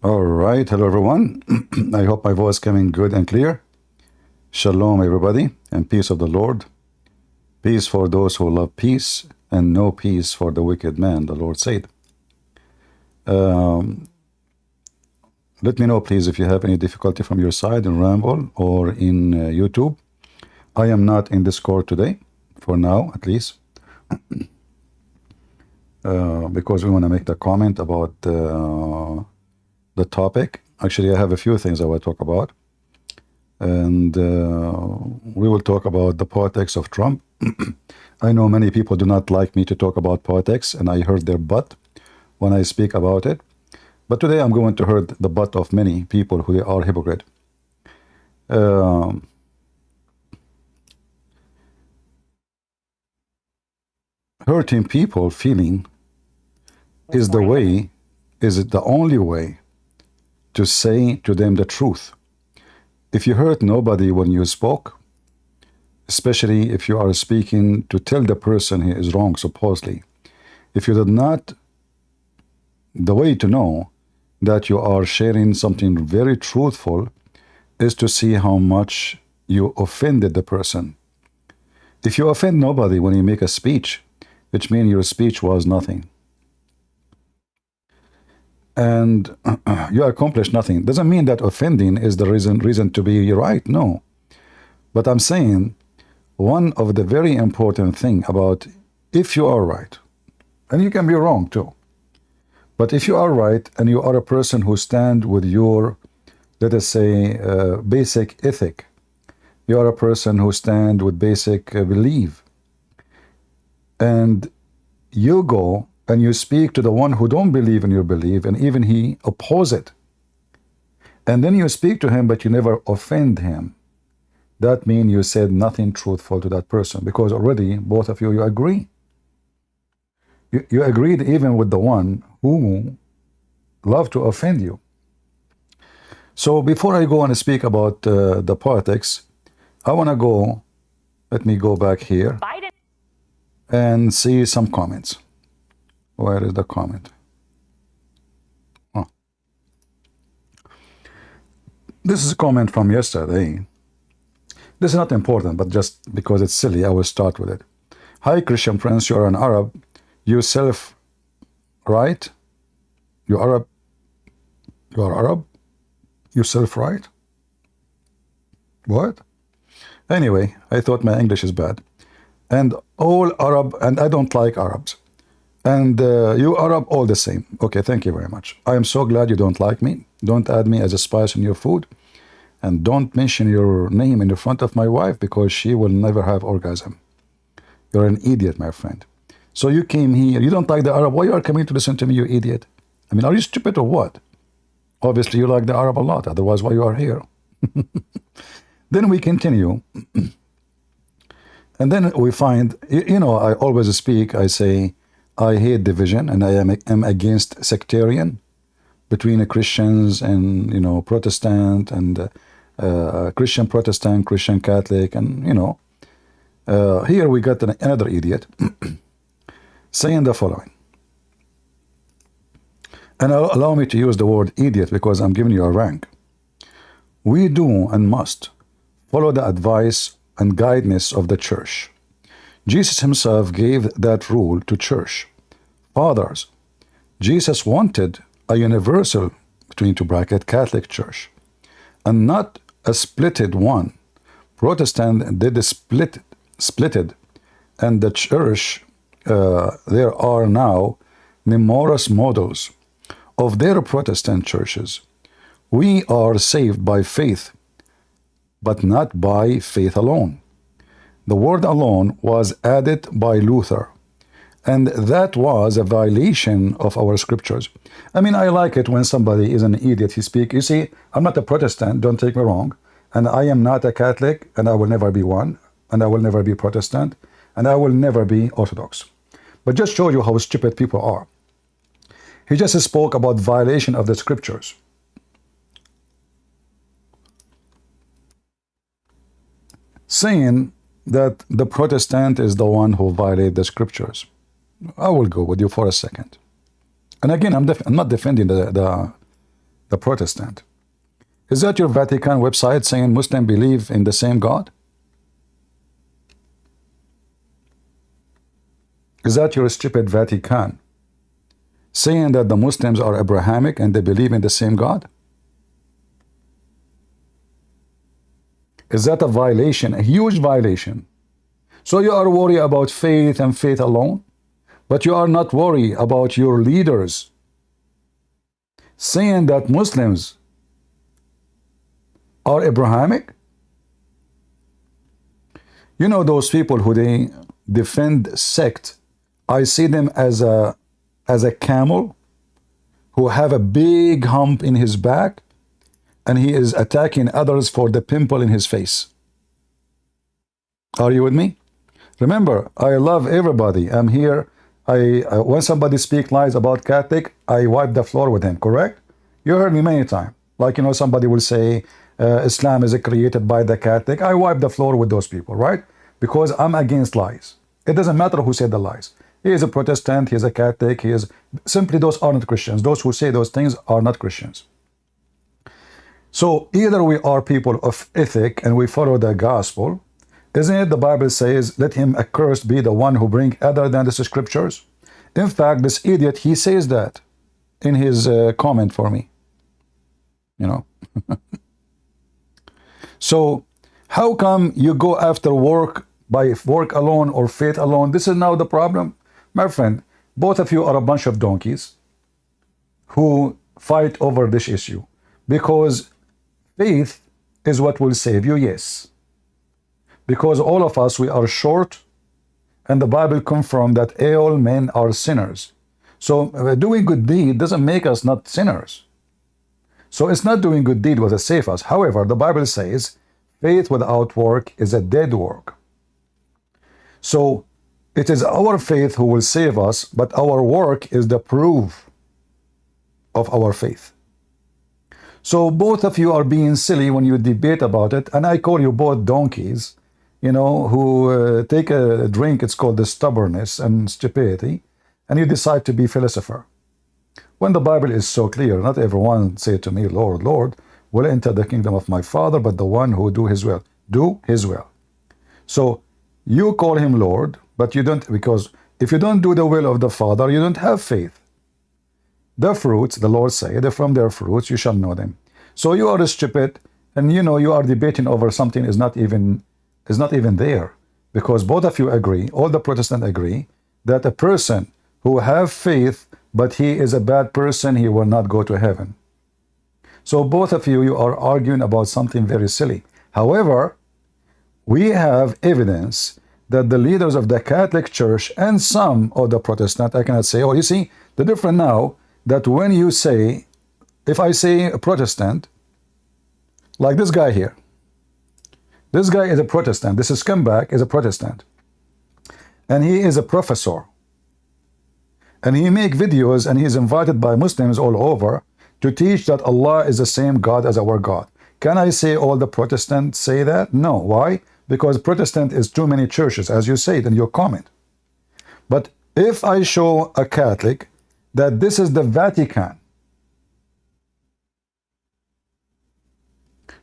All right, hello everyone. I hope my voice coming good and clear. Shalom, everybody, and peace of the Lord. Peace for those who love peace, and no peace for the wicked man, the Lord said. Um, Let me know, please, if you have any difficulty from your side in Ramble or in YouTube. I am not in Discord today, for now at least, because we want to make the comment about the topic. Actually, I have a few things I will talk about. And we will talk about the politics of Trump. I know many people do not like me to talk about politics, and I heard their butt when I speak about it. But today I'm going to hurt the butt of many people who are hypocrite. Hurting people feeling is the way, is it the only way to say to them the truth. If you hurt nobody when you spoke, especially if you are speaking to tell the person he is wrong, supposedly, if you did not, the way to know that you are sharing something very truthful is to see how much you offended the person. If you offend nobody when you make a speech, which means your speech was nothing, and you accomplish nothing, doesn't mean that offending is the reason to be right. No, but I'm saying one of the very important thing about, if you are right, and you can be wrong too, but if you are right and you are a person who stand with your, let us say, basic ethic, you are a person who stand with basic belief, and you go and you speak to the one who don't believe in your belief, and even he oppose it, and then you speak to him but you never offend him, that means you said nothing truthful to that person, because already both of you agree. You agreed even with the one who loved to offend you. So before I go and speak about the politics, I want to go, let me go back here Biden and see some comments. Where is the comment? Oh. This is a comment from yesterday. This is not important, but just because it's silly, I will start with it. Hi, Christian friends, you are an Arab. You self right? You Arab? You are Arab? You self right? What? Anyway, I thought my English is bad. And all Arab, and I don't like Arabs. And you Arab, all the same. Okay, thank you very much. I am so glad you don't like me. Don't add me as a spice in your food. And don't mention your name in the front of my wife, because she will never have orgasm. You're an idiot, my friend. So you came here, you don't like the Arab, why you are coming to listen to me, you idiot? I mean, are you stupid or what? Obviously you like the Arab a lot, otherwise why you are here? Then we continue. And then we find, you know, I always speak, I say, I hate division, and I am against sectarian between Christians and, you know, Protestant, and Christian Protestant, Christian Catholic, and, you know, here we got another idiot saying the following. And allow me to use the word idiot because I'm giving you a rank. We do and must follow the advice and guidance of the church. Jesus himself gave that rule to church fathers. Jesus wanted a universal, between two brackets, Catholic church, and not a splitted one. Protestant did splitted, and the church, there are now numerous models of their Protestant churches. We are saved by faith, but not by faith alone. The word alone was added by Luther, and that was a violation of our scriptures. I mean, I like it when somebody is an idiot, he speaks. You see, I'm not a Protestant, don't take me wrong, and I am not a Catholic, and I will never be one, and I will never be Protestant, and I will never be Orthodox. But just show you how stupid people are. He just spoke about violation of the scriptures. Saying that the Protestant is the one who violated the scriptures. I will go with you for a second. And again, I'm not defending the the Protestant. Is that your Vatican website saying Muslims believe in the same God? Is that your stupid Vatican saying that the Muslims are Abrahamic and they believe in the same God? Is that a violation, a huge violation? So you are worried about faith and faith alone, but you are not worried about your leaders saying that Muslims are Abrahamic? You know those people who they defend sect, I see them as a camel who have a big hump in his back and he is attacking others for the pimple in his face. Are you with me? Remember, I love everybody. I'm here. When somebody speaks lies about Catholic, I wipe the floor with him, correct? You heard me many times. Like, you know, somebody will say Islam is created by the Catholic. I wipe the floor with those people, right? Because I'm against lies. It doesn't matter who said the lies. He is a Protestant, he is a Catholic, he is simply, those are not Christians. Those who say those things are not Christians. So either we are people of ethic and we follow the gospel. Isn't it the Bible says, let him accursed be the one who bring other than the scriptures? In fact, this idiot, he says that in his comment for me. You know. So how come you go after work by work alone or faith alone? This is now the problem. My friend, both of you are a bunch of donkeys who fight over this issue. Because faith is what will save you, yes. Because all of us, we are short, and the Bible confirms that all men are sinners. So doing good deed doesn't make us not sinners. So it's not doing good deed what will save us. However, the Bible says, faith without work is a dead work. So it is our faith who will save us, but our work is the proof of our faith. So both of you are being silly when you debate about it, and I call you both donkeys, you know, who take a drink, it's called the stubbornness and stupidity, and you decide to be philosopher. When the Bible is so clear, not everyone say to me, Lord, Lord, will enter the kingdom of my Father, but the one who do his will. Do his will. So you call him Lord, but you don't, because if you don't do the will of the Father, you don't have faith. The fruits, the Lord said, from their fruits you shall know them. So you are stupid, and you know you are debating over something is not even there, because both of you agree, all the Protestants agree, that a person who have faith but he is a bad person, he will not go to heaven. So both of you are arguing about something very silly. However, we have evidence that the leaders of the Catholic Church and some of the Protestant, I cannot say, oh, you see, the difference now, that when you say, if I say a Protestant, like this guy here, this guy is a Protestant, this is scumbag is a Protestant, and he is a professor, and he make videos, and he is invited by Muslims all over to teach that Allah is the same God as our God. Can I say all the Protestants say that? No. Why? Because Protestant is too many churches, as you said in your comment. But if I show a Catholic that this is the Vatican,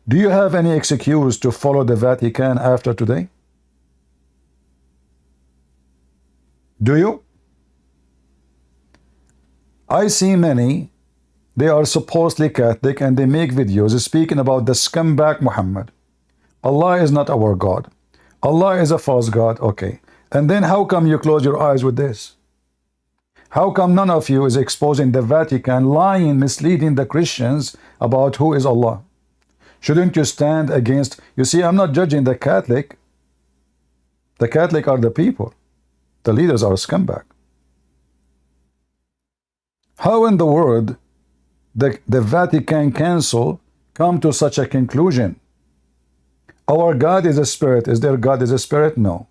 do you have any excuse to follow the Vatican after today? Do you? I see many, they are supposedly Catholic and they make videos speaking about the scumbag Muhammad. Allah is not our God. Allah is a false God. Okay. And then how come you close your eyes with this? How come none of you is exposing the Vatican lying, misleading the Christians about who is Allah? Shouldn't you stand against? You see, I'm not judging the Catholic. The Catholic are the people. The leaders are a scumbag. How in the world the Vatican Council come to such a conclusion? Our God is a spirit. Is their God is a spirit? No.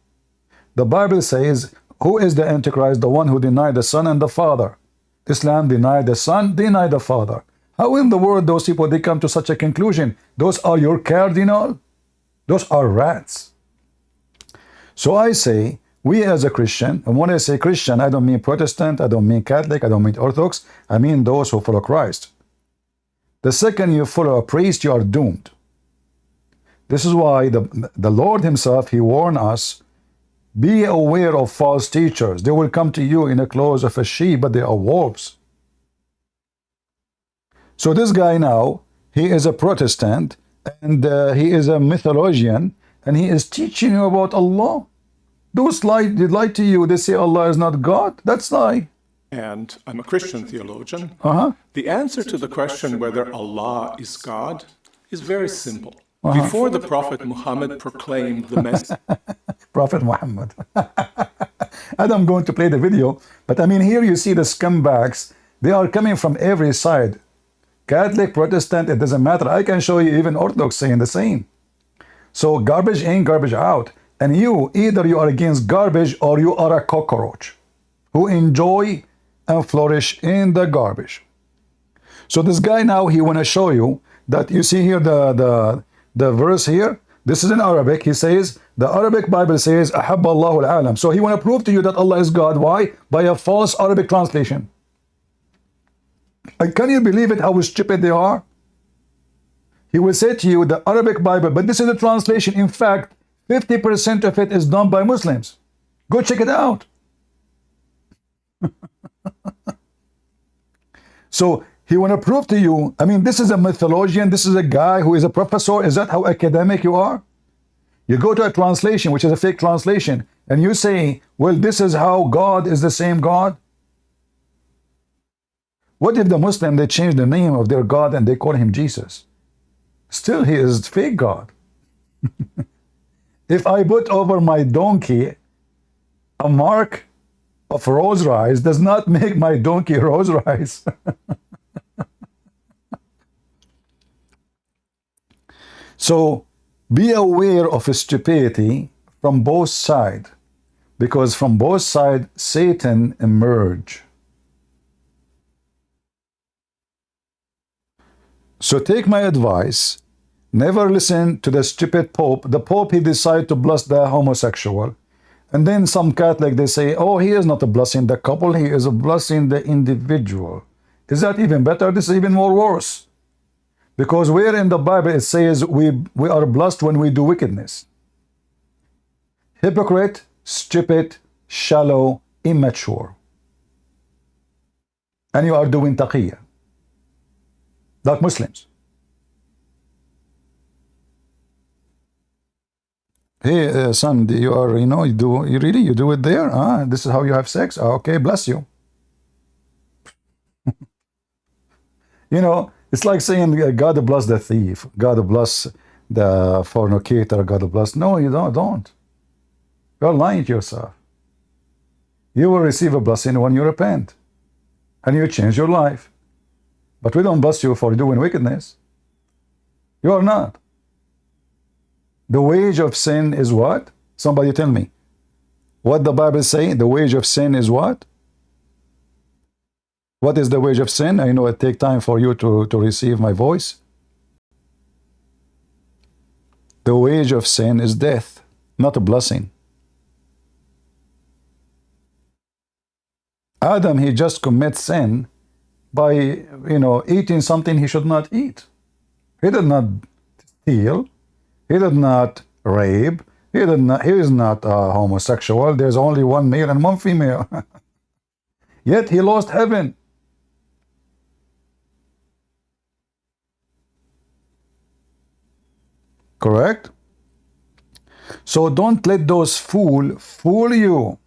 The Bible says, who is the Antichrist? The one who denied the Son and the Father. Islam denied the Son, denied the Father. How in the world those people, they come to such a conclusion? Those are your cardinal? Those are rats. So I say, we as a Christian, and when I say Christian, I don't mean Protestant, I don't mean Catholic, I don't mean Orthodox, I mean those who follow Christ. The second you follow a priest, you are doomed. This is why the Lord himself, he warned us, be aware of false teachers. They will come to you in the clothes of a sheep, but they are wolves. So this guy now, he is a Protestant, and he is a mythologian, and he is teaching you about Allah. Those lie, they lie to you. They say Allah is not God. That's lie. And I'm a Christian theologian. Uh-huh. The answer to the question whether Allah is God is very simple. Before the Prophet Muhammad proclaimed the message, Prophet Muhammad. And I'm going to play the video, but I mean, here you see the scumbags. They are coming from every side. Catholic, Protestant, it doesn't matter. I can show you even Orthodox saying the same. So garbage in, garbage out. And you, either you are against garbage or you are a cockroach who enjoy and flourish in the garbage. So this guy now, he want to show you that you see here the verse here. This is in Arabic. He says, the Arabic Bible says, أحب الله العالم. So he want to prove to you that Allah is God. Why? By a false Arabic translation. And can you believe it, how stupid they are? He will say to you, the Arabic Bible, but this is a translation. In fact, 50% of it is done by Muslims. Go check it out. So he want to prove to you, I mean, this is a mythologian, this is a guy who is a professor. Is that how academic you are? You go to a translation, which is a fake translation, and you say, well, this is how God is the same God. What if the Muslim, they change the name of their God and they call him Jesus? Still, he is fake God. If I put over my donkey a mark of rose rice, does not make my donkey rose rice. So be aware of stupidity from both sides, because from both sides Satan emerge. So take my advice, never listen to the stupid Pope. The Pope, he decided to bless the homosexual. And then some Catholic, they say, oh, he is not a blessing the couple, he is a blessing the individual. Is that even better? This is even more worse. Because where in the Bible it says we are blessed when we do wickedness. Hypocrite, stupid, shallow, immature. And you are doing taqiyya. Like Muslims. Hey, son, you are, you do it there? Ah, this is how you have sex? Ah, okay, bless you. You know, it's like saying, God bless the thief, God bless the fornicator, God bless. No, you don't. You're lying to yourself. You will receive a blessing when you repent and you change your life. But we don't bless you for doing wickedness. You are not. The wage of sin is what? Somebody tell me. What the Bible say? The wage of sin is what? What is the wage of sin? I know it takes time for you to receive my voice. The wage of sin is death, not a blessing. Adam, he just commits sin by, eating something he should not eat. He did not steal. He did not rape. He is not homosexual. There's only one male and one female. Yet he lost heaven. Correct? So don't let those fool you.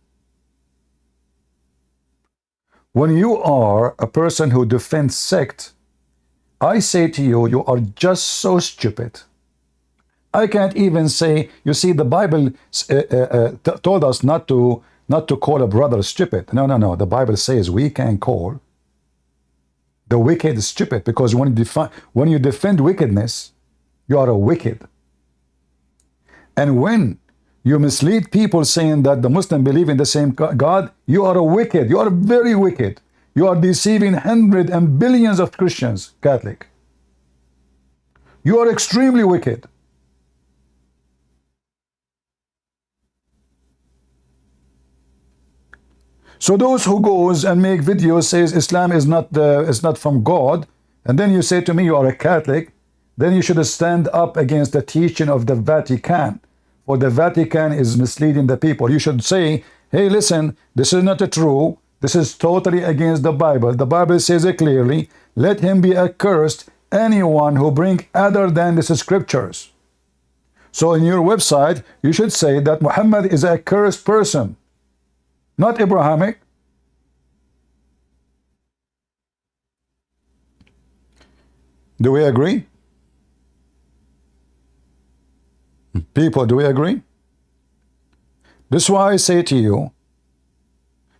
When you are a person who defends sect, I say to you, you are just so stupid. I can't even say, you see, the Bible told us not to call a brother stupid. No. The Bible says we can call the wicked stupid, because when you defend wickedness, you are a wicked. And when you mislead people saying that the Muslims believe in the same God, you are a wicked. You are very wicked. You are deceiving hundreds and billions of Christians, Catholic. You are extremely wicked. So those who goes and make videos says Islam is not from God, and then you say to me you are a Catholic, then you should stand up against the teaching of the Vatican. For the Vatican is misleading the people. You should say, hey, listen, this is not true. This is totally against the Bible. The Bible says it clearly. Let him be accursed, anyone who bring other than the scriptures. So in your website, you should say that Muhammad is a cursed person, not Abrahamic. Do we agree? People, do we agree? This is why I say to you,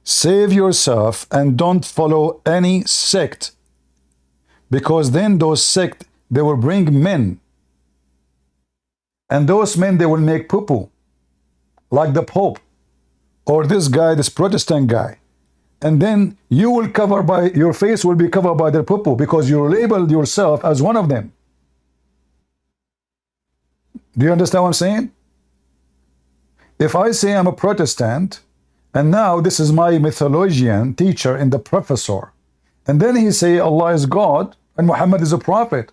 save yourself and don't follow any sect, because then those sects, they will bring men, and those men, they will make poo-poo, like the Pope, or this guy, this Protestant guy, and then you will cover by, your face will be covered by their poo-poo, because you labeled yourself as one of them. Do you understand what I'm saying? If I say I'm a Protestant, and now this is my mythologian teacher and the professor, and then he say Allah is God and Muhammad is a prophet.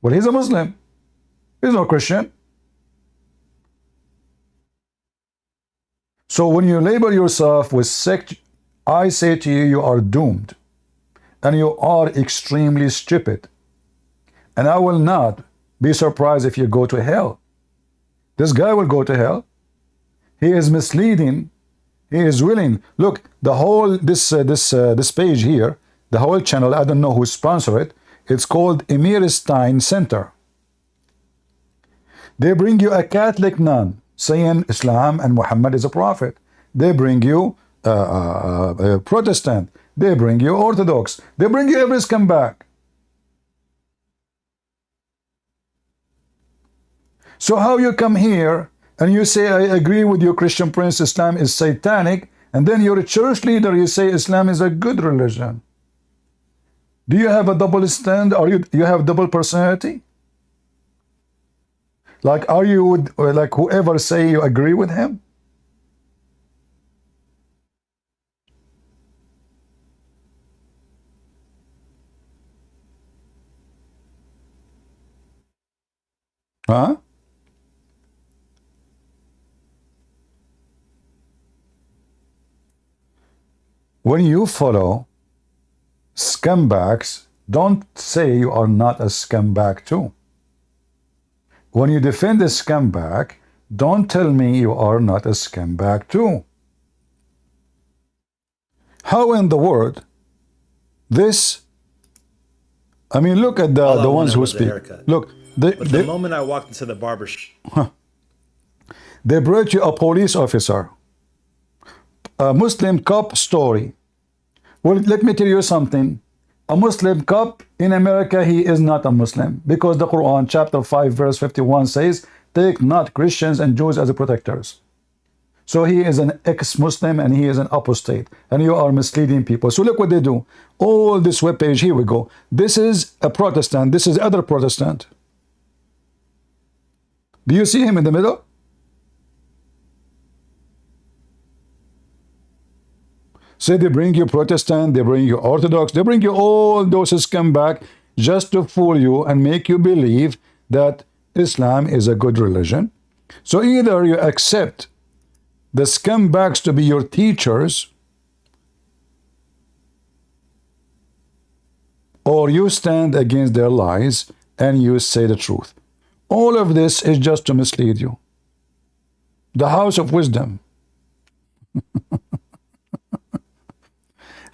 Well, he's a Muslim. He's no Christian. So when you label yourself with sect, I say to you, you are doomed. And you are extremely stupid. And I will not be surprised if you go to hell. This guy will go to hell. He is misleading. He is willing. Look, the whole this page here, the whole channel, I don't know who sponsored it. It's called Emir Stein Center. They bring you a Catholic nun saying Islam and Muhammad is a prophet. They bring you a Protestant. They bring you Orthodox. They bring you every scumbag. So how you come here and you say, I agree with you, Christian Prince, Islam is satanic, and then you're a church leader, you say Islam is a good religion. Do you have a double stand? Or you have double personality? Like, are you like whoever say you agree with him? Huh? When you follow scumbags, don't say you are not a scumbag too. When you defend a scumbag, don't tell me you are not a scumbag too. How in the world this, I mean, look at the ones who speak. Look, the moment I walked into the barber shop, they brought you a police officer, a Muslim cop story. Well, let me tell you something. A Muslim cop in America, he is not a Muslim, because the Quran chapter 5 verse 51 says, take not Christians and Jews as protectors. So he is an ex-Muslim and he is an apostate, and you are misleading people. So look what they do. All this webpage, here we go. This is a Protestant, this is other Protestant. Do you see him in the middle? Say they bring you Protestant, they bring you Orthodox, they bring you all those scumbags just to fool you and make you believe that Islam is a good religion. So either you accept the scumbags to be your teachers, or you stand against their lies and you say the truth. All of this is just to mislead you. The house of wisdom.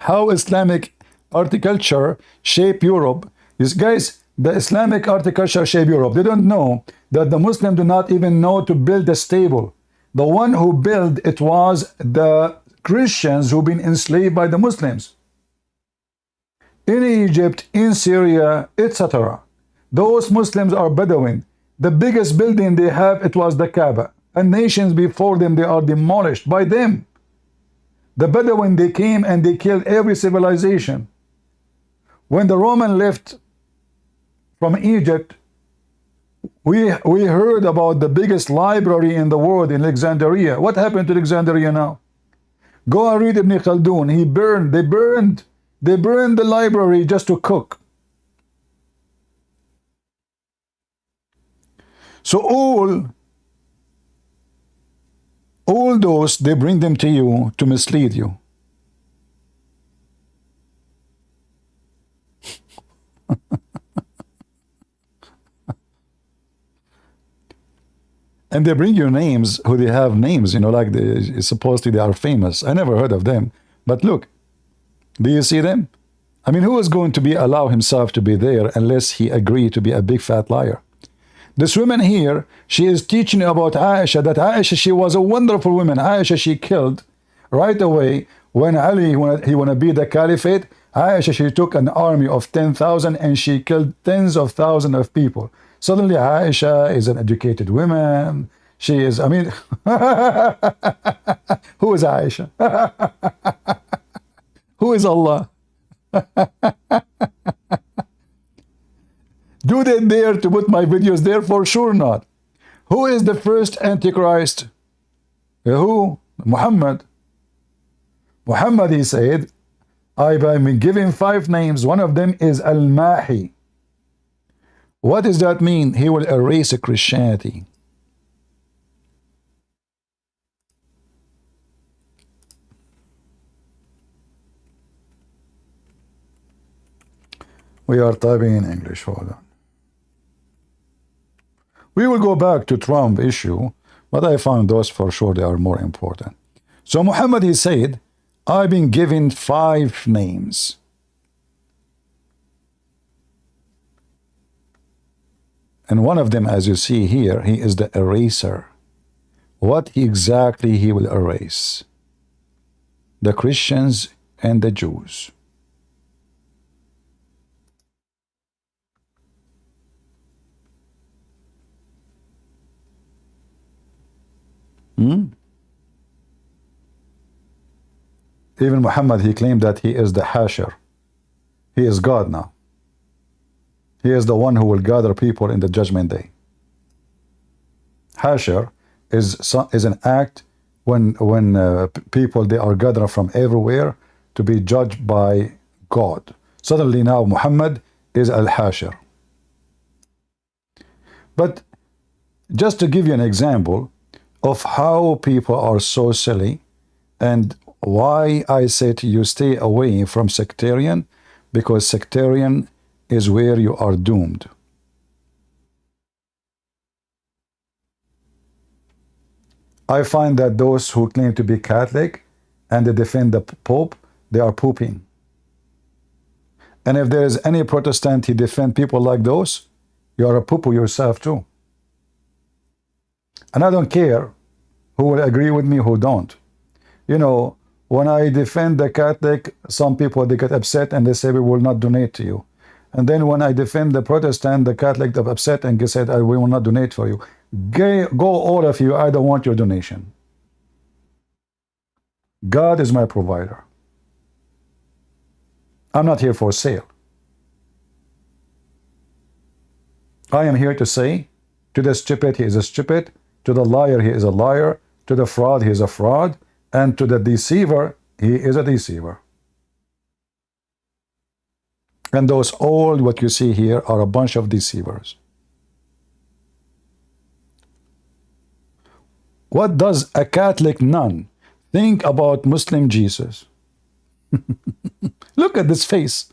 How Islamic horticulture shape Europe. These guys, the Islamic horticulture shape Europe. They don't know that the Muslims do not even know to build a stable. The one who built it was the Christians who've been enslaved by the Muslims. In Egypt, in Syria, etc. Those Muslims are Bedouin. The biggest building they have, it was the Kaaba. And nations before them, they are demolished by them. The Bedouin, they came and they killed every civilization. When the Roman left from Egypt, we heard about the biggest library in the world in Alexandria. What happened to Alexandria now? Go and read Ibn Khaldun. They burned the library just to cook. So all those, they bring them to you to mislead you. And they bring you names who they have names, you know, like supposedly they are famous. I never heard of them. But look, do you see them? I mean, who is going to allow himself to be there unless he agreed to be a big fat liar? This woman here, she is teaching about Aisha, that Aisha, she was a wonderful woman. Aisha, she killed right away when Ali, when he want to be the caliphate. Aisha, she took an army of 10,000 and she killed tens of thousands of people. Suddenly Aisha is an educated woman. She is, I mean, who is Aisha? Who is Allah? Do they dare to put my videos there? For sure not. Who is the first Antichrist? Who? Muhammad. Muhammad, he said, I've been given 5 names. One of them is Al-Mahi. What does that mean? He will erase Christianity. We are typing in English. Hold on. We will go back to Trump issue, but I found those for sure they are more important. So Muhammad, he said, I've been given 5 names. And one of them, as you see here, he is the eraser. What exactly he will erase? The Christians and the Jews. Even Muhammad, he claimed that he is the Hasher. He is God now. He is the one who will gather people in the judgment day. Hasher is an act when people, they are gathered from everywhere to be judged by God. Suddenly now Muhammad is Al-Hasher. But just to give you an example of how people are so silly and why I say to you stay away from sectarian, because sectarian is where you are doomed. I find that those who claim to be Catholic and they defend the Pope, they are pooping. And if there is any Protestant who defend people like those, you are a poo-poo yourself too. And I don't care who will agree with me, who don't. You know, when I defend the Catholic, some people, they get upset and they say, we will not donate to you. And then when I defend the Protestant, the Catholic, they're upset and they said, we will not donate for you. Go all of you, I don't want your donation. God is my provider. I'm not here for sale. I am here to say, to the stupid, he is a stupid. To the liar, he is a liar. To the fraud, he is a fraud. And to the deceiver, he is a deceiver. And those all what you see here are a bunch of deceivers. What does a Catholic nun think about Muslim Jesus? Look at this face.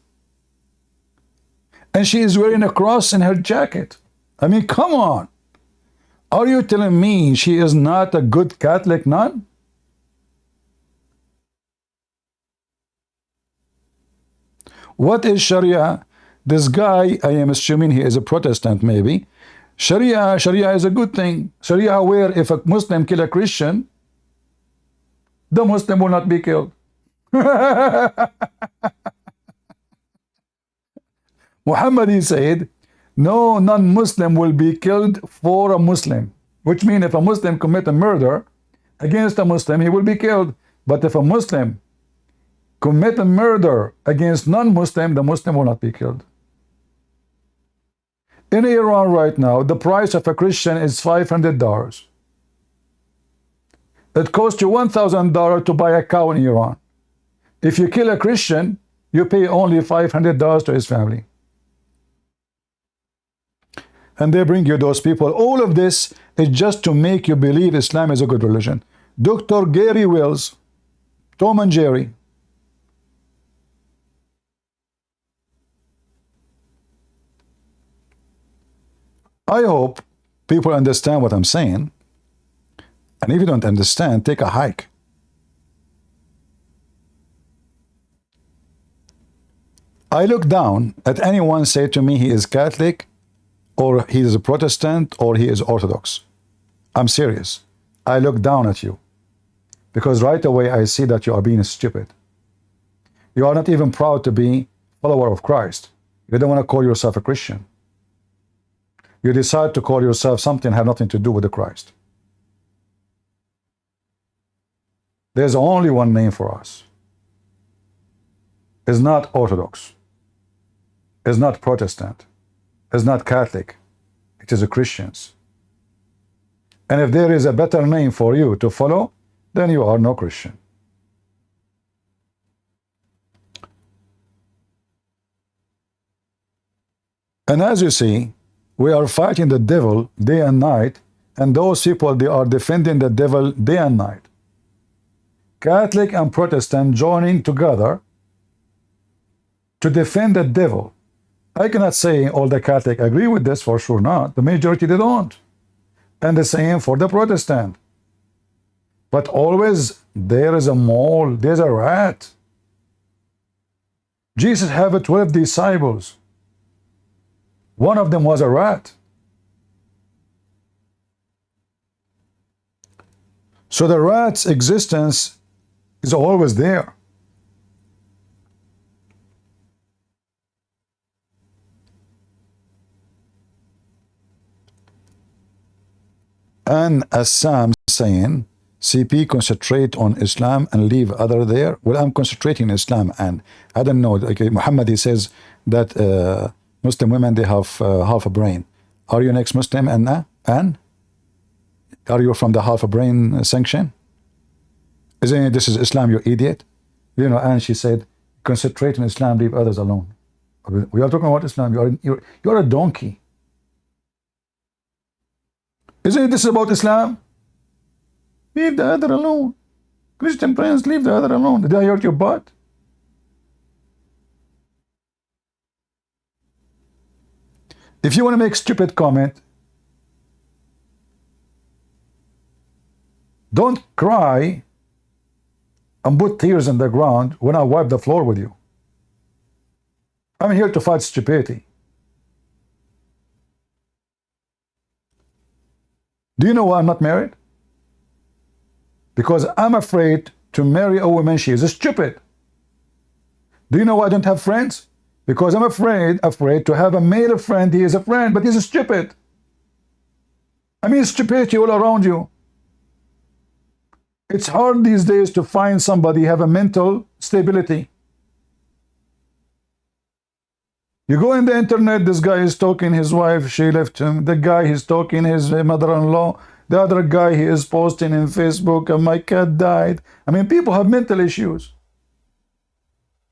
And she is wearing a cross in her jacket. I mean, come on. Are you telling me she is not a good Catholic nun? What is Sharia? This guy, I am assuming he is a Protestant maybe. Sharia is a good thing. Sharia where if a Muslim kill a Christian, the Muslim will not be killed. Muhammad, he said, no non-Muslim will be killed for a Muslim. Which means if a Muslim commit a murder against a Muslim, he will be killed. But if a Muslim commit a murder against non-Muslim, the Muslim will not be killed. In Iran right now, the price of a Christian is $500. It costs you $1,000 to buy a cow in Iran. If you kill a Christian, you pay only $500 to his family. and they bring you those people. All of this is just to make you believe Islam is a good religion. Dr. Gary Wills, Tom and Jerry. I hope people understand what I'm saying. And if you don't understand, take a hike. I look down at anyone say to me he is Catholic, or he is a Protestant, or he is Orthodox. I'm serious. I look down at you. Because right away I see that you are being stupid. You are not even proud to be a follower of Christ. You don't want to call yourself a Christian. You decide to call yourself something that have nothing to do with the Christ. There's only one name for us. It's not Orthodox. It's not Protestant. It's not Catholic. It is a Christians. And if there is a better name for you to follow, then you are no Christian. And as you see, we are fighting the devil day and night, and those people, they are defending the devil day and night. Catholic and Protestant joining together to defend the devil. I cannot say all the Catholic agree with this, for sure not. The majority, they don't. And the same for the Protestant. But always there is a mole, there's a rat. Jesus had 12 disciples. One of them was a rat. So the rat's existence is always there. And as Sam saying, CP concentrate on Islam and leave other there. Well, I'm concentrating on Islam, and I don't know. Like Muhammad, he says that Muslim women, they have half a brain. Are you an ex-Muslim, Anna? Anne? Are you from the half a brain section? Isn't it, this is Islam, you idiot? You know, Anne, she said, concentrate on Islam, leave others alone. We are talking about Islam. You're a donkey. Isn't this about Islam? Leave the other alone. Christian friends, leave the other alone. Did I hurt your butt? If you want to make stupid comment, don't cry and put tears in the ground when I wipe the floor with you. I'm here to fight stupidity. Do you know why I'm not married? Because I'm afraid to marry a woman, she is stupid. Do you know why I don't have friends? Because I'm afraid to have a male friend, he is a friend, but he's stupid. I mean, stupidity all around you. It's hard these days to find somebody have a mental stability. You go in the internet, this guy is talking his wife, she left him. The guy he's talking his mother-in-law. The other guy, he is posting in Facebook, my cat died. I mean, people have mental issues.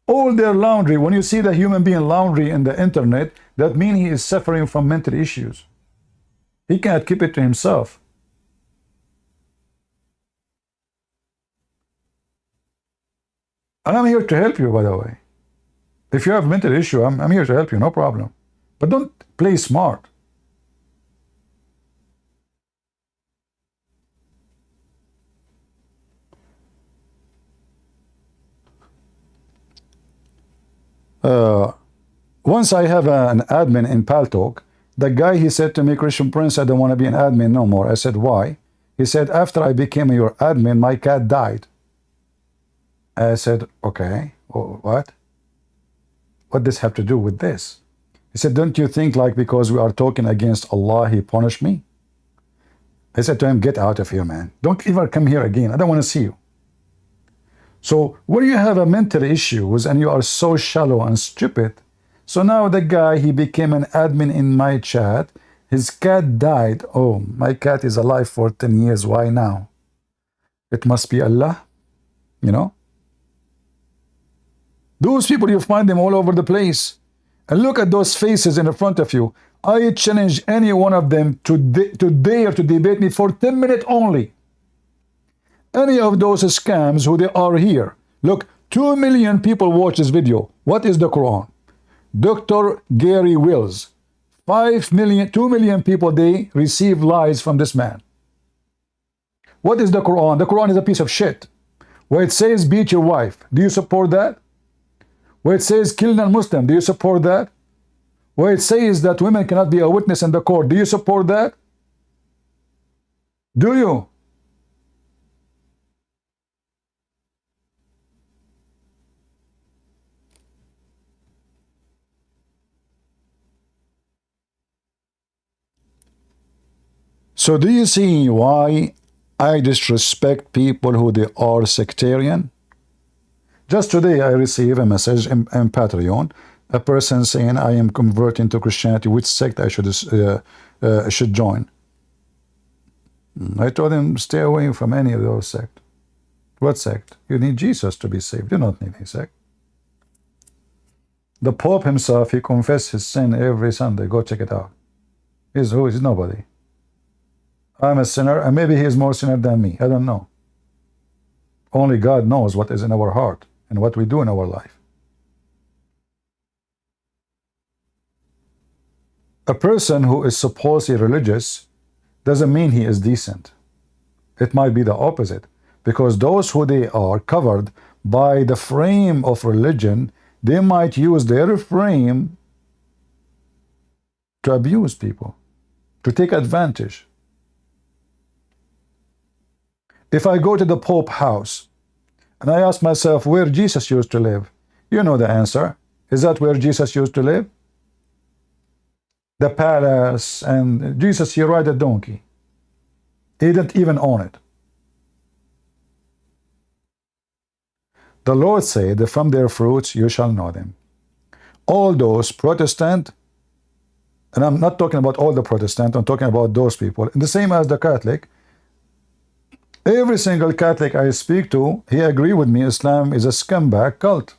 All their laundry, when you see the human being laundry in the internet, that means he is suffering from mental issues. He cannot keep it to himself. And I'm here to help you, by the way. If you have a mental issue, I'm here to help you, no problem. But don't play smart. Once I have an admin in Paltalk, the guy, he said to me, Christian Prince, I don't want to be an admin no more. I said, why? He said, after I became your admin, my cat died. I said, okay, what? What does this have to do with this? He said, don't you think like because we are talking against Allah, he punished me? I said to him, get out of here, man. Don't ever come here again. I don't want to see you. So when you have a mental issues and you are so shallow and stupid, so now the guy, he became an admin in my chat. His cat died. Oh, my cat is alive for 10 years. Why now? It must be Allah, you know? Those people, you find them all over the place. And look at those faces in front of you. I challenge any one of them to dare to debate me for 10 minutes only. Any of those scams who they are here. Look, 2 million people watch this video. What is the Quran? Dr. Gary Wills. 2 million people, they receive lies from this man. What is the Quran? The Quran is a piece of shit. Where it says beat your wife, do you support that? Where it says kill non-Muslim, do you support that? Where it says that women cannot be a witness in the court, do you support that? Do you? So do you see why I disrespect people who they are sectarian? Just today I received a message in Patreon, a person saying I am converting to Christianity, which sect I should join. I told him stay away from any of those sects. What sect? You need Jesus to be saved. You don't need any sect. The Pope himself, he confessed his sin every Sunday. Go check it out. He's who? He's nobody. I'm a sinner, and maybe he is more sinner than me. I don't know. Only God knows what is in our heart and what we do in our life. A person who is supposedly religious doesn't mean he is decent. It might be the opposite, because those who they are covered by the frame of religion, they might use their frame to abuse people, to take advantage. If I go to the Pope house and I ask myself where Jesus used to live, you know the answer. Is that where Jesus used to live? The palace, and Jesus, he ride a donkey. He didn't even own it. The Lord said that from their fruits you shall know them. All those Protestant, and I'm not talking about all the Protestant, I'm talking about those people, and the same as the Catholic. Every single Catholic I speak to, he agree with me, Islam is a scumbag cult.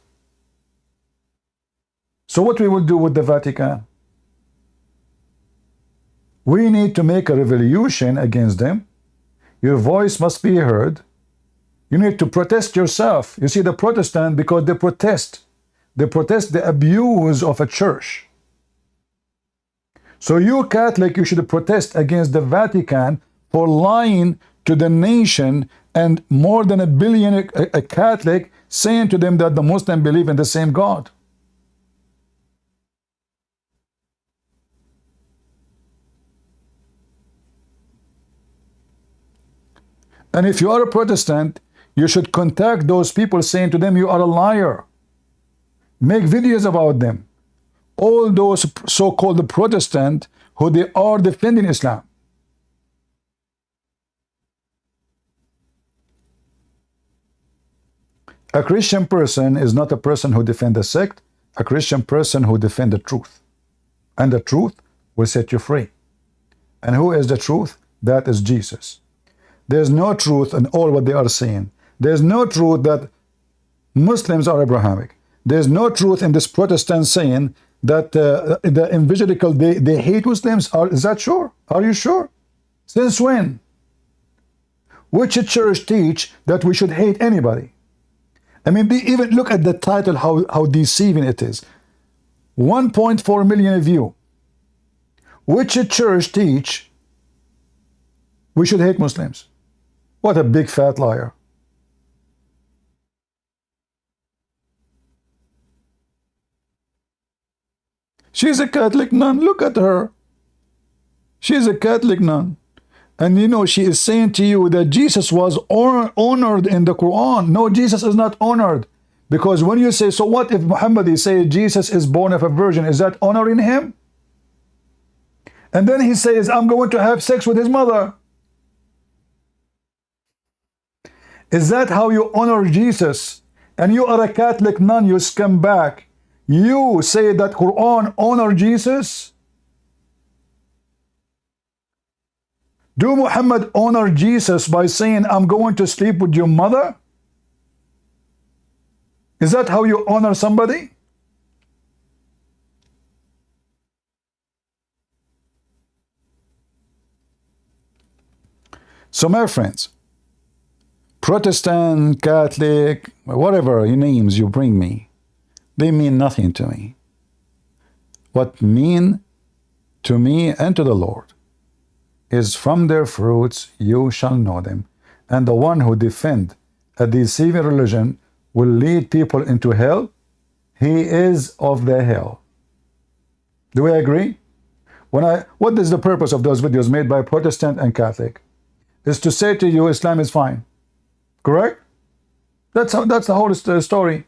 So what we will do with the Vatican? We need to make a revolution against them. Your voice must be heard. You need to protest yourself. You see, the Protestant, because they protest the abuse of a church. So you Catholic, you should protest against the Vatican for lying to the nation, and more than 1 billion a Catholic saying to them that the Muslims believe in the same God. And if you are a Protestant, you should contact those people saying to them you are a liar. Make videos about them. All those so-called Protestant who they are defending Islam. A Christian person is not a person who defends a sect, a Christian person who defends the truth. And the truth will set you free. And who is the truth? That is Jesus. There's no truth in all what they are saying. There's no truth that Muslims are Abrahamic. There's no truth in this Protestant saying that the evangelical, they hate Muslims. Is that sure? Are you sure? Since when? Which church teach that we should hate anybody? I mean, even look at the title, how deceiving it is. 1.4 million view. Which church teach we should hate Muslims? What a big fat liar. She's a Catholic nun. Look at her. She's a Catholic nun. And you know, she is saying to you that Jesus was honored in the Quran. No, Jesus is not honored. Because when you say, so what if Muhammad is saying Jesus is born of a virgin, is that honoring him? And then he says, I'm going to have sex with his mother. Is that how you honor Jesus? And you are a Catholic nun, you scumbag. You say that Quran honor Jesus? Do Muhammad honor Jesus by saying, I'm going to sleep with your mother? Is that how you honor somebody? So my friends, Protestant, Catholic, whatever names you bring me, they mean nothing to me. What mean to me and to the Lord is, from their fruits you shall know them. And the one who defend a deceiving religion will lead people into hell. He is of the hell. Do we agree? What is the purpose of those videos made by Protestant and Catholic? Is to say to you Islam is fine. Correct? That's the whole story.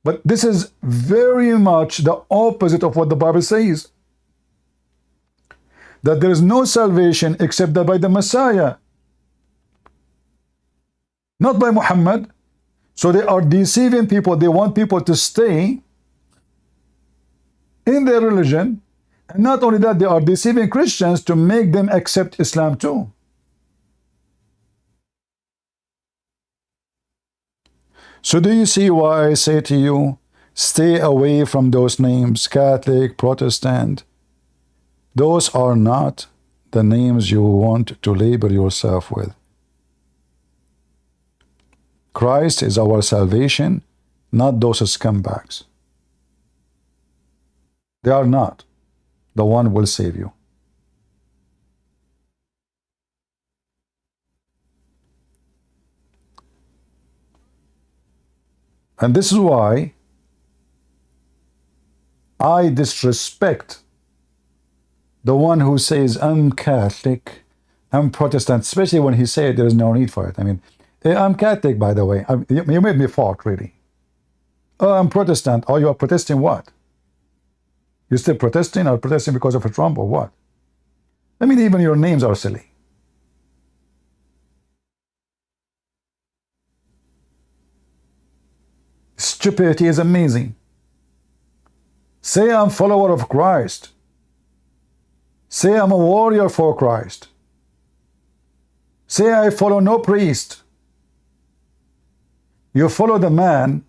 But this is very much the opposite of what the Bible says. That there is no salvation except that by the Messiah, not by Muhammad. So they are deceiving people. They want people to stay in their religion. And not only that, they are deceiving Christians to make them accept Islam too. So do you see why I say to you, stay away from those names, Catholic, Protestant? Those are not the names you want to label yourself with. Christ is our salvation, not those scumbags. They are not the one who will save you. And this is why I disrespect the one who says, I'm Catholic, I'm Protestant, especially when he said there is no need for it. I mean, I'm Catholic, by the way. You made me fart, really. Oh, I'm Protestant. Oh, you are protesting what? You still protesting, or protesting because of a Trump, or what? I mean, even your names are silly. Stupidity is amazing. Say I'm a follower of Christ. Say I'm a warrior for Christ. Say I follow no priest. You follow the man,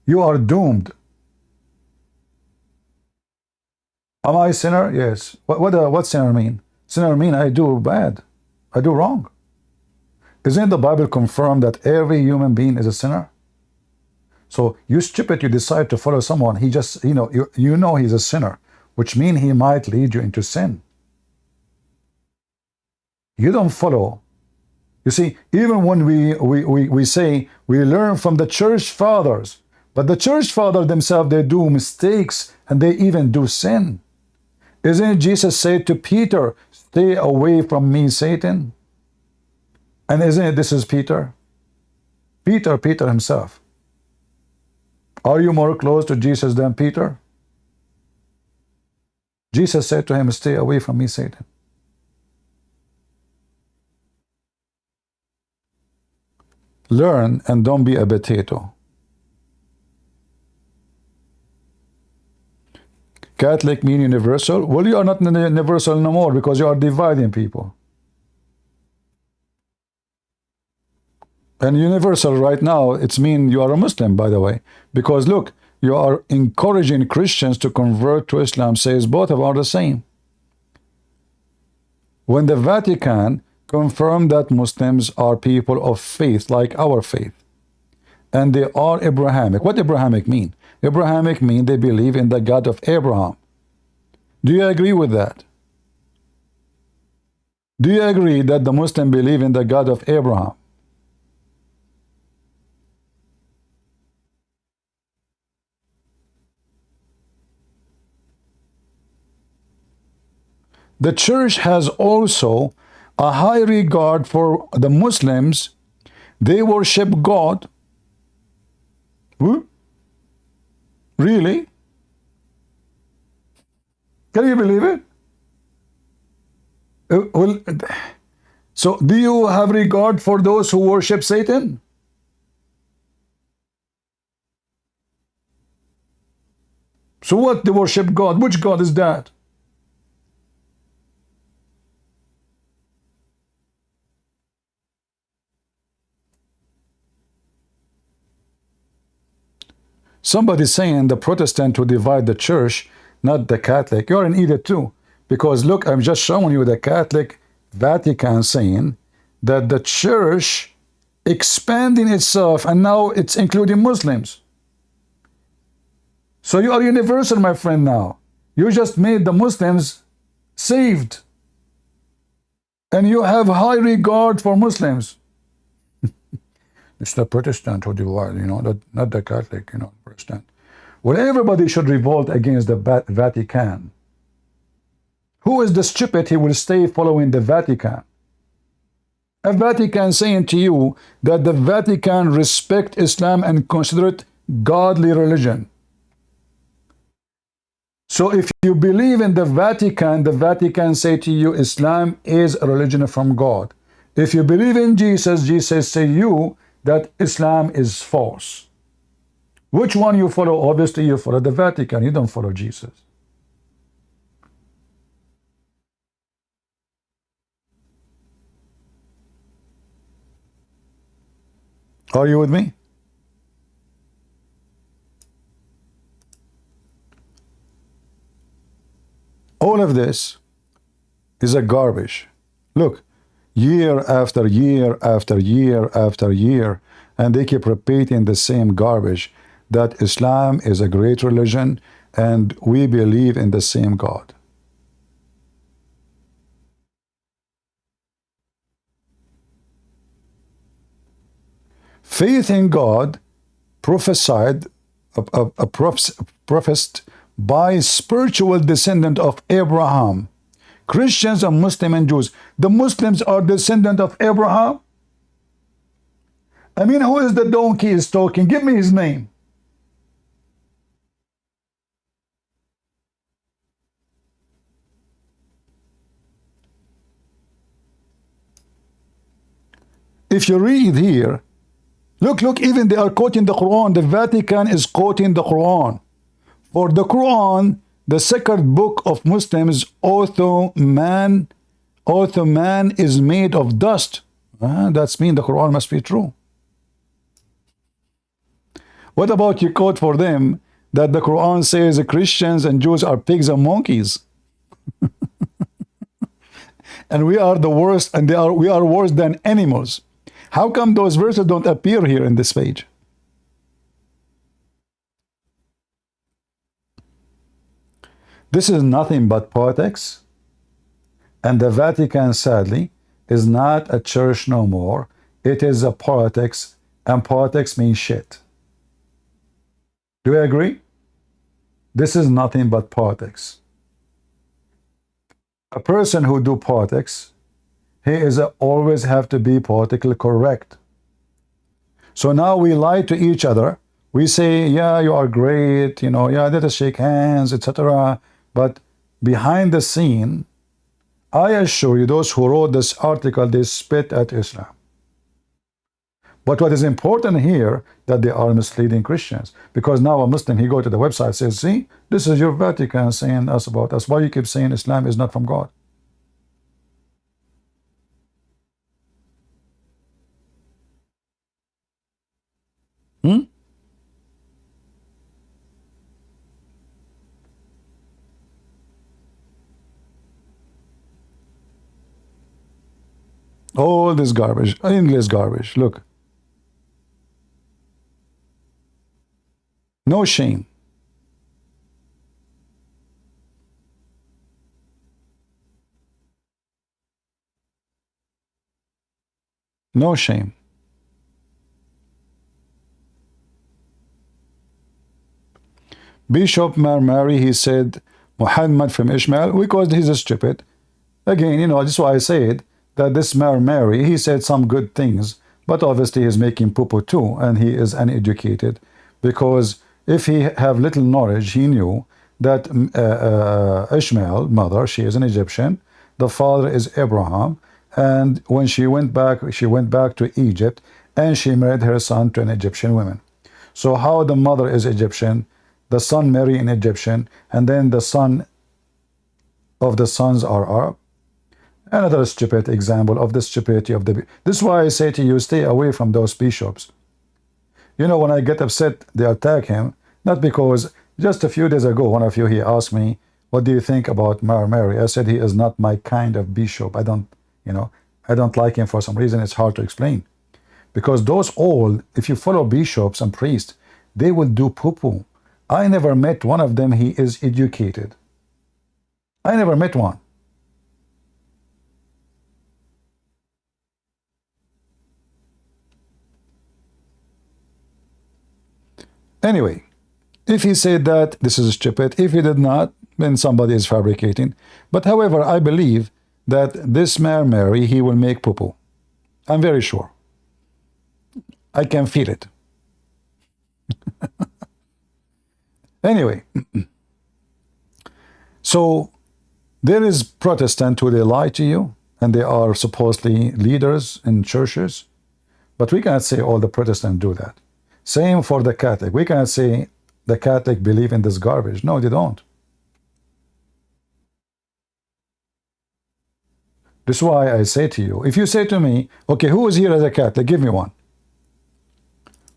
you are doomed. Am I a sinner? Yes. What sinner mean? Sinner mean I do bad. I do wrong. Isn't the Bible confirm that every human being is a sinner? So you stupid, you decide to follow someone, he just, you know he's a sinner, which means he might lead you into sin. You don't follow. You see, even when we say we learn from the church fathers, but the church fathers themselves, they do mistakes and they even do sin. Isn't it Jesus said to Peter, stay away from me, Satan? And isn't it this is Peter? Peter himself. Are you more close to Jesus than Peter? Jesus said to him, stay away from me, Satan. Learn and don't be a potato. Catholic mean universal? Well, you are not universal no more because you are dividing people. And universal right now, it's mean you are a Muslim, by the way. Because look, you are encouraging Christians to convert to Islam, says both are the same. When the Vatican confirmed that Muslims are people of faith, like our faith, and they are Abrahamic. What Abrahamic mean? Abrahamic mean they believe in the God of Abraham. Do you agree with that? Do you agree that the Muslim believe in the God of Abraham? The church has also a high regard for the Muslims. They worship God. Really? Can you believe it? Well, so do you have regard for those who worship Satan? So what, they worship God? Which God is that? Somebody's saying the Protestant will divide the church, not the Catholic. You're an idiot too. Because look, I'm just showing you the Catholic Vatican saying that the church expanding itself and now it's including Muslims. So you are universal, my friend, now. You just made the Muslims saved. And you have high regard for Muslims. It's the Protestant who divide, not the Catholic, Protestant. Well, everybody should revolt against the Vatican. Who is the stupid he will stay following the Vatican? A Vatican saying to you that the Vatican respect Islam and consider it godly religion. So if you believe in the Vatican say to you Islam is a religion from God. If you believe in Jesus, Jesus say you that Islam is false. Which one you follow? Obviously you follow the Vatican, you don't follow Jesus. Are you with me? All of this is a garbage. Look, year after year after year after year, and they keep repeating the same garbage, that Islam is a great religion and we believe in the same God. Faith in God prophesied, professed by spiritual descendant of Abraham. Christians and Muslims and Jews. The Muslims are descendant of Abraham. I mean, who is the donkey is talking? Give me his name. If you read here, look, even they are quoting the Quran. The Vatican is quoting the Quran. For the Quran, the second book of Muslims, although man is made of dust. That's mean the Quran must be true. What about you quote for them that the Quran says Christians and Jews are pigs and monkeys? And we are the worst, and we are worse than animals. How come those verses don't appear here in this page? This is nothing but politics, and the Vatican, sadly, is not a church no more. It is a politics, and politics means shit. Do you agree? This is nothing but politics. A person who do politics, he is always have to be politically correct. So now we lie to each other. We say, yeah, you are great, yeah, let us shake hands, etc. But behind the scene, I assure you, those who wrote this article, they spit at Islam. But what is important here, that they are misleading Christians. Because now a Muslim, he go to the website, says, see, this is your Vatican saying us about us. Why you keep saying Islam is not from God? All this garbage, endless garbage. Look. No shame. No shame. Bishop Marmari, he said, Muhammad from Ishmael, because he's a stupid. Again, this is why I said that this Marmari, he said some good things, but obviously he's making poo-poo too, and he is uneducated. Because if he have little knowledge, he knew that Ishmael, mother, she is an Egyptian, the father is Abraham, and when she went back to Egypt, and she married her son to an Egyptian woman. So how the mother is Egyptian, the son marry an Egyptian, and then the son of the sons are Arab? Another stupid example of the stupidity of the... This is why I say to you, stay away from those bishops. When I get upset, they attack him, not because just a few days ago, one of you, he asked me, what do you think about Marmari? I said, he is not my kind of bishop. I don't You know, I don't like him for some reason. It's hard to explain. Because those all, if you follow bishops and priests, they will do poo-poo. I never met one of them. He is educated. I never met one. Anyway, if he said that, this is stupid. If he did not, then somebody is fabricating. But however, I believe that this man Mary, he will make poo-poo. I'm very sure. I can feel it. Anyway, so there is Protestant who they lie to you, and they are supposedly leaders in churches, but we cannot say all the Protestants do that. Same for the Catholic. We cannot say the Catholic believe in this garbage. No, they don't. This is why I say to you, if you say to me, okay, who is here as a Catholic? Give me one.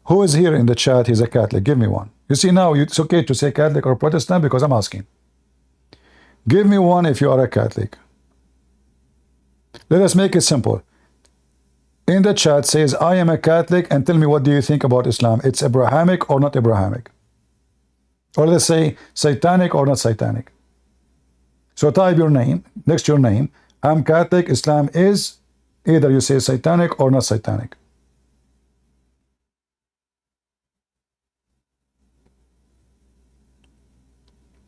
Who is here in the chat? He's a Catholic. Give me one. You see, now it's okay to say Catholic or Protestant because I'm asking. Give me one if you are a Catholic. Let us make it simple. In the chat says, I am a Catholic, and tell me what do you think about Islam. It's Abrahamic or not Abrahamic? Or let's say satanic or not satanic. So type your name, next to your name. I'm Catholic, Islam is, either you say satanic or not satanic.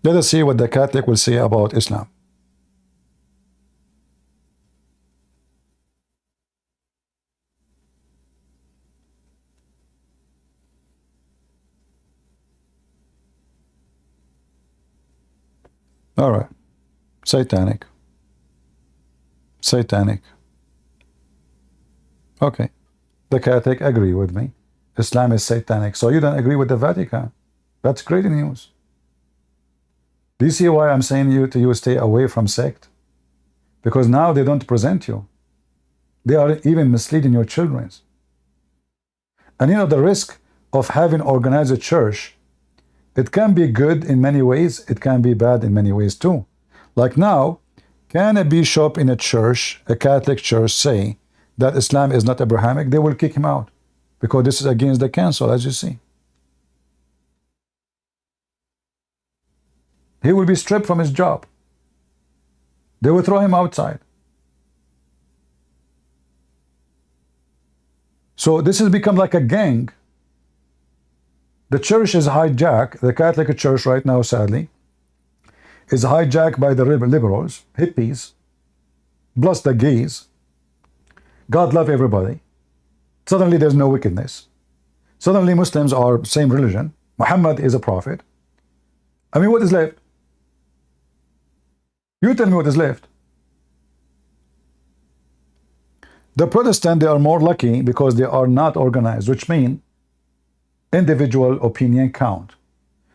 Let us see what the Catholic will say about Islam. All right. Satanic. Satanic. Okay. The Catholic agree with me. Islam is satanic. So you don't agree with the Vatican. That's great news. Do you see why I'm saying to you stay away from sect? Because now they don't present you. They are even misleading your children. And you know the risk of having organized church, it can be good in many ways, it can be bad in many ways too. Like now, can a bishop in a church, a Catholic church, say that Islam is not Abrahamic? They will kick him out because this is against the council, as you see. He will be stripped from his job. They will throw him outside. So this has become like a gang. The church is hijacked, the Catholic Church right now, sadly, is hijacked by the liberals, hippies, plus the gays. God love everybody. Suddenly there's no wickedness. Suddenly Muslims are same religion. Muhammad is a prophet. I mean, what is left? You tell me what is left. The Protestant, they are more lucky because they are not organized, which means individual opinion count.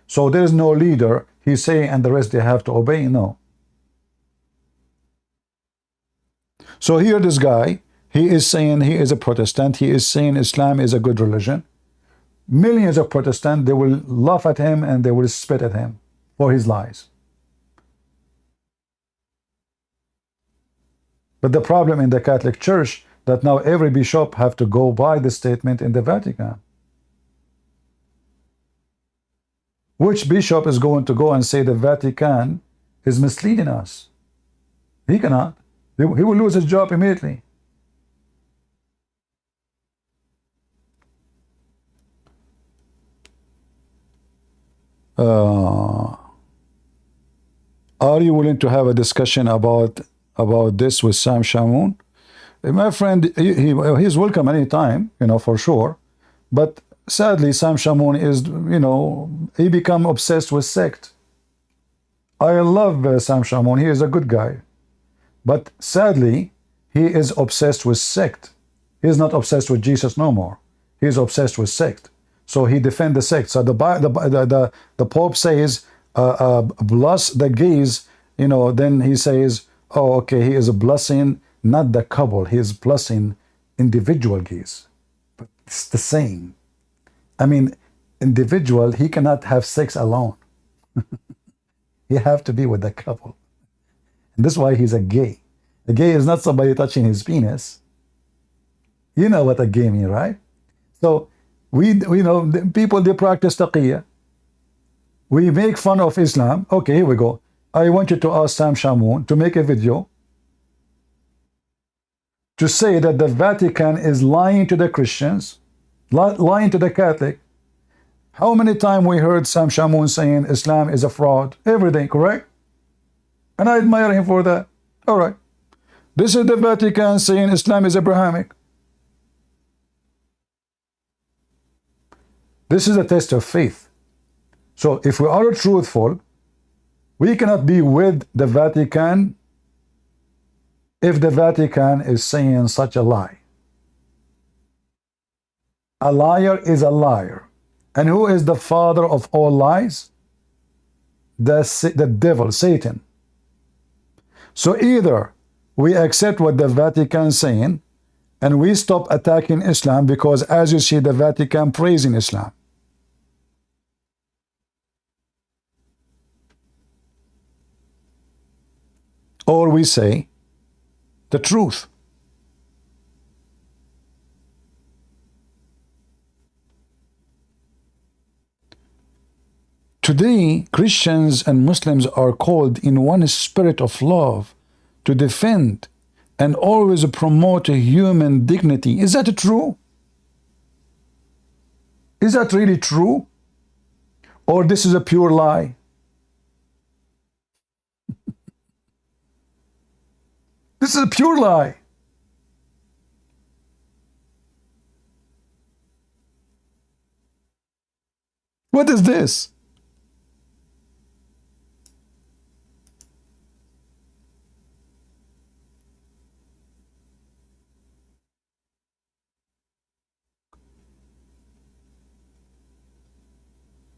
So there is no leader, he's saying, and the rest they have to obey. No. So here this guy, he is saying he is a Protestant, he is saying Islam is a good religion. Millions of Protestants, they will laugh at him and they will spit at him for his lies. But the problem in the Catholic Church, that now every bishop have to go by the statement in the Vatican. Which bishop is going to go and say the Vatican is misleading us? He cannot. He will lose his job immediately. Are you willing to have a discussion about this with Sam Shamoun? My friend, he's welcome anytime, you know, for sure. But sadly, Sam Shamoun is, you know, he become obsessed with sect. I love Sam Shamoun. He is a good guy. But sadly, he is obsessed with sect. He is not obsessed with Jesus no more. He is obsessed with sect. So he defends the sect. So the Pope says, bless the gays, you know, then he says, oh, okay, he is blessing not the couple, he is blessing individual gays. But it's the same. I mean, individual, he cannot have sex alone. He have to be with the couple. And this is why he's a gay. A gay is not somebody touching his penis. You know what a gay means, right? So we know the people, they practice taqiyya. We make fun of Islam. Okay, here we go. I want you to ask Sam Shamoun to make a video to say that the Vatican is lying to the Christians, lying to the Catholic. How many times we heard Sam Shamoun saying Islam is a fraud? Everything, correct? And I admire him for that. All right. This is the Vatican saying Islam is Abrahamic. This is a test of faith. So if we are truthful, we cannot be with the Vatican if the Vatican is saying such a lie. A liar is a liar. And who is the father of all lies? The devil, Satan. So either we accept what the Vatican is saying and we stop attacking Islam, because as you see the Vatican praising Islam. Or we say the truth. Today, Christians and Muslims are called in one spirit of love to defend and always promote human dignity. Is that true? Is that really true? Or this is a pure lie? This is a pure lie. What is this?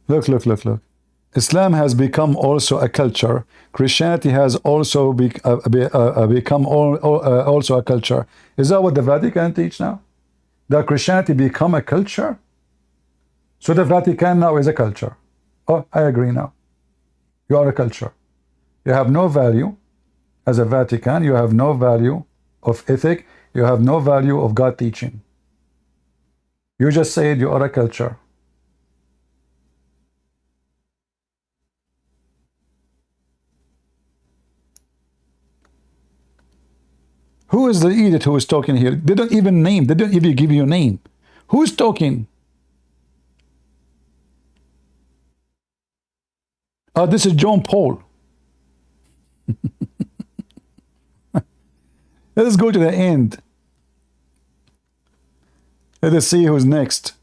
Look. Islam has become also a culture. Christianity has also become also a culture. Is that what the Vatican teach now? That Christianity become a culture? So the Vatican now is a culture. Oh, I agree now. You are a culture. You have no value as a Vatican. You have no value of ethic. You have no value of God teaching. You just said you are a culture. Who is the idiot who is talking here? They don't even name. They don't even give you a name. Who is talking? Oh, this is John Paul. Let's go to the end. Let us see who's next.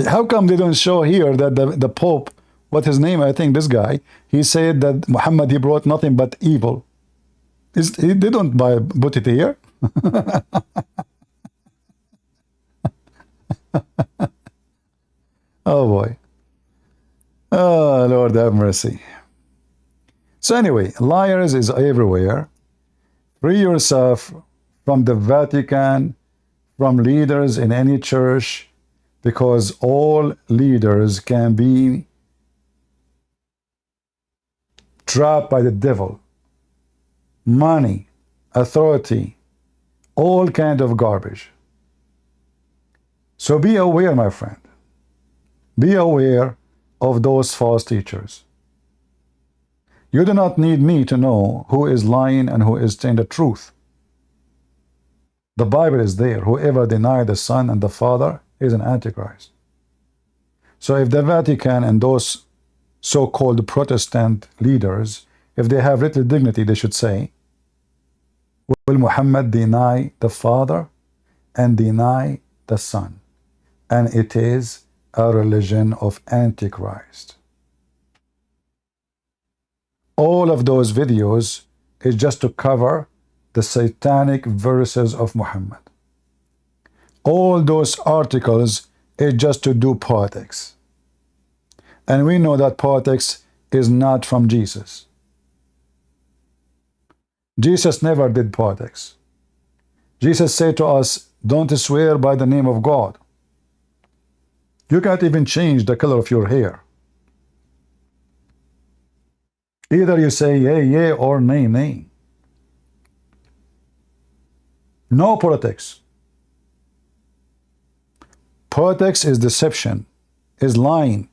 How come they don't show here that the Pope, what his name, I think this guy, he said that Muhammad, he brought nothing but evil. They don't put it here. Oh boy. Oh, Lord have mercy. So anyway, liars is everywhere. Free yourself from the Vatican, from leaders in any church, because all leaders can be trapped by the devil. Money, authority, all kind of garbage. So be aware, my friend. Be aware of those false teachers. You do not need me to know who is lying and who is telling the truth. The Bible is there. Whoever denies the Son and the Father is an Antichrist. So if the Vatican and those so-called Protestant leaders, if they have little dignity, they should say, will Muhammad deny the Father and deny the Son? And it is a religion of Antichrist. All of those videos is just to cover the satanic verses of Muhammad. All those articles is just to do politics. And we know that politics is not from Jesus. Jesus never did politics. Jesus said to us, don't swear by the name of God. You can't even change the color of your hair. Either you say yay, yay, or nay, nay. No politics. Politics is deception, is lying,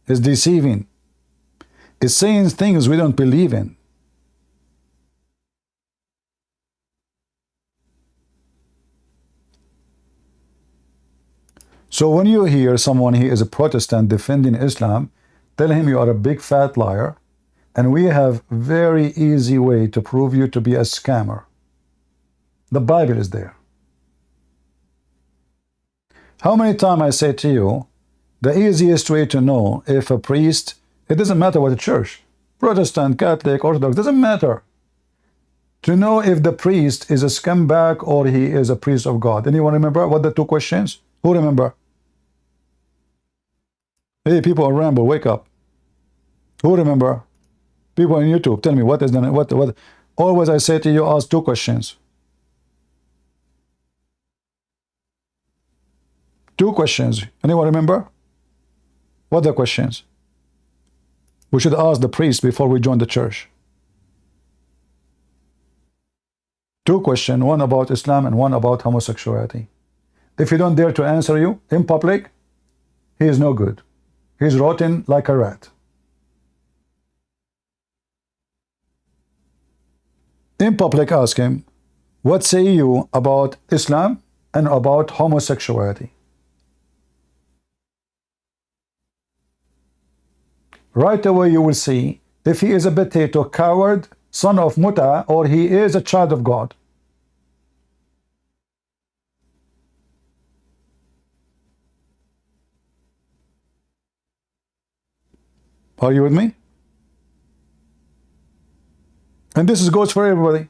is deceiving, is saying things we don't believe in. So when you hear someone he is a Protestant defending Islam, tell him you are a big fat liar, and we have very easy way to prove you to be a scammer. The Bible is there. How many times I say to you, the easiest way to know if a priest, it doesn't matter what church, Protestant, Catholic, Orthodox, doesn't matter, to know if the priest is a scumbag or he is a priest of God. Anyone remember what the two questions? Who remember? Hey, people on Rambo, wake up. Who remember? People on YouTube, tell me what is the what? Always I say to you, ask two questions. Two questions. Anyone remember? What are the questions? We should ask the priest before we join the church. Two questions, one about Islam and one about homosexuality. If he don't dare to answer you in public, he is no good. He's rotten like a rat. In public, ask him, what say you about Islam and about homosexuality? Right away you will see if he is a potato, coward, son of Muta, or he is a child of God. Are you with me? And this goes for everybody.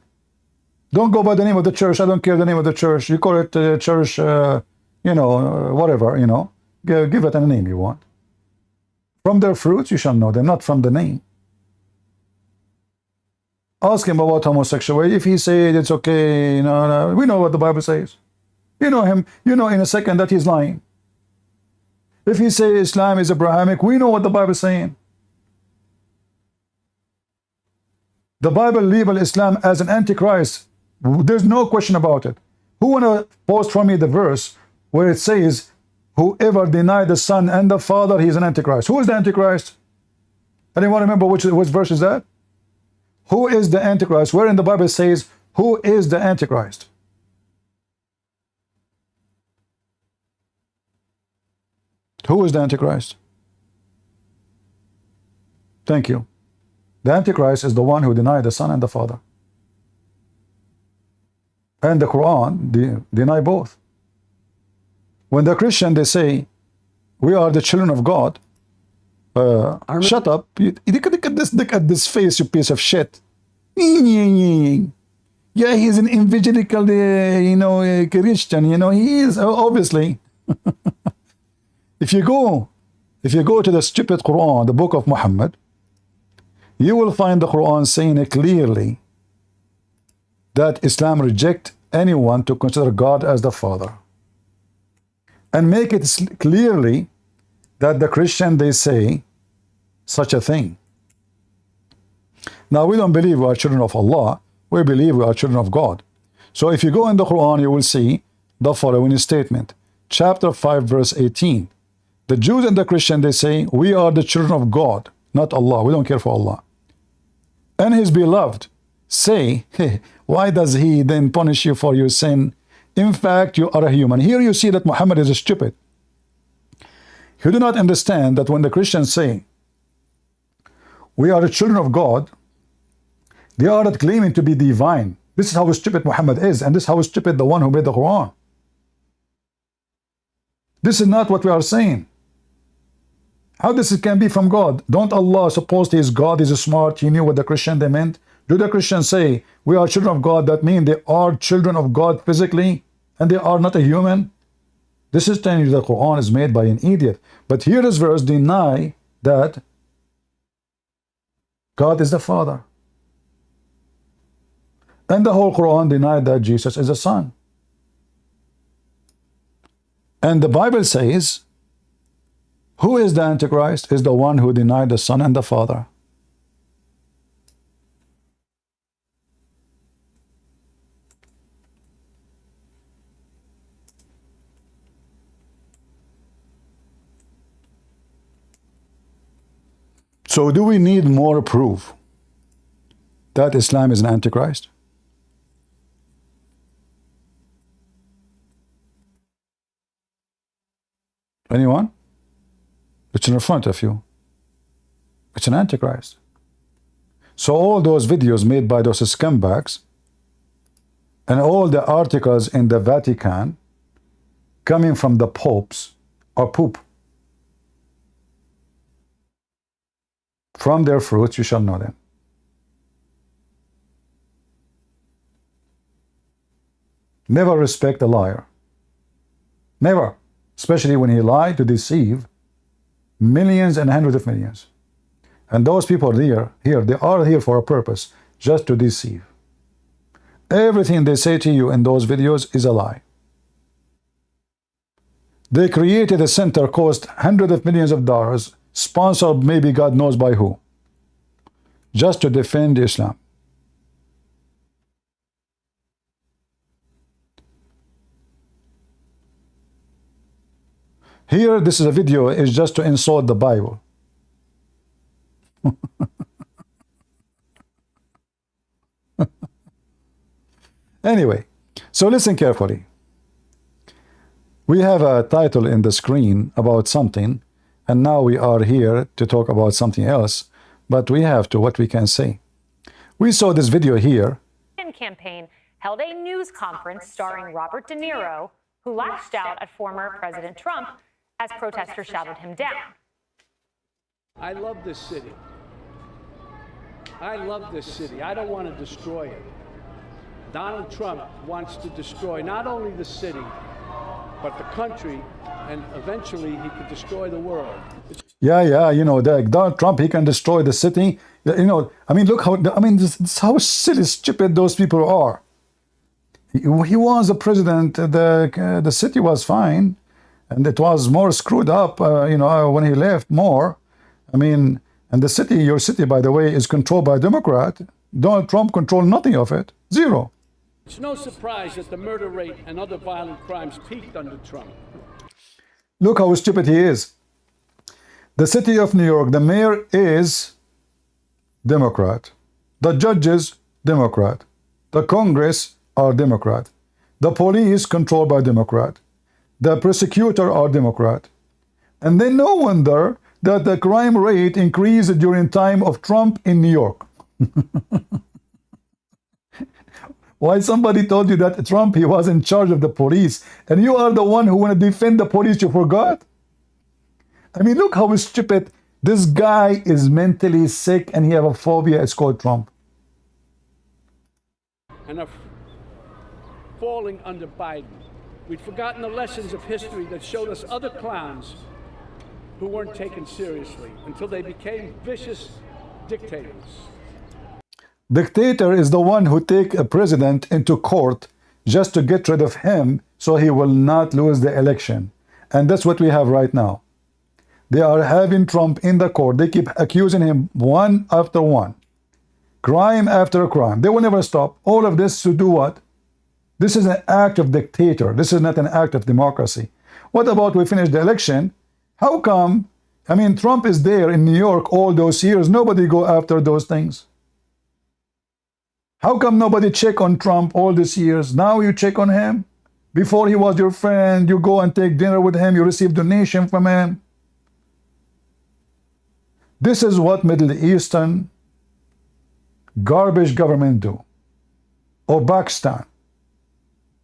Don't go by the name of the church. I don't care the name of the church. You call it church, whatever, give it a name you want. From their fruits you shall know them, not from the name. Ask him about homosexuality. If he says it's okay, we know what the Bible says. You know him, in a second that he's lying. If he says Islam is Abrahamic, we know what the Bible is saying. The Bible labels Islam as an antichrist. There's no question about it. Who wanna post for me the verse where it says, whoever denied the Son and the Father, he is an antichrist? Who is the antichrist? Anyone remember which verse is that? Who is the antichrist? Where in the Bible says, who is the antichrist? Who is the antichrist? Thank you. The Antichrist is the one who denied the Son and the Father. And the Quran deny both. When the Christian, they say, we are the children of God. Shut up. Look at this face, you piece of shit. Yeah, he's an evangelical, Christian, he is, obviously. If you go to the stupid Quran, the book of Muhammad, you will find the Quran saying clearly that Islam rejects anyone to consider God as the Father. And make it clearly that the Christian, they say such a thing. Now, we don't believe we are children of Allah. We believe we are children of God. So if you go in the Quran, you will see the following statement. Chapter 5, verse 18. The Jews and the Christian, they say, we are the children of God, not Allah. We don't care for Allah. And his beloved say, hey, why does he then punish you for your sin? In fact, you are a human. Here you see that Muhammad is stupid. You do not understand that when the Christians say, we are the children of God, they are not claiming to be divine. This is how stupid Muhammad is, and this is how stupid the one who made the Quran. This is not what we are saying. How this can be from God? Don't Allah suppose he is God, he's smart, he knew what the Christian they meant? Do the Christians say, we are children of God, that means they are children of God physically, and they are not a human? This is telling you the Quran is made by an idiot. But here this verse deny that God is the Father. And the whole Quran denied that Jesus is the Son. And the Bible says, who is the Antichrist? Is the one who denied the Son and the Father. So do we need more proof that Islam is an antichrist? Anyone? It's in front of you. It's an antichrist. So all those videos made by those scumbags and all the articles in the Vatican coming from the popes are poop. From their fruits you shall know them. Never respect a liar. Never. Especially when he lied to deceive millions and hundreds of millions. And those people they are here for a purpose, just to deceive. Everything they say to you in those videos is a lie. They created a center, cost hundreds of millions of dollars, sponsored maybe God knows by who, just to defend Islam. Here, this is a video, is just to insult the Bible. Anyway, so listen carefully. We have a title in the screen about something, and now we are here to talk about something else, but we have to, what we can say. We saw this video here. Campaign held a news conference starring Robert De Niro, who lashed out at former President Trump as protesters shouted him down. I love this city. I love this city. I don't want to destroy it. Donald Trump wants to destroy not only the city, but the country, and eventually he could destroy the world. Yeah, you know, Donald Trump, he can destroy the city. You know, I mean, look how, this is how silly, stupid those people are. He was the president, the city was fine, and it was more screwed up, you know, when he left more. I mean, and the city, your city, by the way, is controlled by a Democrat. Donald Trump controlled nothing of it. Zero. It's no surprise that the murder rate and other violent crimes peaked under Trump. Look how stupid he is. The city of New York, the mayor is Democrat. The judges, Democrat. The Congress are Democrat. The police controlled by Democrat. The prosecutor are Democrat. And then no wonder that the crime rate increased during time of Trump in New York. Why somebody told you that Trump, he was in charge of the police, and you are the one who want to defend the police, you forgot? I mean, look how stupid. This guy is mentally sick and he have a phobia. It's called Trump. And are falling under Biden. We'd forgotten the lessons of history that showed us other clowns who weren't taken seriously until they became vicious dictators. Dictator is the one who take a president into court just to get rid of him so he will not lose the election. And that's what we have right now. They are having Trump in the court. They keep accusing him one after one. Crime after crime. They will never stop. All of this to do what? This is an act of dictator. This is not an act of democracy. What about we finish the election? How come? I mean, Trump is there in New York all those years. Nobody go after those things. How come nobody check on Trump all these years? Now you check on him? Before he was your friend, you go and take dinner with him, you receive donation from him. This is what Middle Eastern garbage government do. Or Pakistan.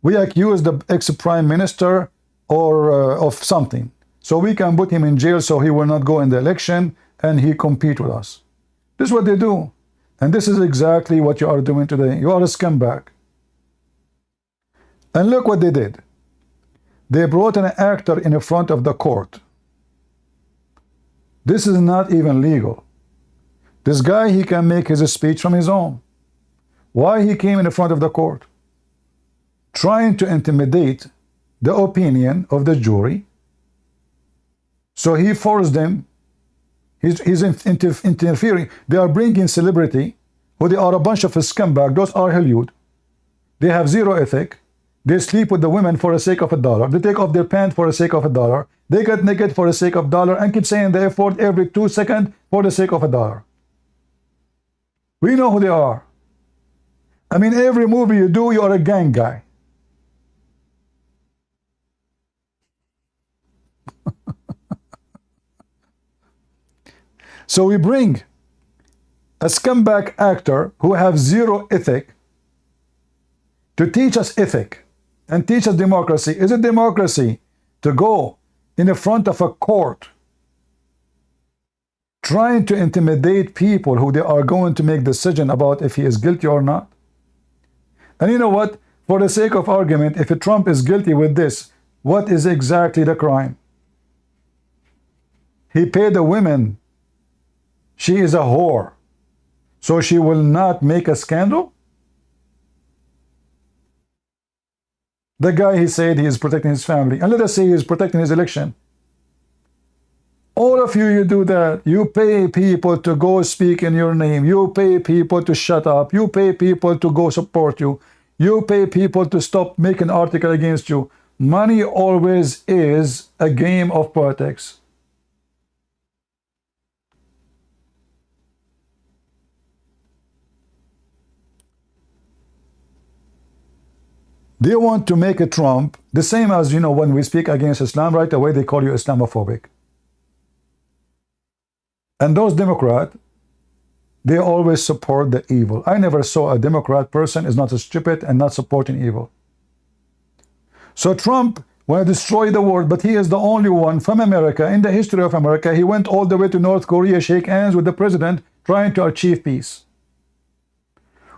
We accuse the ex-prime minister or of something. So we can put him in jail so he will not go in the election and he compete with us. This is what they do. And this is exactly what you are doing today. You are a scumbag. And look what they did. They brought an actor in front of the court. This is not even legal. This guy, he can make his speech from his own. Why he came in front of the court? Trying to intimidate the opinion of the jury. So he forced them. He's interfering. They are bringing celebrity, who they are a bunch of scumbags. Those are Hollywood. They have zero ethic. They sleep with the women for the sake of $1. They take off their pants for the sake of $1. They get naked for the sake of $1 and keep saying the F word every 2 seconds for the sake of $1. We know who they are. I mean, every movie you do, you are a gang guy. So we bring a scumbag actor who have zero ethic to teach us ethic and teach us democracy. Is it democracy to go in the front of a court trying to intimidate people who they are going to make decision about if he is guilty or not? And you know what? For the sake of argument, if Trump is guilty with this, what is exactly the crime? He paid the women. She is a whore. So she will not make a scandal? The guy, he said he is protecting his family. And let us say he is protecting his election. All of you, you do that. You pay people to go speak in your name. You pay people to shut up. You pay people to go support you. You pay people to stop making article against you. Money always is a game of politics. They want to make a Trump the same as, you know, when we speak against Islam, right away they call you Islamophobic. And those Democrats, they always support the evil. I never saw a Democrat person is not stupid and not supporting evil. So Trump want to destroy the world, but he is the only one from America, in the history of America. He went all the way to North Korea, shake hands with the president, trying to achieve peace.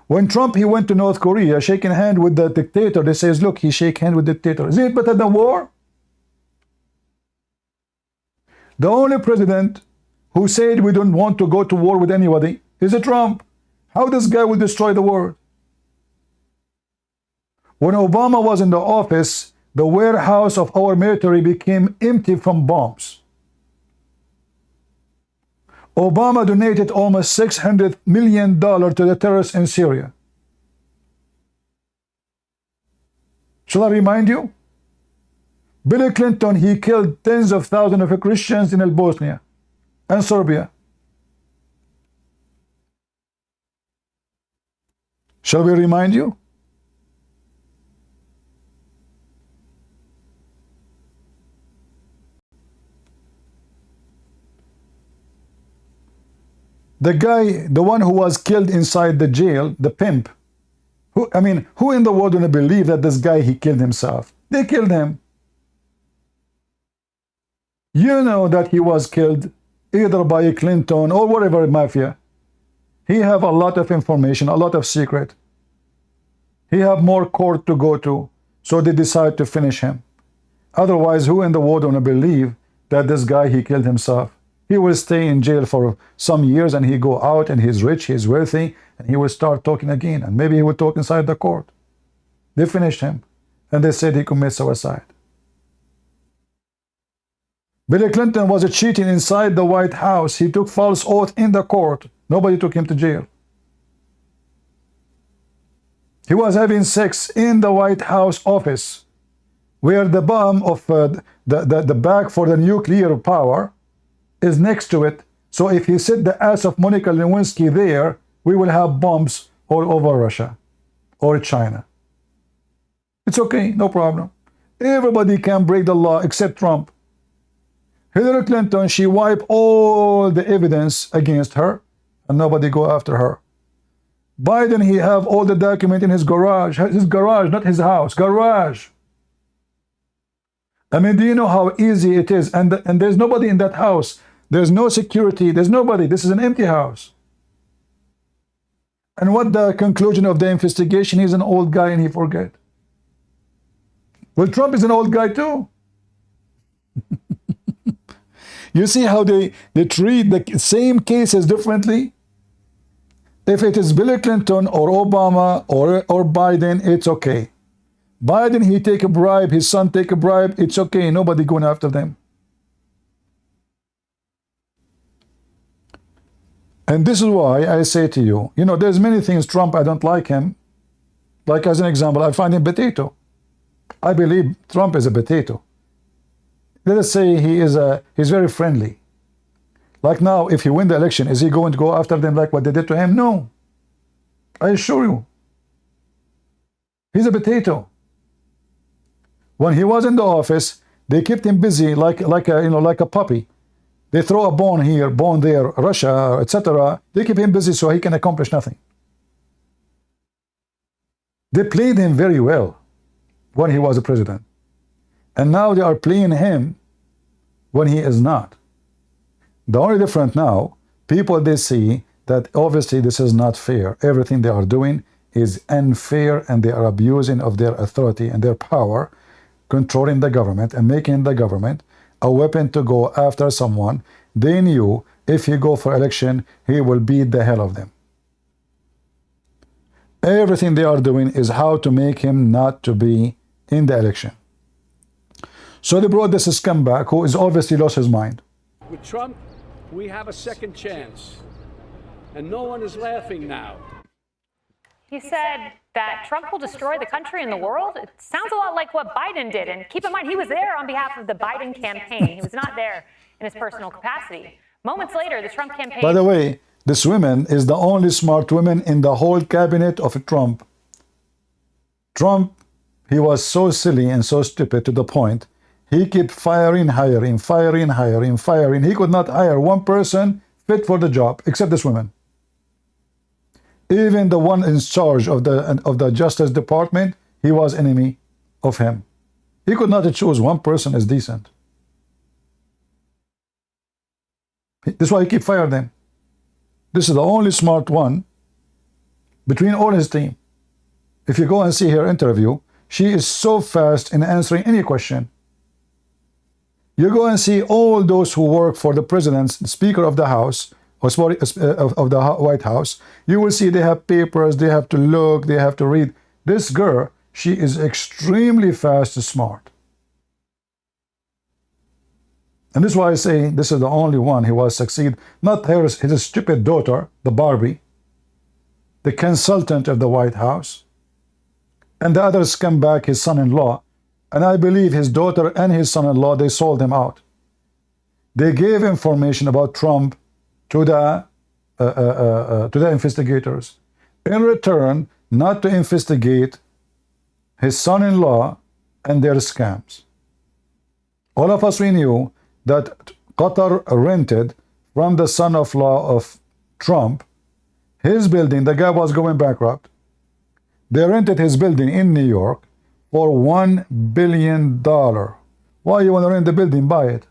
When Trump, he went to North Korea, shaking hand with the dictator, they says, look, he shake hand with the dictator. Is it better than war? The only president who said we don't want to go to war with anybody is a Trump. How this guy will destroy the world? When Obama was in the office, the warehouse of our military became empty from bombs. Obama donated almost $600 million to the terrorists in Syria. Shall I remind you? Bill Clinton, he killed tens of thousands of Christians in Bosnia and Serbia. Shall we remind you? The guy, the one who was killed inside the jail, the pimp, who in the world would believe that this guy, he killed himself? They killed him. You know that he was killed either by Clinton or whatever mafia. He have a lot of information, a lot of secret. He have more court to go to, so they decide to finish him. Otherwise, who in the world would believe that this guy, he killed himself? He will stay in jail for some years and he go out and he's rich, he's wealthy, and he will start talking again. And maybe he will talk inside the court. They finished him and they said he committed suicide. Bill Clinton was cheating inside the White House. He took false oath in the court. Nobody took him to jail. He was having sex in the White House office, where the bomb of the bag for the nuclear power is next to it. So if he set the ass of Monica Lewinsky there, we will have bombs all over Russia or China. It's okay, no problem. Everybody can break the law except Trump. Hillary Clinton, she wiped all the evidence against her and nobody go after her. Biden, he have all the document in his garage, not his house, garage. I mean, do you know how easy it is? And there's nobody in that house. There's no security. There's nobody. This is an empty house. And what the conclusion of the investigation? He's an old guy and he forget. Well, Trump is an old guy too. You see how they treat the same cases differently? If it is Bill Clinton or Obama or Biden, it's okay. Biden, he take a bribe, his son take a bribe, it's okay, nobody going after them. And this is why I say to you, you know, there's many things Trump, I don't like him. Like as an example, I find him potato. I believe Trump is a potato. Let us say he's very friendly. Like now, if he win the election, is he going to go after them like what they did to him? No. I assure you. He's a potato. When he was in the office, they kept him busy like a puppy. They throw a bone here, bone there, Russia, etc. They keep him busy so he can accomplish nothing. They played him very well when he was a president. And now they are playing him when he is not. The only difference now, people, they see that obviously this is not fair. Everything they are doing is unfair, and they are abusing of their authority and their power, controlling the government and making the government a weapon to go after someone they knew if he go for election, he will beat the hell of them. Everything they are doing is how to make him not to be in the election. So they brought this scumbag who is obviously lost his mind. With Trump, we have a second chance. And no one is laughing now. He said that Trump will destroy the country and the world. It sounds a lot like what Biden did. And keep in mind, he was there on behalf of the Biden campaign. He was not there in his personal capacity. Moments later, the Trump campaign... By the way, this woman is the only smart woman in the whole cabinet of Trump. Trump, he was so silly and so stupid to the point, he kept hiring. He could not hire one person fit for the job, except this woman. Even the one in charge of the Justice Department, he was enemy of him. He could not choose one person as decent. That's why he keep firing them. This is the only smart one between all his team. If you go and see her interview, she is so fast in answering any question. You go and see all those who work for the president, Speaker of the House, or sorry, of the White House, you will see they have papers, they have to look, they have to read. This girl, she is extremely fast and smart. And this is why I say this is the only one who was succeed. Not his stupid daughter, the Barbie, the consultant of the White House, and the others come back, his son-in-law. And I believe his daughter and his son-in-law, they sold him out. They gave information about Trump to the investigators. In return, not to investigate his son-in-law and their scams. All of us, we knew that Qatar rented from the son-in-law of Trump his building. The guy was going bankrupt. They rented his building in New York for $1 billion. Why you want to rent the building? Buy it.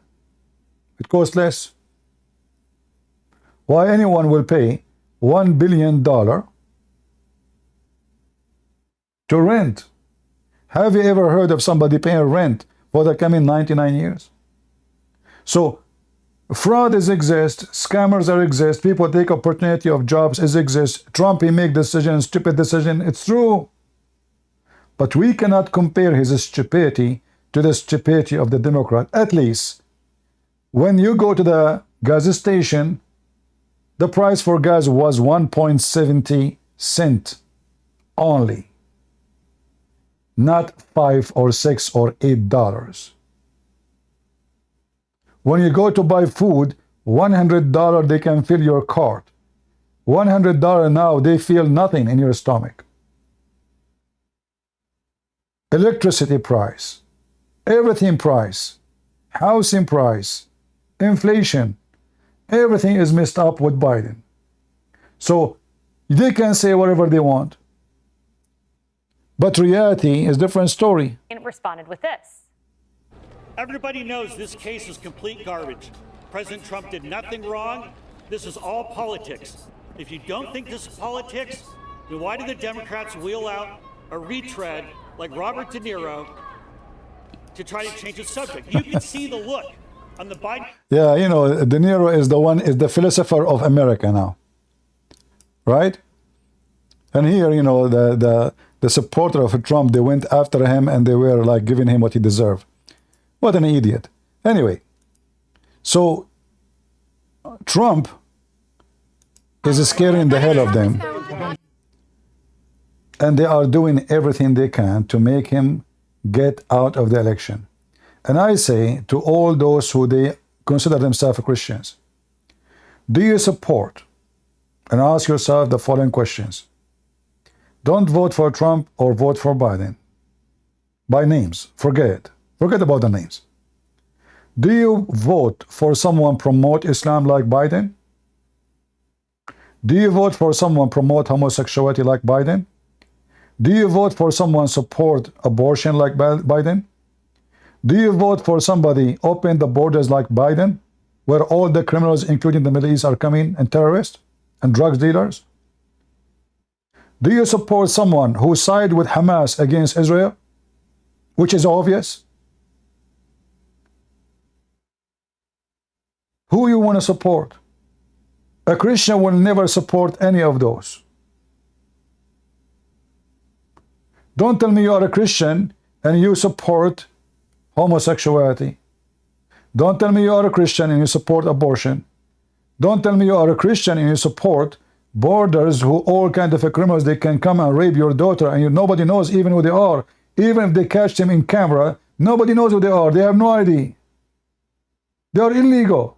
It costs less. Why anyone will pay $1 billion to rent? Have you ever heard of somebody paying rent for the coming 99 years? So fraud exists, scammers exist, people take opportunity of jobs exist. Trump, he make decisions, stupid decision. It's true. But we cannot compare his stupidity to the stupidity of the Democrat. At least, when you go to the gas station, the price for gas was 1.70 cents only. Not $5 or $6 or $8. When you go to buy food, $100 they can fill your cart. $100 now, they feel nothing in your stomach. Electricity price, everything price, housing price, inflation, everything is messed up with Biden. So they can say whatever they want. But reality is a different story. And responded with this. Everybody knows this case is complete garbage. President Trump did nothing wrong. This is all politics. If you don't think this is politics, then why do the Democrats wheel out a retread like Robert De Niro to try to change the subject? You can see the look on the Biden. Yeah, you know, De Niro is the philosopher of America now, right? And here, you know, the supporter of Trump, they went after him and they were like giving him what he deserved. What an idiot. Anyway, so Trump is scaring the hell of them. And they are doing everything they can to make him get out of the election. And I say to all those who they consider themselves Christians, do you support, and ask yourself the following questions. Don't vote for Trump or vote for Biden. By names, forget about the names. Do you vote for someone promote Islam like Biden? Do you vote for someone promote homosexuality like Biden? Do you vote for someone support abortion like Biden? Do you vote for somebody open the borders like Biden, where all the criminals, including the Middle East, are coming, and terrorists and drug dealers? Do you support someone who side with Hamas against Israel, which is obvious? Who you want to support? A Christian will never support any of those. Don't tell me you are a Christian and you support homosexuality. Don't tell me you are a Christian and you support abortion. Don't tell me you are a Christian and you support borders who all kind of criminals, they can come and rape your daughter and nobody knows even who they are. Even if they catch them in camera, nobody knows who they are. They have no ID. They are illegal.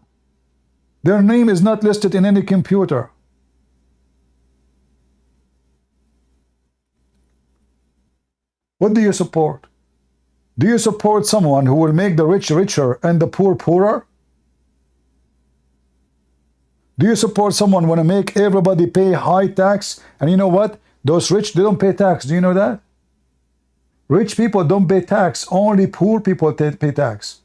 Their name is not listed in any computer. What do you support? Do you support someone who will make the rich richer and the poor poorer? Do you support someone who want to make everybody pay high tax? And you know what? Those rich, they don't pay tax. Do you know that? Rich people don't pay tax. Only poor people pay tax.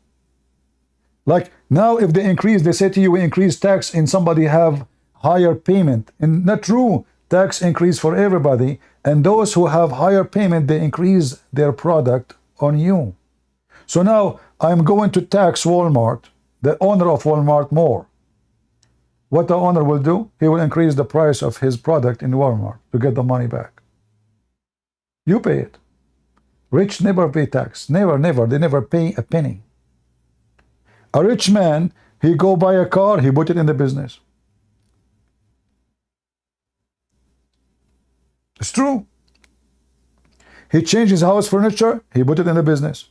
Like now, if they increase, they say to you, we increase tax and somebody have higher payment. And not true. Tax increase for everybody. And those who have higher payment, they increase their product on you. So now I'm going to tax Walmart, the owner of Walmart, more. What the owner will do? He will increase the price of his product in Walmart to get the money back. You pay it. Rich never pay tax. Never, never. They never pay a penny. A rich man, he go buy a car, he put it in the business. It's true. He changed his house furniture, he put it in the business.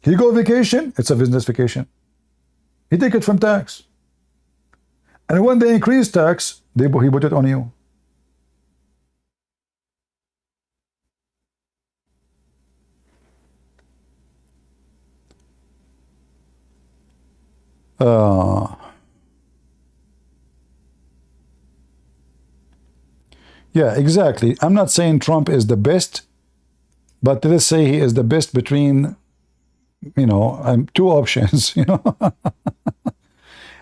He go vacation, it's a business vacation. He take it from tax. And when they increase tax, he put it on you. Yeah, exactly. I'm not saying Trump is the best, but let's say he is the best between, two options,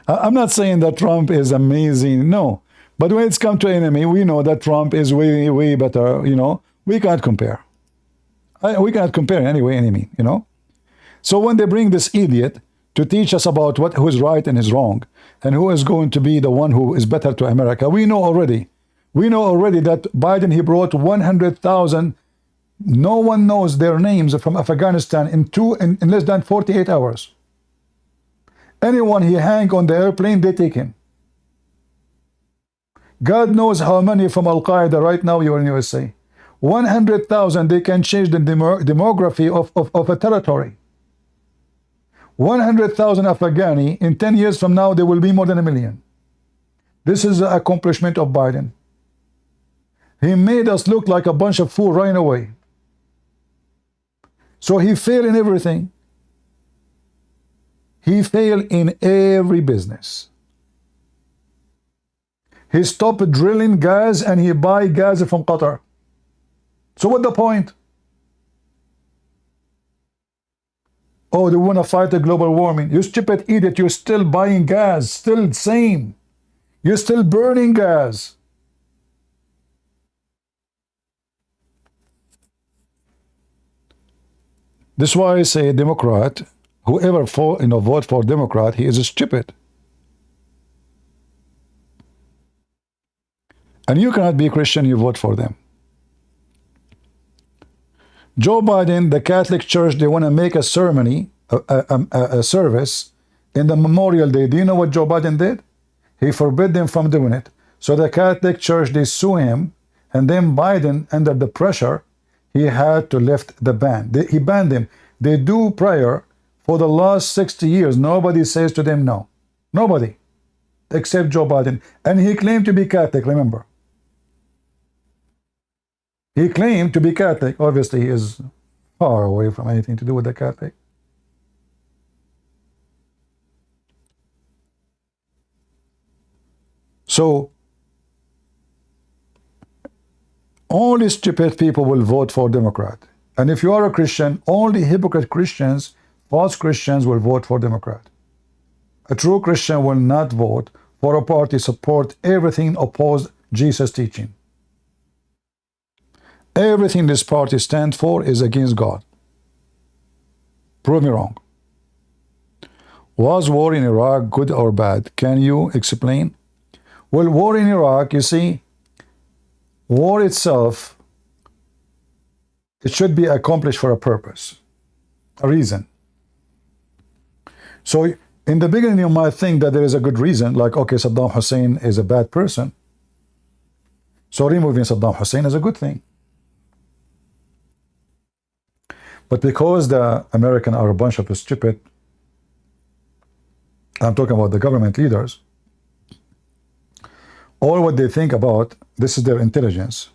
I'm not saying that Trump is amazing, no. But when it's come to enemy, we know that Trump is way, way better, We can't compare. We cannot compare anyway, enemy, So when they bring this idiot to teach us about who is right and is wrong, and who is going to be the one who is better to America, we know already that Biden, he brought 100,000, no one knows their names, from Afghanistan in less than 48 hours. Anyone he hang on the airplane, they take him. God knows how many from Al-Qaeda right now you're in USA. 100,000, they can change the demography of a territory. 100,000 Afghani, in 10 years from now, there will be more than 1 million. This is the accomplishment of Biden. He made us look like a bunch of fools right away. So he failed in everything. He failed in every business. He stopped drilling gas and he buy gas from Qatar. So what's the point? Oh, they want to fight the global warming. You stupid idiot, you're still buying gas, still same. You're still burning gas. This is why I say Democrat, whoever vote for Democrat, he is stupid. And you cannot be a Christian, you vote for them. Joe Biden, the Catholic Church, they want to make a ceremony, a service in the Memorial Day. Do you know what Joe Biden did? He forbid them from doing it. So the Catholic Church, they sue him, and then Biden, under the pressure, he had to lift the ban. He banned them. They do prayer for the last 60 years. Nobody says to them no. Nobody. Except Joe Biden. And he claimed to be Catholic, remember. He claimed to be Catholic. Obviously, he is far away from anything to do with the Catholic. So, only stupid people will vote for Democrat. And if you are a Christian, only hypocrite Christians, false Christians will vote for Democrat. A true Christian will not vote for a party support everything opposed Jesus' teaching. Everything this party stands for is against God. Prove me wrong. Was war in Iraq good or bad? Can you explain? Well, war in Iraq, you see, war itself, it should be accomplished for a purpose, a reason. So in the beginning, you might think that there is a good reason, like, okay, Saddam Hussein is a bad person, so removing Saddam Hussein is a good thing. But because the Americans are a bunch of stupid, I'm talking about the government leaders, all what they think about, this is their intelligence,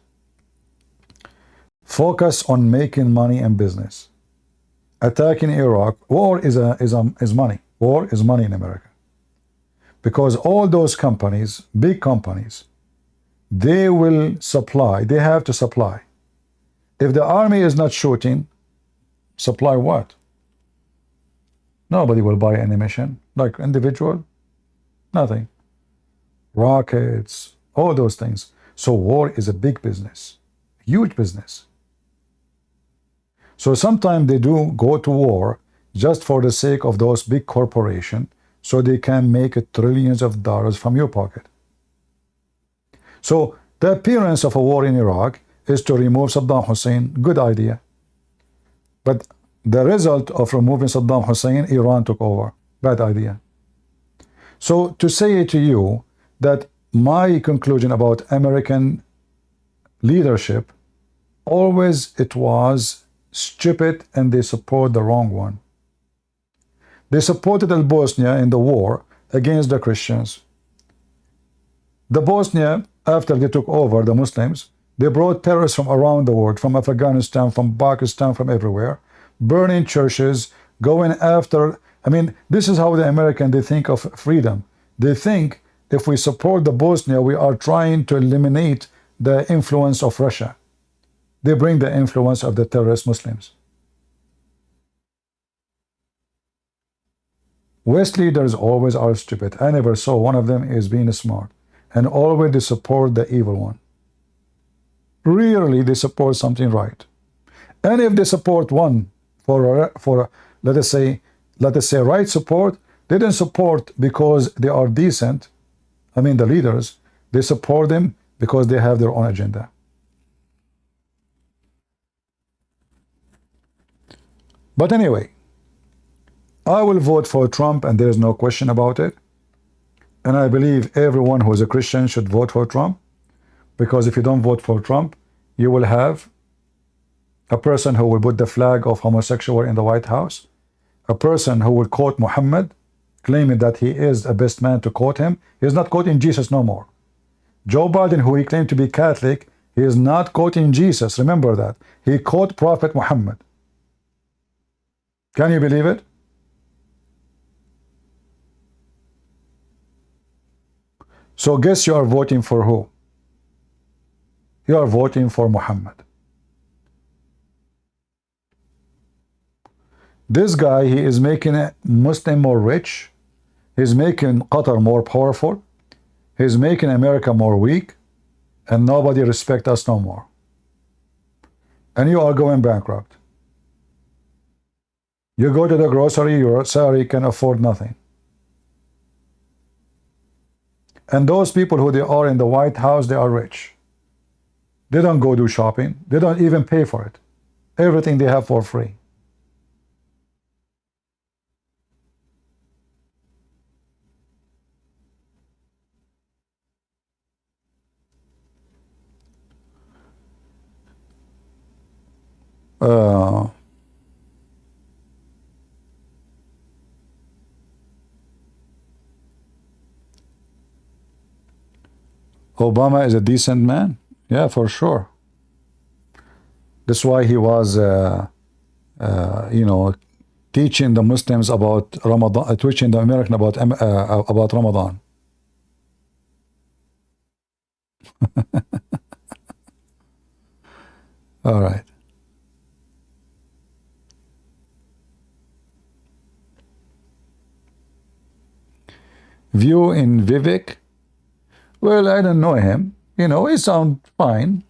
focus on making money and business. Attacking Iraq, war is money. War is money in America. Because all those companies, big companies, they will supply, they have to supply. If the army is not shooting, supply what? Nobody will buy ammunition, like individual, nothing. Rockets, all those things. So war is a big business, huge business. So sometimes they do go to war just for the sake of those big corporations, so they can make trillions of dollars from your pocket. So the appearance of a war in Iraq is to remove Saddam Hussein. Good idea. But the result of removing Saddam Hussein, Iran took over. Bad idea. So to say to you that my conclusion about American leadership, always it was stupid and they support the wrong one. They supported Bosnia in the war against the Christians. The Bosnia, after they took over the Muslims, they brought terrorists from around the world, from Afghanistan, from Pakistan, from everywhere, burning churches, going after, I mean, this is how the Americans, they think of freedom. They think if we support the Bosnia, we are trying to eliminate the influence of Russia. They bring the influence of the terrorist Muslims. West leaders always are stupid. I never saw one of them is being smart. And always they support the evil one. Rarely they support something right. And if they support one for let us say right support, they didn't support because they are decent. I mean the leaders, they support them because they have their own agenda. But anyway, I will vote for Trump, and there is no question about it. And I believe everyone who is a Christian should vote for Trump, because if you don't vote for Trump, you will have a person who will put the flag of homosexuality in the White House, a person who will quote Muhammad, claiming that he is the best man to quote him. He is not quoting Jesus no more. Joe Biden, who he claimed to be Catholic, he is not quoting Jesus. Remember that. He quote Prophet Muhammad. Can you believe it? So guess you are voting for who? You are voting for Muhammad. This guy, he is making a Muslim more rich. He's making Qatar more powerful. He's making America more weak. And nobody respects us no more. And you are going bankrupt. You go to the grocery, your salary can afford nothing. And those people who they are in the White House, they are rich. They don't go do shopping. They don't even pay for it. Everything they have for free. Obama is a decent man. Yeah, for sure. That's why he was, you know, teaching the Muslims about Ramadan, teaching the American about Ramadan. All right. View in Vivek. Well, I don't know him. You know, he sounds fine.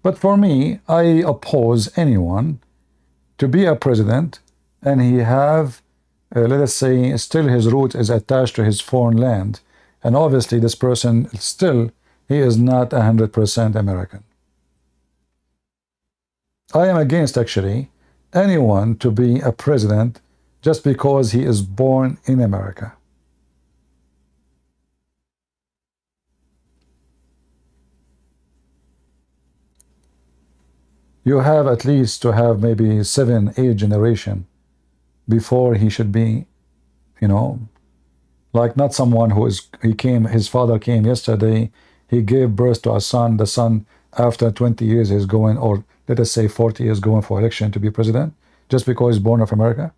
But for me, I oppose anyone to be a president and he have, let us say, still his root is attached to his foreign land. And obviously this person still, he is not 100% American. I am against, actually, anyone to be a president just because he is born in America. You have at least to have maybe 7, 8 generation before he should be, you know, like not someone who is, his father came yesterday, he gave birth to a son, the son after 20 years is going, or let us say 40 years going for election to be president, just because he's born of America.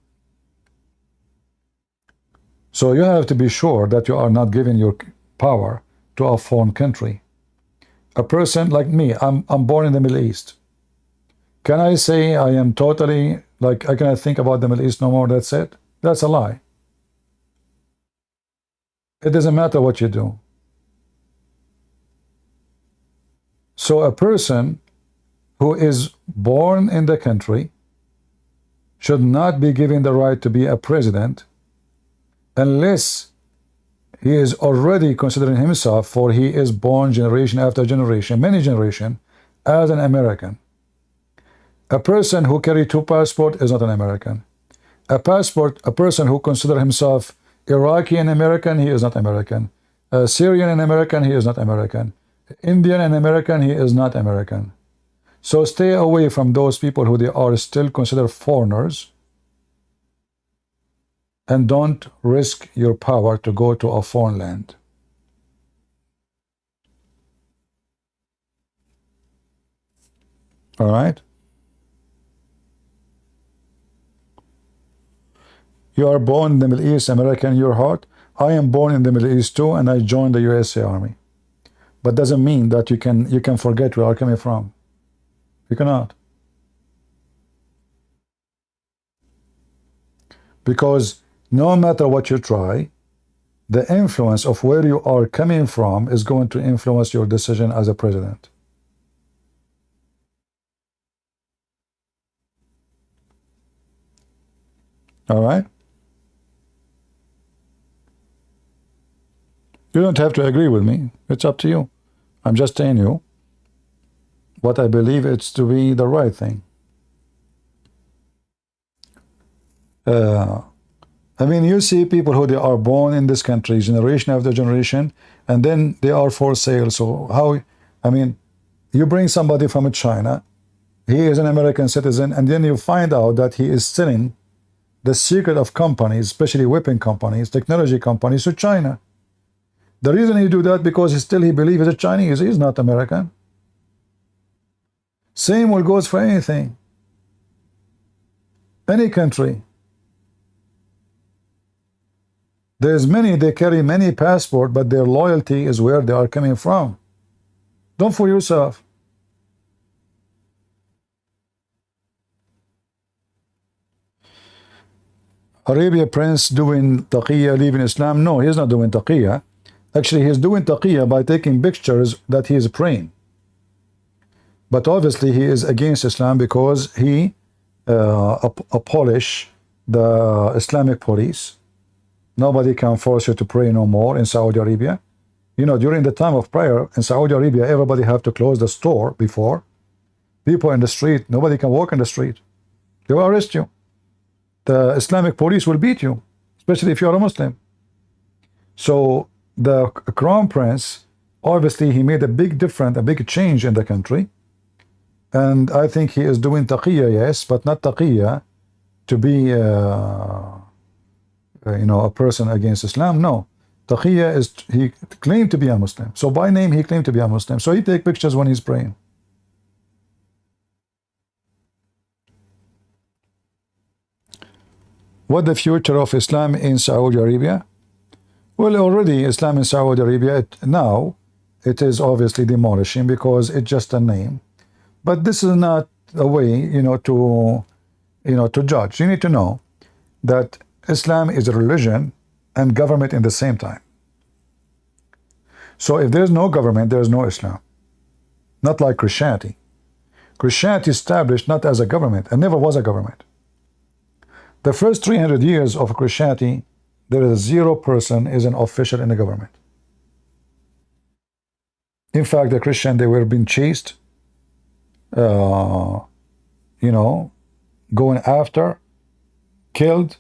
So you have to be sure that you are not giving your power to a foreign country. A person like me, I'm born in the Middle East. Can I say I am totally, like, I cannot think about the Middle East no more, that's it? That's a lie. It doesn't matter what you do. So a person who is born in the country should not be given the right to be a president unless he is already considering himself, for he is born generation after generation, many generations, as an American. A person who carries 2 passports is not an American. A person who considers himself Iraqi and American, he is not American. Syrian and American, he is not American. Indian and American, he is not American. So stay away from those people who they are still considered foreigners, and don't risk your power to go to a foreign land. All right? You are born in the Middle East, American in your heart. I am born in the Middle East too, and I joined the USA Army. But doesn't mean that you can forget where you are coming from. You cannot. Because no matter what you try, the influence of where you are coming from is going to influence your decision as a president. All right? You don't have to agree with me. It's up to you. I'm just telling you what I believe it's to be the right thing. I mean, you see people who they are born in this country, generation after generation, and then they are for sale. So how, I mean, you bring somebody from China, he is an American citizen, and then you find out that he is selling the secret of companies, especially weapon companies, technology companies, to China. The reason he do that, because he believes he's a Chinese, he's not American. Same will goes for anything. Any country. There's many, they carry many passports, but their loyalty is where they are coming from. Don't fool yourself. Arabia Prince doing taqiyya, leaving Islam? No, he's not doing taqiyya. Actually, he's doing taqiyya by taking pictures that he is praying. But obviously he is against Islam because he abolish the Islamic police. Nobody can force you to pray no more in Saudi Arabia. You know, during the time of prayer in Saudi Arabia, everybody have to close the store before. People in the street, nobody can walk in the street. They will arrest you. The Islamic police will beat you, especially if you are a Muslim. So the Crown Prince, obviously he made a big difference, a big change in the country. And I think he is doing taqiyya, yes, but not taqiyya to be a person against Islam. No, taqiyya is he claimed to be a Muslim. So by name he claimed to be a Muslim. So he take pictures when he's praying. What the future of Islam in Saudi Arabia? Well, already Islam in Saudi Arabia now it is obviously demolishing because it's just a name. But this is not a way, to judge. You need to know that Islam is a religion and government in the same time. So if there's no government, there's no Islam. Not like Christianity. Christianity established not as a government and never was a government. The first 300 years of Christianity, there is 0 person is an official in the government. In fact, the Christians, they were being chased, going after, killed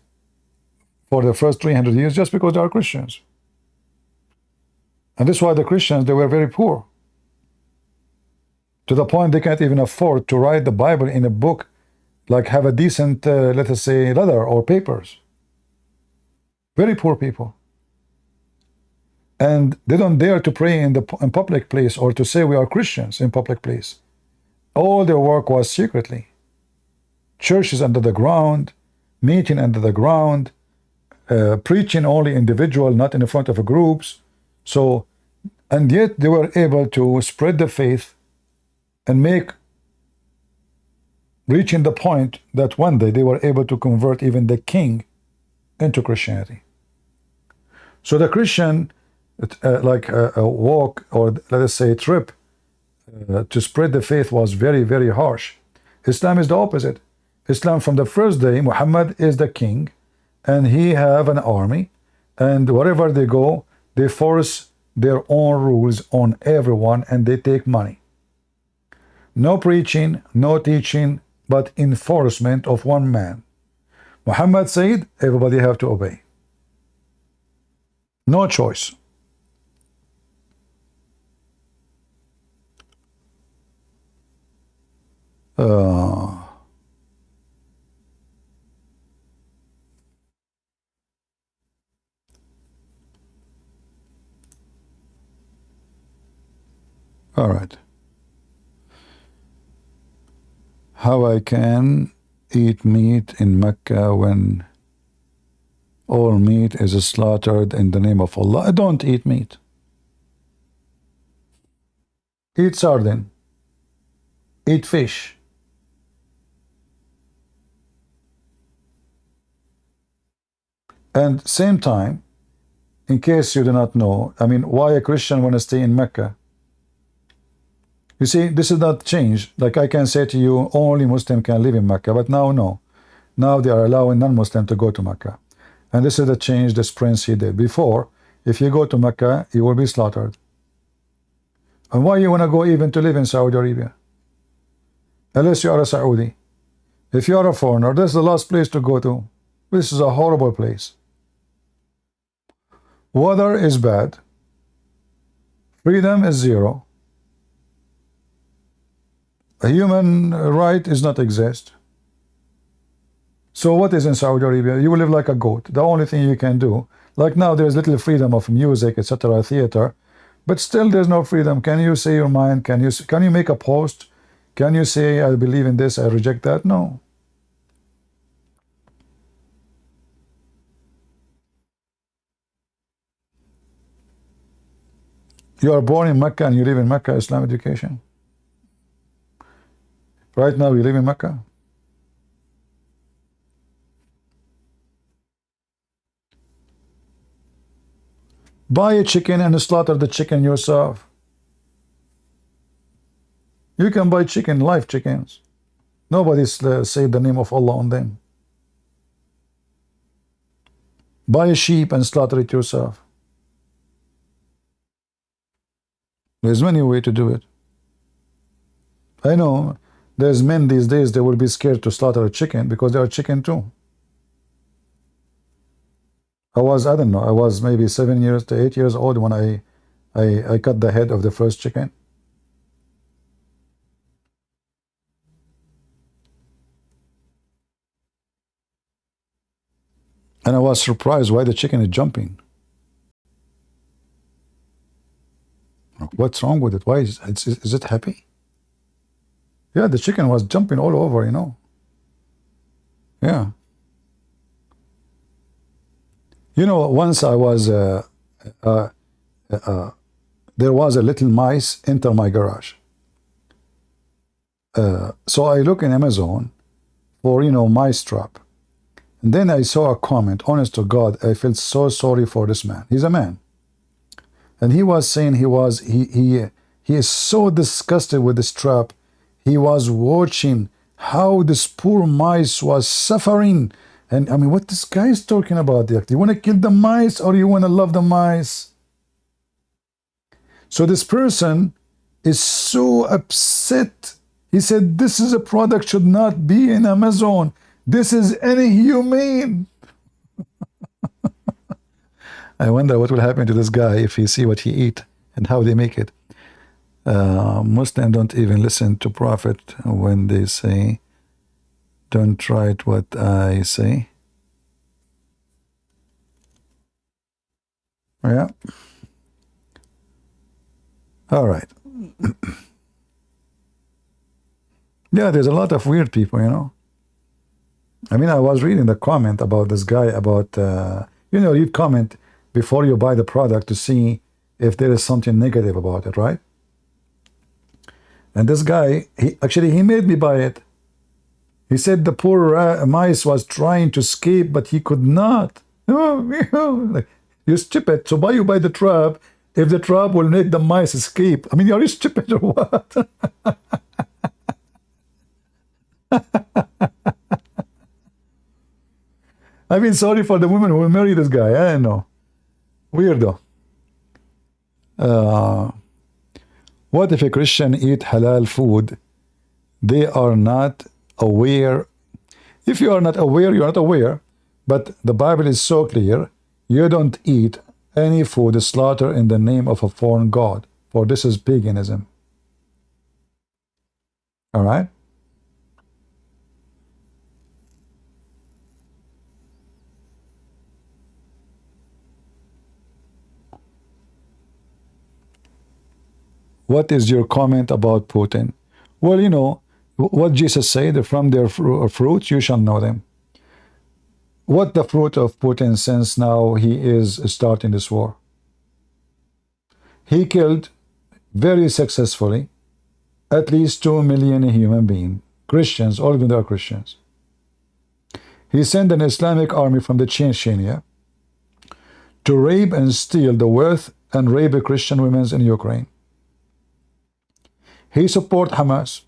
for the first 300 years just because they are Christians. And this is why the Christians, they were very poor. To the point they can't even afford to write the Bible in a book, like have a decent, let us say, leather or papers. Very poor people. And they don't dare to pray in public place or to say we are Christians in public place. All their work was secretly. Churches under the ground, meeting under the ground, preaching only individual, not in the front of groups. So, and yet they were able to spread the faith and reaching the point that one day they were able to convert even the king into Christianity. So the Christian, like a walk or let us say trip to spread the faith was very, very harsh. Islam is the opposite. Islam from the first day, Muhammad is the king and he have an army, and wherever they go, they force their own rules on everyone and they take money. No preaching, no teaching, but enforcement of one man. Muhammad said, everybody have to obey. No choice. All right. How I can eat meat in Mecca when all meat is slaughtered in the name of Allah? I don't eat meat. Eat sardine. Eat fish. And same time, in case you do not know, why a Christian want to stay in Mecca? You see, this is not change. Like I can say to you, only Muslim can live in Mecca, but now no. Now they are allowing non-Muslim to go to Mecca. And this is the change this prince he did. Before, if you go to Mecca, you will be slaughtered. And why you want to go even to live in Saudi Arabia? Unless you are a Saudi. If you are a foreigner, this is the last place to go to. This is a horrible place. Weather is bad. Freedom is 0. A human right does not exist. So what is in Saudi Arabia? You will live like a goat. The only thing you can do, like now there's little freedom of music, etc., theater, but still there's no freedom. Can you say your mind? Can you make a post? Can you say, I believe in this, I reject that? No. You are born in Mecca and you live in Mecca, Islam education. Right now you live in Mecca. Buy a chicken and slaughter the chicken yourself. You can buy chicken, live chickens. Nobody say the name of Allah on them. Buy a sheep and slaughter it yourself. There's many ways to do it. I know there's men these days, they will be scared to slaughter a chicken because they are chicken too. I don't know, I was maybe 7 years to 8 years old when I cut the head of the first chicken. And I was surprised why the chicken is jumping. What's wrong with it? Why is it happy? Yeah, the chicken was jumping all over, you know. Yeah. You know, once I was, there was a little mice enter my garage. So I look in Amazon for, you know, mice trap. And then I saw a comment, honest to God, I felt so sorry for this man. He's a man. And he was saying he is so disgusted with this trap. He was watching how this poor mice was suffering. And I mean, what this guy is talking about there? Do you want to kill the mice or you want to love the mice? So this person is so upset. He said, this is a product should not be in Amazon. This is inhumane. I wonder what will happen to this guy if he see what he eat and how they make it. Muslims don't even listen to Prophet when they say, don't try it what I say. Yeah. All right. Yeah, there's a lot of weird people, you know. I mean, I was reading the comment about this guy about, you know, you'd comment before you buy the product to see if there is something negative about it, right? And this guy, he made me buy it. He said the poor mice was trying to escape, but he could not. Like, you're stupid. So why you buy the trap if the trap will make the mice escape? I mean, are you stupid or what? I mean, sorry for the women who will marry this guy. I don't know. Weirdo. What if a Christian eat halal food? They are not aware. If you are not aware, you are not aware. But the Bible is so clear. You don't eat any food slaughtered in the name of a foreign god. For this is paganism. All right? What is your comment about Putin? Well, you know, what Jesus said, from their fruits you shall know them. What the fruit of Putin since now he is starting this war? He killed very successfully at least 2 million human beings, Christians, all of them are Christians. He sent an Islamic army from the Chechnya to rape and steal the wealth and rape Christian women in Ukraine. He support Hamas.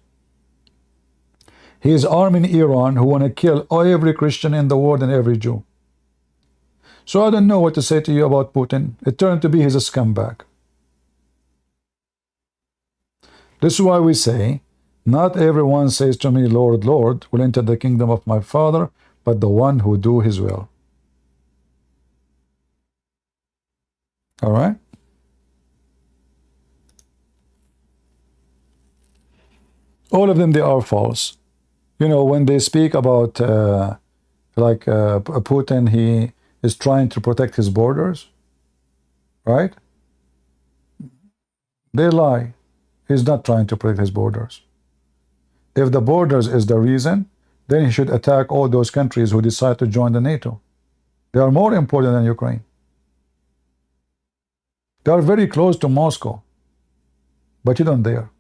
He is arming Iran who want to kill every Christian in the world and every Jew. So I don't know what to say to you about Putin. It turned to be he's a scumbag. This is why we say, not everyone says to me, Lord, Lord, will enter the kingdom of my Father, but the one who do his will. All right? All of them, they are false. You know, when they speak about, Putin, he is trying to protect his borders, right? They lie. He's not trying to protect his borders. If the borders is the reason, then he should attack all those countries who decide to join the NATO. They are more important than Ukraine. They are very close to Moscow, but you don't dare.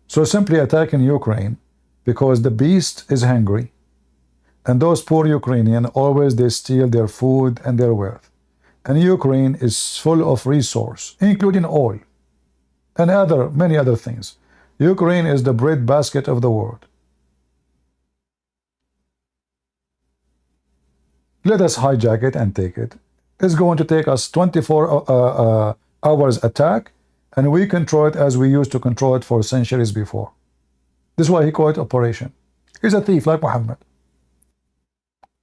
So simply attacking Ukraine because the beast is hungry, and those poor Ukrainians always they steal their food and their wealth. And Ukraine is full of resource, including oil and many other things. Ukraine is the breadbasket of the world. Let us hijack it and take it. It's going to take us 24 hours attack, and we control it as we used to control it for centuries before. This is why he called it operation. He's a thief like Muhammad.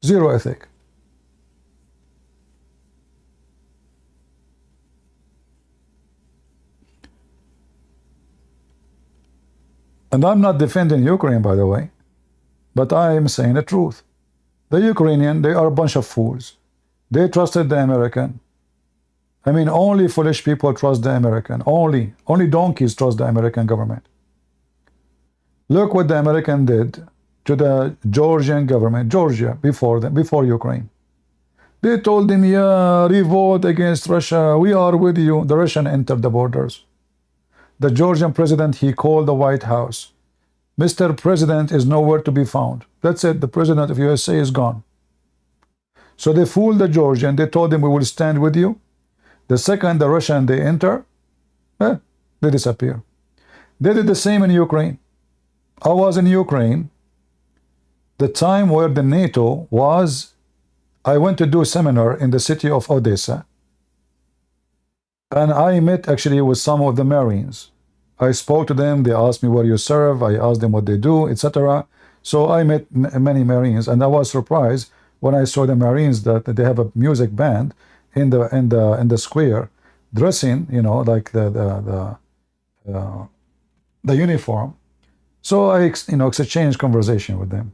Zero ethic. And I'm not defending Ukraine, by the way, but I am saying the truth. The Ukrainian, they are a bunch of fools. They trusted the American. I mean, only foolish people trust the American. Only donkeys trust the American government. Look what the American did to the Georgian government, Georgia, before Ukraine. They told them, yeah, revolt against Russia. We are with you. The Russian entered the borders. The Georgian president, he called the White House. Mr. President is nowhere to be found. That's it. The president of USA is gone. So they fooled the Georgian. They told them, we will stand with you. The second the Russian they enter, they disappear. They did the same in Ukraine. I was in Ukraine. The time where the NATO was, I went to do a seminar in the city of Odessa. And I met actually with some of the Marines. I spoke to them. They asked me where you serve. I asked them what they do, etc. So I met many Marines, and I was surprised when I saw the Marines that they have a music band in the square, dressing, you know, like the uniform. So I exchanged conversation with them.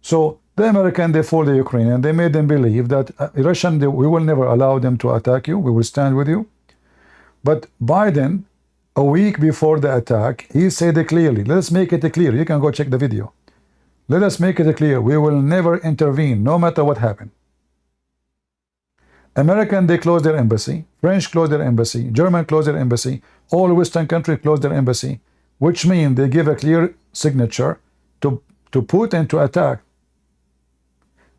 So the American, they fooled the Ukrainian. They made them believe that Russian, we will never allow them to attack you. We will stand with you. But Biden, a week before the attack, he said it clearly. Let us make it clear. You can go check the video. Let us make it clear. We will never intervene, no matter what happened. American, they closed their embassy. French closed their embassy. German closed their embassy. All Western countries closed their embassy, which means they give a clear signature to Putin to attack.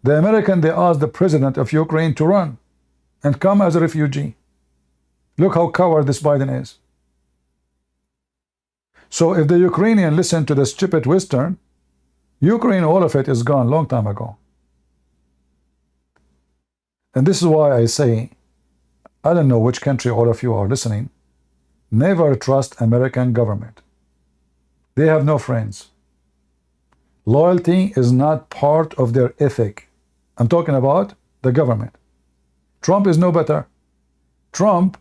The American, they asked the president of Ukraine to run and come as a refugee. Look how coward this Biden is. So if the Ukrainian listen to the stupid Western, Ukraine, all of it is gone long time ago. And this is why I say, I don't know which country all of you are listening, never trust American government. They have no friends. Loyalty is not part of their ethic. I'm talking about the government. Trump is no better. Trump,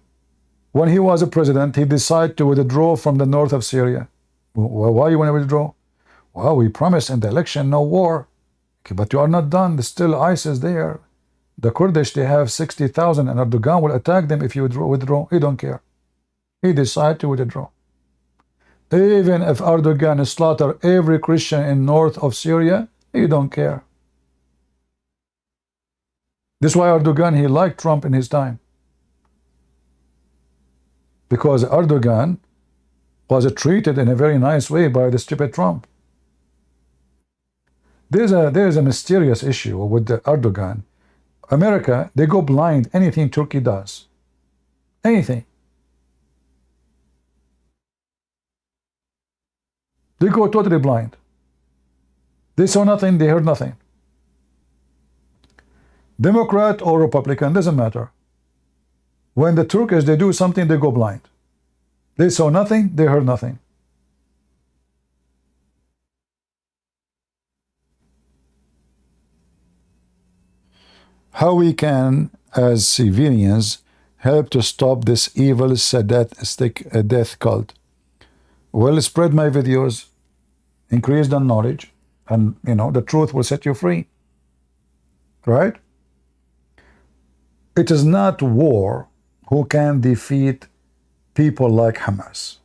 when he was a president, he decided to withdraw from the north of Syria. Why you want to withdraw? Well, we promised in the election no war. Okay, but you are not done. There's still ISIS there. The Kurdish, they have 60,000, and Erdogan will attack them if you withdraw. He don't care. He decided to withdraw. Even if Erdogan slaughter every Christian in north of Syria, he don't care. This is why Erdogan, he liked Trump in his time. Because Erdogan was treated in a very nice way by the stupid Trump. There is a mysterious issue with the Erdogan. America, they go blind anything Turkey does. Anything. They go totally blind. They saw nothing, they heard nothing. Democrat or Republican, doesn't matter. When the Turkish, they do something, they go blind. They saw nothing, they heard nothing. How we can, as civilians, help to stop this evil sadistic death cult? Well, spread my videos, increase the knowledge, and the truth will set you free. Right? It is not war who can defeat people like Hamas.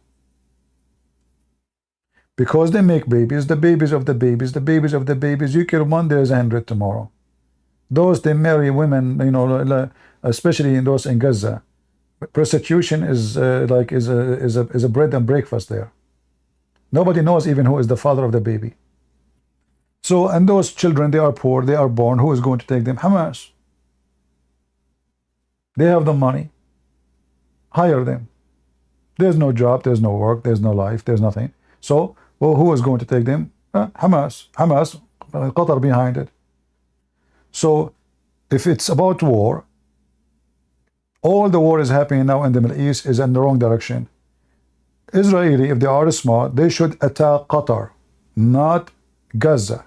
Because they make babies, the babies of the babies, the babies of the babies. You kill one, there's 100 tomorrow. Those, they marry women, especially in those in Gaza. Prostitution is a bread and breakfast there. Nobody knows even who is the father of the baby. So, and those children, they are poor, they are born. Who is going to take them? Hamas. They have the money. Hire them. There's no job, there's no work, there's no life, there's nothing. So, well, who is going to take them? Hamas. Hamas, Qatar behind it. So, if it's about war, all the war is happening now in the Middle East is in the wrong direction. Israeli, if they are smart, they should attack Qatar, not Gaza.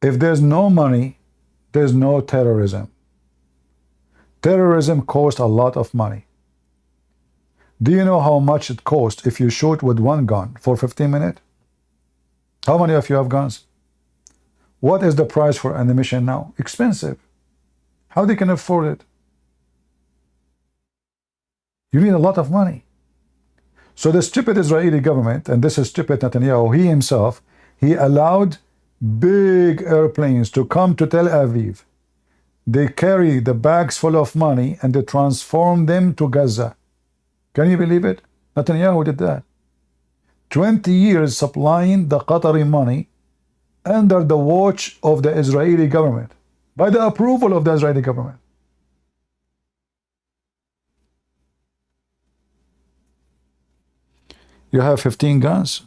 If there's no money, there's no terrorism. Terrorism costs a lot of money. Do you know how much it costs if you shoot with one gun for 15 minutes? How many of you have guns? What is the price for ammunition now? Expensive. How they can afford it? You need a lot of money. So the stupid Israeli government, and this is stupid Netanyahu, he himself, he allowed big airplanes to come to Tel Aviv. They carry the bags full of money and they transform them to Gaza. Can you believe it? Netanyahu did that. 20 years supplying the Qatari money under the watch of the Israeli government, by the approval of the Israeli government. You have 15 guns?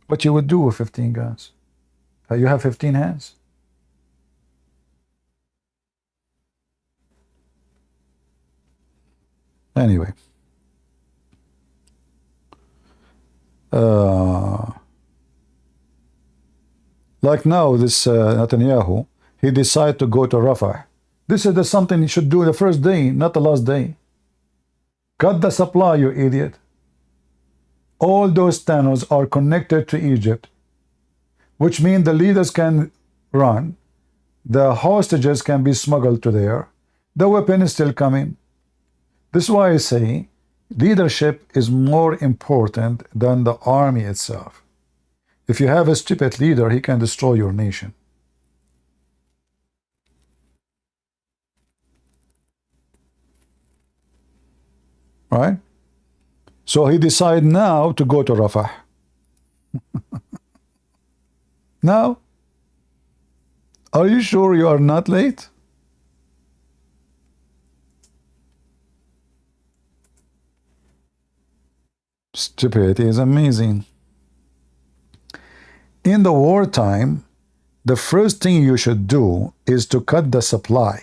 What you would do with 15 guns? You have 15 hands? Anyway. Like now, this Netanyahu, he decided to go to Rafah. This is something he should do the first day, not the last day. Cut the supply, you idiot. All those tunnels are connected to Egypt, which means the leaders can run, the hostages can be smuggled to there, the weapon is still coming. This is why I say leadership is more important than the army itself. If you have a stupid leader, he can destroy your nation. Right? So he decided now to go to Rafah. Now, are you sure you are not late? Stupidity is amazing. In the wartime, the first thing you should do is to cut the supply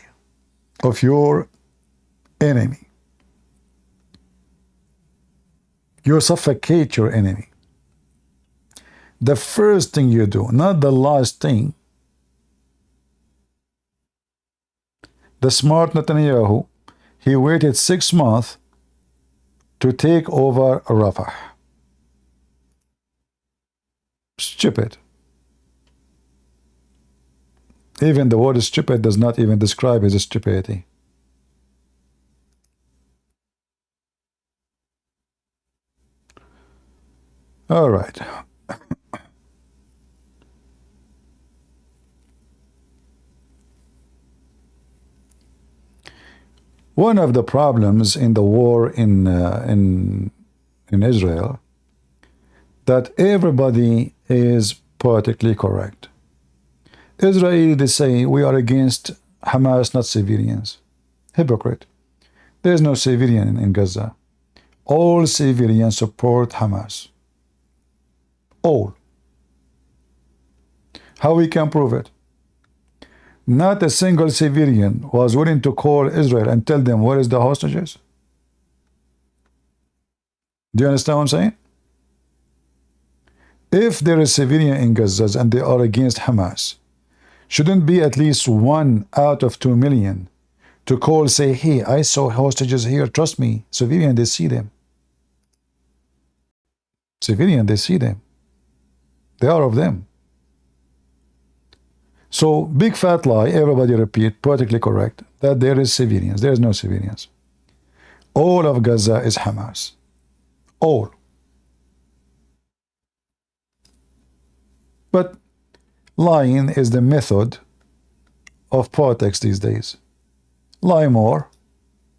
of your enemy. You suffocate your enemy. The first thing you do, not the last thing. The smart Netanyahu, he waited 6 months to take over Rafah. Stupid. Even the word stupid does not even describe his stupidity. All right. One of the problems in the war in Israel, that everybody is politically correct. Israel, they say, we are against Hamas, not civilians. Hypocrite. There is no civilian in Gaza. All civilians support Hamas. All. How we can prove it? Not a single civilian was willing to call Israel and tell them where is the hostages. Do you understand what I'm saying? If there is civilian in Gaza and they are against Hamas, shouldn't be at least 1 out of 2 million to call, say, hey, I saw hostages here, trust me. Civilian, they see them. Civilian, they see them. They are of them. So, big fat lie, everybody repeat, politically correct, that there is civilians. There is no civilians. All of Gaza is Hamas. All. But lying is the method of politics these days. Lie more,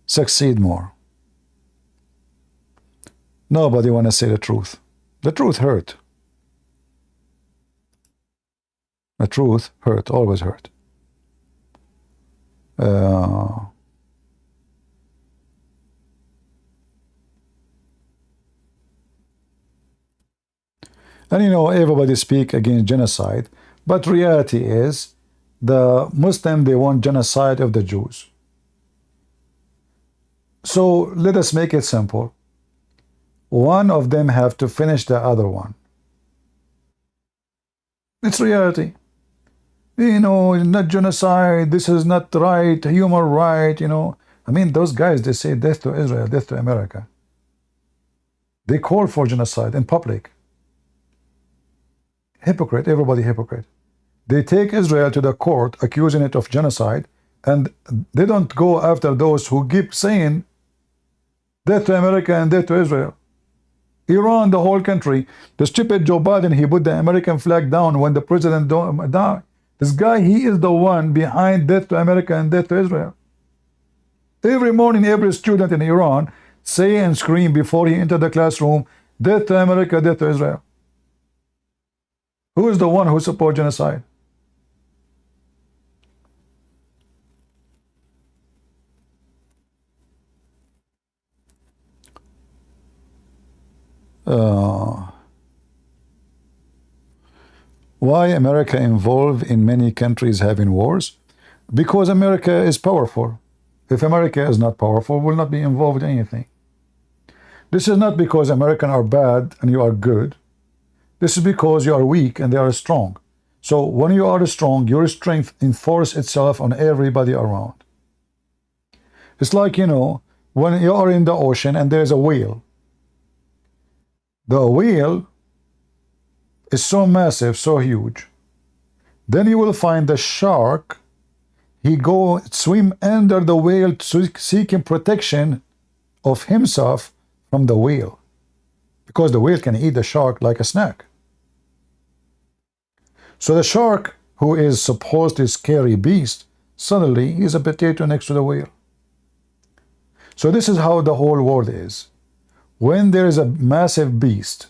succeed more. Nobody want to say the truth. The truth hurt. The truth hurt, always hurt. And you know, everybody speak against genocide, but reality is the Muslim, they want genocide of the Jews. So let us make it simple. One of them have to finish the other one. It's reality. You know, not genocide, this is not right, human right, you know. I mean, those guys, they say death to Israel, death to America. They call for genocide in public. Hypocrite, everybody hypocrite. They take Israel to the court, accusing it of genocide, and they don't go after those who keep saying death to America and death to Israel. Iran, the whole country. The stupid Joe Biden, he put the American flag down when the president died. This guy, he is the one behind death to America and death to Israel. Every morning, every student in Iran say and scream before he enter the classroom, death to America, death to Israel. Who is the one who supports genocide? Why America involved in many countries having wars? Because America is powerful. If America is not powerful, will not be involved in anything. This is not because Americans are bad and you are good. This is because you are weak and they are strong. So when you are strong, your strength enforces itself on everybody around. It's like, you know, when you are in the ocean and there's a whale. The whale is so massive, so huge. Then you will find the shark. He go swim under the whale, seeking protection of himself from the whale, because the whale can eat the shark like a snack. So the shark, who is supposed to be a scary beast, suddenly is a potato next to the whale. So this is how the whole world is. When there is a massive beast,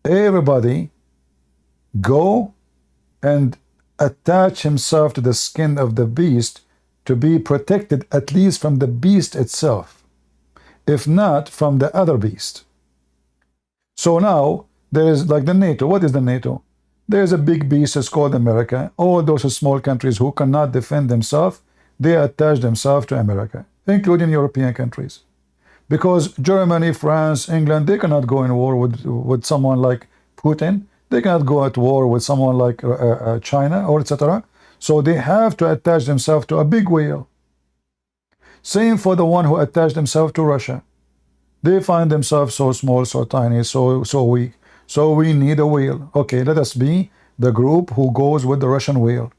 everybody go and attach himself to the skin of the beast to be protected at least from the beast itself, if not from the other beast. So now there is like the NATO. What is the NATO? There is a big beast, it's called America. All those small countries who cannot defend themselves, they attach themselves to America, including European countries. Because Germany, France, England, they cannot go in war with someone like Putin. They cannot go at war with someone like China or etc. So they have to attach themselves to a big whale. Same for the one who attached themselves to Russia. They find themselves so small, so tiny, so weak. So we need a whale. Okay, let us be the group who goes with the Russian whale.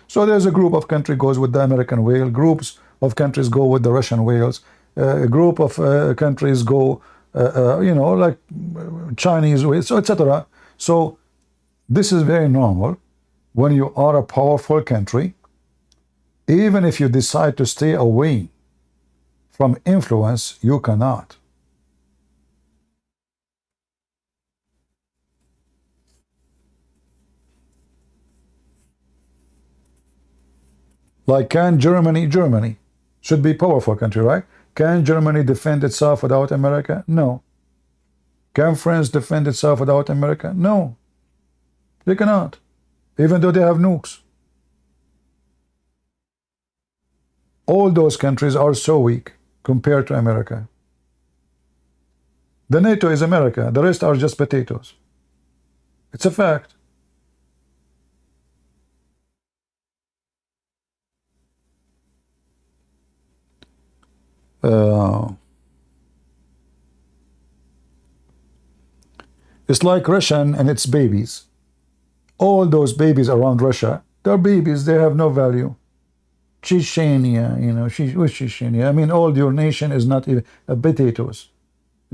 So there's a group of countries goes with the American whale. Groups of countries go with the Russian whales. A group of countries go, you know, like Chinese whales, etc. So this is very normal. When you are a powerful country, even if you decide to stay away from influence, you cannot. Like, can Germany should be a powerful country, right? Can Germany defend itself without America? No. Can France defend itself without America? No. They cannot, even though they have nukes. All those countries are so weak compared to America. The NATO is America. The rest are just potatoes. It's a fact. It's like Russia and its babies. All those babies around Russia, they're babies, they have no value. Chechnya, you know, who's Chechnya? I mean, all your nation is not even potatoes,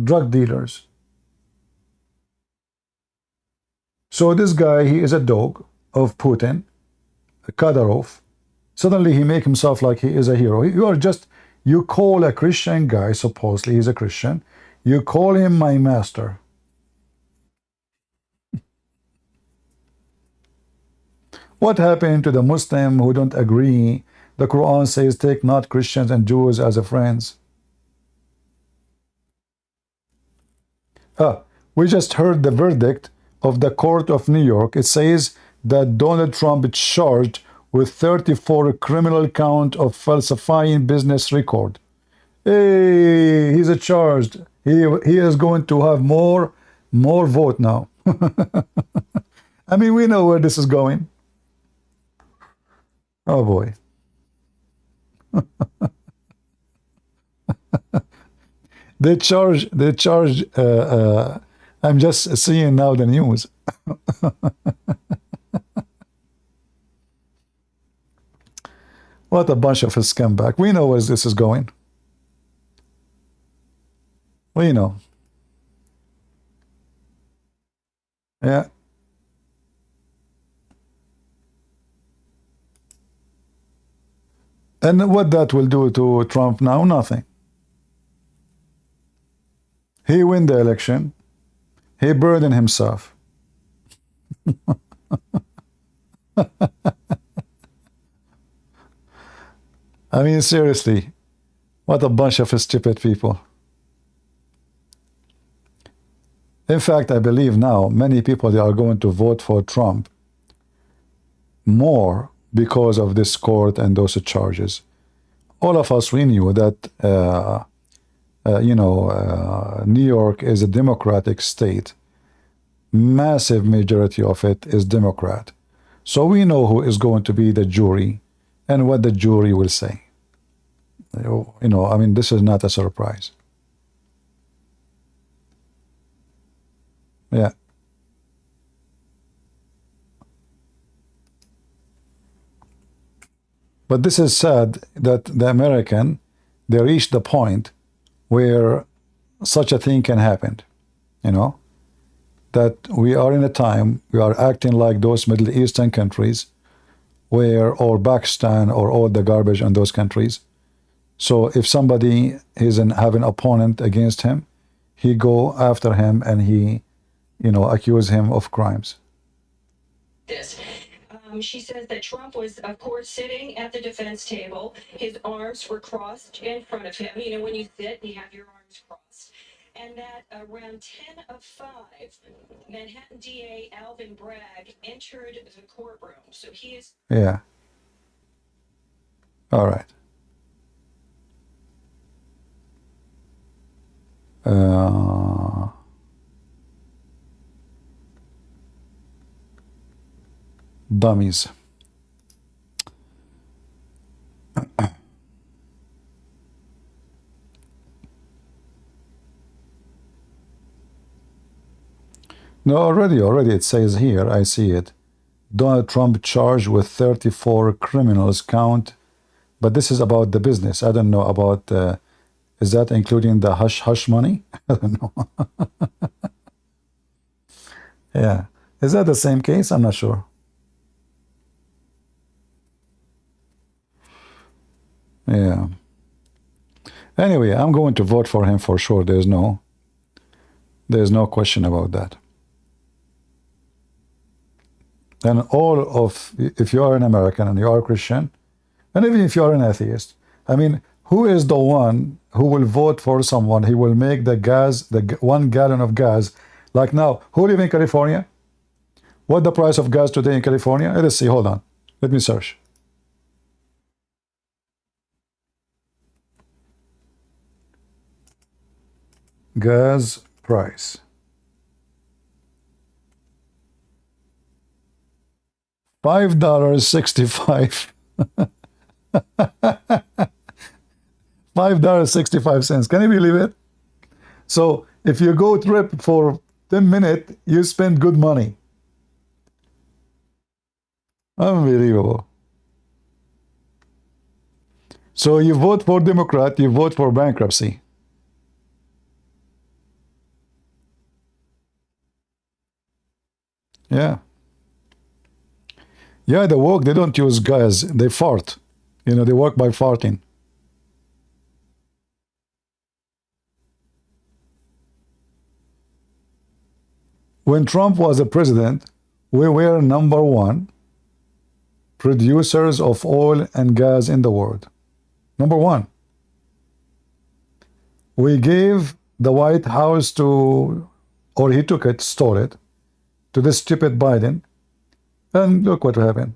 drug dealers. So this guy, he is a dog of Putin, Kadyrov. Suddenly he make himself like he is a hero. You are just, you call a Christian guy, supposedly he's a Christian, you call him my master. What happened to the Muslim who don't agree? The Quran says, take not Christians and Jews as a friends. We just heard the verdict of the court of New York. It says that Donald Trump is charged with 34 criminal count of falsifying business record. Hey, he's charged. He is going to have more vote now. I mean, we know where this is going. Oh boy. They charge, I'm just seeing now the news. What a bunch of a scumbag. We know where this is going. We know. Yeah. And what that will do to Trump now? Nothing. He win the election. He burden himself. I mean, seriously, what a bunch of stupid people. In fact, I believe now many people, they are going to vote for Trump more because of this court and those charges. All of us, we knew that, New York is a Democratic state. Massive majority of it is Democrat. So we know who is going to be the jury and what the jury will say. I mean, this is not a surprise. Yeah. But this is sad that the American, they reached the point where such a thing can happen, that we are in a time, we are acting like those Middle Eastern countries or Pakistan or all the garbage in those countries. So if somebody have an opponent against him, he go after him and he, accuse him of crimes. She says that Trump was, of course, sitting at the defense table. His arms were crossed in front of him. When you sit, you have your arms crossed. And that around 10 of 5, Manhattan DA Alvin Bragg entered the courtroom. So he is... Yeah. All right. Dummies. No, already it says here, I see it. Donald Trump charged with 34 criminals count, but this is about the business. I don't know about, is that including the hush money? I don't know. Yeah. Is that the same case? I'm not sure. Yeah. Anyway, I'm going to vote for him for sure. There's no question about that. And if you are an American and you are a Christian, and even if you are an atheist, I mean, who is the one who will vote for someone? He will make the 1 gallon of gas. Like now, who live in California? What the price of gas today in California? Let's see, hold on. Let me search. Gas price. $5.65. $5.65. Can you believe it? So if you go trip for 10 minutes, you spend good money. Unbelievable. So you vote for Democrat, you vote for bankruptcy. Yeah. Yeah, they work, they don't use gas, they fart. They work by farting. When Trump was a president, we were #1 producers of oil and gas in the world. #1. We gave the White House or he took it, stole it, to this stupid Biden, and look what happened.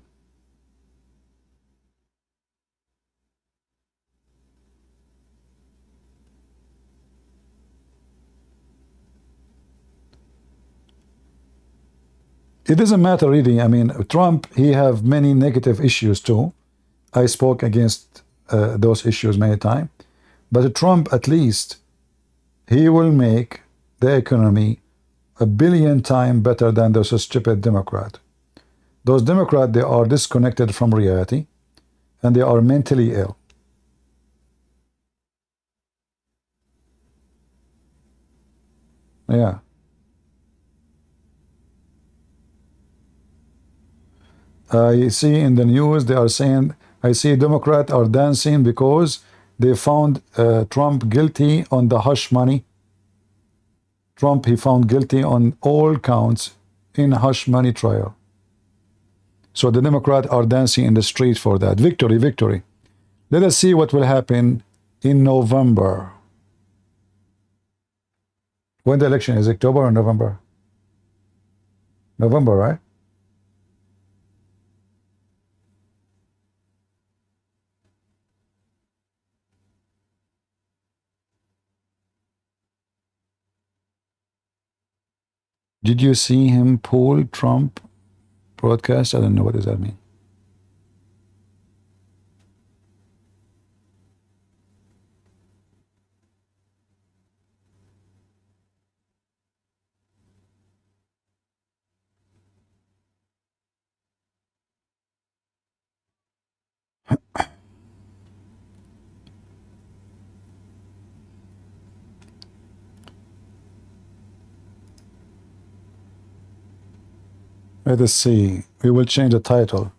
It doesn't matter really. I mean, Trump, he have many negative issues too. I spoke against those issues many times. But Trump, at least, he will make the economy a billion times better than those stupid Democrats. Those Democrats, they are disconnected from reality, and they are mentally ill. Yeah. I see in the news they are saying, I see Democrats are dancing because they found Trump guilty on the hush money. Trump, he found guilty on all counts in hush money trial. So the Democrats are dancing in the street for that. Victory, victory. Let us see what will happen in November. When the election is, October or November? November, right? Did you see him pull Trump broadcast? I don't know. What does that mean? Let us see. We will change the title.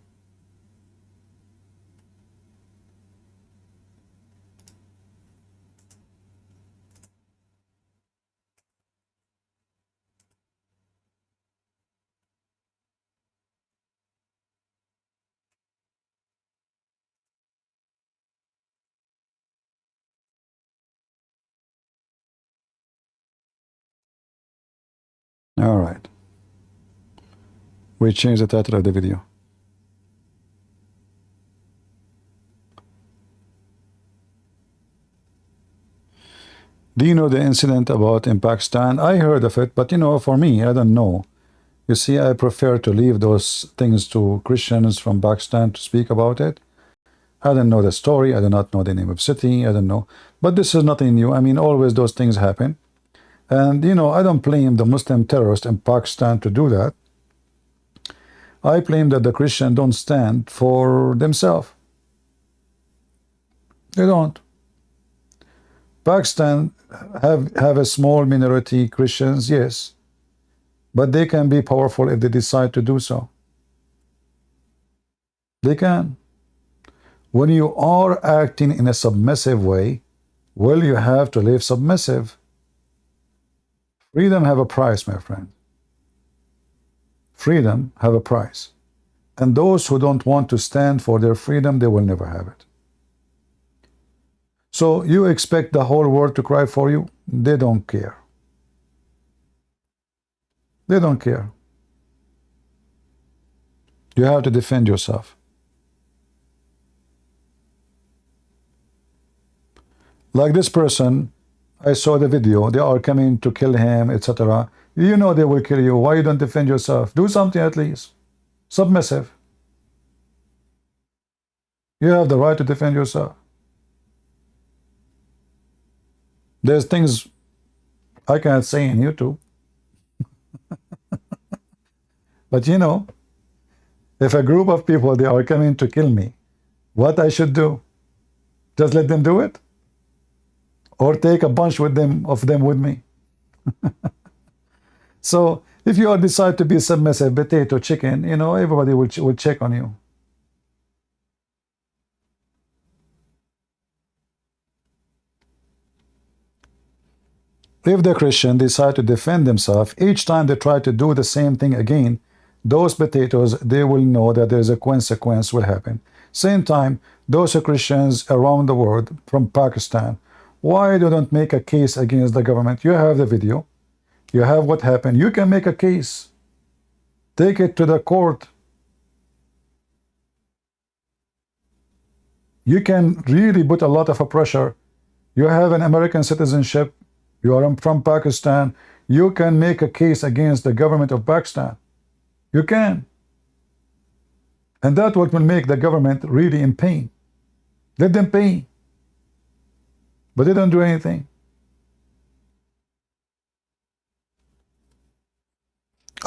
All right. We change the title of the video. Do you know the incident about in Pakistan? I heard of it, but you know, for me, I don't know. You see, I prefer to leave those things to Christians from Pakistan to speak about it. I don't know the story. I do not know the name of city. I don't know. But this is nothing new. I mean, always those things happen. And, you know, I don't blame the Muslim terrorists in Pakistan to do that. I claim that the Christians don't stand for themselves. They don't. Pakistan have a small minority Christians, yes, but they can be powerful if they decide to do so. They can. When you are acting in a submissive way, well, you have to live submissive. Freedom have a price, my friend. Freedom have a price. And those who don't want to stand for their freedom, they will never have it. So you expect the whole world to cry for you? They don't care. They don't care. You have to defend yourself. Like this person, I saw the video, they are coming to kill him, etc. You know they will kill you. Why you don't defend yourself? Do something at least. Submissive. You have the right to defend yourself. There's things I cannot say in YouTube. But you know, if a group of people, they are coming to kill me, what I should do? Just let them do it? Or take a bunch of them with me? So if you decide to be submissive, potato, chicken, you know, everybody will check on you. If the Christian decide to defend themselves, each time they try to do the same thing again, those potatoes, they will know that there's a consequence will happen. Same time, those Christians around the world, from Pakistan, why they don't make a case against the government? You have the video. You have what happened. You can make a case. Take it to the court. You can really put a lot of pressure. You have an American citizenship. You are from Pakistan. You can make a case against the government of Pakistan. You can. And that's what will make the government really in pain. Let them pay. But they don't do anything.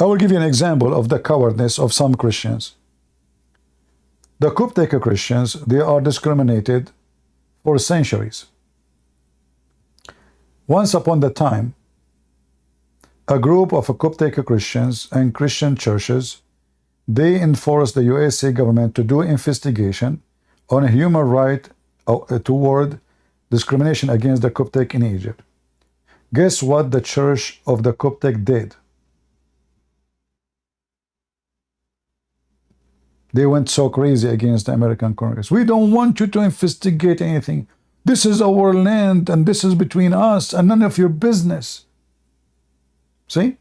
I will give you an example of the cowardness of some Christians. The Coptic Christians, they are discriminated for centuries. Once upon the time, a group of Coptic Christians and Christian churches, they enforced the USA government to do investigation on a human right toward discrimination against the Coptic in Egypt. Guess what the Church of the Coptic did? They went so crazy against the American Congress. We don't want you to investigate anything. This is our land and this is between us and none of your business. See?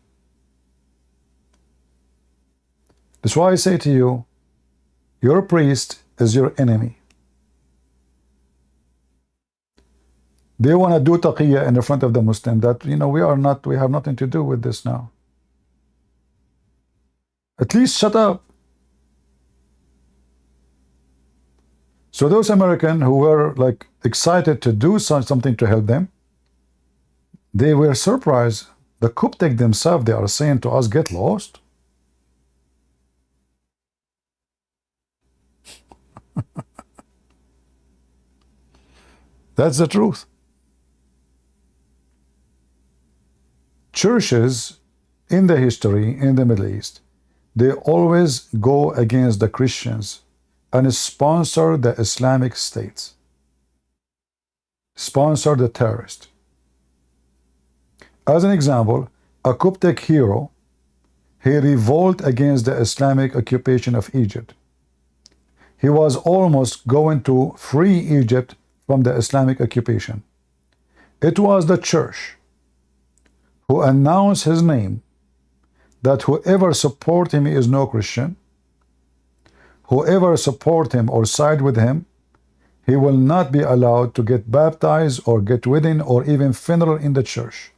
That's why I say to you, your priest is your enemy. They want to do taqiyya in the front of the Muslim that, you know, we have nothing to do with this now. At least shut up. So those Americans who were like excited to do something to help them, they were surprised. The Coptic themselves, they are saying to us, get lost. That's the truth. Churches in the history in the Middle East, they always go against the Christians and sponsor the Islamic states, sponsor the terrorists. As an example, a Coptic hero, he revolted against the Islamic occupation of Egypt. He was almost going to free Egypt from the Islamic occupation. It was the church who announced his name, that whoever support him is no Christian, whoever support him or side with him, he will not be allowed to get baptized or get wedding or even funeral in the church.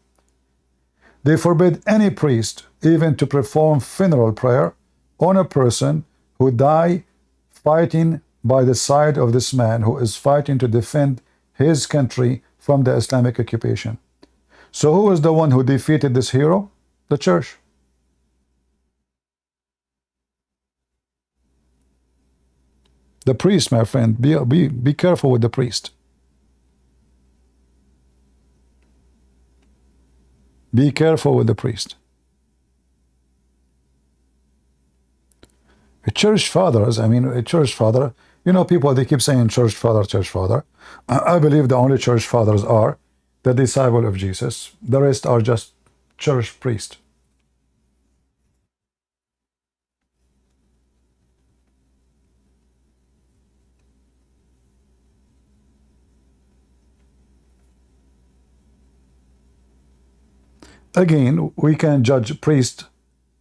They forbid any priest even to perform funeral prayer on a person who died fighting by the side of this man who is fighting to defend his country from the Islamic occupation. So who is the one who defeated this hero? The church. The priest, my friend, be careful with the priest. Be careful with the priest. A church fathers, I mean, a church father, you know, people, they keep saying church father, church father. I believe the only church fathers are the disciple of Jesus. The rest are just church priests. Again, we can judge priest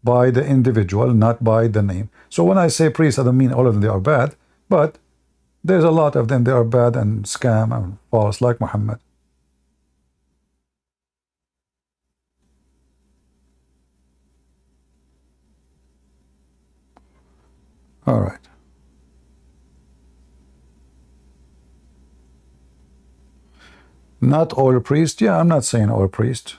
by the individual, not by the name. So when I say priest, I don't mean all of them they are bad, but there's a lot of them they are bad and scam and false, like Muhammad. All right. Not all priests. Yeah, I'm not saying all priests.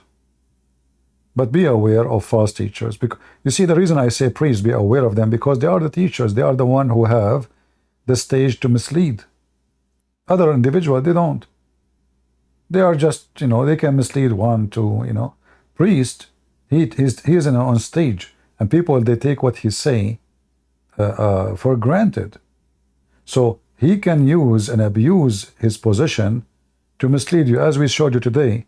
But be aware of false teachers. Because you see, the reason I say priests, be aware of them, because they are the teachers. They are the one who have the stage to mislead. Other individuals, they don't. They are just, you know, they can mislead one, two, you know. Priest, he is on stage, and people, they take what he say for granted. So he can use and abuse his position to mislead you, as we showed you today.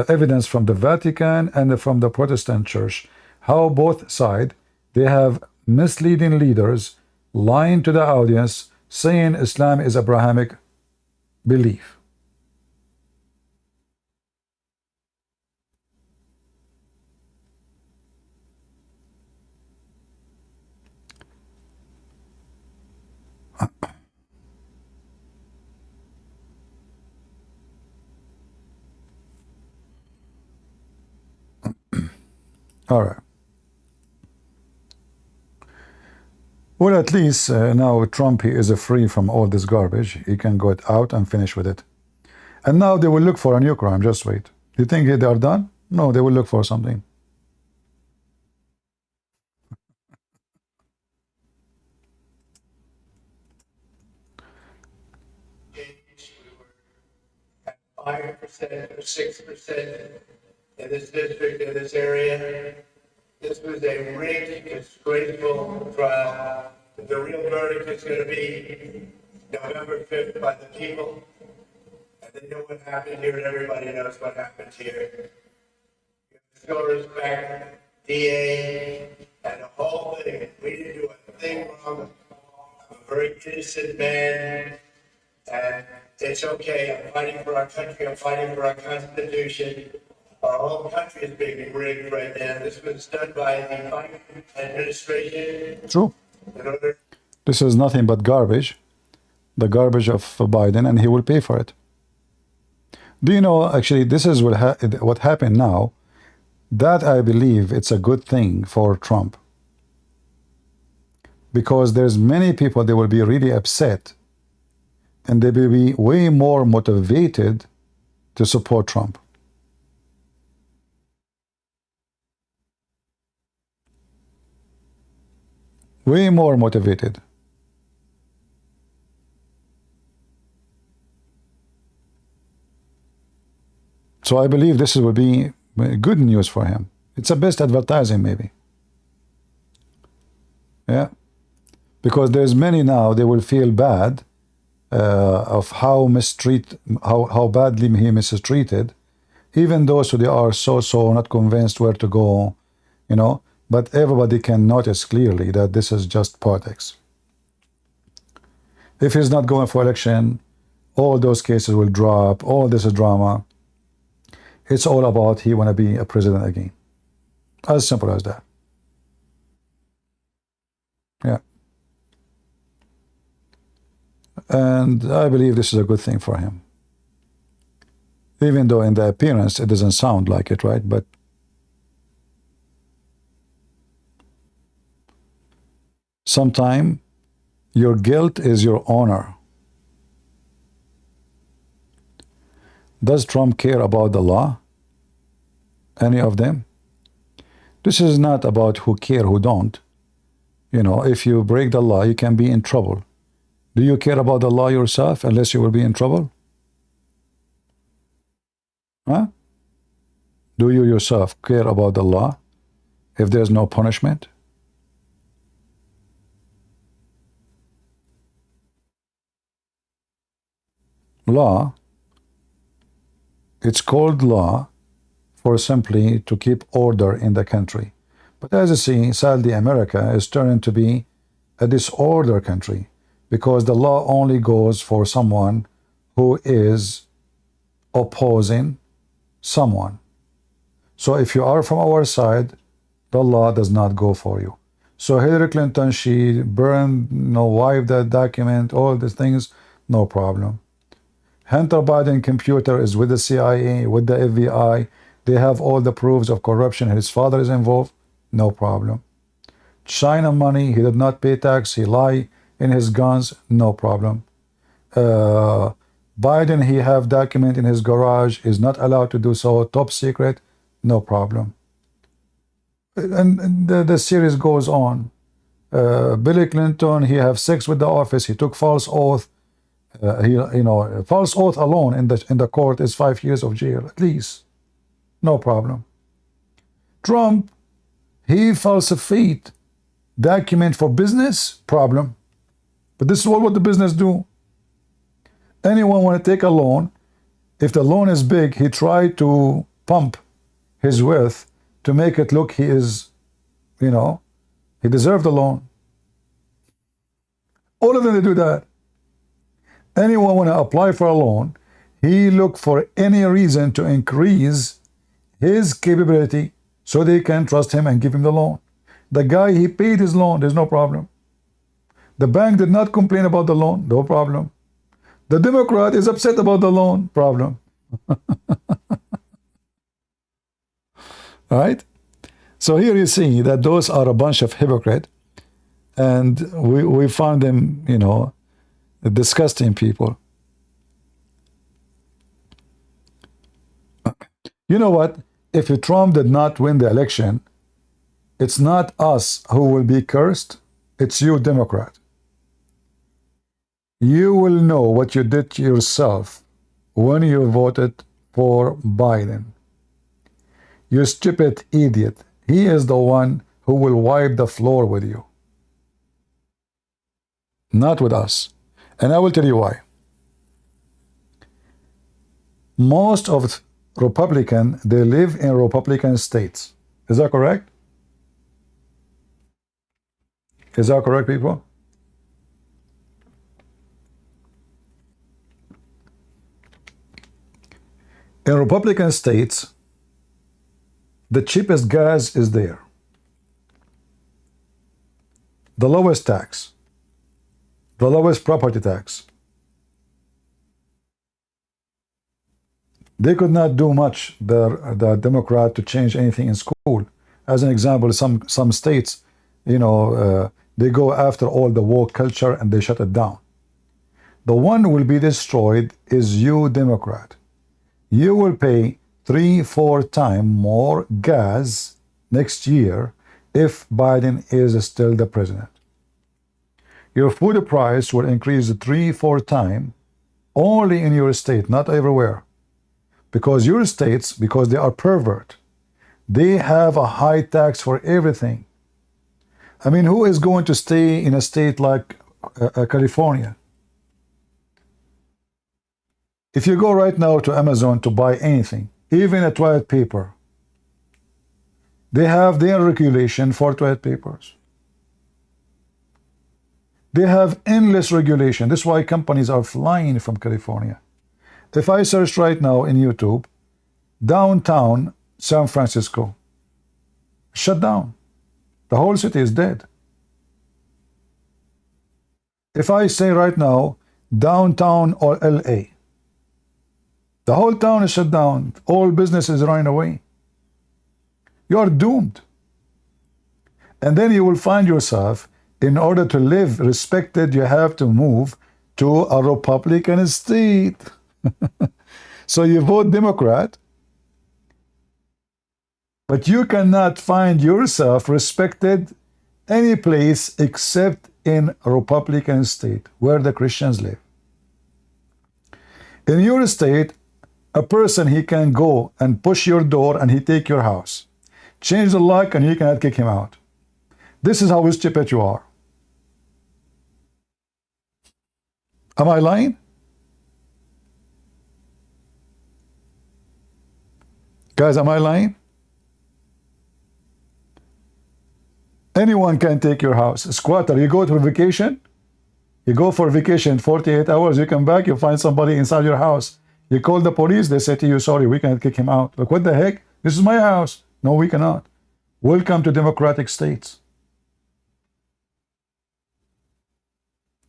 Evidence from the Vatican and from the Protestant Church, how both sides, they have misleading leaders lying to the audience, saying Islam is Abrahamic belief. All right. Well, at least now Trump, he is free from all this garbage. He can go out and finish with it. And now they will look for a new crime. Just wait. You think they are done? No, they will look for something. 5% or 6% in this district, in this area. This was a rigged, disgraceful trial. The real verdict is going to be November 5th by the people. And they know what happened here, and everybody knows what happened here. Still respect DA and the whole thing. We didn't do a thing wrong. I'm a very innocent man, and it's okay. I'm fighting for our country. I'm fighting for our Constitution. Our whole country is being rigged right now. This was done by the Biden administration. True. In order. This is nothing but garbage. The garbage of Biden, and he will pay for it. Do you know, actually, this is what happened now. That, I believe, it's a good thing for Trump. Because there's many people, they will be really upset. And they will be way more motivated to support Trump. Way more motivated. So I believe this will be good news for him. It's the best advertising, maybe. Yeah. Because there's many now, they will feel bad of how badly he mistreated. Even those who they are so not convinced where to go, you know. But everybody can notice clearly that this is just politics. If he's not going for election, all those cases will drop, all this is drama. It's all about he want to be a president again. As simple as that. Yeah. And I believe this is a good thing for him. Even though in the appearance it doesn't sound like it, right? But sometimes your guilt is your honor. Does Trump care about the law? Any of them? This is not about who care, who don't. You know, if you break the law, you can be in trouble. Do you care about the law yourself unless you will be in trouble? Huh? Do you yourself care about the law if there's no punishment? Law, it's called law for simply to keep order in the country. But as you see, sadly, America is turning to be a disorder country because the law only goes for someone who is opposing someone. So if you are from our side, the law does not go for you. So Hillary Clinton, she burned, wiped that document, all these things, no problem. Hunter Biden computer is with the CIA, with the FBI. They have all the proofs of corruption. His father is involved, no problem. China money, he did not pay tax, he lied in his guns, no problem. Biden, he have document in his garage, is not allowed to do so, top secret, no problem. And the series goes on. Billy Clinton, he have sex with the office, he took false oath. False oath alone in the court is 5 years of jail at least, no problem. Trump, he falsified document for business, problem. But this is what the business do. Anyone want to take a loan, if the loan is big, he try to pump his worth to make it look he is, he deserved the loan. All of them, they do that. Anyone want to apply for a loan, he look for any reason to increase his capability so they can trust him and give him the loan. The guy, he paid his loan, there's no problem. The bank did not complain about the loan, no problem. The Democrat is upset about the loan, problem. Right? So here you see that those are a bunch of hypocrites, and we found them, disgusting people. You know what? If Trump did not win the election, it's not us who will be cursed, it's you, Democrat. You will know what you did to yourself when you voted for Biden. You stupid idiot. He is the one who will wipe the floor with you, not with us. And I will tell you why. Most of Republicans, they live in Republican states. Is that correct? Is that correct, people? In Republican states, the cheapest gas is there. The lowest tax. The lowest property tax. They could not do much, the Democrat, to change anything in school. As an example, some states, they go after all the woke culture and they shut it down. The one who will be destroyed is you, Democrat. You will pay 3-4 times more gas next year if Biden is still the president. Your food price will increase 3-4 times only in your state, not everywhere. Because your states, because they are pervert, they have a high tax for everything. I mean, who is going to stay in a state like California? If you go right now to Amazon to buy anything, even a toilet paper, they have their regulation for toilet papers. They have endless regulation. That's why companies are flying from California. If I search right now in YouTube, downtown San Francisco, shut down. The whole city is dead. If I say right now, downtown or LA, the whole town is shut down. All businesses running away. You are doomed. And then you will find yourself, in order to live respected, you have to move to a Republican state. So you vote Democrat, but you cannot find yourself respected any place except in a Republican state where the Christians live. In your state, a person, he can go and push your door and he take your house, change the lock, and you cannot kick him out. This is how stupid you are. Am I lying? Guys, am I lying? Anyone can take your house. A squatter, you go to vacation, you go for vacation 48 hours, you come back, you find somebody inside your house. You call the police, they say to you, sorry, we cannot kick him out. Like, what the heck? This is my house. No, we cannot. Welcome to democratic states.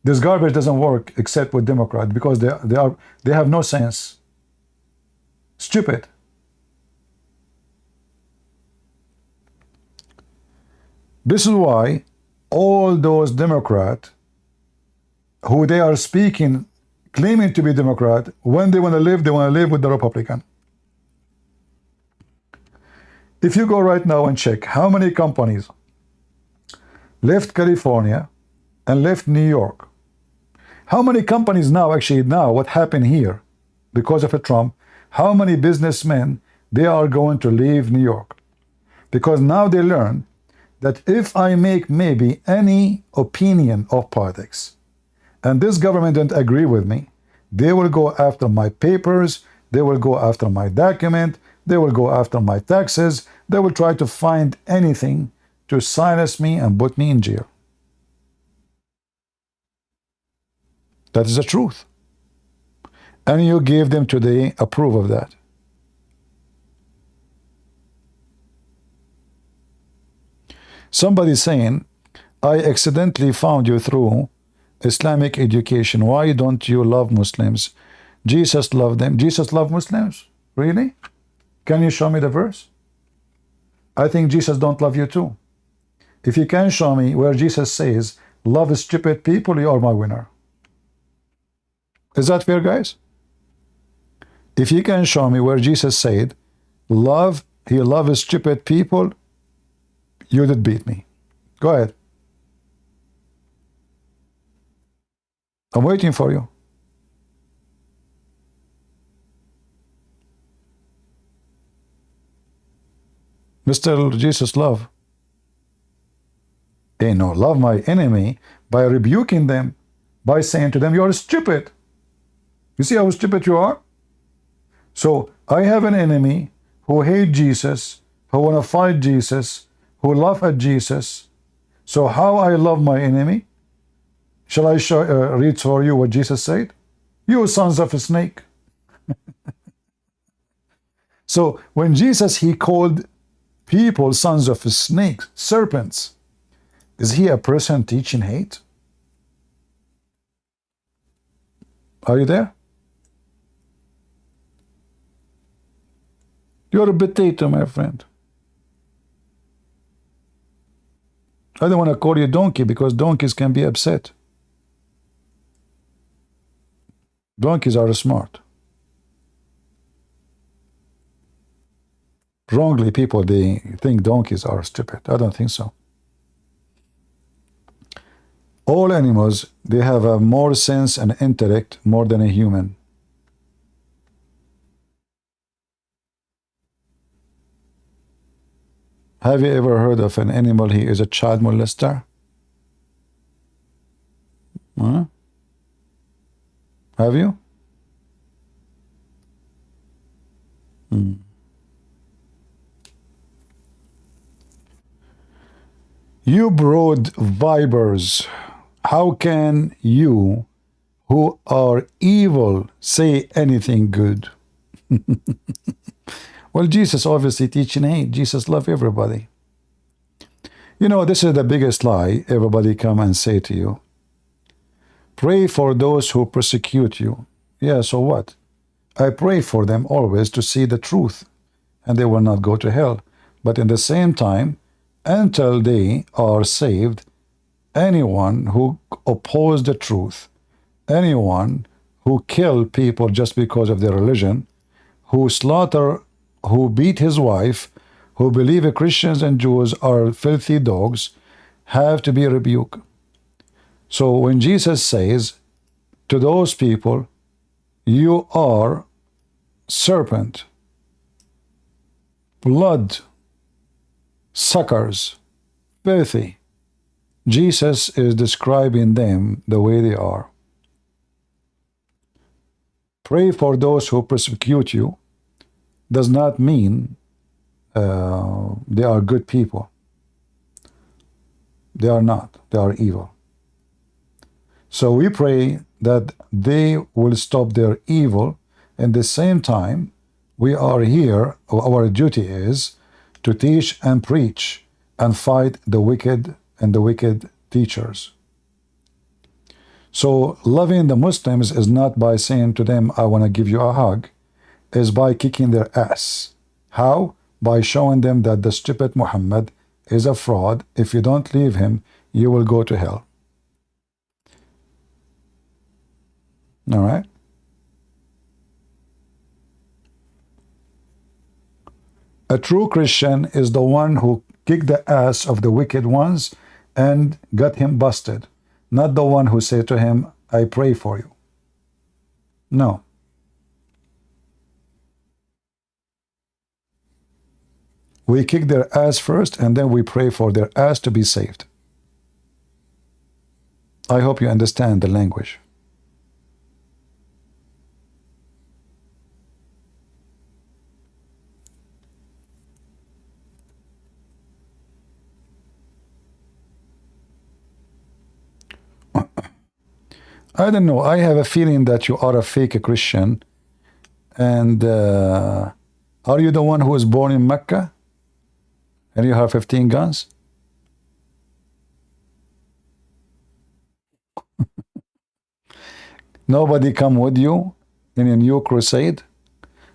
This garbage doesn't work except with Democrats because they have no sense. Stupid. This is why all those Democrats who they are speaking, claiming to be Democrat, when they want to live with the Republican. If you go right now and check how many companies left California and left New York, how many companies now, what happened here because of a Trump, how many businessmen, they are going to leave New York? Because now they learn that if I make maybe any opinion of politics, and this government don't agree with me, they will go after my papers, they will go after my document, they will go after my taxes, they will try to find anything to silence me and put me in jail. That is the truth. And you gave them today a proof of that. Somebody saying, I accidentally found you through Islamic education. Why don't you love Muslims? Jesus loved them. Jesus loved Muslims? Really? Can you show me the verse? I think Jesus don't love you too. If you can show me where Jesus says, love stupid people, you are my winner. Is that fair, guys? If you can show me where Jesus said, he loves stupid people, you did beat me. Go ahead. I'm waiting for you. Mr. Jesus love. You know, love my enemy by rebuking them, by saying to them, you are stupid. You see how stupid you are? So I have an enemy who hate Jesus, who want to fight Jesus, who laugh at Jesus. So how I love my enemy? Shall I read for you what Jesus said? You sons of a snake. So when Jesus, he called people sons of snakes, serpents, is he a person teaching hate? Are you there? You're a potato, my friend. I don't want to call you donkey because donkeys can be upset. Donkeys are smart. Wrongly, people, they think donkeys are stupid. I don't think so. All animals, they have a more sense and intellect more than a human. Have you ever heard of an animal he is a child molester? Huh? Have you? You brood vipers, how can you, who are evil, say anything good? Well, Jesus obviously teaching hate. Jesus love everybody. You know, this is the biggest lie everybody come and say to you. Pray for those who persecute you. Yeah, so what? I pray for them always to see the truth, and they will not go to hell. But in the same time, until they are saved, anyone who oppose the truth, anyone who kill people just because of their religion, who slaughter, who beat his wife, who believe Christians and Jews are filthy dogs, have to be rebuked. So when Jesus says to those people, you are serpent, blood suckers, filthy, Jesus is describing them the way they are. Pray for those who persecute you does not mean they are good people. They are not. They are evil. So we pray that they will stop their evil. At the same time, we are here, our duty is to teach and preach and fight the wicked and the wicked teachers. So loving the Muslims is not by saying to them, I want to give you a hug, is by kicking their ass. How? By showing them that the stupid Muhammad is a fraud. If you don't leave him, you will go to hell. All right? A true Christian is the one who kicked the ass of the wicked ones and got him busted, not the one who said to him, I pray for you. No. We kick their ass first, and then we pray for their ass to be saved. I hope you understand the language. I don't know. I have a feeling that you are a fake Christian. And are you the one who was born in Mecca? And you have 15 guns? Nobody come with you in a new crusade?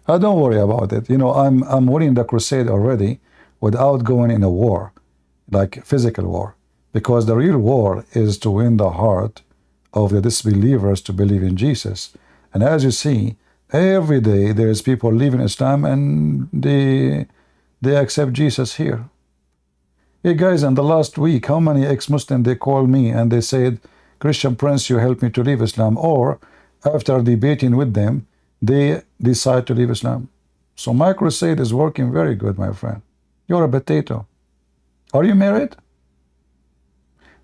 Don't worry about it. You know, I'm winning the crusade already without going in a war, like physical war. Because the real war is to win the heart of the disbelievers to believe in Jesus. And as you see, every day there's people leaving Islam and they accept Jesus here. Hey guys, in the last week, how many ex-Muslims they called me and they said, Christian Prince, you helped me to leave Islam. Or after debating with them, they decide to leave Islam. So my crusade is working very good, my friend. You're a potato. Are you married?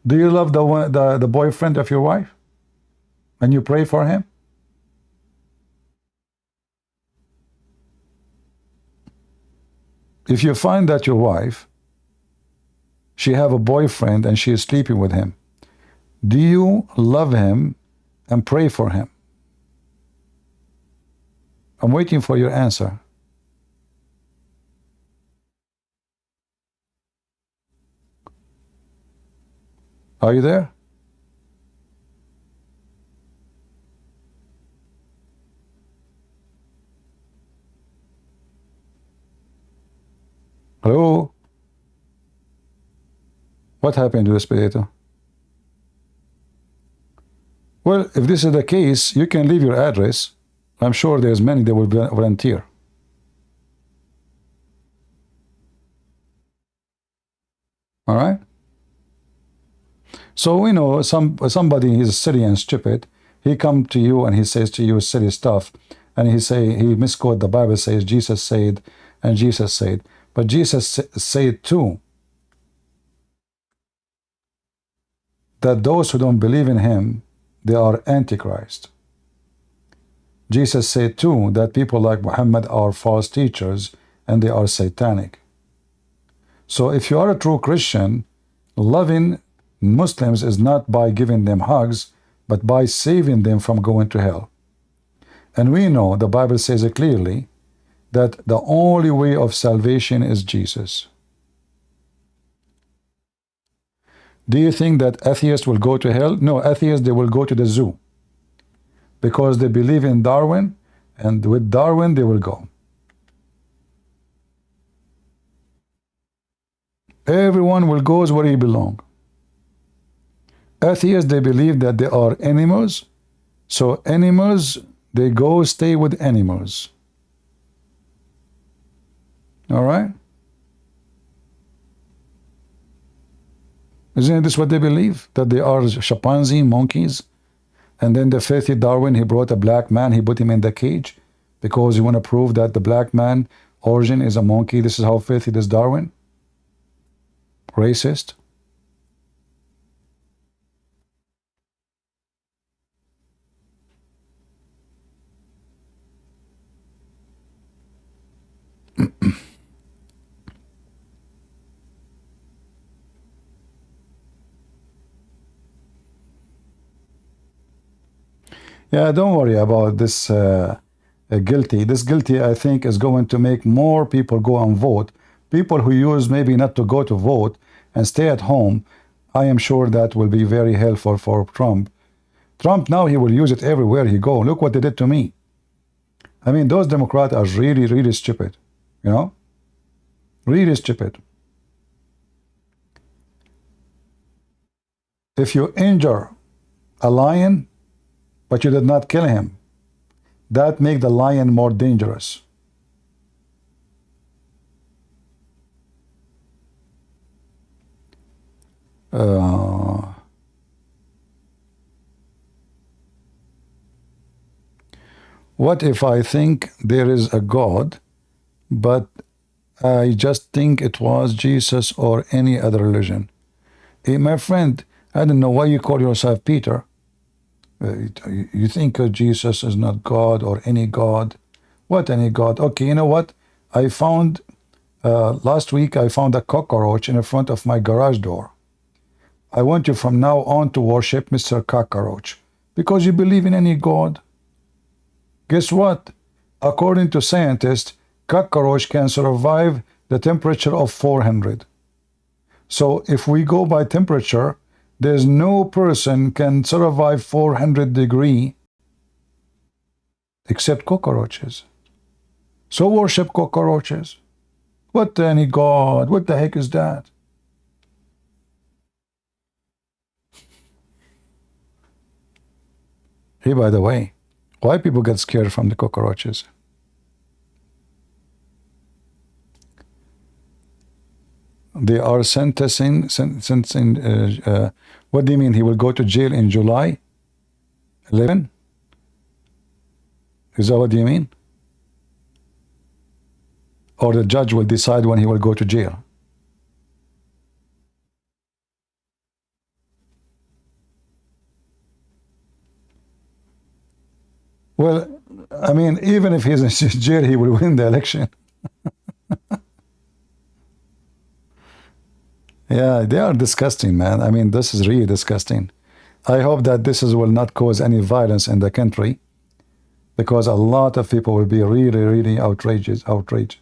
Do you love the boyfriend of your wife? And you pray for him? If you find that your wife, she have a boyfriend and she is sleeping with him, do you love him and pray for him? I'm waiting for your answer. Are you there? Hello? What happened to this potato? Well, if this is the case, you can leave your address. I'm sure there's many that will volunteer. All right? So we know somebody is silly and stupid. He come to you and he says to you silly stuff, and he misquote the Bible, says Jesus said, and Jesus said, but Jesus said too that those who don't believe in him, they are antichrist. Jesus said too that people like Muhammad are false teachers and they are satanic. So if you are a true Christian, loving Muslims is not by giving them hugs, but by saving them from going to hell. And we know the Bible says it clearly that the only way of salvation is Jesus. Do you think that atheists will go to hell? No, atheists, they will go to the zoo because they believe in Darwin, and with Darwin they will go. Everyone will go where he belongs. Atheists, they believe that they are animals, so animals, they go stay with animals. All right? Isn't this what they believe? That they are chimpanzee, monkeys? And then the filthy Darwin, he brought a black man, he put him in the cage because he want to prove that the black man origin is a monkey. This is how filthy this Darwin. Racist. Yeah, don't worry about this guilty. This guilty, I think, is going to make more people go and vote. People who use maybe not to go to vote and stay at home, I am sure that will be very helpful for Trump. Trump now, he will use it everywhere he go. Look what they did to me. I mean, those Democrats are really, really stupid. You know? Really stupid. If you injure a lion, but you did not kill him, that makes the lion more dangerous. What if I think there is a God, but I just think it was Jesus or any other religion? Hey, my friend, I don't know why you call yourself Peter. You think Jesus is not God or any God. What any God? Okay, you know what? I found, last week I found a cockroach in the front of my garage door. I want you from now on to worship Mr. Cockroach because you believe in any God. Guess what? According to scientists, cockroach can survive the temperature of 400. So if we go by temperature, there's no person can survive 400 degree except cockroaches. So worship cockroaches. What any God? What the heck is that? Hey, by the way, why people get scared from the cockroaches? They are sentencing, what do you mean? He will go to jail in July 11? Is that what you mean? or the judge will decide when he will go to jail. Well, I mean, even if he's in jail, he will win the election. Yeah, they are disgusting, man. I mean, this is really disgusting. I hope that will not cause any violence in the country, because a lot of people will be really outraged.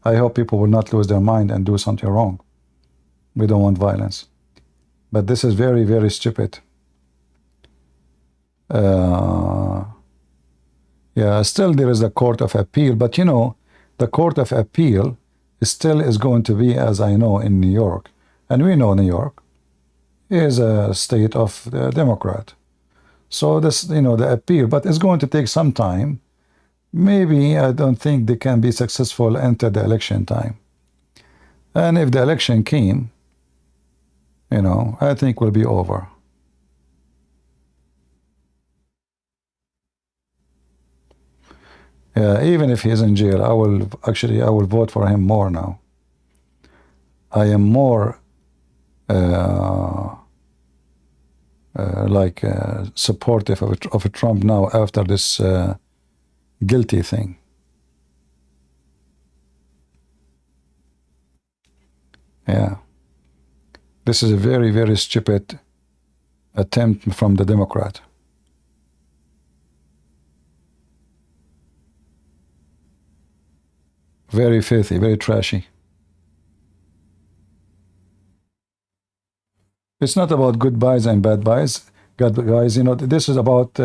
I hope people will not lose their mind and do something wrong. We don't want violence. But this is very stupid. Yeah, still there is a court of appeal, but you know, the court of appeal still is going to be, as I know, in New York. And we know New York is a state of the Democrat. So this, you know, the appeal, but it's going to take some time. Maybe I don't think they can be successful until the election time. And if the election came, you know, I think will be over. Yeah, even if he's in jail, I will vote for him more now. I am more supportive of Trump now after this guilty thing. Yeah, this is a very stupid attempt from the Democrat. Very filthy, very trashy. It's not about good buys and bad buys, guys. You know, this is about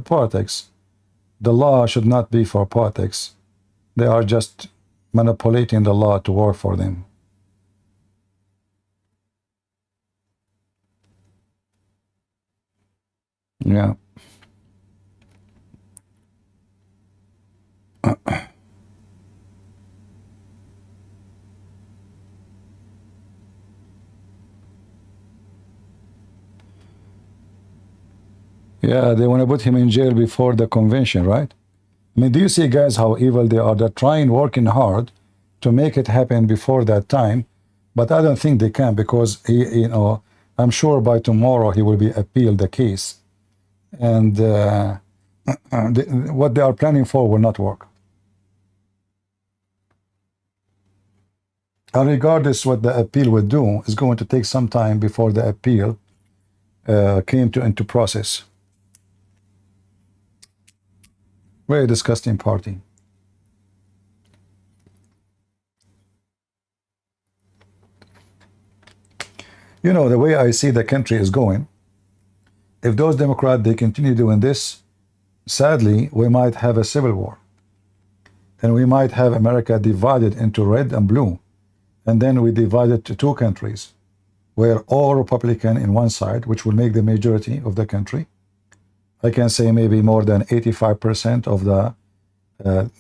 politics. The law should not be for politics. They are just manipulating the law to work for them. Yeah. Yeah, they want to put him in jail before the convention, right? I mean, do you see, guys, how evil they are? They're trying, working hard to make it happen before that time, but I don't think they can, because you know, I'm sure by tomorrow he will be appealed the case, and what they are planning for will not work. And regardless what the appeal will do, it's going to take some time before the appeal came into process. Very disgusting party. You know, the way I see the country is going, if those Democrats, they continue doing this, sadly, we might have a civil war. And we might have America divided into red and blue. And then we divide it to two countries, where all Republican in one side, which will make the majority of the country. I can say maybe more than 85% of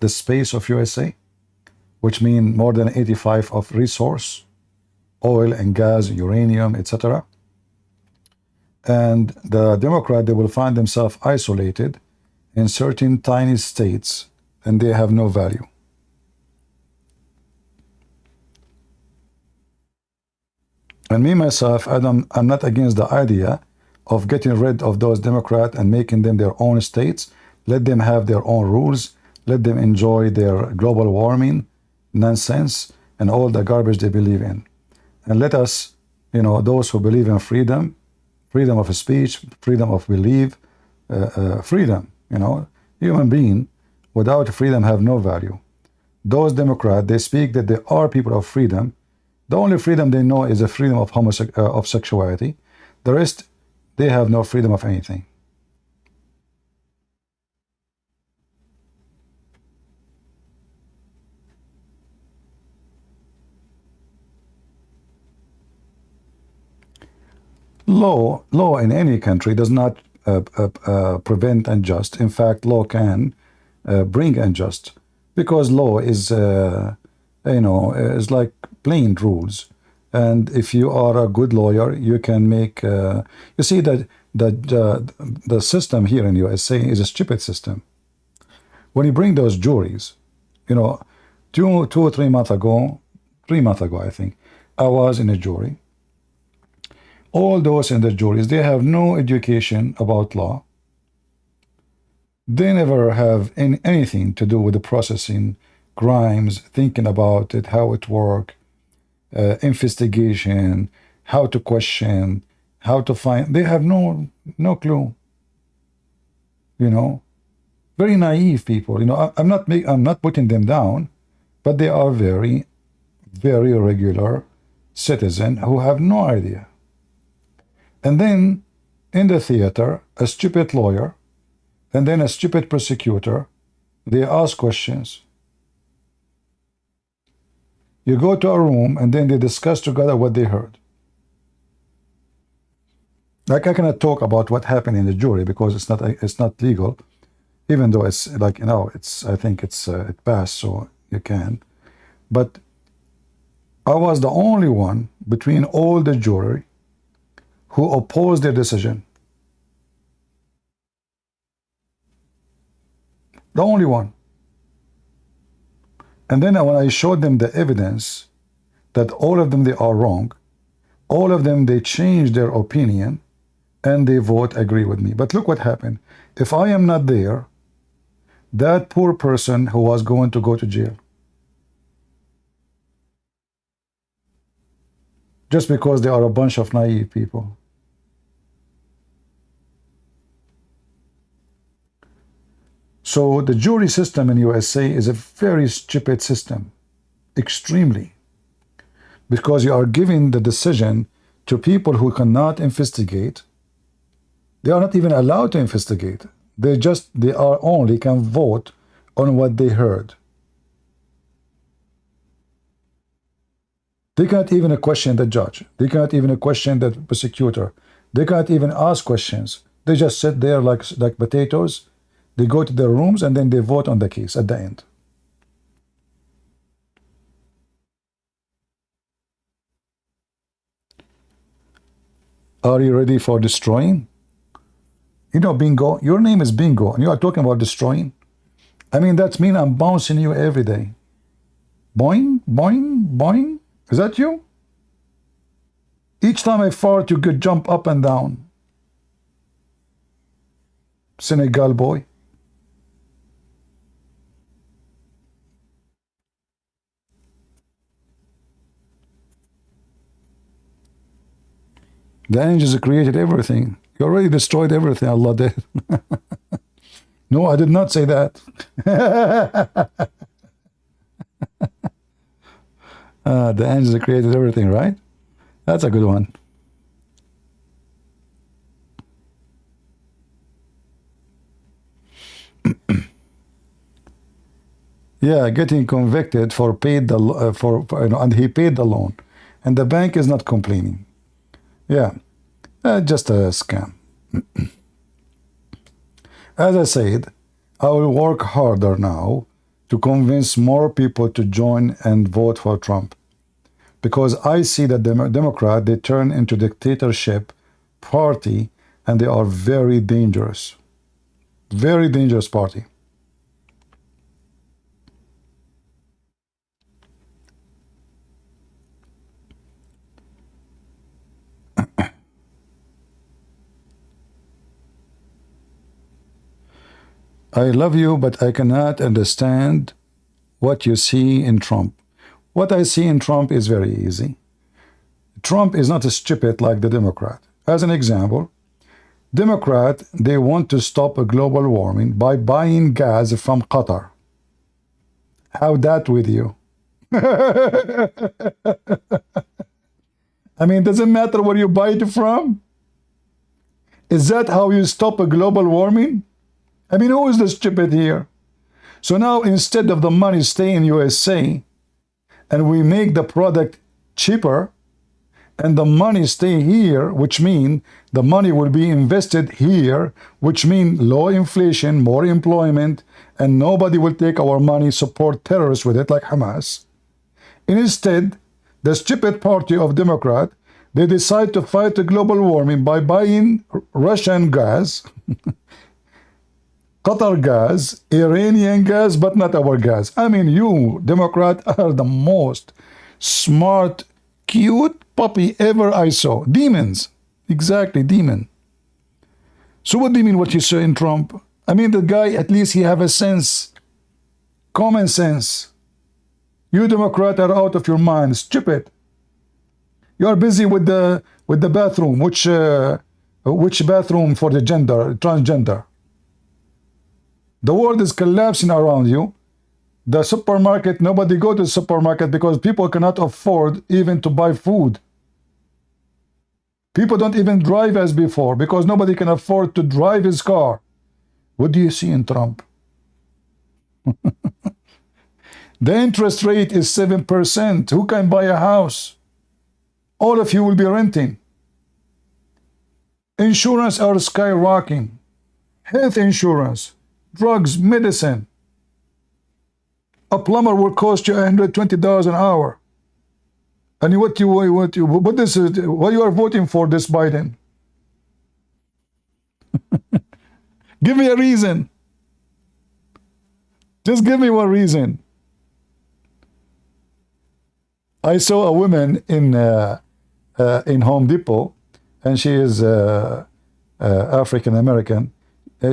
the space of USA, which means more than 85% of resource, oil and gas, uranium, etc. And the Democrat, they will find themselves isolated in certain tiny states, and they have no value. And me, myself, I'm not against the idea of getting rid of those Democrats and making them their own states. Let them have their own rules. Let them enjoy their global warming nonsense and all the garbage they believe in. And let us, you know, those who believe in freedom, freedom of speech, freedom of belief, freedom, you know, human being without freedom have no value. Those Democrats, they speak that they are people of freedom. The only freedom they know is the freedom of sexuality. The rest, they have no freedom of anything. Law in any country does not prevent unjust. In fact, law can bring unjust, because law is, you know, is like plain rules. And if you are a good lawyer, you can make. You see that the system here in USA is a stupid system. When you bring those juries, you know, two or 3 months ago, 3 months ago, I think, I was in a jury. All those in the juries, they have no education about law. They never have anything to do with the processing crimes, thinking about it, how it works, investigation, how to question, how to find. They have no clue. You know, very naive people. You know, I'm not putting them down, but they are very, very regular citizens who have no idea. And then in the theater, a stupid lawyer and then a stupid prosecutor, they ask questions. You go to a room and then they discuss together what they heard. Like, I cannot talk about what happened in the jury because it's not legal, even though it's like, you know, I think it passed, so you can. But I was the only one between all the jury who opposed their decision. The only one. And then when I showed them the evidence that all of them, they are wrong, all of them, they changed their opinion and they vote agree with me. But look what happened. If I am not there, that poor person who was going to go to jail, just because they are a bunch of naive people. So the jury system in USA is a very stupid system, extremely, because you are giving the decision to people who cannot investigate. They are not even allowed to investigate. They are only can vote on what they heard. They cannot even question the judge. They cannot even question the prosecutor. They cannot even ask questions. They just sit there like potatoes. They go to their rooms and then they vote on the case at the end. Are you ready for destroying? You know, Bingo, your name is Bingo, and you are talking about destroying? I mean, that means I'm bouncing you every day. Boing, boing, boing. Is that you? Each time I fart, you could jump up and down. Senegal boy. The angels created everything. You already destroyed everything, Allah did. No, I did not say that. The angels created everything, right? That's a good one. Yeah, getting convicted for paid the and he paid the loan, and the bank is not complaining. Yeah, just a scam. As I said, I will work harder now to convince more people to join and vote for Trump, because I see that the Democrat, they turn into dictatorship party, and they are very dangerous party. I love you, but I cannot understand what you see in Trump. What I see in Trump is very easy. Trump is not as stupid like the Democrat. As an example, Democrat, they want to stop a global warming by buying gas from Qatar. How that with you? I mean, doesn't matter where you buy it from. Is that how you stop a global warming? I mean, who is the stupid here? So now, instead of the money staying in USA, and we make the product cheaper, and the money stay here, which means the money will be invested here, which means low inflation, more employment, and nobody will take our money, support terrorists with it like Hamas. Instead, the stupid party of Democrat, they decide to fight the global warming by buying Russian gas. Qatar gas, Iranian gas, but not our gas. I mean, you, Democrat, are the most smart, cute puppy ever I saw. Demons. Exactly, demon. So what do you mean what you saw in Trump? I mean, the guy, at least he have a sense. Common sense. You Democrat are out of your mind. Stupid. You are busy with the bathroom. Which bathroom for the transgender? The world is collapsing around you. The supermarket, nobody go to the supermarket because people cannot afford even to buy food. People don't even drive as before because nobody can afford to drive his car. What do you see in Trump? The interest rate is 7%. Who can buy a house? All of you will be renting. Insurance are skyrocketing. Health insurance, drugs, medicine. A plumber will cost you $120 an hour. And what you are voting for this Biden? Give me a reason. Just give me one reason. I saw a woman in Home Depot, and she is African American.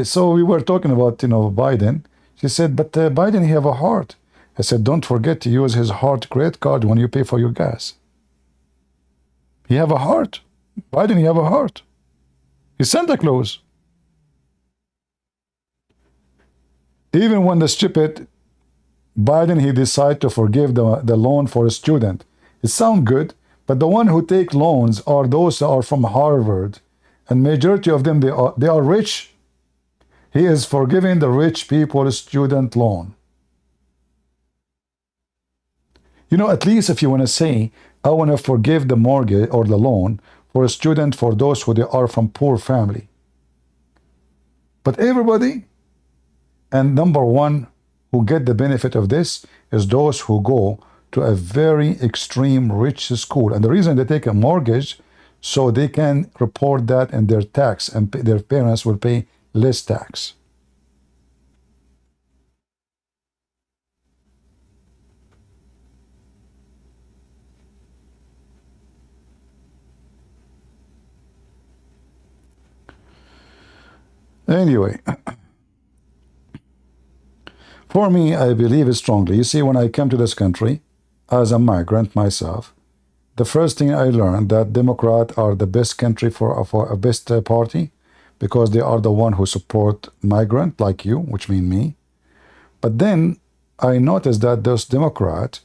So we were talking about Biden. She said, "But Biden, he have a heart." I said, "Don't forget to use his heart credit card when you pay for your gas." He have a heart. Biden, he have a heart. He's Santa Claus. Even when the stupid Biden, he decide to forgive the loan for a student. It sounds good, but the one who take loans are those that are from Harvard, and majority of them, they are rich. He is forgiving the rich people's student loan. At least if you want to say, I want to forgive the mortgage or the loan for a student for those who they are from poor family. But everybody, and number one, who get the benefit of this is those who go to a very extreme rich school. And the reason they take a mortgage, so they can report that in their tax, and their parents will pay less tax. Anyway, for me, I believe strongly. You see, when I came to this country as a migrant myself, the first thing I learned that Democrats are the best country for a best party, because they are the one who support migrant like you, which mean me. But then I noticed that those Democrats,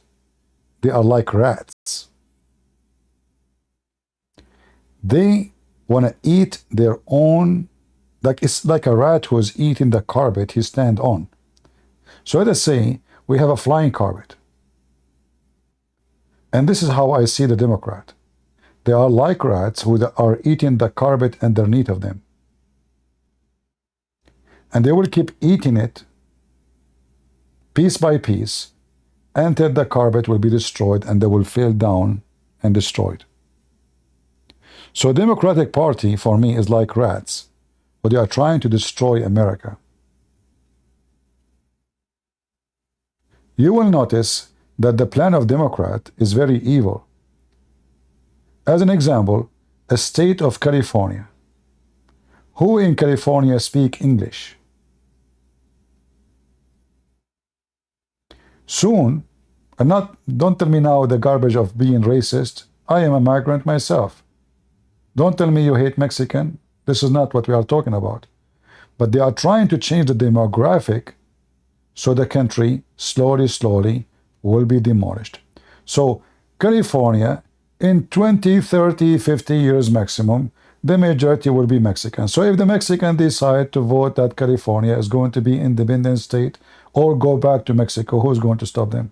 they are like rats. They want to eat their own. Like it's like a rat who is eating the carpet he stand on. So let us say we have a flying carpet. And this is how I see the Democrat. They are like rats who are eating the carpet underneath of them. And they will keep eating it piece by piece until the carpet will be destroyed and they will fall down and destroyed. So Democratic Party for me is like rats. But they are trying to destroy America. You will notice that the plan of Democrat is very evil. As an example, a state of California. Who in California speak English? Soon, and don't tell me now the garbage of being racist. I am a migrant myself. Don't tell me you hate Mexican. This is not what we are talking about. But they are trying to change the demographic so the country slowly will be demolished. So California, in 20, 30, 50 years maximum, the majority will be Mexican. So if the Mexican decide to vote that California is going to be independent state or go back to Mexico, who's going to stop them?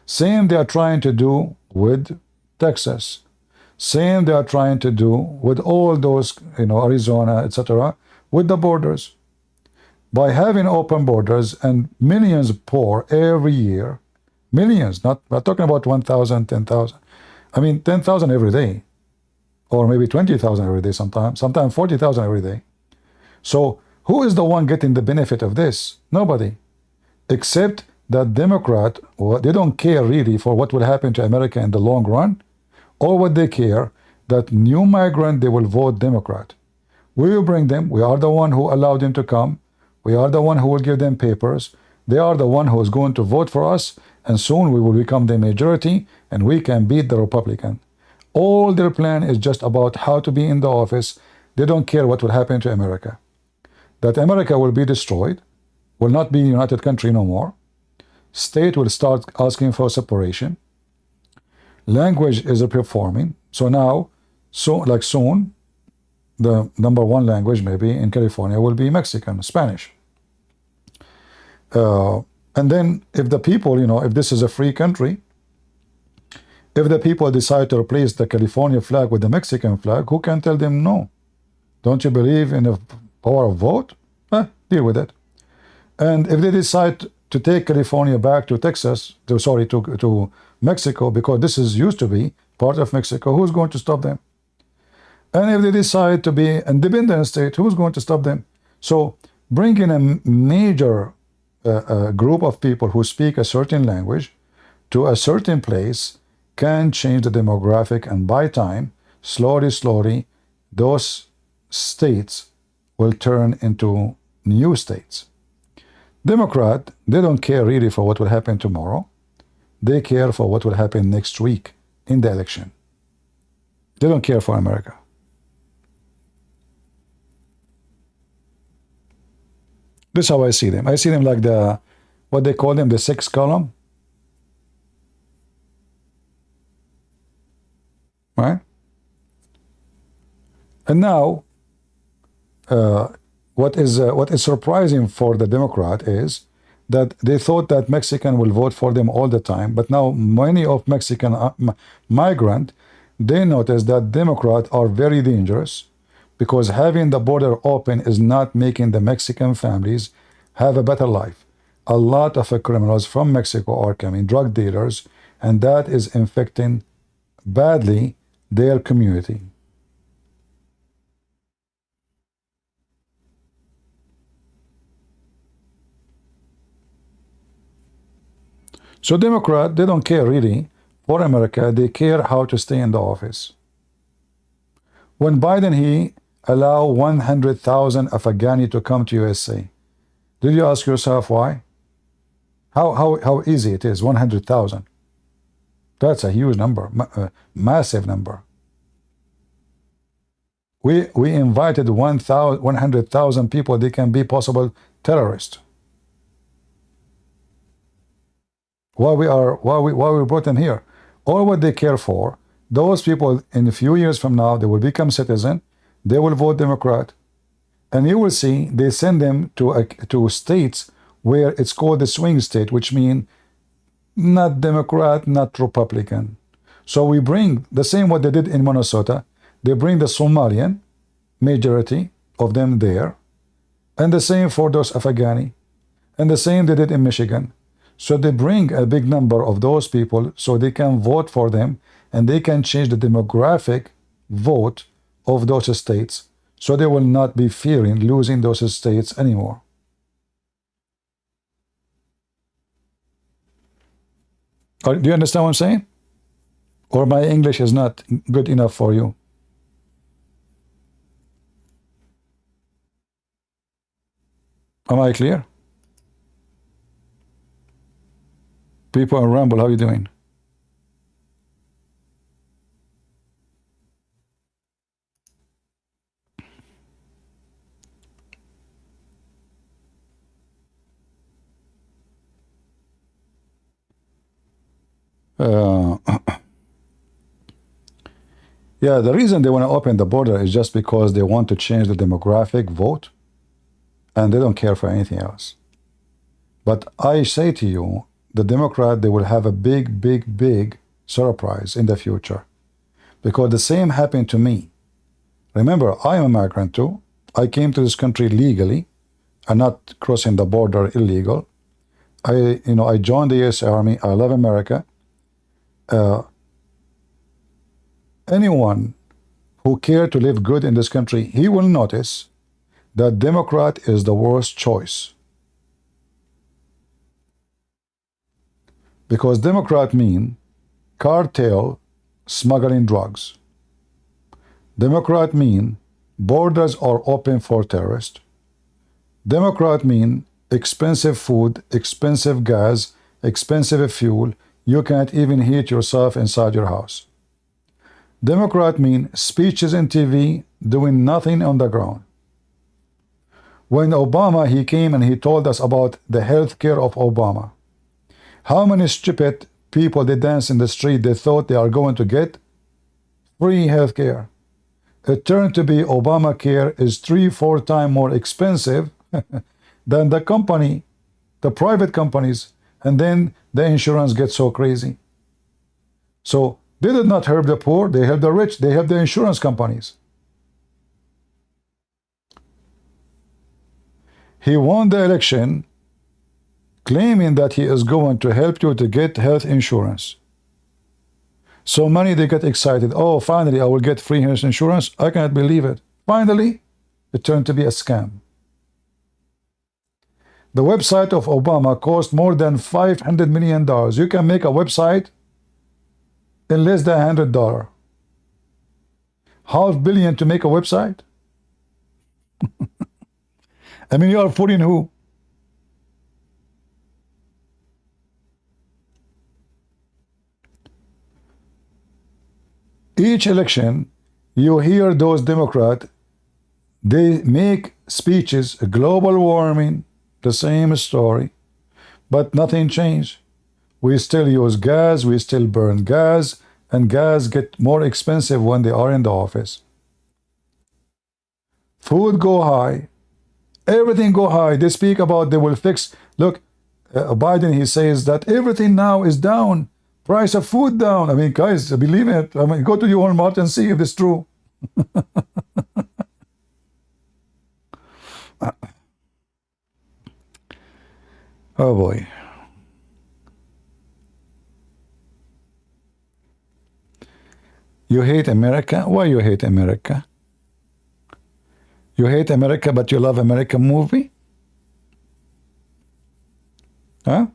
Same they are trying to do with Texas. Same they are trying to do with all those, Arizona, etc., with the borders. By having open borders and millions poor every year, millions, not talking about 1,000, 10,000. I mean, 10,000 every day, or maybe 20,000 every day sometimes 40,000 every day. So Who is the one getting the benefit of this? Nobody. Except that Democrat, they don't care really for what will happen to America in the long run. Or what they care, that new migrant, they will vote Democrat. We will bring them. We are the one who allowed them to come. We are the one who will give them papers. They are the one who is going to vote for us, and soon we will become the majority, and we can beat the Republican. All their plan is just about how to be in the office. They don't care what will happen to America. That America will be destroyed, will not be a united country no more. State will start asking for separation. Language is performing. So now, soon, the number one language maybe in California will be Mexican, Spanish. And then if the people, if this is a free country, if the people decide to replace the California flag with the Mexican flag, who can tell them no? Don't you believe in the power of vote? Deal with it. And if they decide to take California back to Texas, to Mexico, because this is used to be part of Mexico, who's going to stop them? And if they decide to be an independent state, who's going to stop them? So bringing a major group of people who speak a certain language to a certain place can change the demographic, and by time, slowly, those states will turn into new states. Democrat, they don't care really for what will happen tomorrow. They care for what will happen next week in the election. They don't care for America. This is how I see them. I see them like what they call them, the sixth column. Right? And now, what is surprising for the Democrat is that they thought that Mexican will vote for them all the time, but now many of Mexican migrant, they notice that Democrats are very dangerous, because having the border open is not making the Mexican families have a better life. A lot of criminals from Mexico are coming, drug dealers, and that is infecting badly their community. So Democrat, they don't care really for America. They care how to stay in the office. When Biden, he allowed 100,000 Afghani to come to USA, did you ask yourself why? How easy it is, 100,000. That's a huge number, massive number. We invited 100,000 people. They can be possible terrorists. Why we brought them here? All what they care for, those people in a few years from now, they will become citizen. They will vote Democrat, and you will see they send them to states where it's called the swing state, which means not Democrat, not Republican. So we bring the same what they did in Minnesota. They bring the Somalian majority of them there, and the same for those Afghani, and the same they did in Michigan. So they bring a big number of those people so they can vote for them, and they can change the demographic vote of those states, so they will not be fearing losing those states anymore. Do you understand what I'm saying? Or my English is not good enough for you? Am I clear? People in Rumble, how are you doing? Yeah, the reason they want to open the border is just because they want to change the demographic vote, and they don't care for anything else. But I say to you, the Democrat, they will have a big surprise in the future, because the same happened to me. Remember, I am a migrant too. I came to this country legally and not crossing the border illegal. I joined the U.S. Army. I love America. Anyone who cared to live good in this country, he will notice that Democrat is the worst choice. Because Democrat mean cartel smuggling drugs. Democrat mean borders are open for terrorists. Democrat mean expensive food, expensive gas, expensive fuel. You can't even heat yourself inside your house. Democrat mean speeches in TV, doing nothing on the ground. When Obama, he came and he told us about the health care of Obama. How many stupid people they dance in the street, they thought they are going to get free health care. It turned to be Obamacare is 3-4 times more expensive than the company, the private companies, and then the insurance gets so crazy. So they did not help the poor, they helped the rich, they helped the insurance companies. He won the election claiming that he is going to help you to get health insurance. So many, they get excited. Oh, finally, I will get free health insurance. I cannot believe it. Finally, it turned to be a scam. The website of Obama cost more than $500 million. You can make a website in less than $100. $500 million to make a website? I mean, you are fooling who? Each election, you hear those Democrats, they make speeches, global warming, the same story, but nothing changed. We still use gas, we still burn gas, and gas get more expensive when they are in the office. Food go high, everything go high. They speak about they will fix. Look, Biden, he says that everything now is down. Price of food down. I mean, guys, believe it. I mean, go to your Walmart and see if it's true. Oh boy. You hate America? Why you hate America? You hate America, but you love American movie? Huh?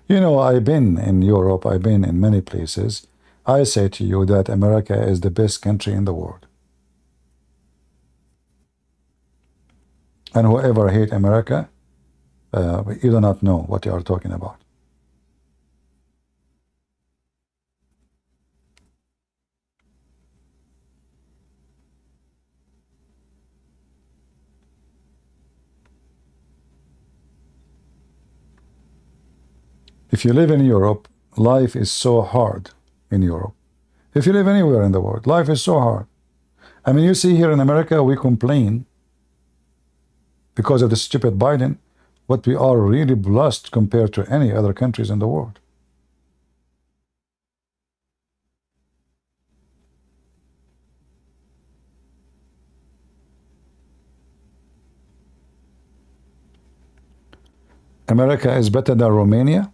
You know, I've been in Europe, I've been in many places. I say to you that America is the best country in the world. And whoever hate America, you do not know what you are talking about. If you live in Europe, life is so hard in Europe. If you live anywhere in the world, life is so hard. I mean, you see here in America, we complain because of the stupid Biden, but we are really blessed compared to any other countries in the world. America is better than Romania.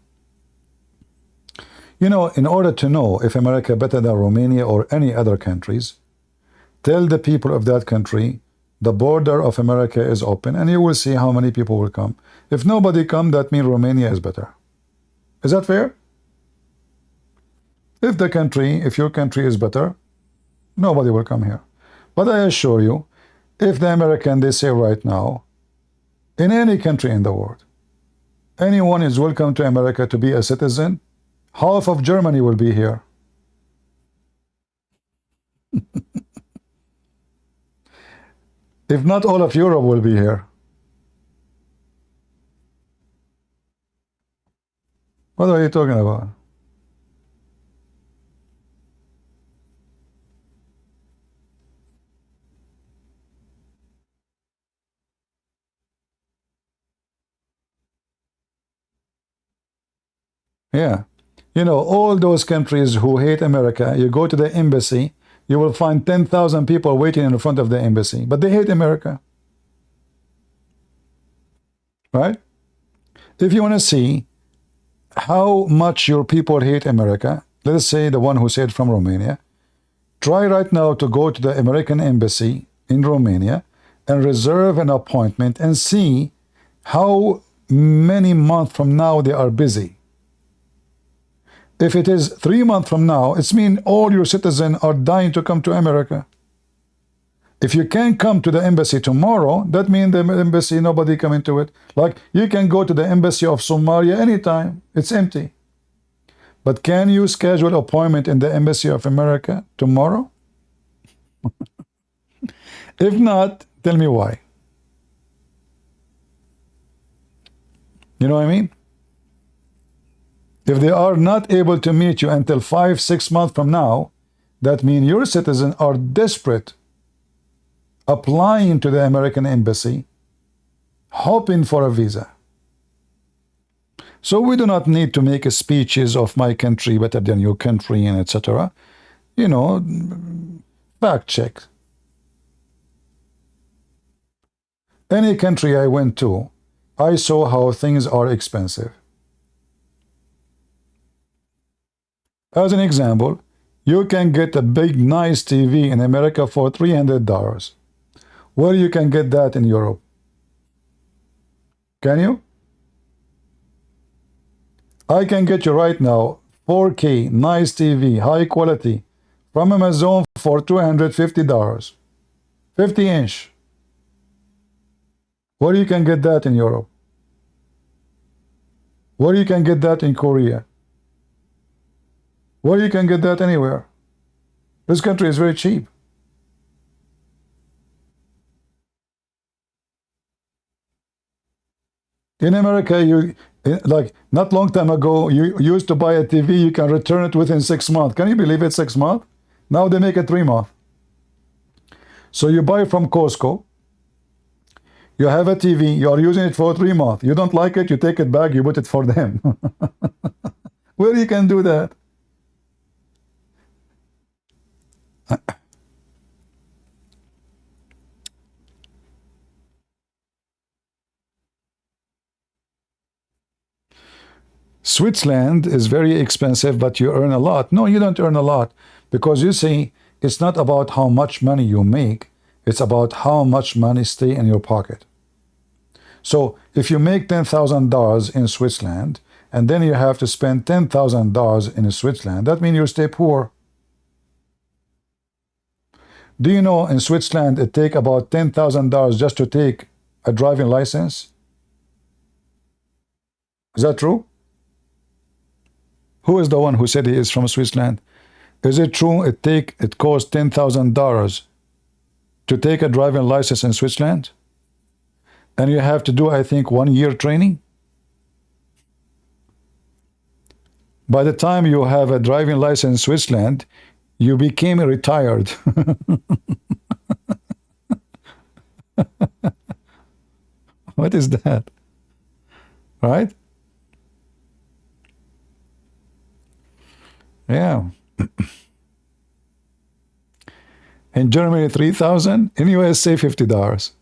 You know, in order to know if America is better than Romania or any other countries, tell the people of that country the border of America is open, and you will see how many people will come. If nobody come, that means Romania is better. Is that fair? If your country is better, nobody will come here. But I assure you, if the American, they say right now, in any country in the world, anyone is welcome to America to be a citizen, half of Germany will be here. If not, all of Europe will be here. What are you talking about? Yeah. You know, all those countries who hate America, you go to the embassy, you will find 10,000 people waiting in front of the embassy, but they hate America. Right? If you want to see how much your people hate America, let us say the one who said from Romania, try right now to go to the American embassy in Romania and reserve an appointment and see how many months from now they are busy. If it is 3 months from now, it means all your citizens are dying to come to America. If you can't come to the embassy tomorrow, that means the embassy, nobody coming to it. Like, you can go to the embassy of Somalia anytime. It's empty. But can you schedule an appointment in the embassy of America tomorrow? If not, tell me why. You know what I mean? If they are not able to meet you until 5-6 months from now, that means your citizens are desperate, applying to the American embassy, hoping for a visa. So we do not need to make speeches of my country better than your country and etc. You know, fact check. Any country I went to, I saw how things are expensive. As an example, you can get a big nice TV in America for $300. Where you can get that in Europe? Can you? I can get you right now 4K nice TV, high quality from Amazon for $250. 50-inch. Where you can get that in Europe? Where you can get that in Korea? Where you can get that anywhere? This country is very cheap. In America, like not long time ago, you used to buy a TV, you can return it within 6 months. Can you believe it, 6 months? Now they make it 3 months. So you buy from Costco, you have a TV, you are using it for 3 months. You don't like it, you take it back, you put it for them. Where you can do that? Switzerland is very expensive, but you earn a lot. No, you don't earn a lot, because you see, it's not about how much money you make, it's about how much money stay in your pocket. So if you make $10,000 in Switzerland, and then you have to spend $10,000 in Switzerland, that means you stay poor. Do you know in Switzerland it takes about $10,000 just to take a driving license? Is that true? Who is the one who said he is from Switzerland? Is it true it costs $10,000 to take a driving license in Switzerland? And you have to do, I think, 1 year training? By the time you have a driving license in Switzerland, you became retired. What is that? Right? Yeah. In Germany, 3,000. In USA, $50.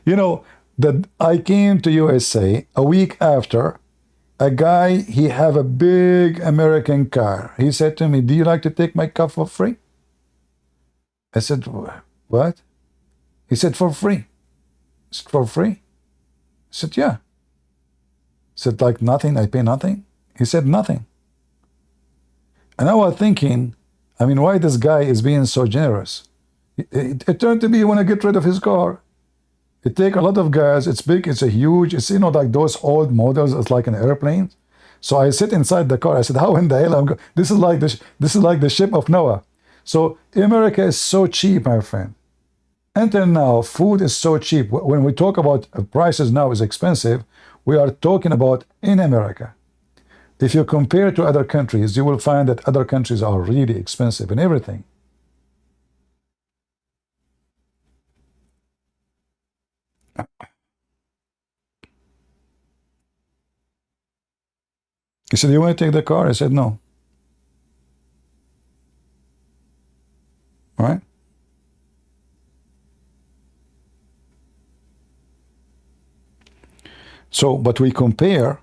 You know, that I came to USA a week after. A guy, he have a big American car. He said to me, "Do you like to take my car for free?" I said, "What?" He said, "For free." I said, "For free?" I said, "Yeah." I said, "Like nothing? I pay nothing?" He said, "Nothing." And I was thinking, I mean, why this guy is being so generous? It turned to be, when I get rid of his car, it take a lot of gas. It's big. It's a huge. It's, you know, like those old models. It's like an airplane. So I sit inside the car. I said, "How in the hell I'm going? This is like the ship of Noah." So America is so cheap, my friend. Until now, food is so cheap. When we talk about prices now is expensive, we are talking about in America. If you compare to other countries, you will find that other countries are really expensive in everything. He said, you want to take the car? I said, no. Right? So, but we compare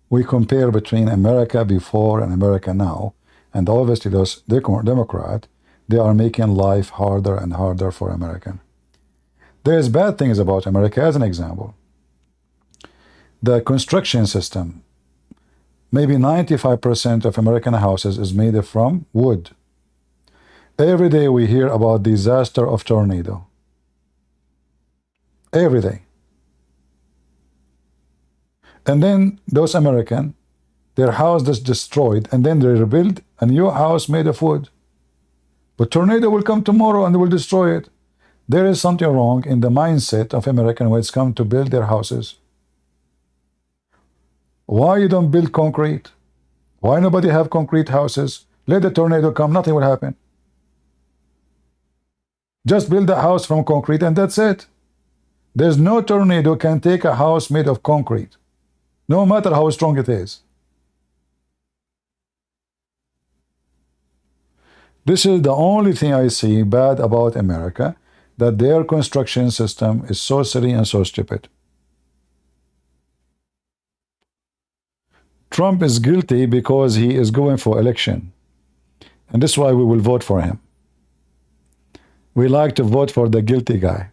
between America before and America now, and obviously those Democrat, they are making life harder and harder for American. There's bad things about America. As an example, the construction system, maybe 95% of American houses is made from wood. Every day we hear about disaster of tornado. Every day. And then those American, their house is destroyed, and then they rebuild a new house made of wood. But tornado will come tomorrow and will destroy it. There is something wrong in the mindset of American when it's come to build their houses. Why you don't build concrete? Why nobody have concrete houses? Let the tornado come, nothing will happen. Just build a house from concrete and that's it. There's no tornado can take a house made of concrete, no matter how strong it is. This is the only thing I see bad about America, that their construction system is so silly and so stupid. Trump is guilty because he is going for election. And this is why we will vote for him. We like to vote for the guilty guy.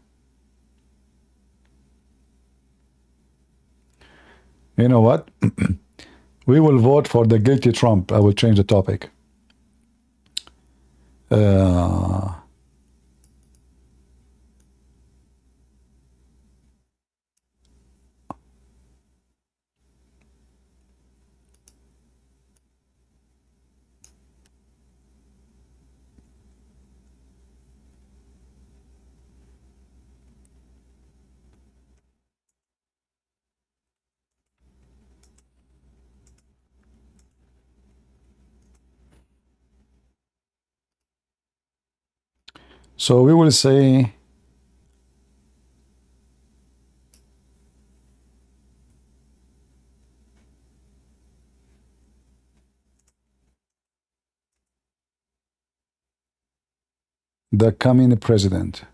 You know what? We will vote for the guilty Trump. I will change the topic. So we will say the coming president.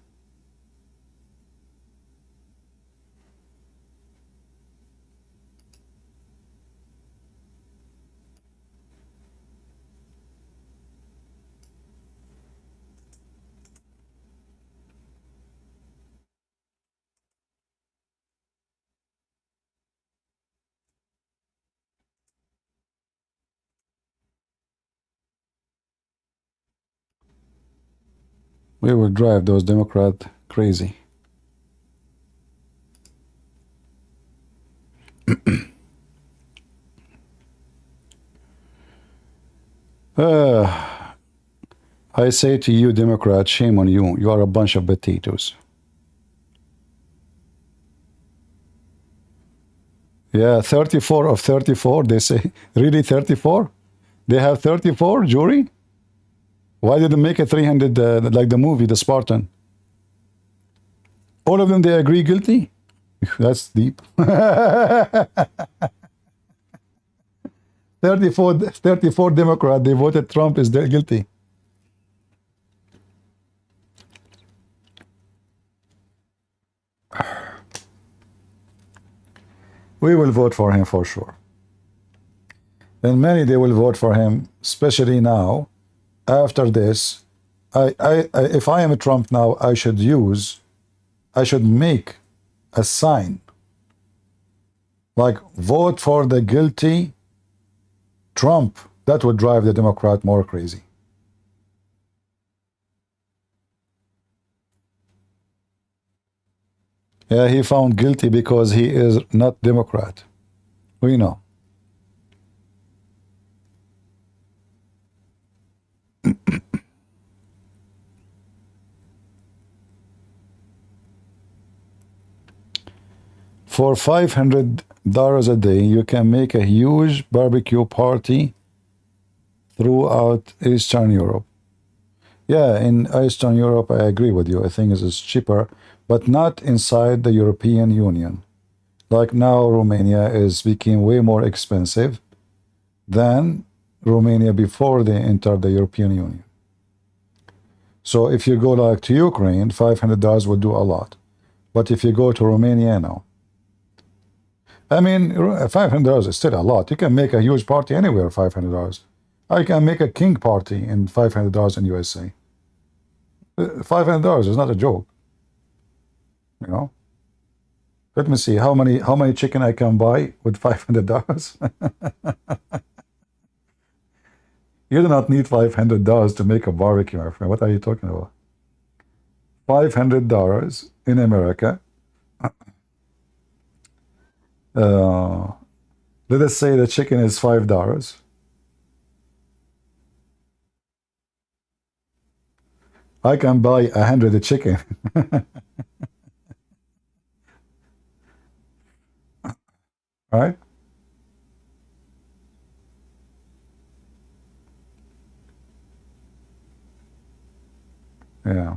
We will drive those Democrats crazy. I say to you, Democrats, shame on you. You are a bunch of potatoes. Yeah, 34 of 34, they say. Really 34? They have 34 jury? Why did they make it 300 like the movie, The Spartan? All of them, they agree guilty? That's deep. 34 Democrat, they voted Trump is guilty. We will vote for him for sure. And many, they will vote for him, especially now. After this, if I am a Trump now, I should make a sign like vote for the guilty Trump. That would drive the Democrat more crazy. Yeah, he found guilty because he is not Democrat. We know. For $500 a day, you can make a huge barbecue party throughout Eastern Europe. Yeah, in Eastern Europe, I agree with you. I think it's cheaper, but not inside the European Union. Like now, Romania is became way more expensive than Romania before they entered the European Union. So if you go like to Ukraine, $500 would do a lot. But if you go to Romania now, I mean, $500 is still a lot. You can make a huge party anywhere, $500. I can make a king party in $500 in USA. $500 is not a joke. You know? Let me see how many chicken I can buy with $500. You do not need $500 to make a barbecue, my friend. What are you talking about? $500 in America. Let us say the chicken is $5. I can buy 100 chicken. Right? Yeah.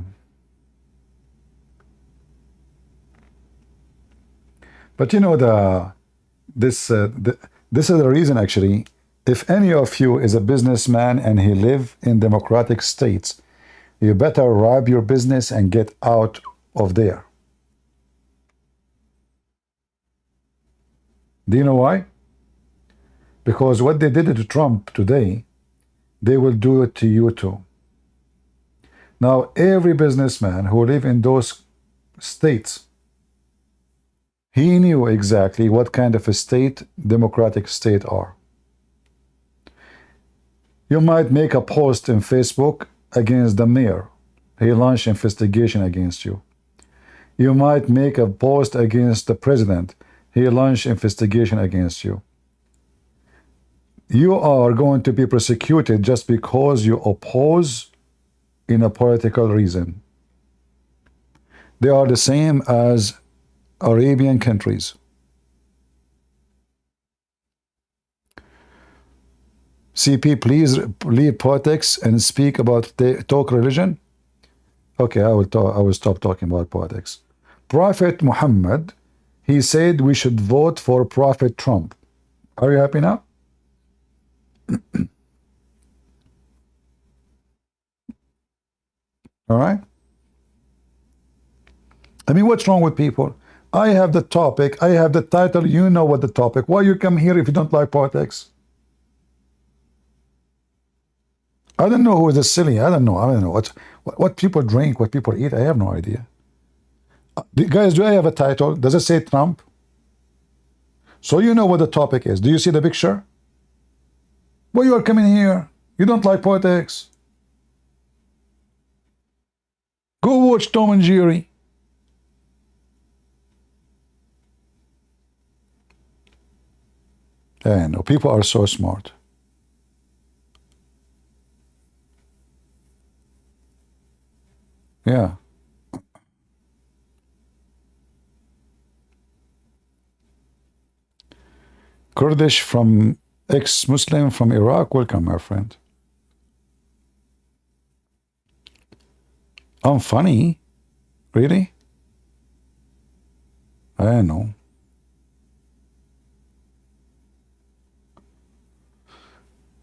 But you know this is the reason actually. If any of you is a businessman and he live in democratic states, you better rob your business and get out of there. Do you know why? Because what they did to Trump today, they will do it to you too. Now, every businessman who live in those states, he knew exactly what kind of a state democratic state are. You might make a post in Facebook against the mayor. He launched investigation against you. You might make a post against the president. He launched investigation against you. You are going to be prosecuted just because you oppose in a political reason. They are the same as Arabian countries. CP, please leave politics and speak about talk religion. Okay, I will stop talking about politics. Prophet Muhammad, he said we should vote for Prophet Trump. Are you happy now? All right. I mean, what's wrong with people? I have the topic, I have the title, you know what the topic. Why you come here if you don't like politics? I don't know who is silly. I don't know what people drink, what people eat. I have no idea. Guys, do I have a title? Does it say Trump? So you know what the topic is. Do you see the picture? Why you are coming here? You don't like politics? Go watch Tom and Jerry. I know, people are so smart. Yeah. Kurdish from ex-Muslim from Iraq, welcome, my friend. I'm funny? Really? I know.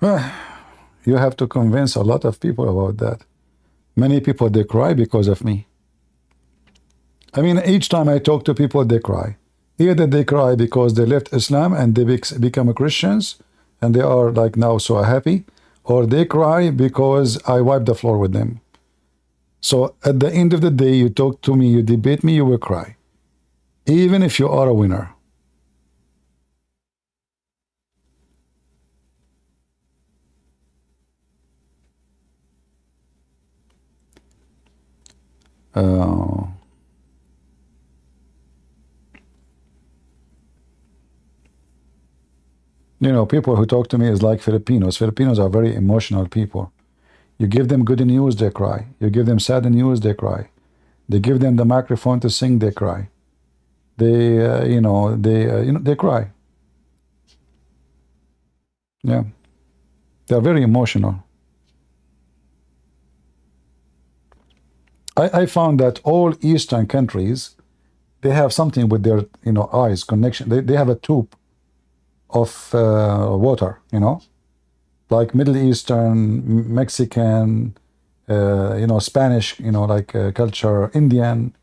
You have to convince a lot of people about that. Many people, they cry because of me. I mean, each time I talk to people, they cry. Either they cry because they left Islam and they become Christians and they are like now so happy, or they cry because I wipe the floor with them. So at the end of the day, you talk to me, you debate me, you will cry. Even if you are a winner. You know, people who talk to me is like Filipinos. Filipinos are very emotional people. You give them good news, they cry. You give them sad news, they cry. They give them the microphone to sing, they cry. They, they cry. Yeah, they're very emotional. I found that all Eastern countries, they have something with their, eyes connection. They have a tube of water, like Middle Eastern, Mexican, Spanish, like culture, Indian.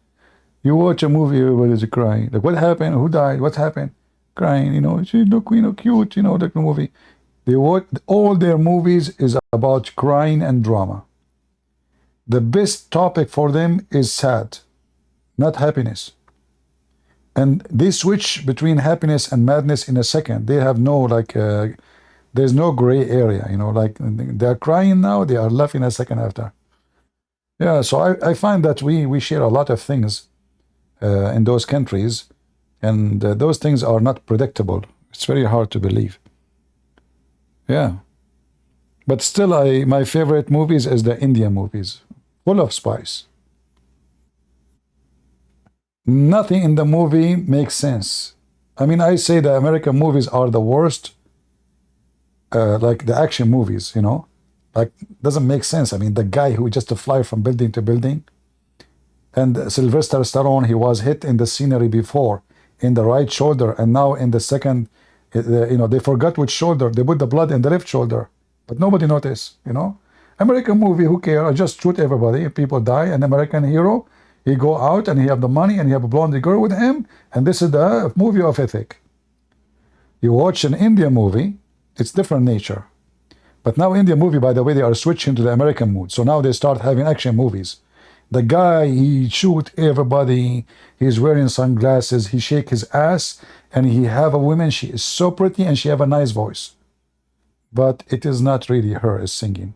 You watch a movie, everybody's crying. Like, what happened? Who died? What happened? Crying, she look, cute, like the movie. All their movies is about crying and drama. The best topic for them is sad, not happiness. And they switch between happiness and madness in a second. They have no, there's no gray area, like they're crying now, they are laughing a second after. Yeah, so I find that we share a lot of things in those countries, and those things are not predictable. It's very hard to believe. Yeah. But still, my favorite movies is the Indian movies, full of spice. Nothing in the movie makes sense. I mean, I say the American movies are the worst, like the action movies, like doesn't make sense. I mean, the guy who just to fly from building to building, and Sylvester Stallone, he was hit in the scenery before in the right shoulder, and now in the second, they forgot which shoulder. They put the blood in the left shoulder, but nobody noticed. American movie, who care? I just shoot everybody. People die. An American hero, he go out and he have the money and he have a blonde girl with him, and this is the movie of ethic. You watch an Indian movie, it's different nature. But now Indian movie, by the way, they are switching to the American mood. So now they start having action movies. The guy, he shoot everybody, he's wearing sunglasses, he shake his ass, and he have a woman, she is so pretty and she have a nice voice. But it is not really her is singing.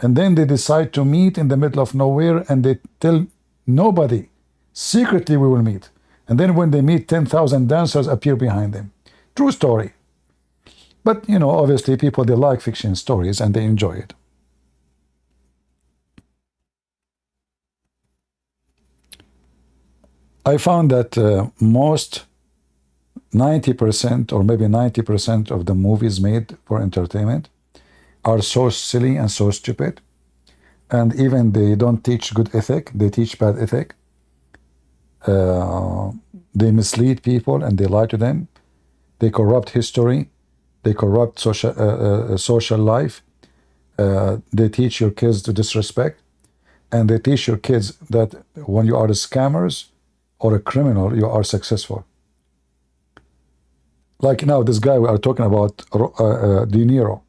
And then they decide to meet in the middle of nowhere, and they tell nobody, secretly we will meet. And then when they meet, 10,000 dancers appear behind them. True story. But, obviously people, they like fiction stories and they enjoy it. I found that most 90% or maybe 90% of the movies made for entertainment are so silly and so stupid, and even they don't teach good ethic, they teach bad ethic. They mislead people and they lie to them. They corrupt history, they corrupt social life. They teach your kids to disrespect, and they teach your kids that when you are a scammers or a criminal, you are successful. Like now, this guy we are talking about, De Niro.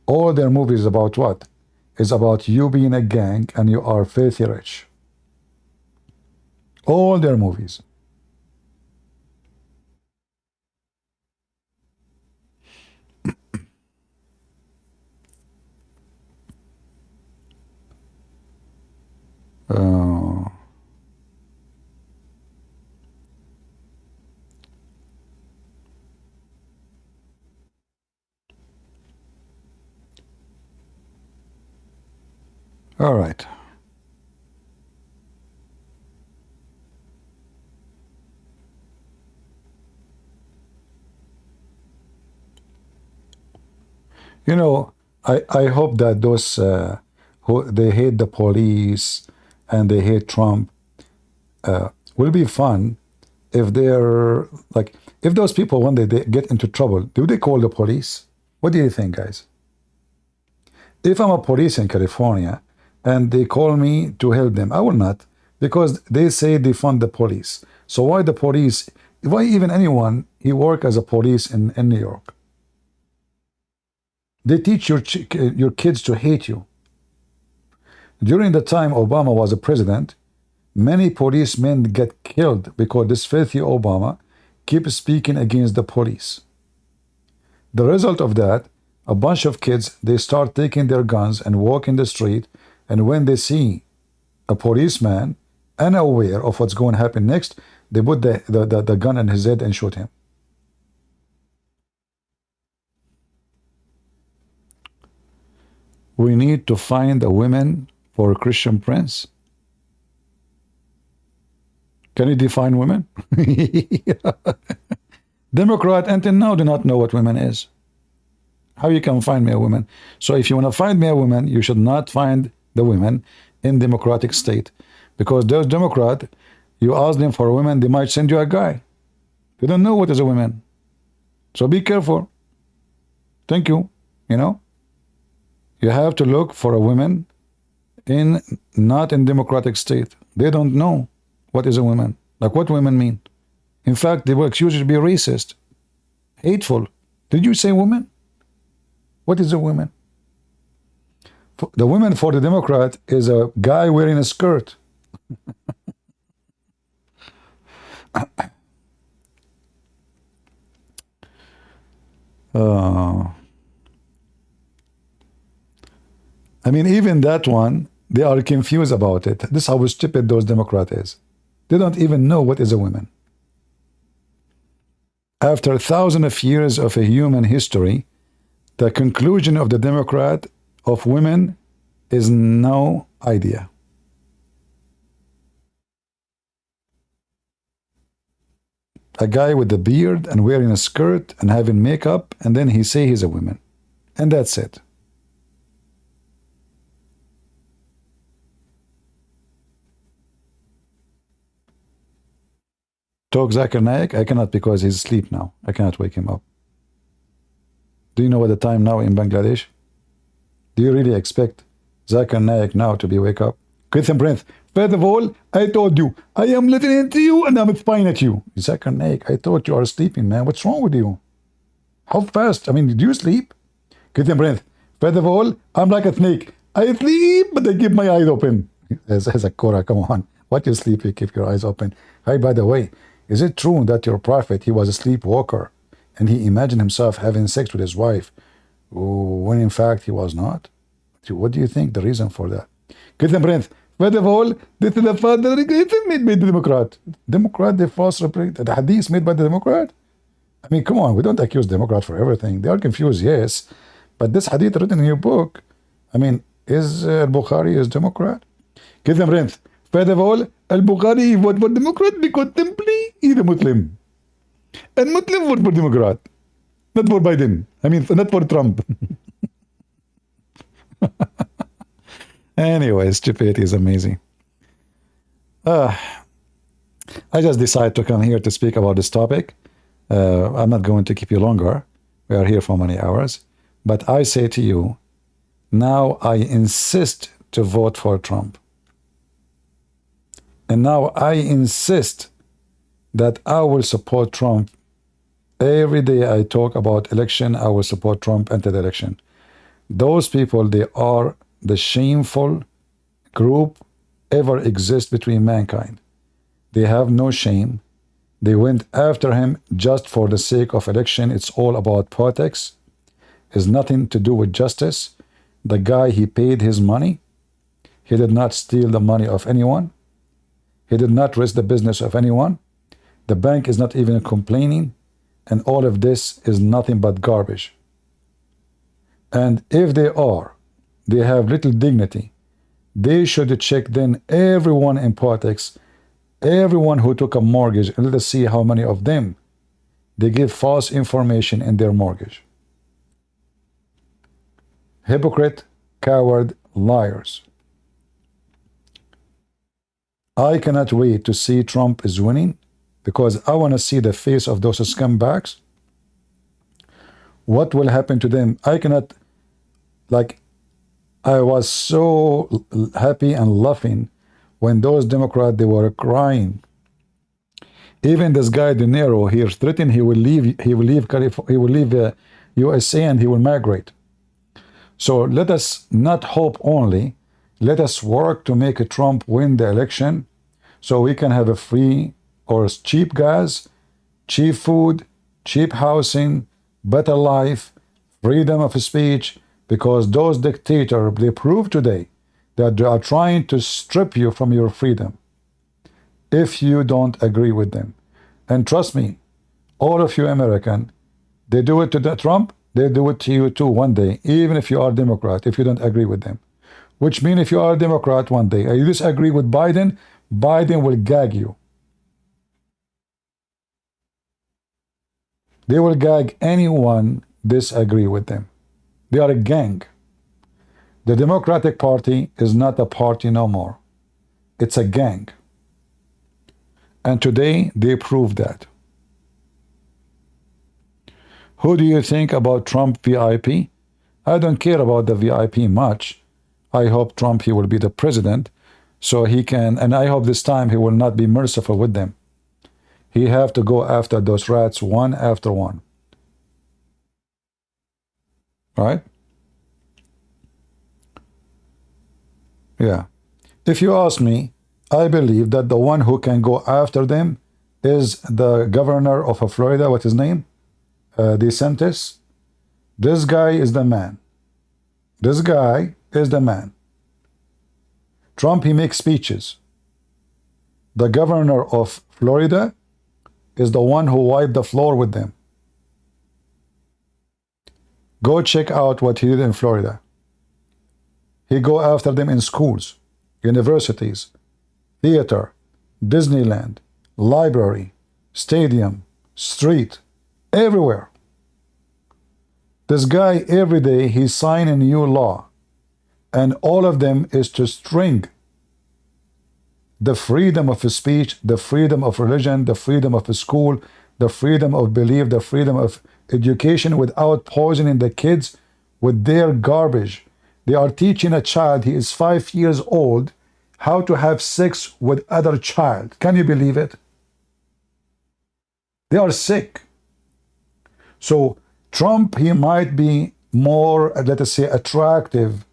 All their movies about what? It's about you being a gang and you are filthy rich. All their movies. All right. I hope that those who they hate the police and they hate Trump will be fun if they're like, if those people, when they get into trouble, do they call the police? What do you think, guys? If I'm a police in California and they call me to help them, I will not, because they say they fund the police. So why the police, why even anyone, he work as a police in New York? They teach your kids to hate you. During the time Obama was a president, many policemen get killed because this filthy Obama keeps speaking against the police. The result of that, a bunch of kids, they start taking their guns and walk in the street, and when they see a policeman, unaware of what's going to happen next, they put the gun in his head and shoot him. We need to find a woman for a Christian prince. Can you define women? Democrat until now do not know what women is. How you can find me a woman? So if you want to find me a woman, you should not find the women in democratic state. Because those Democrats, you ask them for a woman, they might send you a guy. They don't know what is a woman. So be careful. Thank you. You know, you have to look for a woman in not in democratic state. They don't know what is a woman. Like what women mean. In fact, they will accuse you to be racist, hateful. Did you say woman? What is a woman? The woman for the Democrat is a guy wearing a skirt. I mean, even that one, they are confused about it. This is how stupid those Democrats is. They don't even know what is a woman. After thousands of years of a human history, the conclusion of the Democrat of women is no idea. A guy with a beard and wearing a skirt and having makeup, and then he say he's a woman. And that's it. Talk Zakir Naik, I cannot because he's asleep now. I cannot wake him up. Do you know what the time now in Bangladesh? Do you really expect Zakir Naik now to be wake up? Christian Prince, first of all, I told you, I am listening to you and I'm spying at you. Zakir Naik, I thought you are sleeping, man. What's wrong with you? How fast? I mean, did you sleep? Christian Prince, first of all, I'm like a snake. I sleep, but I keep my eyes open. As a Korah, come on. What you sleep, you keep your eyes open. Hey, by the way, is it true that your prophet, he was a sleepwalker and he imagined himself having sex with his wife when in fact he was not? What do you think the reason for that? Christian Prince, first of all, this is the father made by the Democrat. Democrat, the false the hadith made by the Democrat? I mean, come on, we don't accuse Democrat for everything. They are confused, yes. But this hadith written in your book, I mean, is Bukhari is Democrat? Christian Prince, first of all, Al-Bukhari vote for Democrat because simply he's a Muslim. And Muslim vote for Democrat. Not for Biden. I mean, not for Trump. Anyway, stupidity is amazing. I just decided to come here to speak about this topic. I'm not going to keep you longer. We are here for many hours. But I say to you, now I insist to vote for Trump. And now I insist that I will support Trump. Every day I talk about election, I will support Trump into the election. Those people, they are the shameful group ever exist between mankind. They have no shame. They went after him just for the sake of election. It's all about politics. It's nothing to do with justice. The guy, he paid his money. He did not steal the money of anyone. He did not risk the business of anyone. The bank is not even complaining. And all of this is nothing but garbage. And if they have little dignity, they should check then everyone in politics, everyone who took a mortgage, and let us see how many of them they give false information in their mortgage. Hypocrite, coward, liars. I cannot wait to see Trump is winning because I want to see the face of those scumbags. What will happen to them? I cannot, like, I was so happy and laughing when those Democrats, they were crying. Even this guy, Niro, he threatened he will leave California, he will leave USA and he will migrate. So let us not hope only. Let us work to make Trump win the election so we can have a free or cheap gas, cheap food, cheap housing, better life, freedom of speech, because those dictators, they prove today that they are trying to strip you from your freedom if you don't agree with them. And trust me, all of you American, they do it to Trump, they do it to you too one day, even if you are Democrat, if you don't agree with them. Which means if you are a Democrat one day and you disagree with Biden, Biden will gag you. They will gag anyone disagree with them. They are a gang. The Democratic Party is not a party no more. It's a gang. And today they proved that. Who do you think about Trump VIP? I don't care about the VIP much. I hope Trump, he will be the president, so he can, and I hope this time he will not be merciful with them. He have to go after those rats one after one. Right? Yeah. If you ask me, I believe that the one who can go after them is the governor of Florida. What's his name? DeSantis. This guy is the man. This guy is the man. Trump, he makes speeches. The governor of Florida is the one who wiped the floor with them. Go check out what he did in Florida. He go after them in schools, universities, theater, Disneyland, library, stadium, street, everywhere. This guy, every day, he sign a new law, and all of them is to string the freedom of speech, the freedom of religion, the freedom of school, the freedom of belief, the freedom of education without poisoning the kids with their garbage. They are teaching a child, he is 5 years old, how to have sex with other child. Can you believe it? They are sick. So Trump, he might be more, let us say, attractive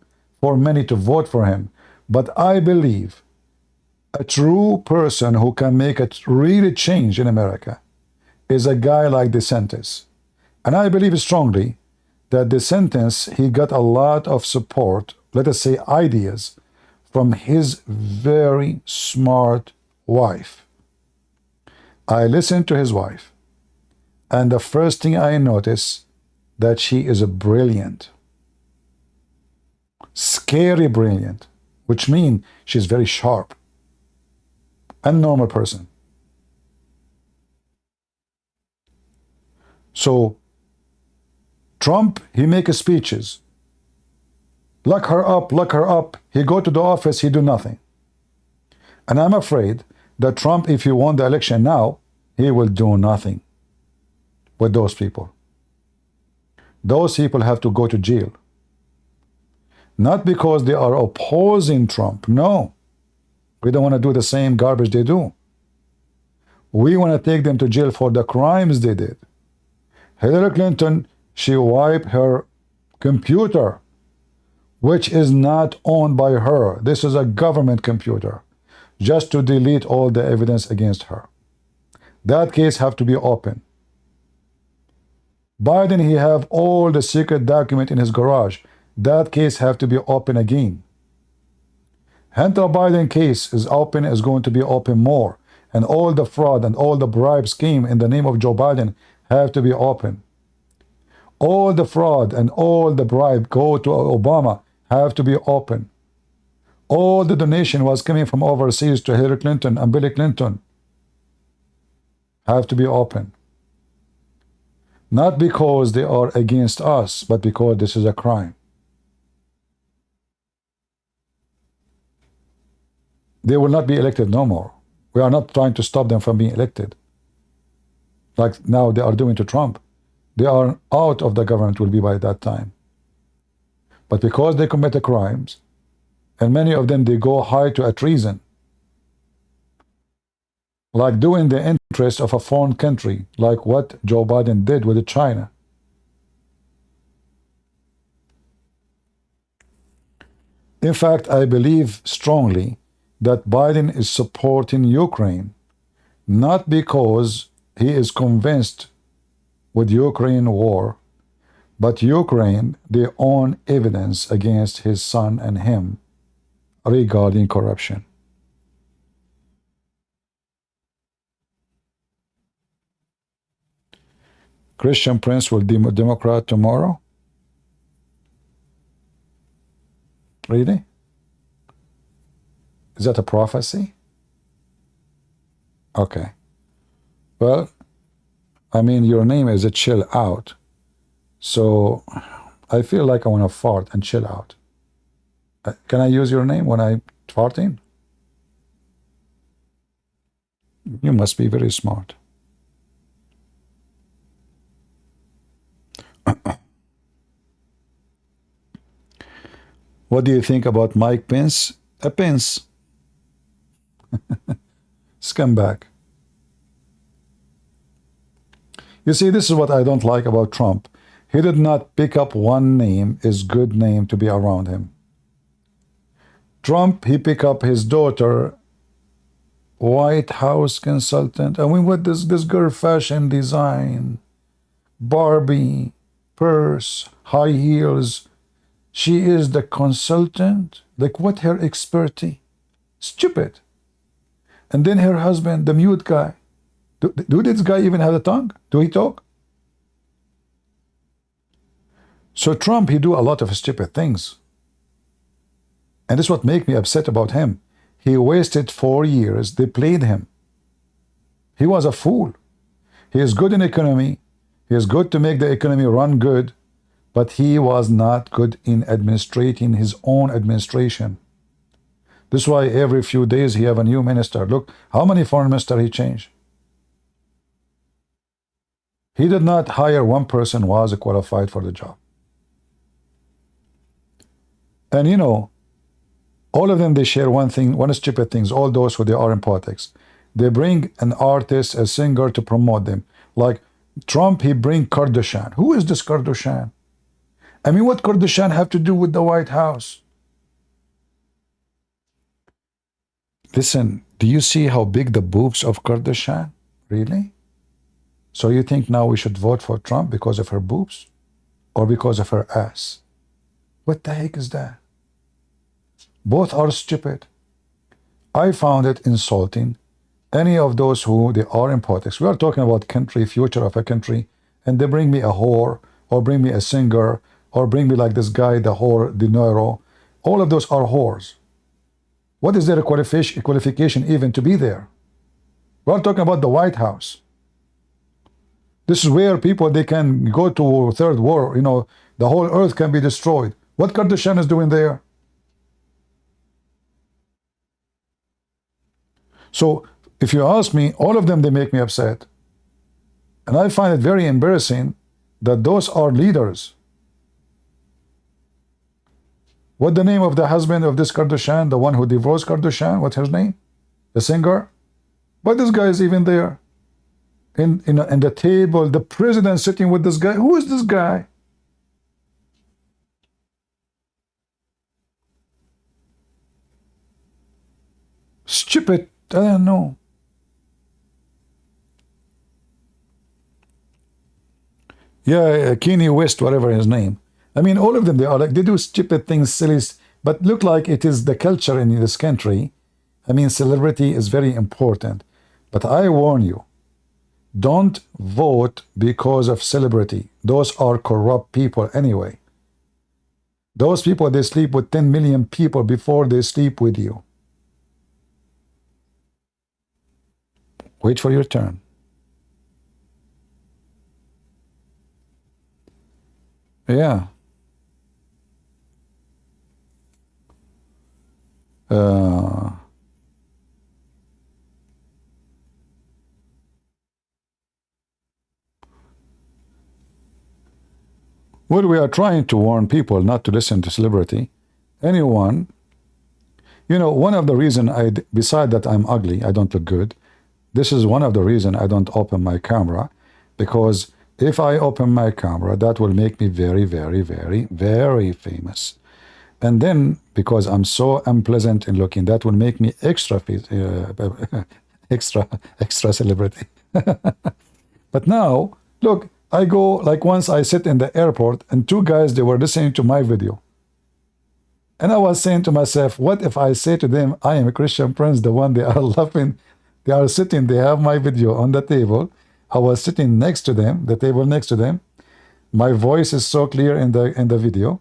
for many to vote for him. But I believe a true person who can make a really change in America is a guy like DeSantis. And I believe strongly that DeSantis, he got a lot of support, let us say ideas, from his very smart wife. I listened to his wife, and the first thing I notice that she is a brilliant, scary brilliant, which means she's very sharp, a normal person. So Trump, he makes speeches. Lock her up, lock her up. He go to the office, he do nothing. And I'm afraid that Trump, if he won the election now, he will do nothing with those people. Those people have to go to jail. Not because they are opposing Trump. No. We don't want to do the same garbage they do. We want to take them to jail for the crimes they did. Hillary Clinton, she wiped her computer, which is not owned by her. This is a government computer, just to delete all the evidence against her. That case have to be open. Biden, he have all the secret document in his garage. That case have to be open again. Hunter Biden case is open, is going to be open more. And all the fraud and all the bribe scheme in the name of Joe Biden have to be open. All the fraud and all the bribe go to Obama have to be open. All the donation was coming from overseas to Hillary Clinton and Billy Clinton have to be open. Not because they are against us, but because this is a crime. They will not be elected no more. We are not trying to stop them from being elected, like now they are doing to Trump. They are out of the government will be by that time. But because they commit crimes, and many of them, they go high to a treason, like doing the interest of a foreign country, like what Joe Biden did with China. In fact, I believe strongly that Biden is supporting Ukraine, not because he is convinced with Ukraine war, but Ukraine, their own evidence against his son and him regarding corruption. Christian Prince will be Democrat tomorrow? Really? Is that a prophecy? Okay. Well, I mean, your name is a chill out. So I feel like I want to fart and chill out. Can I use your name when I'm farting? You must be very smart. What do you think about Mike Pence? A Pence. Scumbag. You see, this is what I don't like about Trump. He did not pick up one name, his good name, to be around him. Trump, he picked up his daughter, White House consultant. I mean, what this girl, fashion design, Barbie, purse, high heels. She is the consultant. Like, what her expertise? Stupid. And then her husband, the mute guy. Do this guy even have a tongue? Do he talk? So Trump, he do a lot of stupid things. And this is what make me upset about him. He wasted 4 years. They played him. He was a fool. He is good in economy. He is good to make the economy run good. But he was not good in administrating his own administration. This is why every few days he have a new minister. Look, how many foreign ministers he changed? He did not hire one person who was qualified for the job. And you know, all of them, they share one thing, one stupid things, all those who they are in politics. They bring an artist, a singer to promote them. Like Trump, he bring Kardashian. Who is this Kardashian? I mean, what Kardashian have to do with the White House? Listen, do you see how big the boobs of Kardashian? Really? So you think now we should vote for Trump because of her boobs? Or because of her ass? What the heck is that? Both are stupid. I found it insulting. Any of those who they are in politics, we are talking about country, future of a country, and they bring me a whore, or bring me a singer, or bring me like this guy, the whore, the Niro. All of those are whores. What is their qualification even to be there? We are talking about the White House. This is where people, they can go to third war, you know, the whole earth can be destroyed. What Kardashian is doing there? So, if you ask me, all of them, they make me upset. And I find it very embarrassing that those are leaders. What the name of the husband of this Kardashian, the one who divorced Kardashian, what's his name? The singer? But this guy is even there. In the table, the president sitting with this guy. Who is this guy? Stupid. I don't know. Yeah, Kanye West, whatever his name. I mean, all of them, they are like, they do stupid things, silly, but look like it is the culture in this country. I mean, celebrity is very important. But I warn you, don't vote because of celebrity. Those are corrupt people anyway. Those people, they sleep with 10 million people before they sleep with you. Wait for your turn. Yeah. Well, we are trying to warn people not to listen to celebrity. Anyone, you know, one of the reasons beside that I'm ugly, I don't look good. This is one of the reasons I don't open my camera, because if I open my camera, that will make me very, very, very, very famous. And then, because I'm so unpleasant in looking, that will make me extra celebrity. But now, look, I go, like once I sit in the airport and two guys, they were listening to my video. And I was saying to myself, what if I say to them, I am a Christian Prince, the one they are laughing, they are sitting, they have my video on the table. I was sitting next to them, the table next to them. My voice is so clear in the video.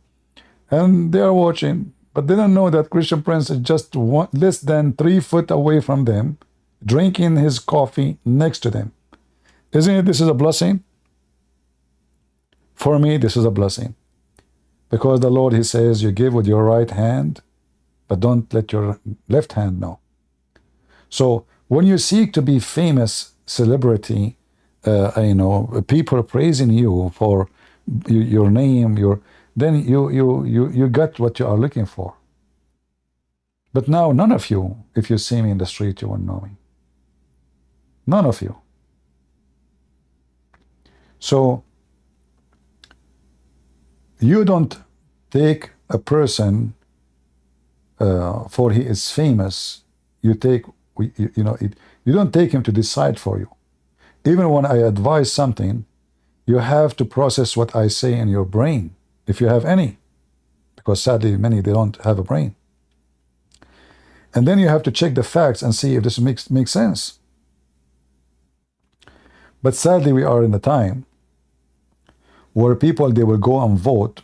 And they are watching, but they don't know that Christian Prince is just less than 3 feet away from them, drinking his coffee next to them. Isn't it this is a blessing? For me, this is a blessing. Because the Lord, he says, you give with your right hand but don't let your left hand know. So when you seek to be famous celebrity, people praising you for your name, then you get what you are looking for. But now none of you, if you see me in the street, you won't know me. None of you. So you don't take a person for he is famous. You take, you don't take him to decide for you. Even when I advise something, you have to process what I say in your brain, if you have any, because sadly many, they don't have a brain. And then you have to check the facts and see if this makes sense. But sadly, we are in the time where people, they will go and vote.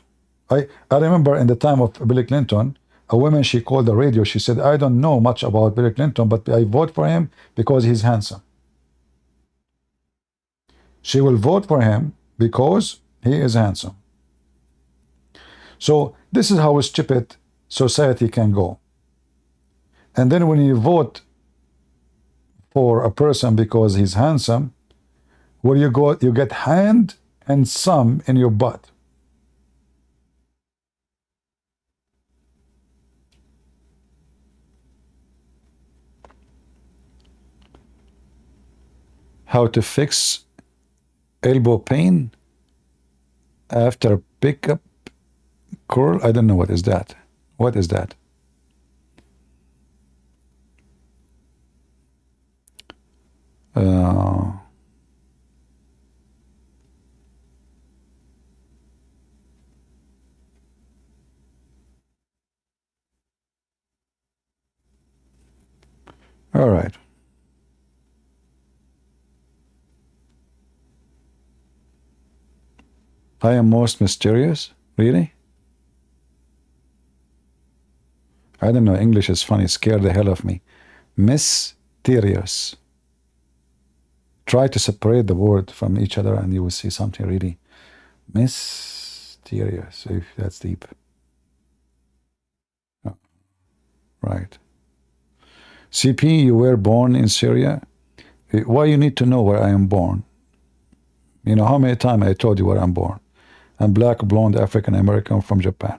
I remember in the time of Bill Clinton, a woman, she called the radio, she said, I don't know much about Bill Clinton, but I vote for him because he's handsome. She will vote for him because he is handsome. So this is how stupid society can go. And then when you vote for a person because he's handsome, where you go, you get hand and some in your butt. How to fix elbow pain after pickup curl? I don't know, what is that? What is that? All right. I am most mysterious? Really? I don't know. English is funny. Scared the hell of me. Mysterious. Try to separate the word from each other and you will see something really mysterious. If that's deep. Oh, right. CP, you were born in Syria? Why you need to know where I am born? You know how many times I told you where I'm born? I'm black, blonde, African American from Japan.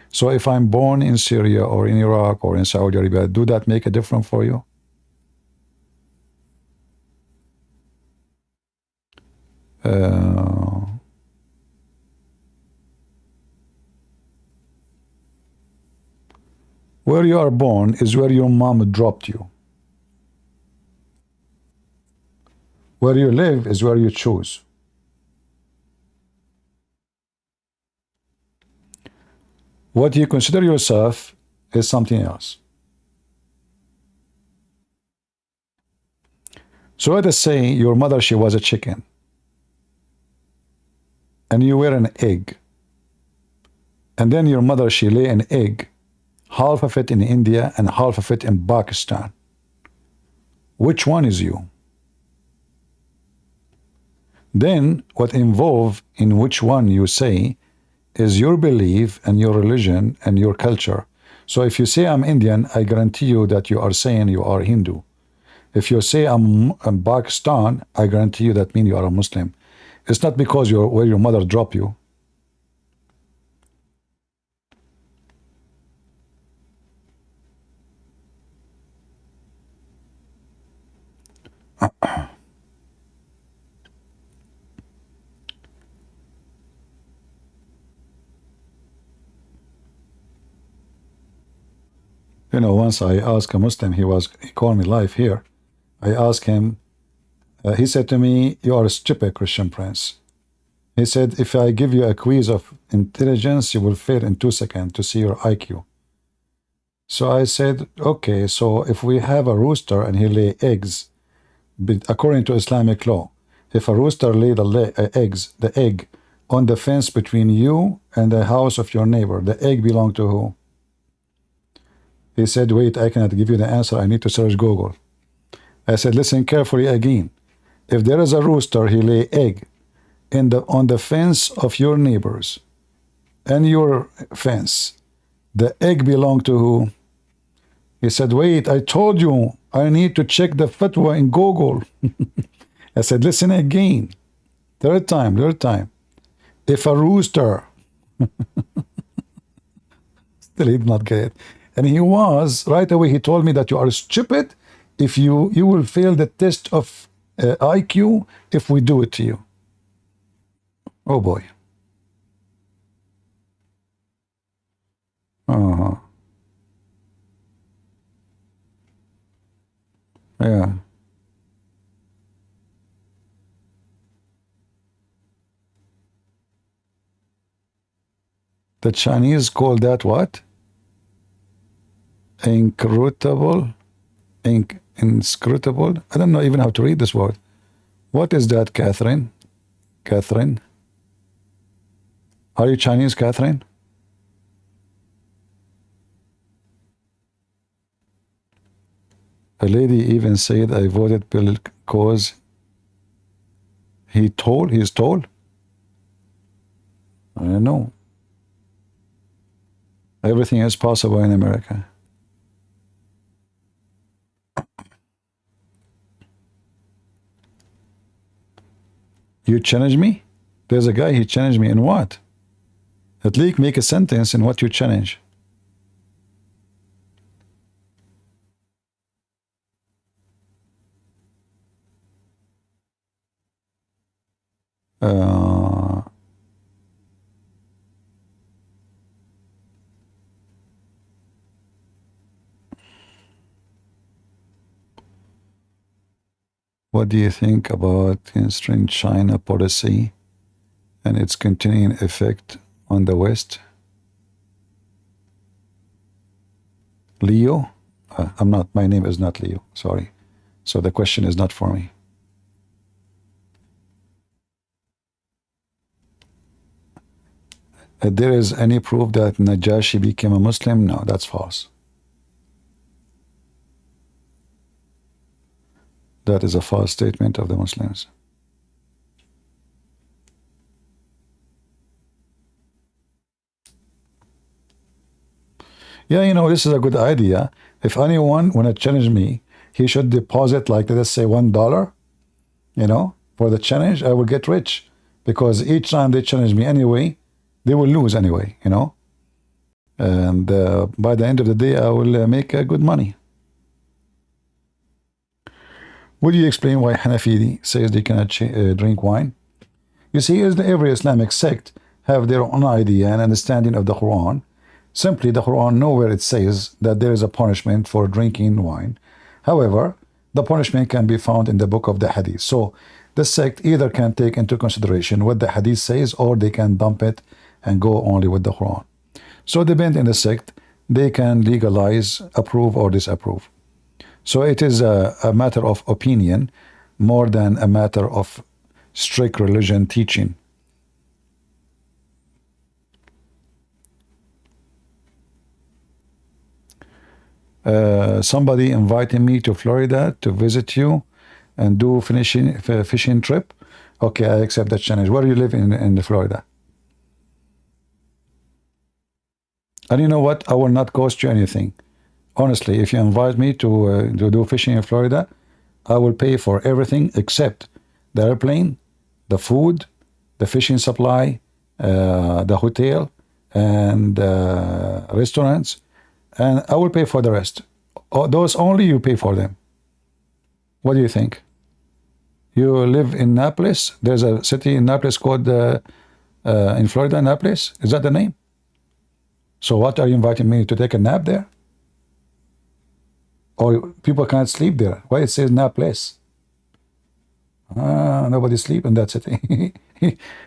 So if I'm born in Syria or in Iraq or in Saudi Arabia, do that make a difference for you? Where you are born is where your mom dropped you. Where you live is where you choose. What you consider yourself is something else. So let us say your mother, she was a chicken. And you were an egg. And then your mother, she lay an egg, half of it in India and half of it in Pakistan. Which one is you? Then what involved in which one you say is your belief and your religion and your culture. So if you say I'm Indian, I guarantee you that you are saying you are Hindu. If you say I'm Pakistan, I guarantee you that means you are a Muslim. It's not because you're where your mother dropped you. You know, once I asked a Muslim, he called me live here. I asked him, he said to me, you are a stupid Christian Prince. He said, if I give you a quiz of intelligence, you will fail in 2 seconds to see your IQ. So I said, okay, so if we have a rooster and he lay eggs, according to Islamic law, if a rooster lay the egg on the fence between you and the house of your neighbor, the egg belong to who? He said, wait, I cannot give you the answer. I need to search Google. I said, listen carefully again. If there is a rooster, he lay egg on the fence of your neighbors and your fence, the egg belong to who? He said, wait, I told you I need to check the fatwa in Google. I said, listen again. Third time. If a rooster, still he did not get it. And he was, right away, he told me that you are stupid if you will fail the test of IQ if we do it to you. Oh boy. Uh-huh. Yeah. The Chinese call that what? Inscrutable? Inscrutable? I don't know even how to read this word. What is that, Catherine? Catherine? Are you Chinese, Catherine? A lady even said I voted Bill because he's tall? I don't know. Everything is possible in America. You challenge me? There's a guy, he challenged me in what? At least make a sentence in what you challenge. What do you think about constrained China policy and its continuing effect on the West? Leo? I'm not, my name is not Leo, sorry. So the question is not for me. There is any proof that Najashi became a Muslim? No, that's false. That is a false statement of the Muslims. Yeah, you know, this is a good idea. If anyone want to challenge me, he should deposit, like, let's say $1, you know, for the challenge. I will get rich because each time they challenge me anyway, they will lose anyway, you know. And by the end of the day, I will make good money. Would you explain why Hanafi says they cannot drink wine? You see, every Islamic sect have their own idea and understanding of the Quran. Simply, the Quran nowhere it says that there is a punishment for drinking wine. However, the punishment can be found in the book of the Hadith. So, the sect either can take into consideration what the Hadith says, or they can dump it and go only with the Quran. So, depending on the sect, they can legalize, approve, or disapprove. So it is a matter of opinion more than a matter of strict religion teaching. Somebody invited me to Florida to visit you and do fishing trip. Okay, I accept that challenge. Where do you live in Florida? And you know what? I will not cost you anything. Honestly, if you invite me to do fishing in Florida, I will pay for everything except the airplane, the food, the fishing supply, the hotel, and restaurants, and I will pay for the rest. Those only you pay for them. What do you think? You live in Naples? There's a city in Naples called, in Florida, Naples? Is that the name? So what, are you inviting me to take a nap there? Or people can't sleep there? Why it says Naples? Nobody sleep in that city.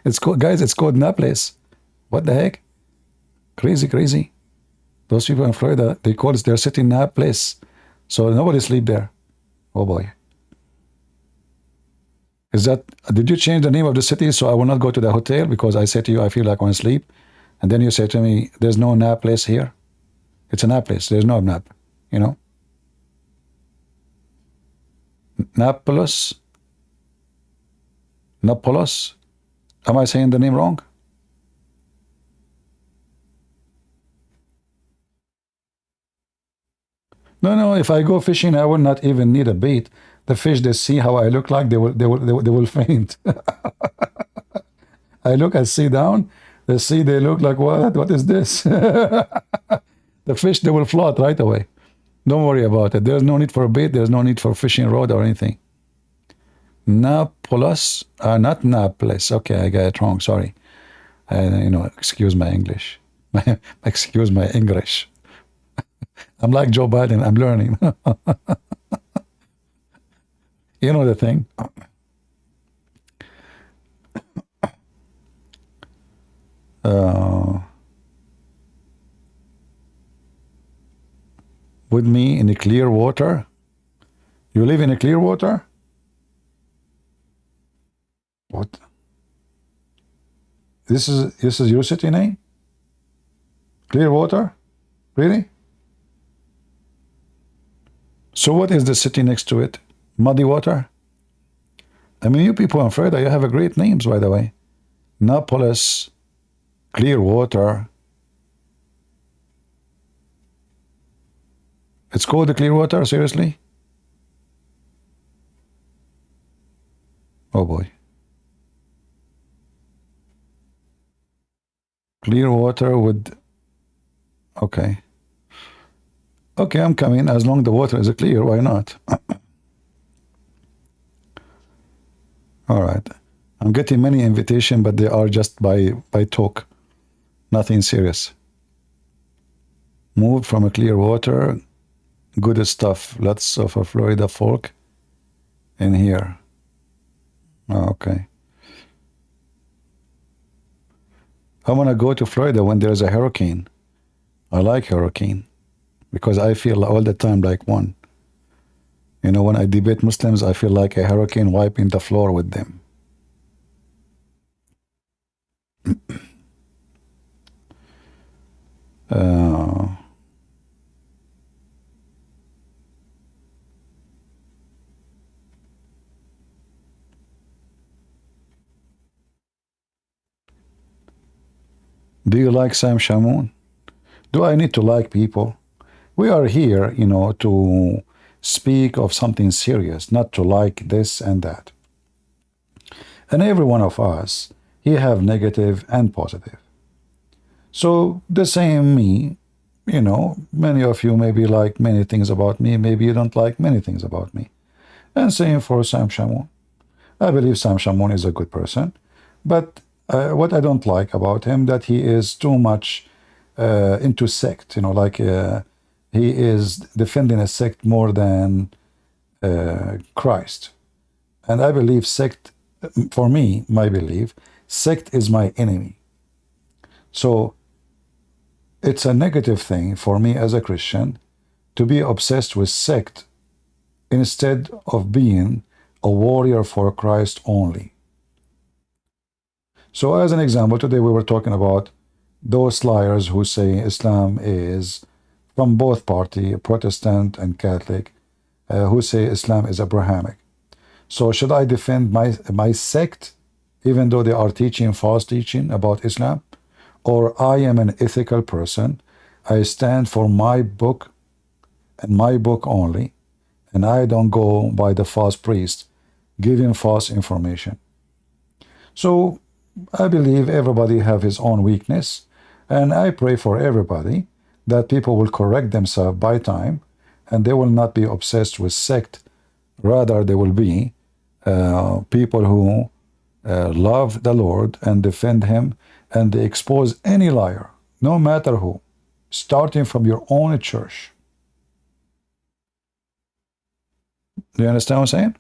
It's called, guys, it's called Naples. What the heck? Crazy, crazy. Those people in Florida, they call it their city Naples. So nobody sleep there. Oh boy. Is that, did you change the name of the city so I will not go to the hotel because I said to you I feel like I want to sleep? And then you say to me, there's no Naples here? It's a Naples, there's no nap, you know? Napolis? Napolis? Am I saying the name wrong? No, no, if I go fishing, I will not even need a bait. The fish, they see how I look like, they will faint. I look, I see down, they look like, what is this? The fish, they will float right away. Don't worry about it. There's no need for a bait. There's no need for fishing rod or anything. Napolis, not Naples. Okay, I got it wrong. Sorry. Excuse my English. Excuse my English. I'm like Joe Biden. I'm learning. You know the thing. With me in the clear water. You live in a clear water? What? This is your city name? Clear water? Really? So what is the city next to it? Muddy water? I mean, you people in Florida, you have a great names, by the way. Napolis, clear water. It's called the clear water? Seriously? Oh boy. Clear water with... Okay. Okay, I'm coming. As long as the water is clear, why not? All right. I'm getting many invitations, but they are just by talk. Nothing serious. Moved from a clear water. Good stuff. Lots of Florida folk in here. Oh, okay. I want to go to Florida when there's a hurricane. I like hurricane because I feel all the time like one. You know, when I debate Muslims, I feel like a hurricane wiping the floor with them. Do you like Sam Shamoun? Do I need to like people? We are here, you know, to speak of something serious, not to like this and that. And every one of us, he have negative and positive. So the same me, you know, many of you maybe like many things about me, maybe you don't like many things about me. And same for Sam Shamoun. I believe Sam Shamoun is a good person, but what I don't like about him, that he is too much into sect, you know, like he is defending a sect more than Christ. And I believe sect, for me, my belief, sect is my enemy. So it's a negative thing for me as a Christian to be obsessed with sect instead of being a warrior for Christ only. So as an example, today we were talking about those liars who say Islam is from both parties, Protestant and Catholic, who say Islam is Abrahamic. So should I defend my sect, even though they are teaching false teaching about Islam? Or I am an ethical person, I stand for my book and my book only, and I don't go by the false priest giving false information. So I believe everybody have his own weakness, and I pray for everybody that people will correct themselves by time, and they will not be obsessed with sect. Rather, they will be people who love the Lord and defend him, and they expose any liar, no matter who, starting from your own church. Do you understand what I'm saying?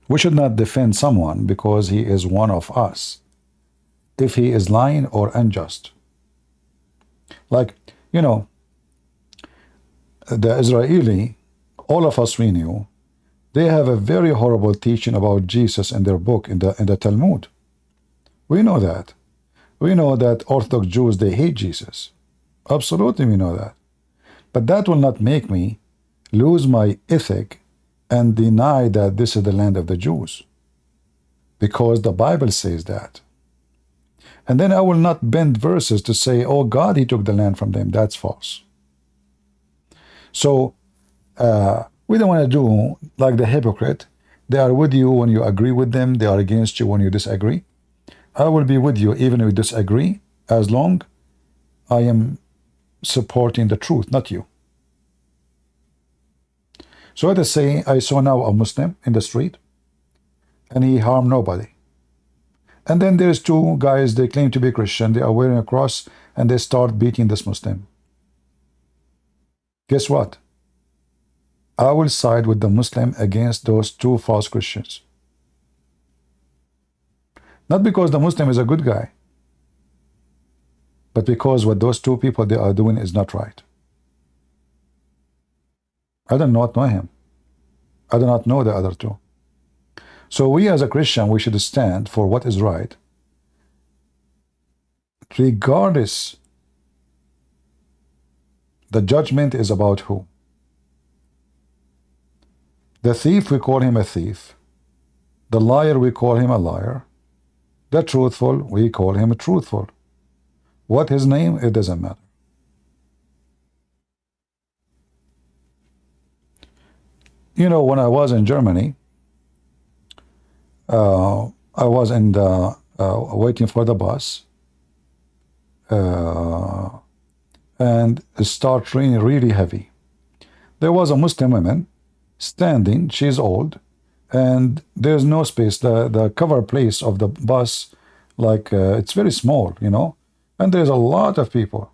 We should not defend someone because he is one of us, if he is lying or unjust. Like, you know, the Israeli, all of us we knew, they have a very horrible teaching about Jesus in their book, in the Talmud. We know that. We know that Orthodox Jews, they hate Jesus. Absolutely, we know that. But that will not make me lose my ethic and deny that this is the land of the Jews, because the Bible says that. And then I will not bend verses to say, oh God, he took the land from them. That's false. So we don't want to do like the hypocrite. They are with you when you agree with them. They are against you when you disagree. I will be with you even if we disagree, as long I am supporting the truth, not you. So let us say I saw now a Muslim in the street and he harmed nobody. And then there's two guys, they claim to be Christian, they are wearing a cross, and they start beating this Muslim. Guess what? I will side with the Muslim against those two false Christians. Not because the Muslim is a good guy, but because what those two people they are doing is not right. I do not know him. I do not know the other two. So we as a Christian, we should stand for what is right, regardless. The judgment is about who? The thief, we call him a thief. The liar, we call him a liar. The truthful, we call him truthful. What his name, it doesn't matter. You know, when I was in Germany, I was in the waiting for the bus, and it started raining really heavy. There was a Muslim woman standing. She's old, and there's no space. The cover place of the bus, like it's very small, you know, and there's a lot of people.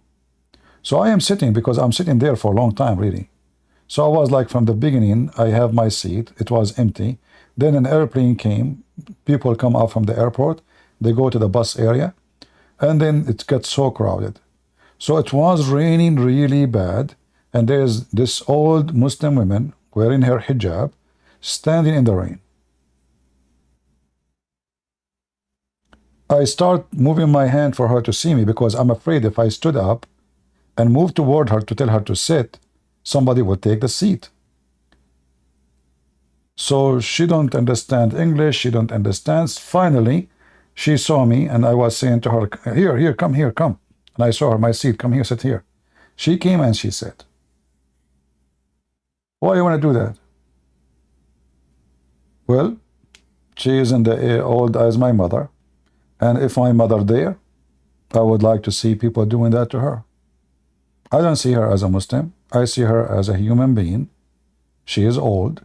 So I am sitting, because I'm sitting there for a long time, really. So I was like, from the beginning, I have my seat. It was empty. Then an airplane came. People come out from the airport. They go to the bus area. And then it gets so crowded. So it was raining really bad. And there's this old Muslim woman wearing her hijab, standing in the rain. I start moving my hand for her to see me, because I'm afraid if I stood up and moved toward her to tell her to sit, somebody would take the seat. So she don't understand English, she don't understand. Finally, she saw me, and I was saying to her, here, come here, come. And I saw her, my seat, come here, sit here. She came and she said, why you want to do that? Well, she is in the old as my mother, and if my mother there, I would like to see people doing that to her. I don't see her as a Muslim. I see her as a human being. She is old.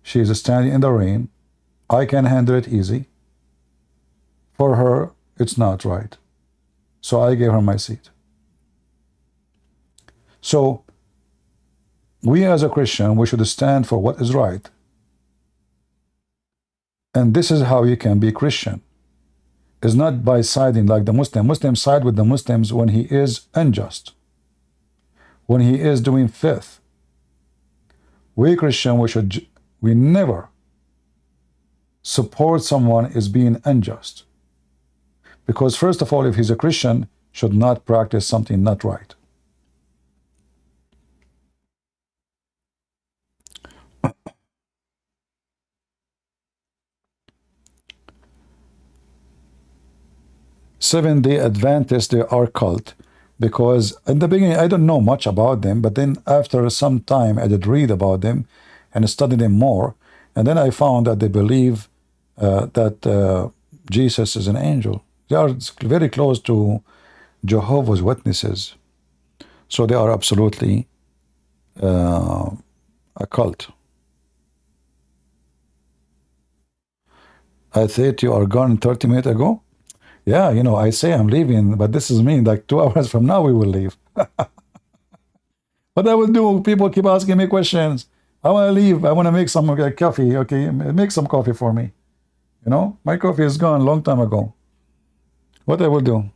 She is standing in the rain. I can handle it easy. For her, it's not right. So I gave her my seat. So we as a Christian, we should stand for what is right. And this is how you can be Christian. It's not by siding like the Muslim. Muslims side with the Muslims when he is unjust, when he is doing filth. We Christian, we never support someone is being unjust. Because first of all, if he's a Christian, should not practice something not right. Seventh-day Adventists, they are cult, because in the beginning I don't know much about them, but then after some time I did read about them and study them more, and then I found that they believe that Jesus is an angel. They are very close to Jehovah's Witnesses, so they are absolutely a cult. I thought you are gone 30 minutes ago. Yeah, you know, I say I'm leaving, but this is me, like 2 hours from now we will leave. What I will do, people keep asking me questions. I want to leave. I want to make some coffee. Okay, make some coffee for me. You know, my coffee is gone a long time ago. What I will do?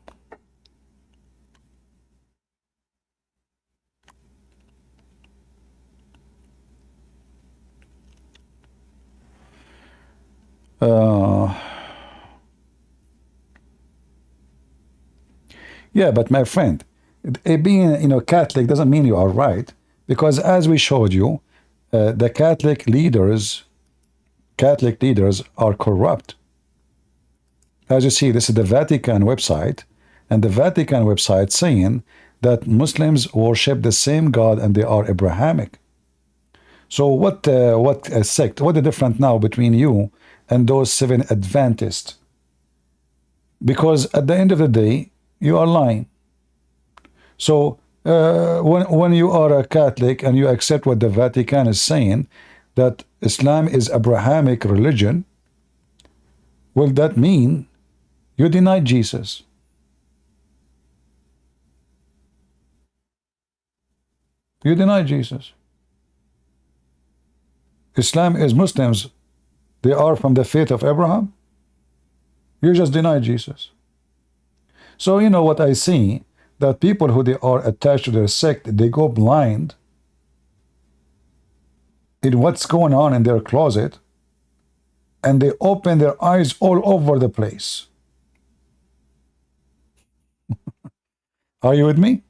Yeah, but my friend, being, you know, Catholic doesn't mean you are right, because as we showed you, the Catholic leaders are corrupt, As you see, this is the Vatican website, and the Vatican website saying that Muslims worship the same God and they are Abrahamic. So what sect, what the difference now between you and those 7 Adventists? Because at the end of the day, you are lying. So when you are a Catholic and you accept what the Vatican is saying, that Islam is Abrahamic religion, will that mean you deny Jesus? You deny Jesus. Islam is Muslims. They are from the faith of Abraham. You just deny Jesus. So you know what I see, that people who they are attached to their sect, they go blind in what's going on in their closet, and they open their eyes all over the place. Are you with me?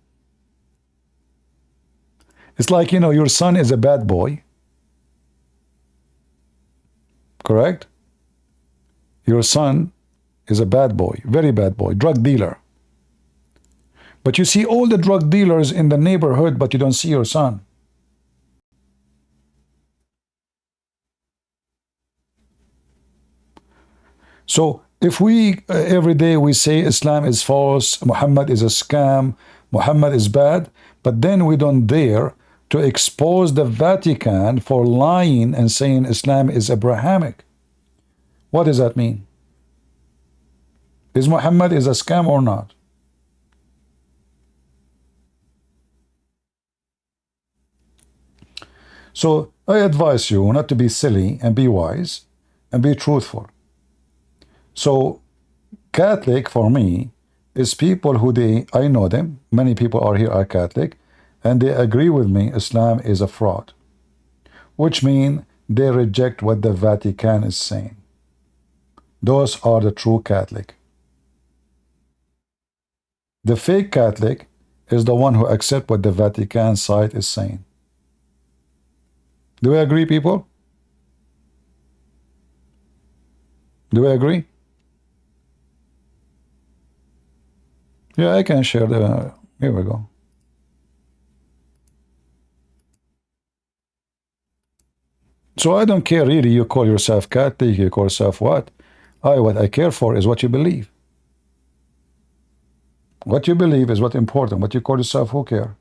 It's like, you know, your son is a bad boy. Correct? Your son is a bad boy, very bad boy, drug dealer. But you see all the drug dealers in the neighborhood, but you don't see your son. So if we every day we say Islam is false, Muhammad is a scam, Muhammad is bad, but then we don't dare to expose the Vatican for lying and saying Islam is Abrahamic. What does that mean? Is Muhammad is a scam or not? So I advise you not to be silly and be wise and be truthful. So Catholic for me is people who I know them, many people are here are Catholic, and they agree with me Islam is a fraud, which means they reject what the Vatican is saying. Those are the true Catholic. The fake Catholic is the one who accepts what the Vatican site is saying. Do we agree, people? Do we agree? Yeah, I can share the... Here we go. So I don't care really, you call yourself Catholic, you call yourself what? What I care for is what you believe. What you believe is what's important. What you call yourself, who care?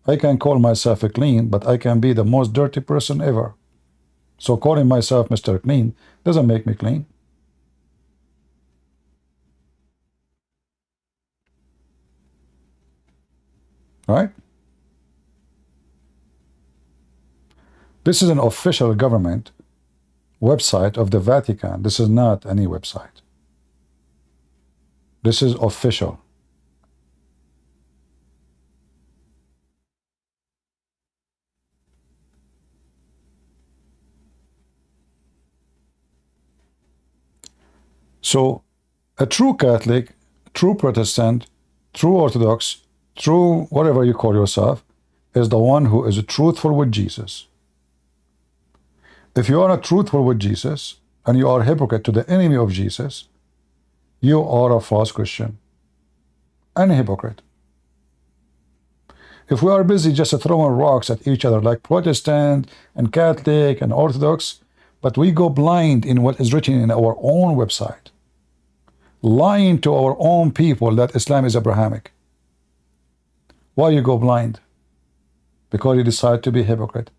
I can call myself a clean, but I can be the most dirty person ever. So calling myself Mr. Clean doesn't make me clean. Right? This is an official government website of the Vatican. This is not any website. This is official. So a true Catholic, true Protestant, true Orthodox, true whatever you call yourself, is the one who is truthful with Jesus. If you are not truthful with Jesus and you are a hypocrite to the enemy of Jesus, you are a false Christian and a hypocrite. If we are busy just throwing rocks at each other like Protestant and Catholic and Orthodox, but we go blind in what is written in our own website, lying to our own people that Islam is Abrahamic. Why you go blind? Because you decide to be hypocrite.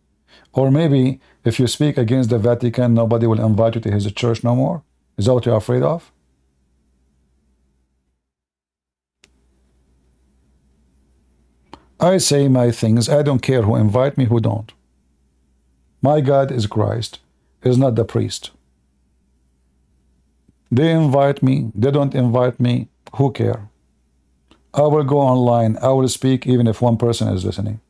Or maybe if you speak against the Vatican, nobody will invite you to his church no more. Is that what you're afraid of? I say my things. I don't care who invite me, who don't. My God is Christ, is not the priest. They invite me, they don't invite me, who care? I will go online, I will speak even if one person is listening.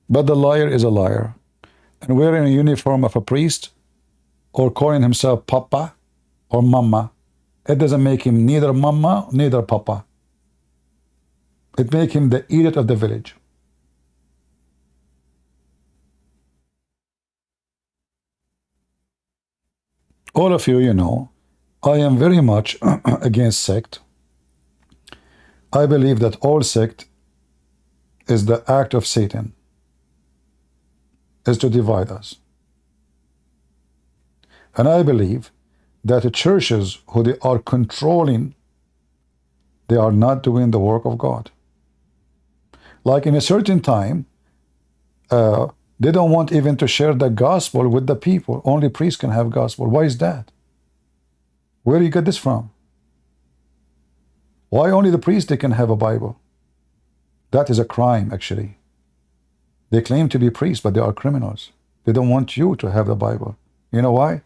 But the liar is a liar. And wearing a uniform of a priest, or calling himself Papa or Mama, it doesn't make him neither Mama, neither Papa. It makes him the idiot of the village. All of you, you know, I am very much against sect. I believe that all sect is the act of Satan, is to divide us. And I believe that the churches who they are controlling, they are not doing the work of God. Like in a certain time, they don't want even to share the gospel with the people. Only priests can have gospel. Why is that? Where do you get this from? Why only the priests they can have a Bible? That is a crime, actually. They claim to be priests, but they are criminals. They don't want you to have the Bible. You know why?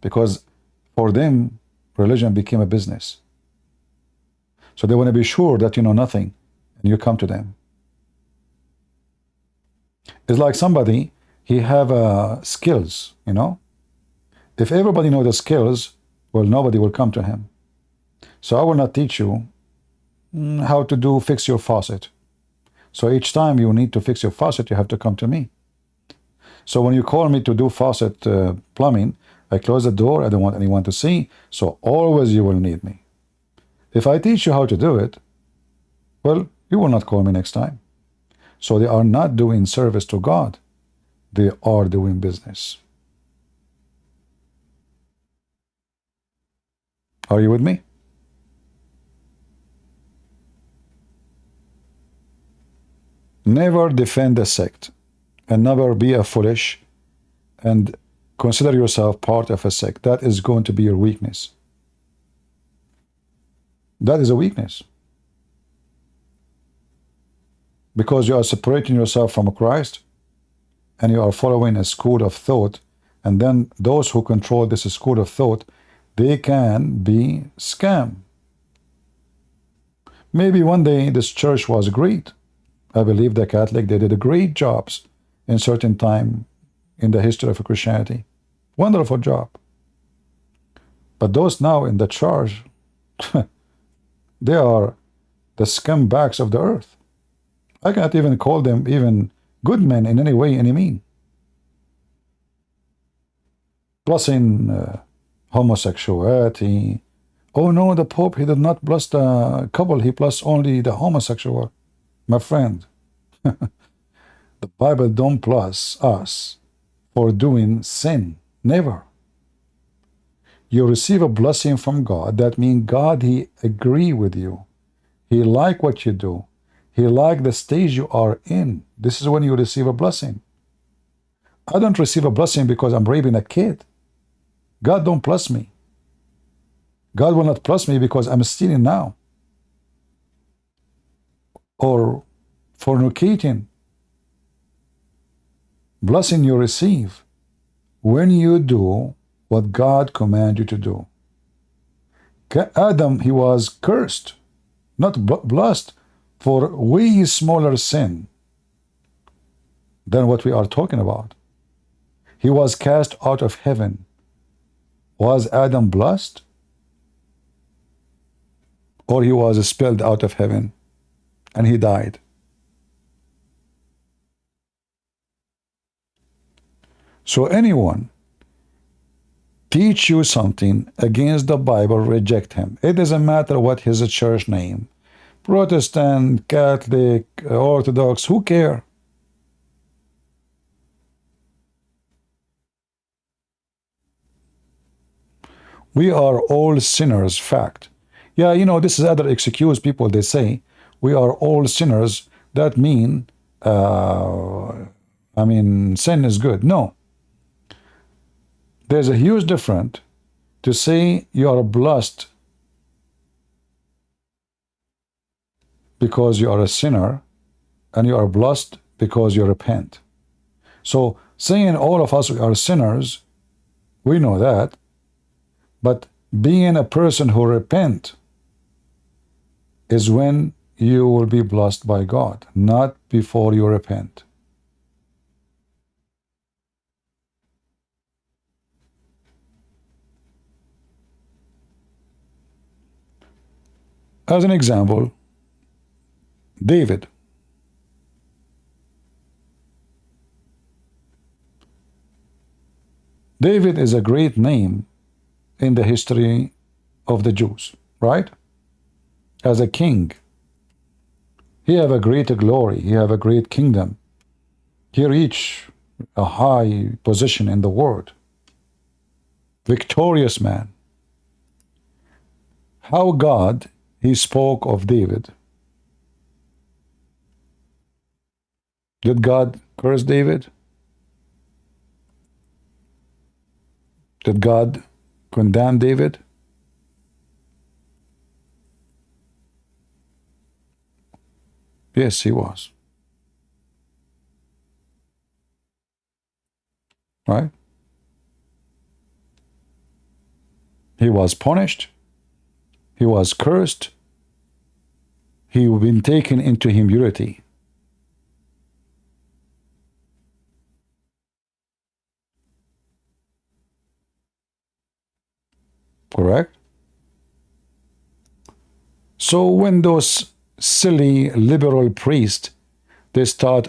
Because for them, religion became a business. So they want to be sure that you know nothing, and you come to them. It's like somebody, he have skills, you know. If everybody know the skills, well, nobody will come to him. So I will not teach you how to fix your faucet. So each time you need to fix your faucet, you have to come to me. So when you call me to do faucet plumbing, I close the door. I don't want anyone to see. So always you will need me. If I teach you how to do it, well, you will not call me next time. So they are not doing service to God. They are doing business. Are you with me? Never defend a sect, and never be a foolish and consider yourself part of a sect. That is going to be your weakness. That is a weakness. Because you are separating yourself from Christ, and you are following a school of thought, and then those who control this school of thought, they can be scam. Maybe one day this church was great. I believe the Catholic, they did great jobs in certain time in the history of Christianity. Wonderful job. But those now in the church, they are the scumbags of the earth. I cannot even call them even good men in any way, any mean. Plus in homosexuality. Oh no, the Pope, he did not bless the couple, he blessed only the homosexual. My friend, the Bible don't bless us for doing sin. Never. You receive a blessing from God. That means God, he agree with you. He like what you do. He like the stage you are in. This is when you receive a blessing. I don't receive a blessing because I'm raping a kid. God don't bless me. God will not bless me because I'm stealing now, or fornicating. Blessing you receive when you do what God commanded you to do. Adam, he was cursed, not blessed, for way smaller sin than what we are talking about. He was cast out of heaven. Was Adam blessed? Or he was expelled out of heaven and he died? So anyone teach you something against the Bible, reject him. It doesn't matter what his church name. Protestant, Catholic, Orthodox, who care? We are all sinners, fact. Yeah, you know, this is other excuse people, they say, we are all sinners. That mean, sin is good. No. There's a huge difference to say you are blessed because you are a sinner, and you are blessed because you repent. So saying all of us are sinners, we know that, but being a person who repent is when you will be blessed by God, not before you repent. As an example, David. David is a great name in the history of the Jews, right? As a king. He have a great glory. He have a great kingdom. He reached a high position in the world. Victorious man. How God, he spoke of David. Did God curse David? Did God condemn David? Yes, he was. Right? He was punished. He was cursed. He been taken into humility. Correct? So when those silly liberal priests, they start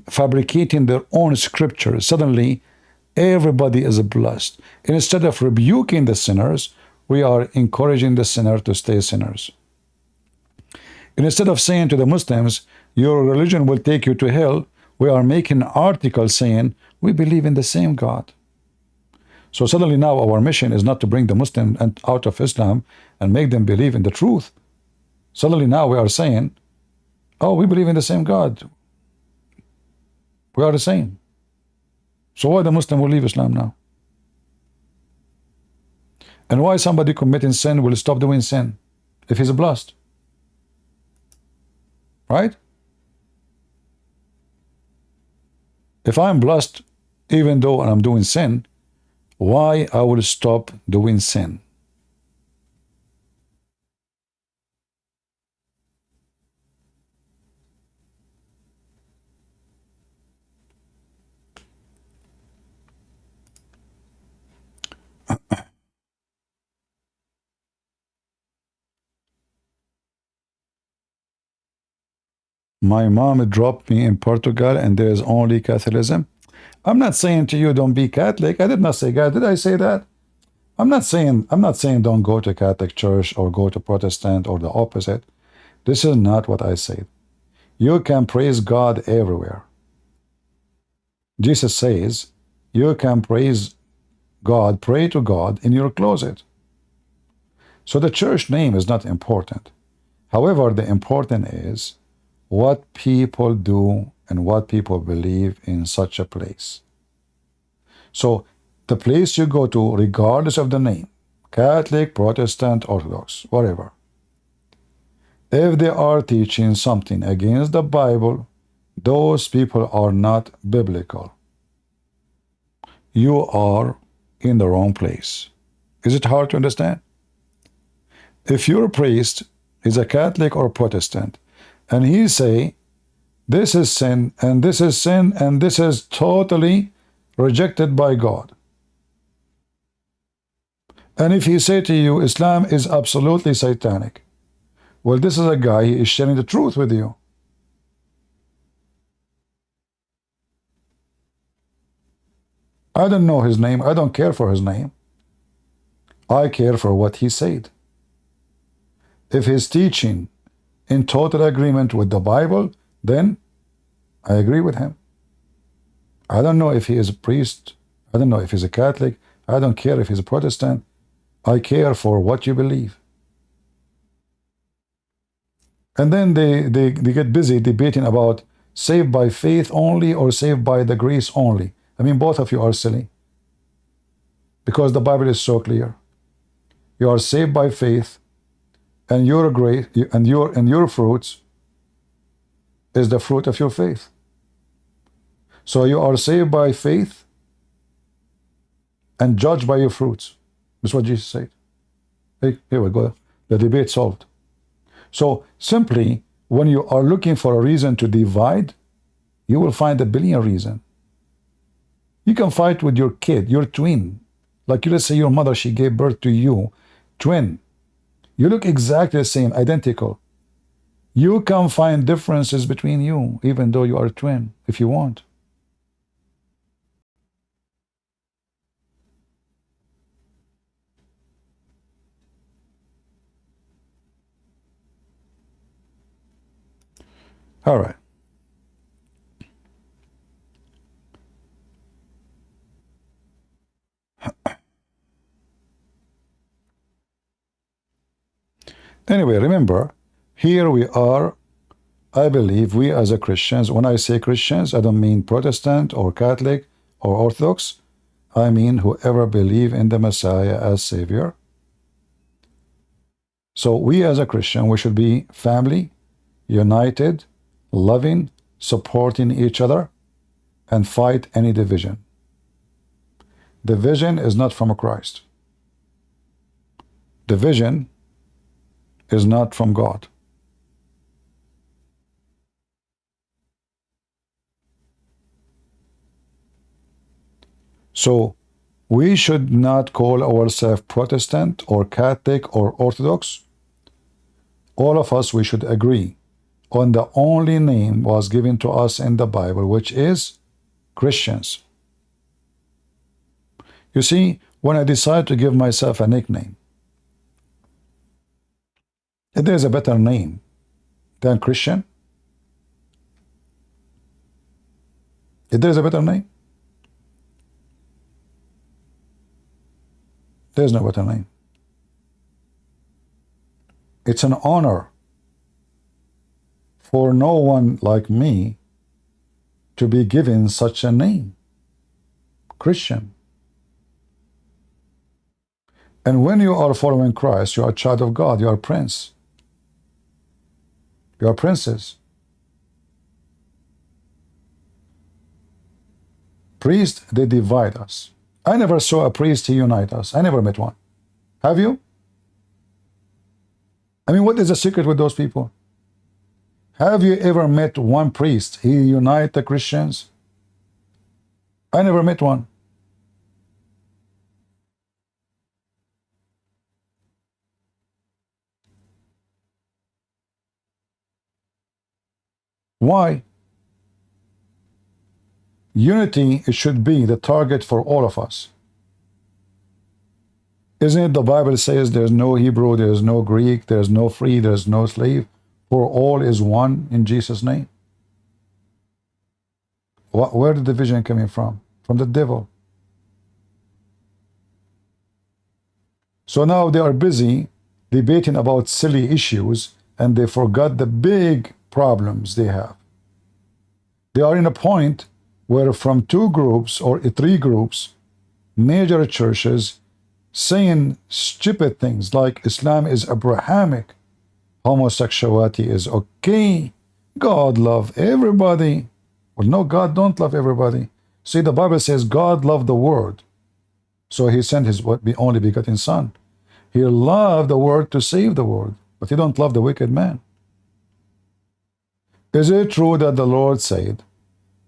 fabricating their own scriptures, suddenly everybody is blessed. Instead of rebuking the sinners, we are encouraging the sinner to stay sinners. And instead of saying to the Muslims, your religion will take you to hell, we are making articles saying, we believe in the same God. So suddenly now our mission is not to bring the Muslim out of Islam and make them believe in the truth. Suddenly now we are saying, oh, we believe in the same God. We are the same. So why the Muslim will leave Islam now? And why somebody committing sin will stop doing sin if he's blessed? Right? If I'm blessed, even though I'm doing sin, why I will stop doing sin? My mom dropped me in Portugal and there is only Catholicism. I'm not saying to you don't be Catholic. I did not say that. Did I say that? I'm not saying don't go to Catholic Church or go to Protestant or the opposite. This is not what I said. You can praise God everywhere. Jesus says you can praise God, pray to God in your closet. So the church name is not important. However, the important is what people do and what people believe in such a place. So the place you go to, regardless of the name, Catholic, Protestant, Orthodox, whatever, if they are teaching something against the Bible, those people are not biblical. You are in the wrong place. Is it hard to understand? If your priest is a Catholic or Protestant, and he say, this is sin, and this is sin, and this is totally rejected by God. And if he say to you, Islam is absolutely satanic, well, this is a guy, he is sharing the truth with you. I don't know his name. I don't care for his name. I care for what he said. If he's teaching in total agreement with the Bible, then I agree with him. I don't know if he is a priest. I don't know if he's a Catholic. I don't care if he's a Protestant. I care for what you believe. And then they get busy debating about saved by faith only or saved by the grace only. I mean, both of you are silly. Because the Bible is so clear. You are saved by faith, and your grace and your fruits is the fruit of your faith. So you are saved by faith and judged by your fruits. That's what Jesus said. Hey, here we go. The debate solved. So simply, when you are looking for a reason to divide, you will find a billion reasons. You can fight with your kid, your twin. Like let's say your mother, she gave birth to you, twin. You look exactly the same, identical. You can find differences between you, even though you are a twin, if you want. All right. Anyway, remember, here we are. I believe we as a Christians, when I say Christians, I don't mean Protestant or Catholic or Orthodox. I mean whoever believe in the Messiah as Savior. So we as a Christian, we should be family, united, loving, supporting each other, and fight any division. Division is not from Christ. Division is not from God. So we should not call ourselves Protestant or Catholic or Orthodox. All of us, we should agree on the only name was given to us in the Bible, which is Christians. You see, when I decide to give myself a nickname, if there's a better name than Christian, if there's a better name, there's no better name. It's an honor for no one like me to be given such a name, Christian. And when you are following Christ, you are a child of God, you are a prince. You are princes. Priests, they divide us. I never saw a priest unite us. I never met one. Have you? I mean, what is the secret with those people? Have you ever met one priest? He unite the Christians? I never met one. Why? Unity, it should be the target for all of us. Isn't it the Bible says there's no Hebrew, there's no Greek, there's no free, there's no slave, for all is one in Jesus' name? Where the division coming from? From the devil. So now they are busy debating about silly issues and they forgot the big problems they have. They are in a point where from two groups or three groups, major churches, saying stupid things like Islam is Abrahamic, homosexuality is okay, God love everybody. Well, no, God don't love everybody. See, the Bible says God loved the world, so he sent his only begotten son. He loved the world to save the world, but he don't love the wicked man. Is it true that the Lord said,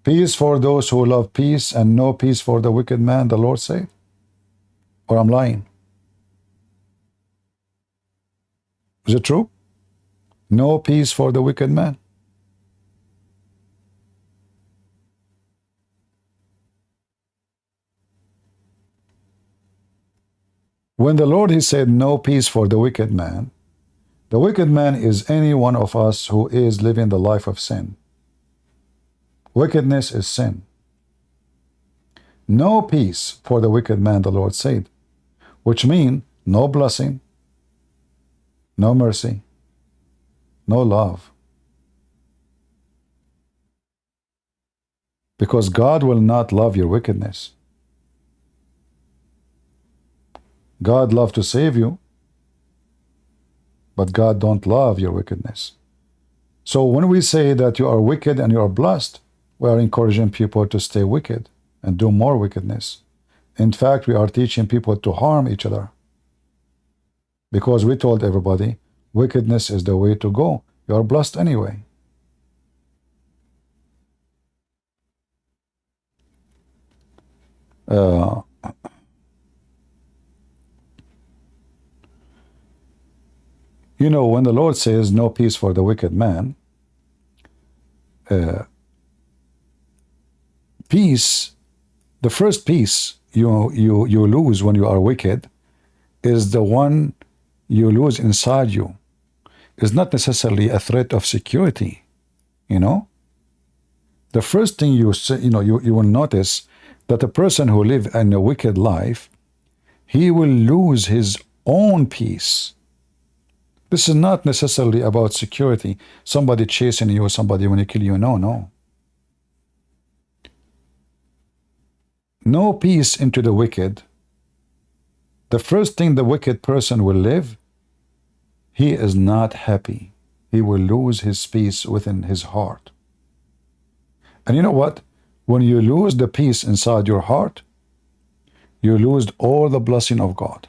peace for those who love peace and no peace for the wicked man, the Lord said? Or I'm lying? Is it true? No peace for the wicked man. When the Lord, he said, no peace for the wicked man is any one of us who is living the life of sin. Wickedness is sin. No peace for the wicked man, the Lord said, which means no blessing, no mercy, no love. Because God will not love your wickedness. God loves to save you, but God don't love your wickedness. So when we say that you are wicked and you are blessed, we are encouraging people to stay wicked and do more wickedness. In fact, we are teaching people to harm each other. Because we told everybody, wickedness is the way to go. You are blessed anyway. You know, when the Lord says no peace for the wicked man, peace, the first peace you lose when you are wicked is the one you lose inside you. It's not necessarily a threat of security. you know, the first thing you will notice that a person who lives in a wicked life, he will lose his own peace. This is not necessarily about security, somebody chasing you, somebody want to kill you. No. No peace into the wicked. The first thing the wicked person will live, he is not happy. He will lose his peace within his heart. And you know what? When you lose the peace inside your heart, you lose all the blessing of God.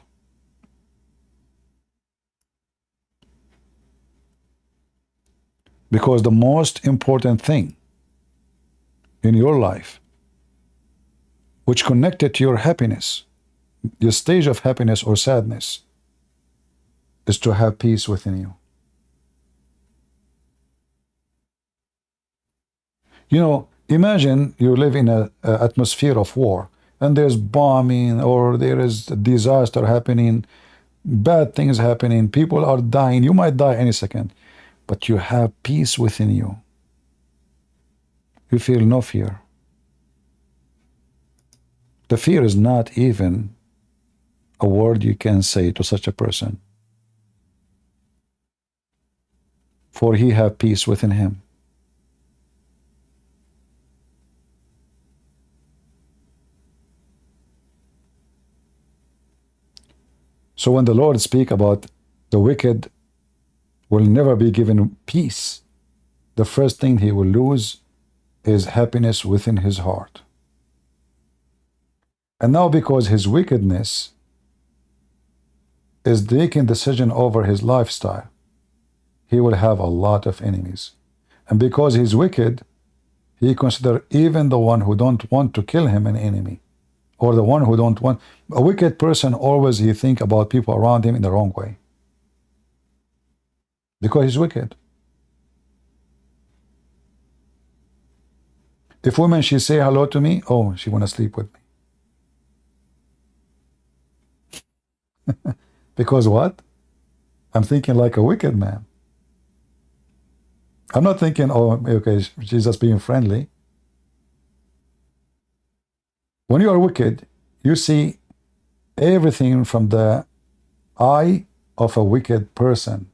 Because the most important thing in your life, which connected to your happiness, your stage of happiness or sadness, is to have peace within you. You know, imagine you live in an atmosphere of war, and there's bombing, or there is a disaster happening, bad things happening, people are dying. You might die any second, but you have peace within you. You feel no fear. The fear is not even a word you can say to such a person, for he have peace within him. So when the Lord speak about the wicked will never be given peace, the first thing he will lose is happiness within his heart. And now because his wickedness is taking decision over his lifestyle, he will have a lot of enemies. And because he's wicked, he consider even the one who don't want to kill him an enemy, or the one who don't want. A wicked person always he think about people around him in the wrong way, because he's wicked. If women, she say hello to me, oh, she want to sleep with me. Because what? I'm thinking like a wicked man. I'm not thinking, oh, okay, she's just being friendly. When you are wicked, you see everything from the eye of a wicked person.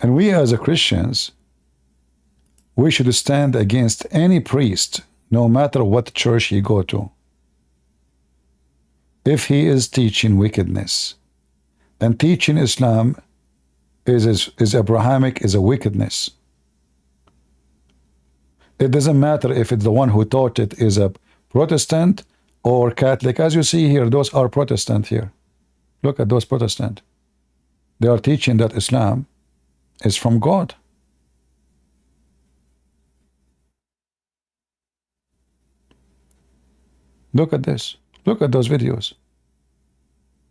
And we as a Christians, we should stand against any priest, no matter what church he go to, if he is teaching wickedness. And teaching Islam is Abrahamic, is a wickedness. It doesn't matter if it's the one who taught it is a Protestant or Catholic. As you see here, those are Protestant here. Look at those Protestant. They are teaching that Islam is from God. Look at this. Look at those videos.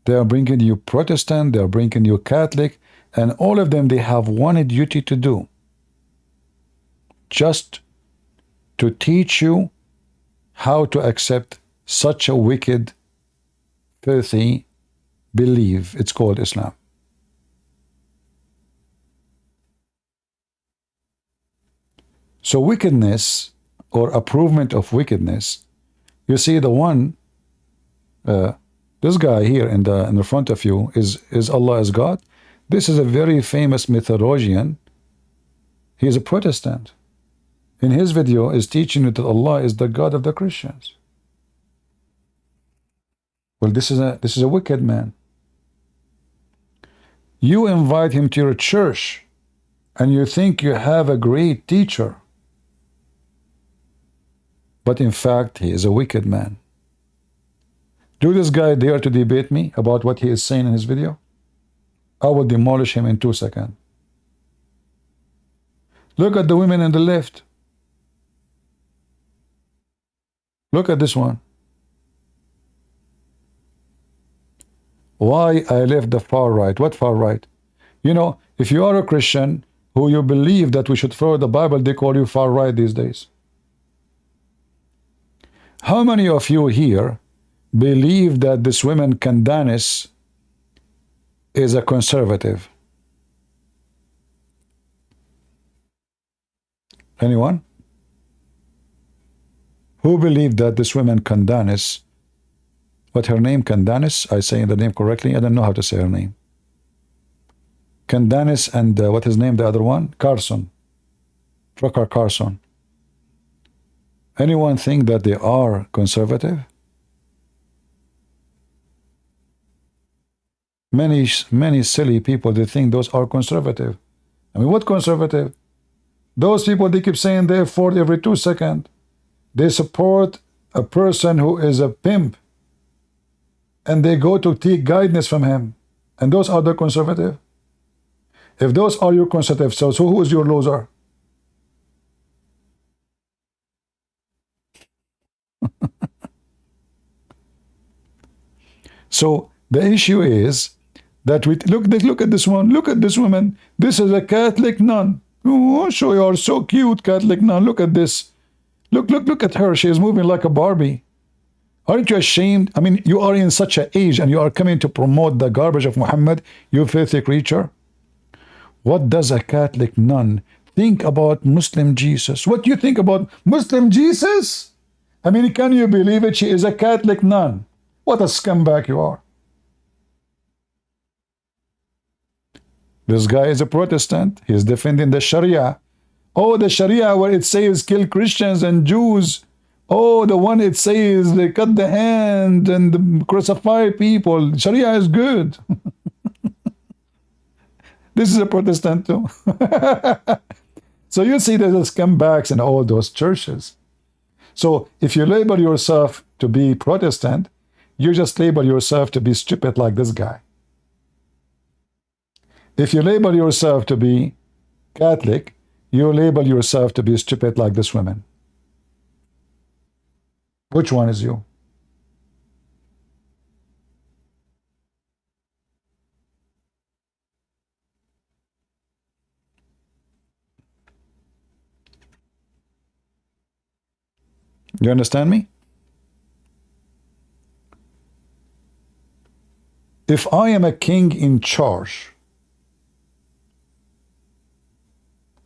They are bringing you Protestant, they are bringing you Catholic, and all of them, they have one duty to do. Just to teach you how to accept such a wicked, filthy belief. It's called Islam. So wickedness, or approvement of wickedness, you see the one, this guy here in the front of you is Allah as God. This is a very famous mythologian. He is a Protestant. In his video is teaching you that Allah is the God of the Christians. Well, this is a wicked man. You invite him to your church and you think you have a great teacher, but in fact he is a wicked man. Do this guy dare to debate me about what he is saying in his video? I will demolish him in 2 seconds. Look at the women on the left. Look at this one. Why I left the far right? What far right? You know, if you are a Christian who you believe that we should follow the Bible, they call you far right these days. How many of you here believe that this woman can dance is a conservative? Anyone? Who believed that this woman Candace, what her name, Candace, I say the name correctly, I don't know how to say her name. Candace and what is name the other one? Carson. Trucker Carson. Anyone think that they are conservative? Many silly people, they think those are conservative. I mean, what conservative? Those people, they keep saying they F-word every 2 seconds. They support a person who is a pimp, and they go to take guidance from him. And those are the conservative? If those are your conservative, so who is your loser? So the issue is that we look at this one, look at this woman. This is a Catholic nun. Oh, so you are so cute, Catholic nun. Look at this. Look at her. She is moving like a Barbie. Aren't you ashamed? I mean, you are in such an age and you are coming to promote the garbage of Muhammad, you filthy creature. What does a Catholic nun think about Muslim Jesus? What do you think about Muslim Jesus? I mean, can you believe it? She is a Catholic nun. What a scumbag you are. This guy is a Protestant. He is defending the Sharia. Oh, the Sharia where it says kill Christians and Jews. Oh, the one it says they cut the hand and crucify people. Sharia is good. This is a Protestant too. So you see there's scumbags in all those churches. So if you label yourself to be Protestant, you just label yourself to be stupid like this guy. If you label yourself to be Catholic, you label yourself to be stupid like this woman. Which one is you? You understand me? If I am a king in charge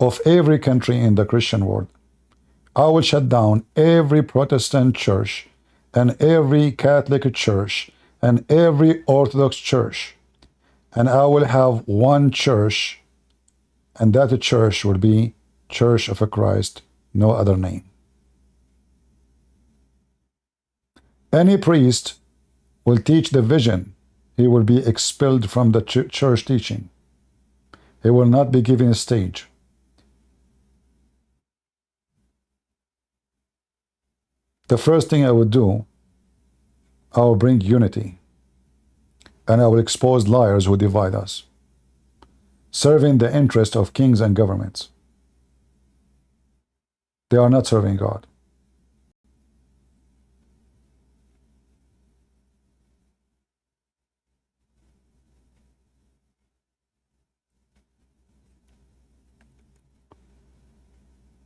of every country in the Christian world, I will shut down every Protestant church and every Catholic church and every Orthodox church. And I will have one church, and that church will be Church of Christ, no other name. Any priest will teach the vision. He will be expelled from the church teaching. He will not be given a stage. The first thing I would do, I will bring unity. And I will expose liars who divide us, serving the interest of kings and governments. They are not serving God.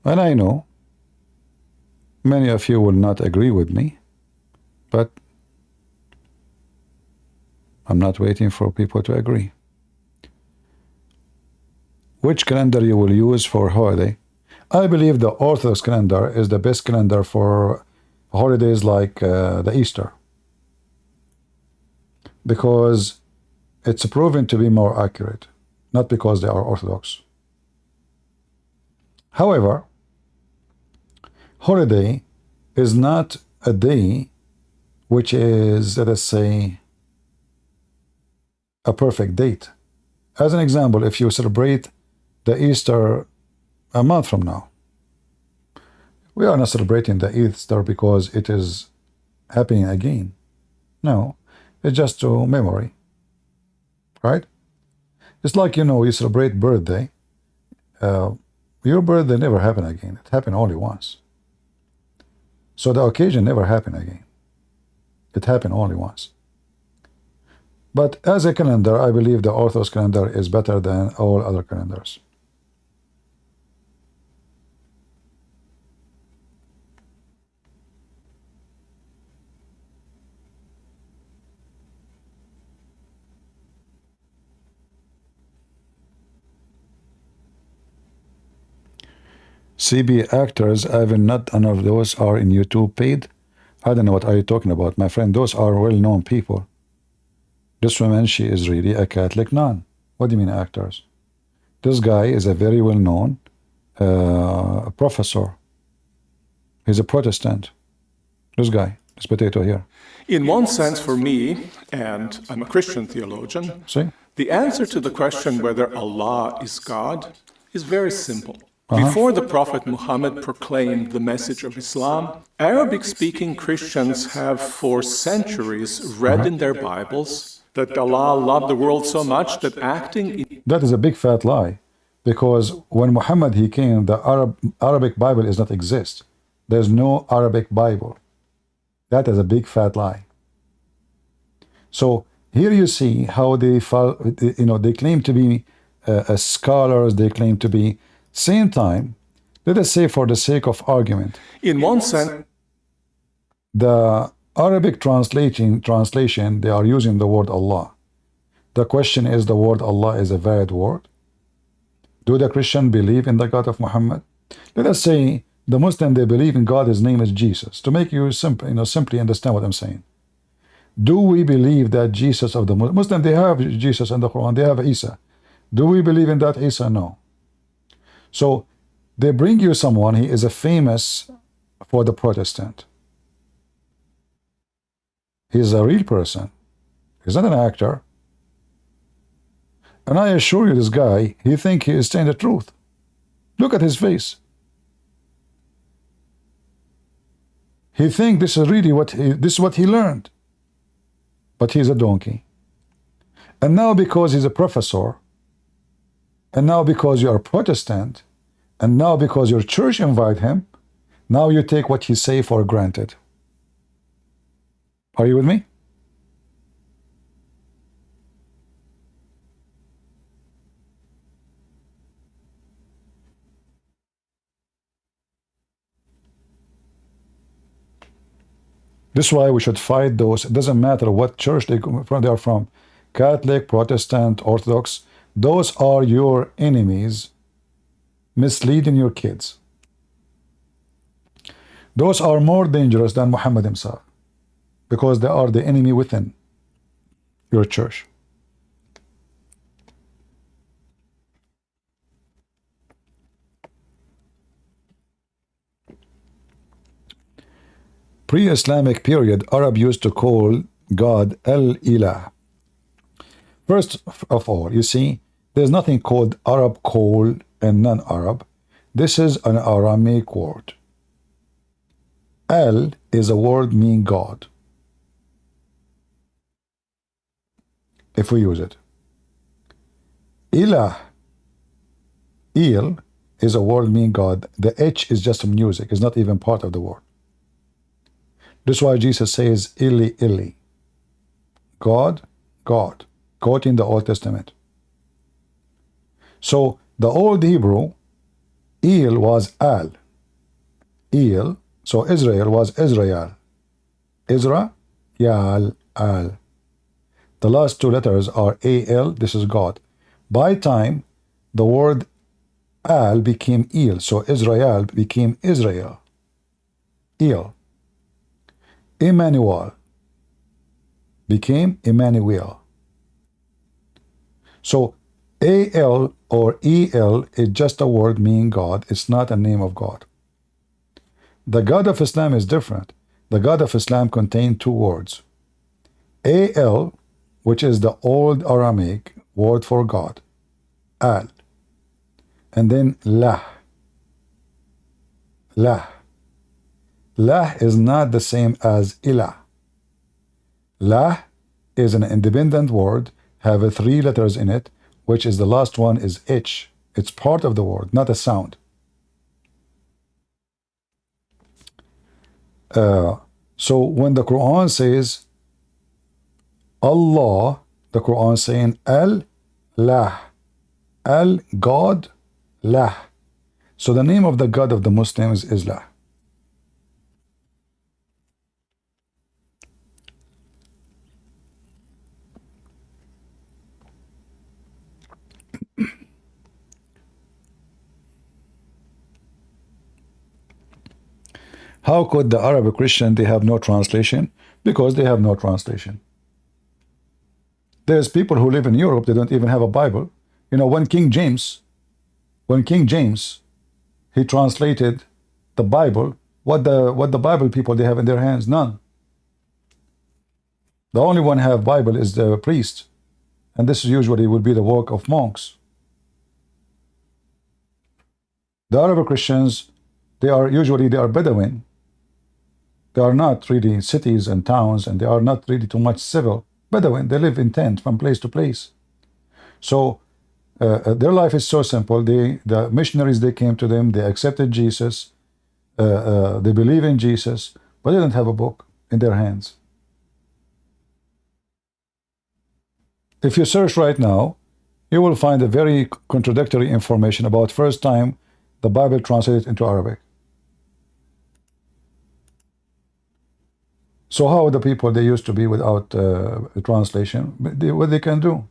And I know many of you will not agree with me, but I'm not waiting for people to agree. Which calendar you will use for holiday? I believe the Orthodox calendar is the best calendar for holidays like the Easter, because it's proven to be more accurate, not because they are Orthodox. However, holiday is not a day which is, let us say, a perfect date. As an example, if you celebrate the Easter a month from now, we are not celebrating the Easter because it is happening again. No, it's just to memory, right? It's like, you know, you celebrate birthday. Your birthday never happened again. It happened only once. So the occasion never happened again. It happened only once. But as a calendar, I believe the Orthodox calendar is better than all other calendars. CB actors, even not none of those are in YouTube paid. I don't know what are you talking about, my friend. Those are well-known people. This woman, she is really a Catholic nun. What do you mean actors? This guy is a very well-known professor. He's a Protestant. This guy, this potato here. In one sense, for me, and I'm a Christian theologian, See? the answer to the question whether Allah is God is very simple. Before the Prophet Muhammad proclaimed the message of Islam, Arabic-speaking Christians have for centuries read in their Bibles that Allah loved the world so much that acting... That is a big fat lie. Because when Muhammad he came, the Arabic Bible does not exist. There's no Arabic Bible. That is a big fat lie. So here you see how they they claim to be scholars, they claim to be. Same time, let us say for the sake of argument, In one sense, the Arabic translation, they are using the word Allah. The question is, the word Allah is a valid word? Do the Christian believe in the God of Muhammad? Let us say the Muslim, they believe in God, his name is Jesus. To make you simply understand what I'm saying. Do we believe that Jesus of the Muslim, they have Jesus in the Quran, they have Isa. Do we believe in that Isa? No. So they bring you someone, he is a famous for the Protestant. He's a real person. He's not an actor. And I assure you, this guy, he thinks he is saying the truth. Look at his face. He thinks this is really this is what he learned. But he's a donkey. And now because he's a professor, and now because you are Protestant, and now because your church invite him, now you take what he say for granted. Are you with me? This is why we should fight those. It doesn't matter what church they are from. Catholic, Protestant, Orthodox. Those are your enemies misleading your kids. Those are more dangerous than Muhammad himself, because they are the enemy within your church. Pre-Islamic period, Arab used to call God El-Ilah. First of all, you see, there's nothing called Arab call and non-Arab. This is an Aramaic word. El is a word meaning God, if we use it. Ilah, Il, is a word meaning God. The H is just music. It's not even part of the word. This is why Jesus says, Ili, Ili. God, God, quoting the Old Testament. So, the Old Hebrew, Il was Al. Il, so Israel was Israel. Isra, Yal, Al. The last two letters are A-L, this is God. By time, the word Al became Il, so Israel became Israel. Il. Emmanuel became Emmanuel. So A-L or E-L is just a word meaning God. It's not a name of God. The God of Islam is different. The God of Islam contains two words. A-L, which is the old Aramaic word for God. Al. And then Lah. Lah. Lah is not the same as Ilah. Lah is an independent word, have 3 letters in it, which is the last one is H. It's part of the word, not a sound. So when the Quran says Allah, the Quran saying Al-Lah. Al-God, Lah. So the name of the God of the Muslims is Lah. How could the Arab Christian, they have no translation? Because they have no translation. There's people who live in Europe, they don't even have a Bible. You know, when King James, he translated the Bible, what the Bible people they have in their hands? None. The only one who have Bible is the priest, and this usually would be the work of monks. The Arab Christians, they are Bedouin. They are not really cities and towns, and they are not really too much civil. Bedouin, they live in tents from place to place. So their life is so simple. The missionaries, they came to them, they accepted Jesus, they believe in Jesus, but they don't have a book in their hands. If you search right now, you will find a very contradictory information about first time the Bible translated into Arabic. So how the people they used to be without translation, what they can do?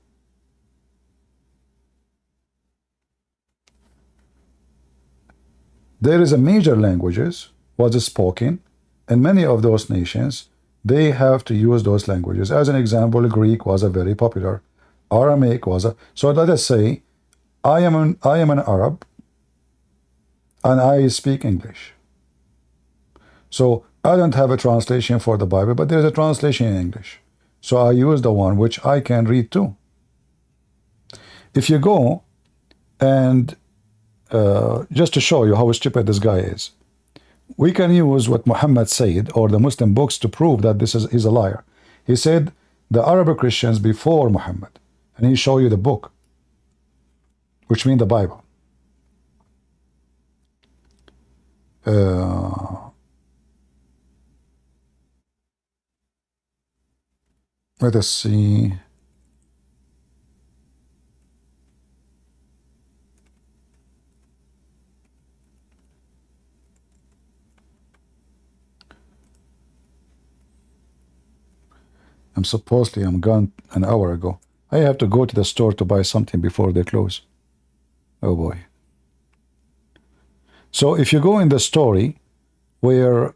There is a major languages was spoken, and many of those nations, they have to use those languages. As an example, Greek was a very popular. Aramaic was a. So let us say, I am an Arab, and I speak English. So I don't have a translation for the Bible, but there's a translation in English. So I use the one which I can read too. If you go and just to show you how stupid this guy is, we can use what Muhammad said or the Muslim books to prove that he's a liar. He said the Arab Christians before Muhammad, and he show you the book, which means the Bible. Let us see. I'm gone an hour ago. I have to go to the store to buy something before they close. Oh boy. So if you go in the story where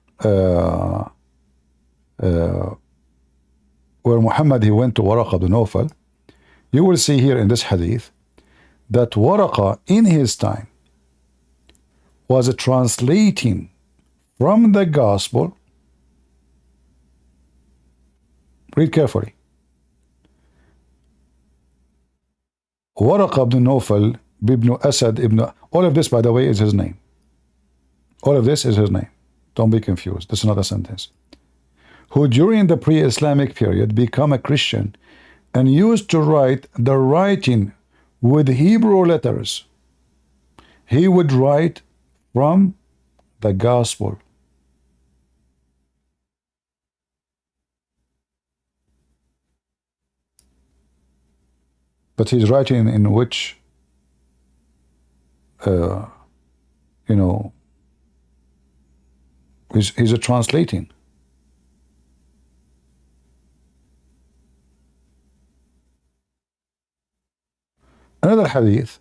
Muhammad he went to Waraqa bin Nawfal, you will see here in this hadith that Waraqa in his time was translating from the gospel. Read carefully. Waraqa ibn Nawfal ibn Asad ibn, all of this by the way is his name. All of this is his name. Don't be confused. This is not a sentence. Who during the pre-Islamic period become a Christian and used to write the writing with Hebrew letters. He would write from the gospel. But he's writing in which, he's a translating. Another hadith.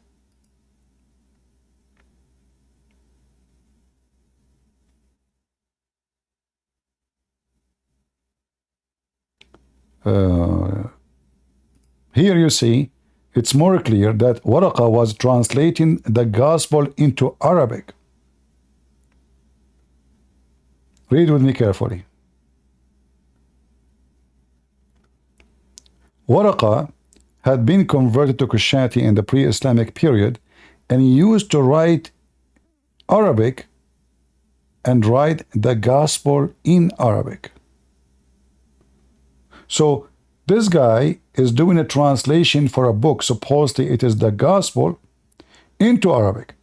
Here you see, it's more clear that Waraqa was translating the gospel into Arabic. Read with me carefully. Waraqa had been converted to Christianity in the pre-Islamic period and he used to write Arabic and write the gospel in Arabic. So this guy is doing a translation for a book, supposedly it is the gospel, into Arabic.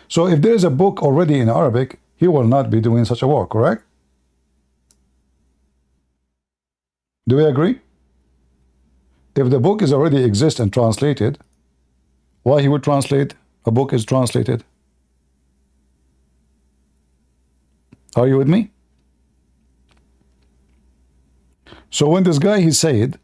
So if there is a book already in Arabic, he will not be doing such a work, correct? Do we agree? If the book is already exist and translated, why he would translate a book is translated? Are you with me? So when this guy he said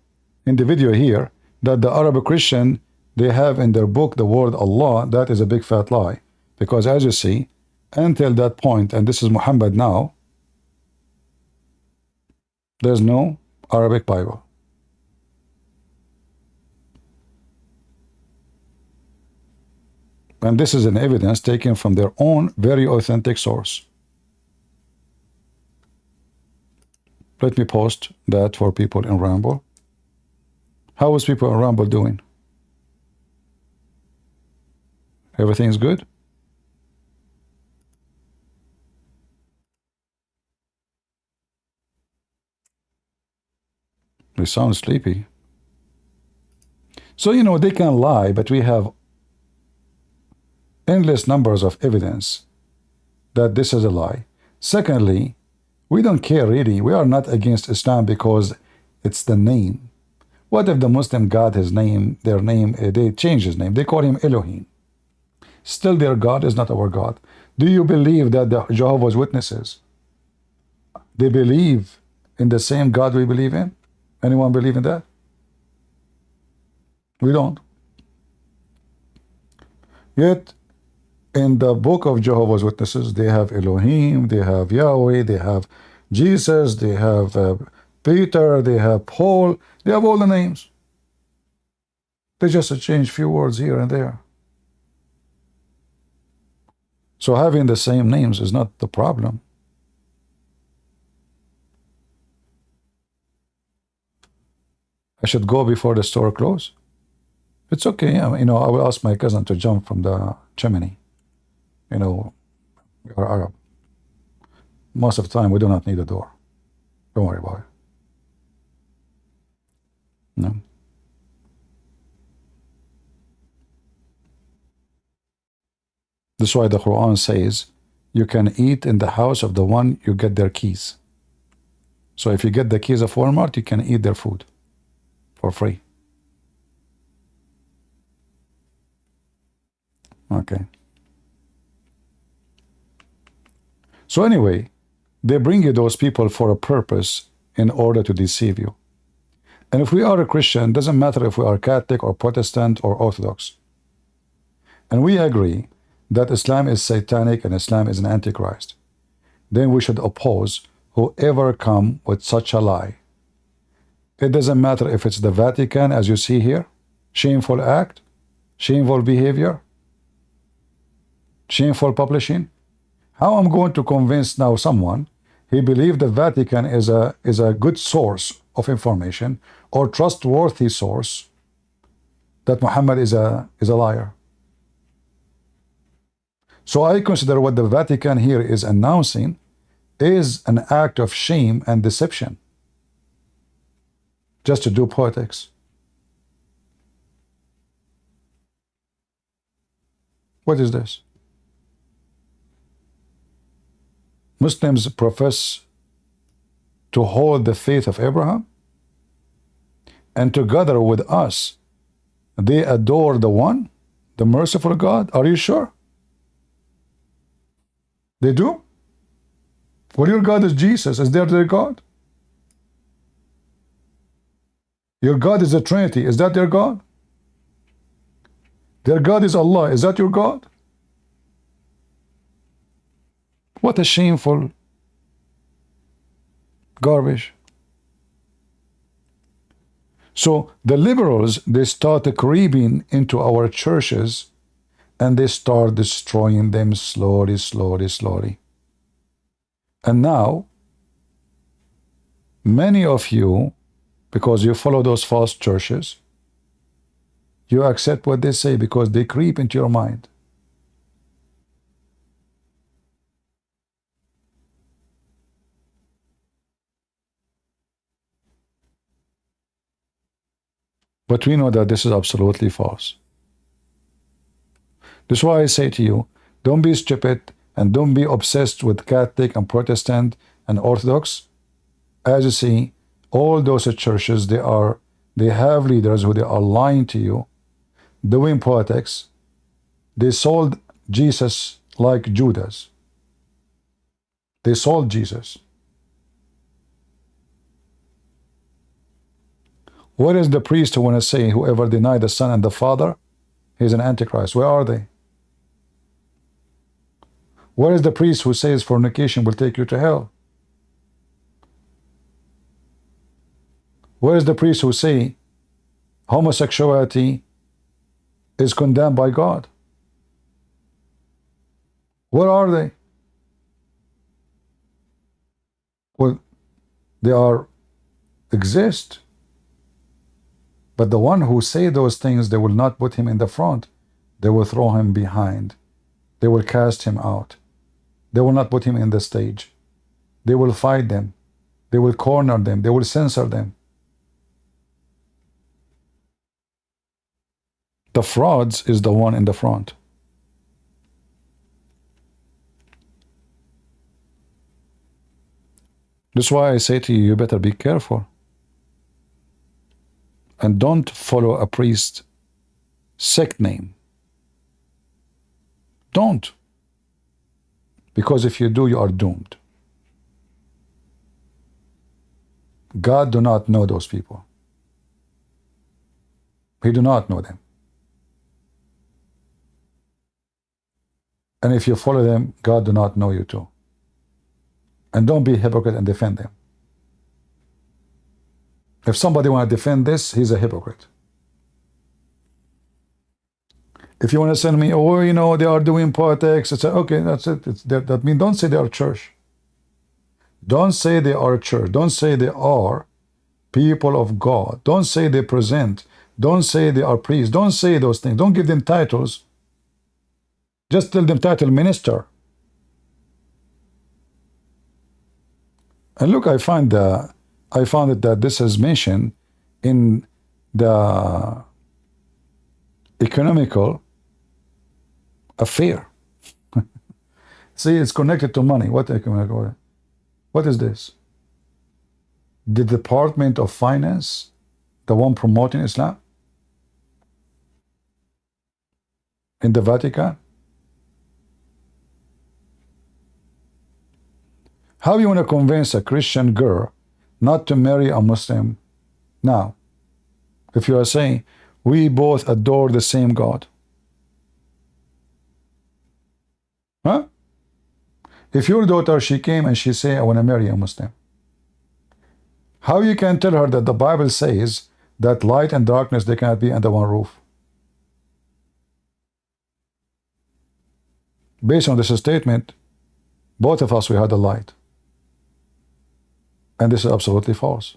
in the video here that the Arab Christian they have in their book the word Allah, that is a big fat lie, because as you see, until that point, and this is Muhammad now, There's no Arabic Bible. And this is an evidence taken from their own very authentic source. Let me post that for people in Ramble. How is people in Ramble doing? Everything's good? They sound sleepy. So, you know, they can lie, but we have endless numbers of evidence that this is a lie. Secondly, we don't care really. We are not against Islam because it's the name. What if the Muslim God, his name, their name, they change his name? They call him Elohim. Still their God is not our God. Do you believe that the Jehovah's Witnesses, they believe in the same God we believe in? Anyone believe in that? We don't. Yet, in the book of Jehovah's Witnesses, they have Elohim, they have Yahweh, they have Jesus, they have Peter, they have Paul, they have all the names. They just change few words here and there. So having the same names is not the problem. I should go before the store closes. It's okay. You know, I will ask my cousin to jump from the chimney. You know, we are Arab. Most of the time, we do not need a door. Don't worry about it. No. That's why the Quran says you can eat in the house of the one you get their keys. So if you get the keys of Walmart, you can eat their food for free. Okay. So anyway, they bring you those people for a purpose in order to deceive you. And if we are a Christian, it doesn't matter if we are Catholic or Protestant or Orthodox. And we agree that Islam is satanic and Islam is an antichrist. Then we should oppose whoever come with such a lie. It doesn't matter if it's the Vatican, as you see here, shameful act, shameful behavior, shameful publishing. How I'm going to convince now someone he believed the Vatican is a good source of information or trustworthy source that Muhammad is a liar? So I consider what the Vatican here is announcing is an act of shame and deception, just to do politics. What is this? Muslims profess to hold the faith of Abraham, and together with us, they adore the one, the merciful God. Are you sure? They do? Well, your God is Jesus. Is that their God? Your God is a Trinity. Is that their God? Their God is Allah. Is that your God? What a shameful garbage. So the liberals, they start creeping into our churches and they start destroying them slowly, slowly, slowly. And now, many of you, because you follow those false churches, you accept what they say because they creep into your mind. But we know that this is absolutely false. That's why I say to you, don't be stupid and don't be obsessed with Catholic and Protestant and Orthodox. As you see, all those churches, they have leaders who they are lying to you, doing politics. They sold Jesus like Judas. They sold Jesus. What is the priest who want to say whoever denied the Son and the Father, he's an antichrist? Where are they? Where is the priest who says fornication will take you to hell? Where is the priest who say homosexuality is condemned by God? Where are they? Well, they are exist, but the one who say those things, they will not put him in the front. They will throw him behind. They will cast him out. They will not put him in the stage. They will fight them. They will corner them. They will censor them. The frauds is the one in the front. That's why I say to you, you better be careful. And don't follow a priest sect name. Don't. Because if you do, you are doomed. God do not know those people. He do not know them. And if you follow them, God do not know you too. And don't be a hypocrite and defend them. If somebody want to defend this, he's a hypocrite. If you want to send me, oh, you know, they are doing politics, it's okay, that's it. That means don't say they are church. Don't say they are church. Don't say they are people of God. Don't say they present. Don't say they are priests. Don't say those things. Don't give them titles. Just tell them title minister. And look, I found it that this is mentioned in the economical affair. See, it's connected to money. What is this? The Department of Finance, the one promoting Islam in the Vatican? How you want to convince a Christian girl not to marry a Muslim now? If you are saying, we both adore the same God. Huh? If your daughter, she came and she say, I want to marry a Muslim. How you can tell her that the Bible says that light and darkness, they cannot be under one roof? Based on this statement, both of us, we had the light. And this is absolutely false.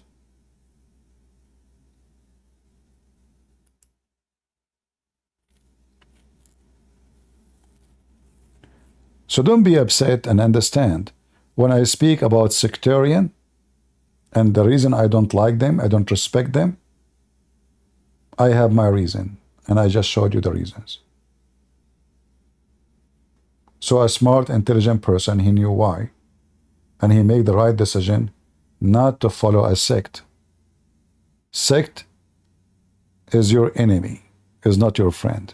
So don't be upset, and understand when I speak about sectarian and the reason I don't like them, I don't respect them, I have my reason, and I just showed you the reasons. So a smart, intelligent person, he knew why, and he made the right decision not to follow a sect. Sect is your enemy, is not your friend.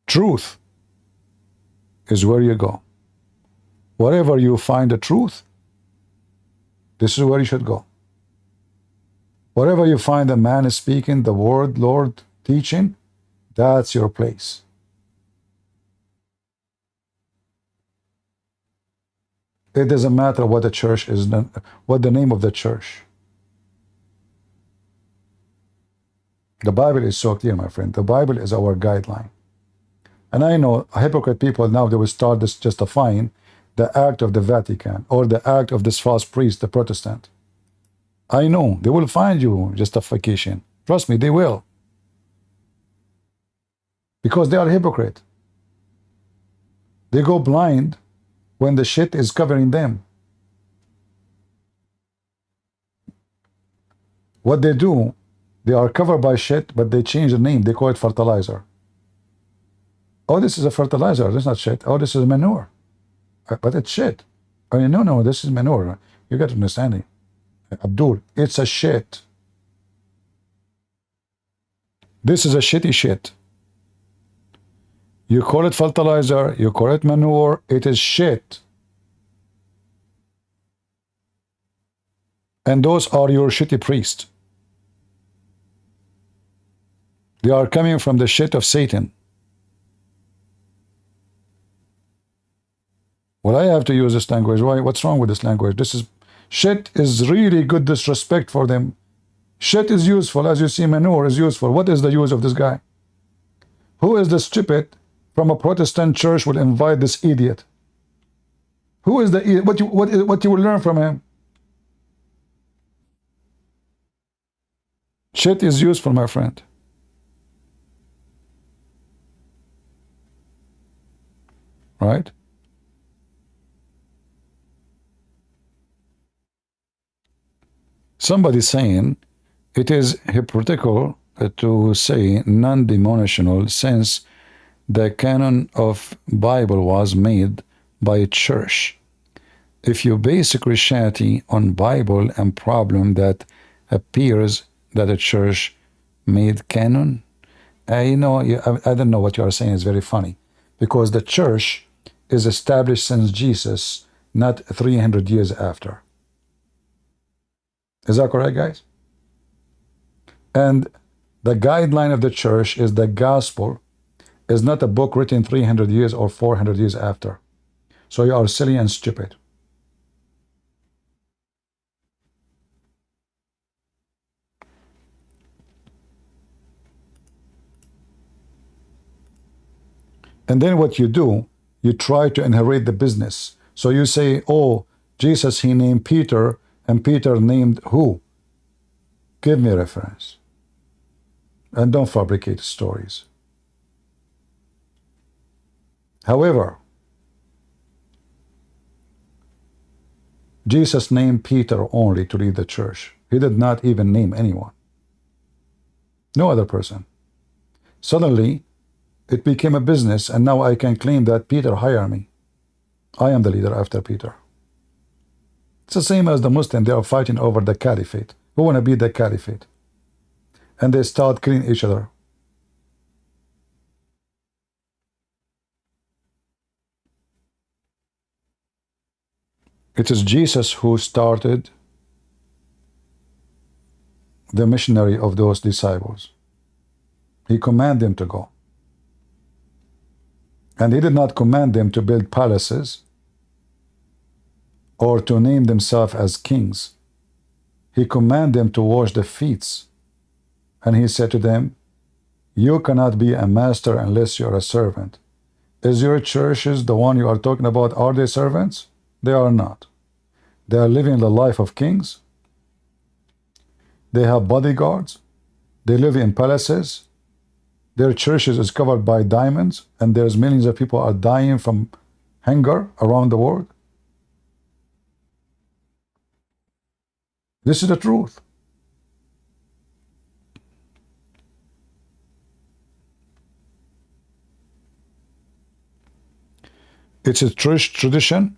Truth is where you go. Wherever you find the truth, this is where you should go. Wherever you find a man speaking the word, Lord teaching, that's your place. It doesn't matter what the church is, what the name of the church. The Bible is so clear, my friend. The Bible is our guideline. And I know hypocrite people now, they will start this justifying the act of the Vatican or the act of this false priest, the Protestant. I know they will find you justification. Trust me, they will. Because they are hypocrite. They go blind when the shit is covering them. What they do, they are covered by shit, but they change the name. They call it fertilizer. Oh, this is a fertilizer. This is not shit. Oh, this is manure. But it's shit. I mean, no, this is manure. You got to understand it. Abdul, it's a shit. This is a shitty shit. You call it fertilizer, you call it manure, it is shit. And those are your shitty priests. They are coming from the shit of Satan. Well, I have to use this language. Why? What's wrong with this language? This is Shit is really good disrespect for them. Shit is useful, as you see, manure is useful. What is the use of this guy? Who is the stupid from a Protestant church will invite this idiot? Who is the idiot? What you will learn from him? Shit is useful, my friend. Right? Somebody saying it is hypocritical to say non-denominational since the canon of Bible was made by a church. If you base Christianity on Bible and problem that appears that a church made canon, I don't know what you are saying is very funny, because the church is established since Jesus, not 300 years after. Is that correct, guys? And the guideline of the church is the gospel, is not a book written 300 years or 400 years after. So you are silly and stupid. And then what you do, you try to inherit the business. So you say, oh, Jesus, he named Peter, and Peter named who? Give me a reference. And don't fabricate stories. However, Jesus named Peter only to lead the church. He did not even name anyone. No other person. Suddenly, it became a business, and now I can claim that Peter hired me. I am the leader after Peter. It's the same as the Muslims. They are fighting over the caliphate. Who want to be the caliphate? And they start killing each other. It is Jesus who started the missionary of those disciples. He commanded them to go. And he did not command them to build palaces or to name themselves as kings. He commanded them to wash the feet. And he said to them, you cannot be a master unless you are a servant. Is your churches, the one you are talking about, are they servants? They are not. They are living the life of kings. They have bodyguards. They live in palaces. Their churches is covered by diamonds, and there's millions of people are dying from hunger around the world. This is the truth. It's a church tradition.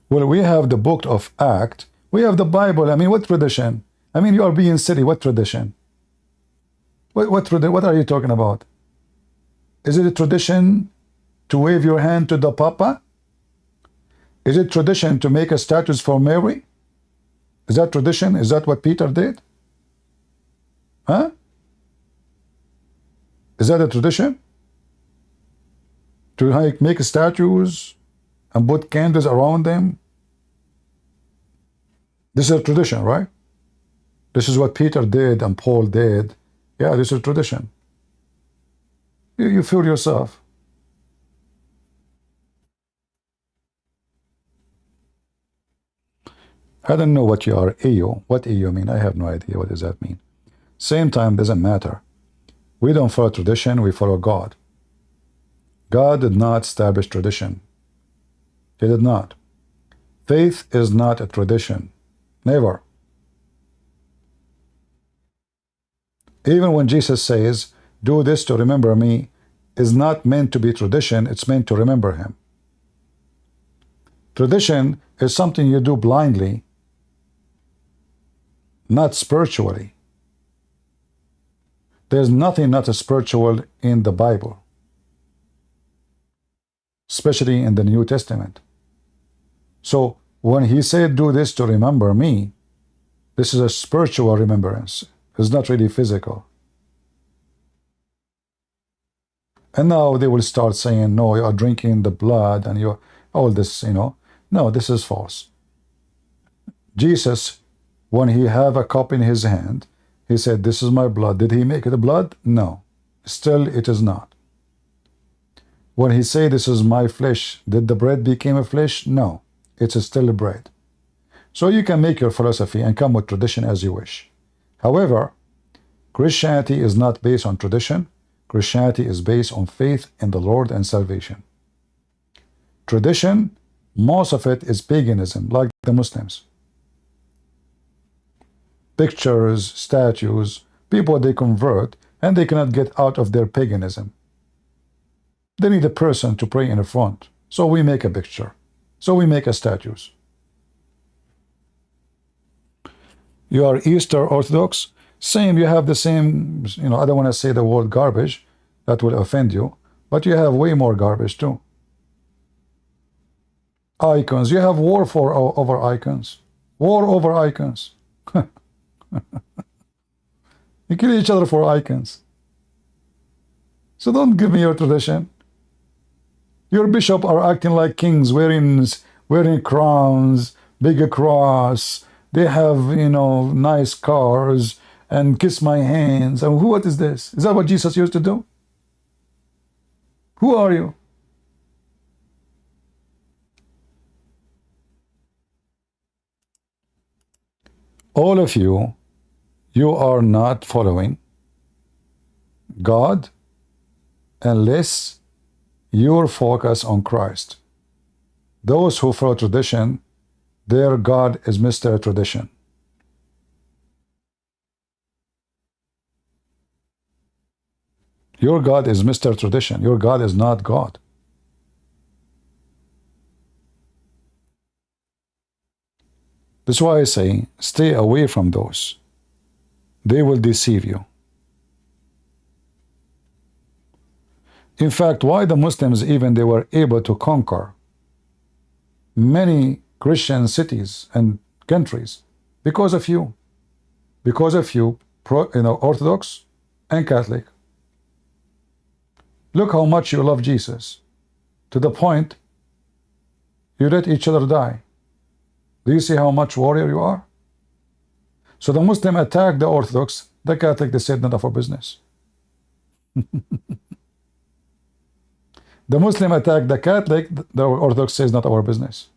Well, we have the book of Acts. We have the Bible. I mean, what tradition? I mean, you are being silly. What tradition? What are you talking about? Is it a tradition to wave your hand to the Papa? Is it tradition to make a statue for Mary? Is that tradition? Is that what Peter did? Huh? Is that a tradition? To make statues and put candles around them? This is a tradition, right? This is what Peter did and Paul did. Yeah, this is a tradition. You feel yourself. I don't know what you are, AO. What AO mean? I have no idea. What does that mean? Same time, doesn't matter. We don't follow tradition, we follow God. God did not establish tradition. He did not. Faith is not a tradition. Never. Even when Jesus says, do this to remember me, is not meant to be tradition, it's meant to remember him. Tradition is something you do blindly, not spiritually. There's nothing not spiritual in the Bible, especially in the New Testament. So when he said, do this to remember me, this is a spiritual remembrance. It's not really physical. And now they will start saying, no, you are drinking the blood and you're all this, No, this is false. Jesus, when he have a cup in his hand, he said, this is my blood. Did he make it blood? No. Still, it is not. When he said, this is my flesh, did the bread become a flesh? No. It's still a bread. So you can make your philosophy and come with tradition as you wish. However, Christianity is not based on tradition. Christianity is based on faith in the Lord and salvation. Tradition, most of it is paganism, like the Muslims. Pictures, statues, people they convert, and they cannot get out of their paganism. They need a person to pray in the front. So we make a picture. So we make a statues. You are Easter Orthodox? Same, you have the same, I don't want to say the word garbage, that will offend you, but you have way more garbage too. Icons, you have war over icons. War over icons. You kill each other for icons. So don't give me your tradition. Your bishop are acting like kings, wearing crowns, big cross. They have, nice cars, and kiss my hands. And what is this? Is that what Jesus used to do? Who are you? All of you, you are not following God unless you're focused on Christ. Those who follow tradition, their God is Mr. Tradition. Your God is Mr. Tradition. Your God is not God. That's why I say, stay away from those. They will deceive you. In fact, why the Muslims even they were able to conquer many Christian cities and countries? Because of you. Because of you, Orthodox and Catholic. Look how much you love Jesus, to the point you let each other die. Do you see how much warrior you are? So the Muslim attacked the Orthodox, the Catholic, they said none of our business. The Muslim attacked the Catholic, the Orthodox says not our business.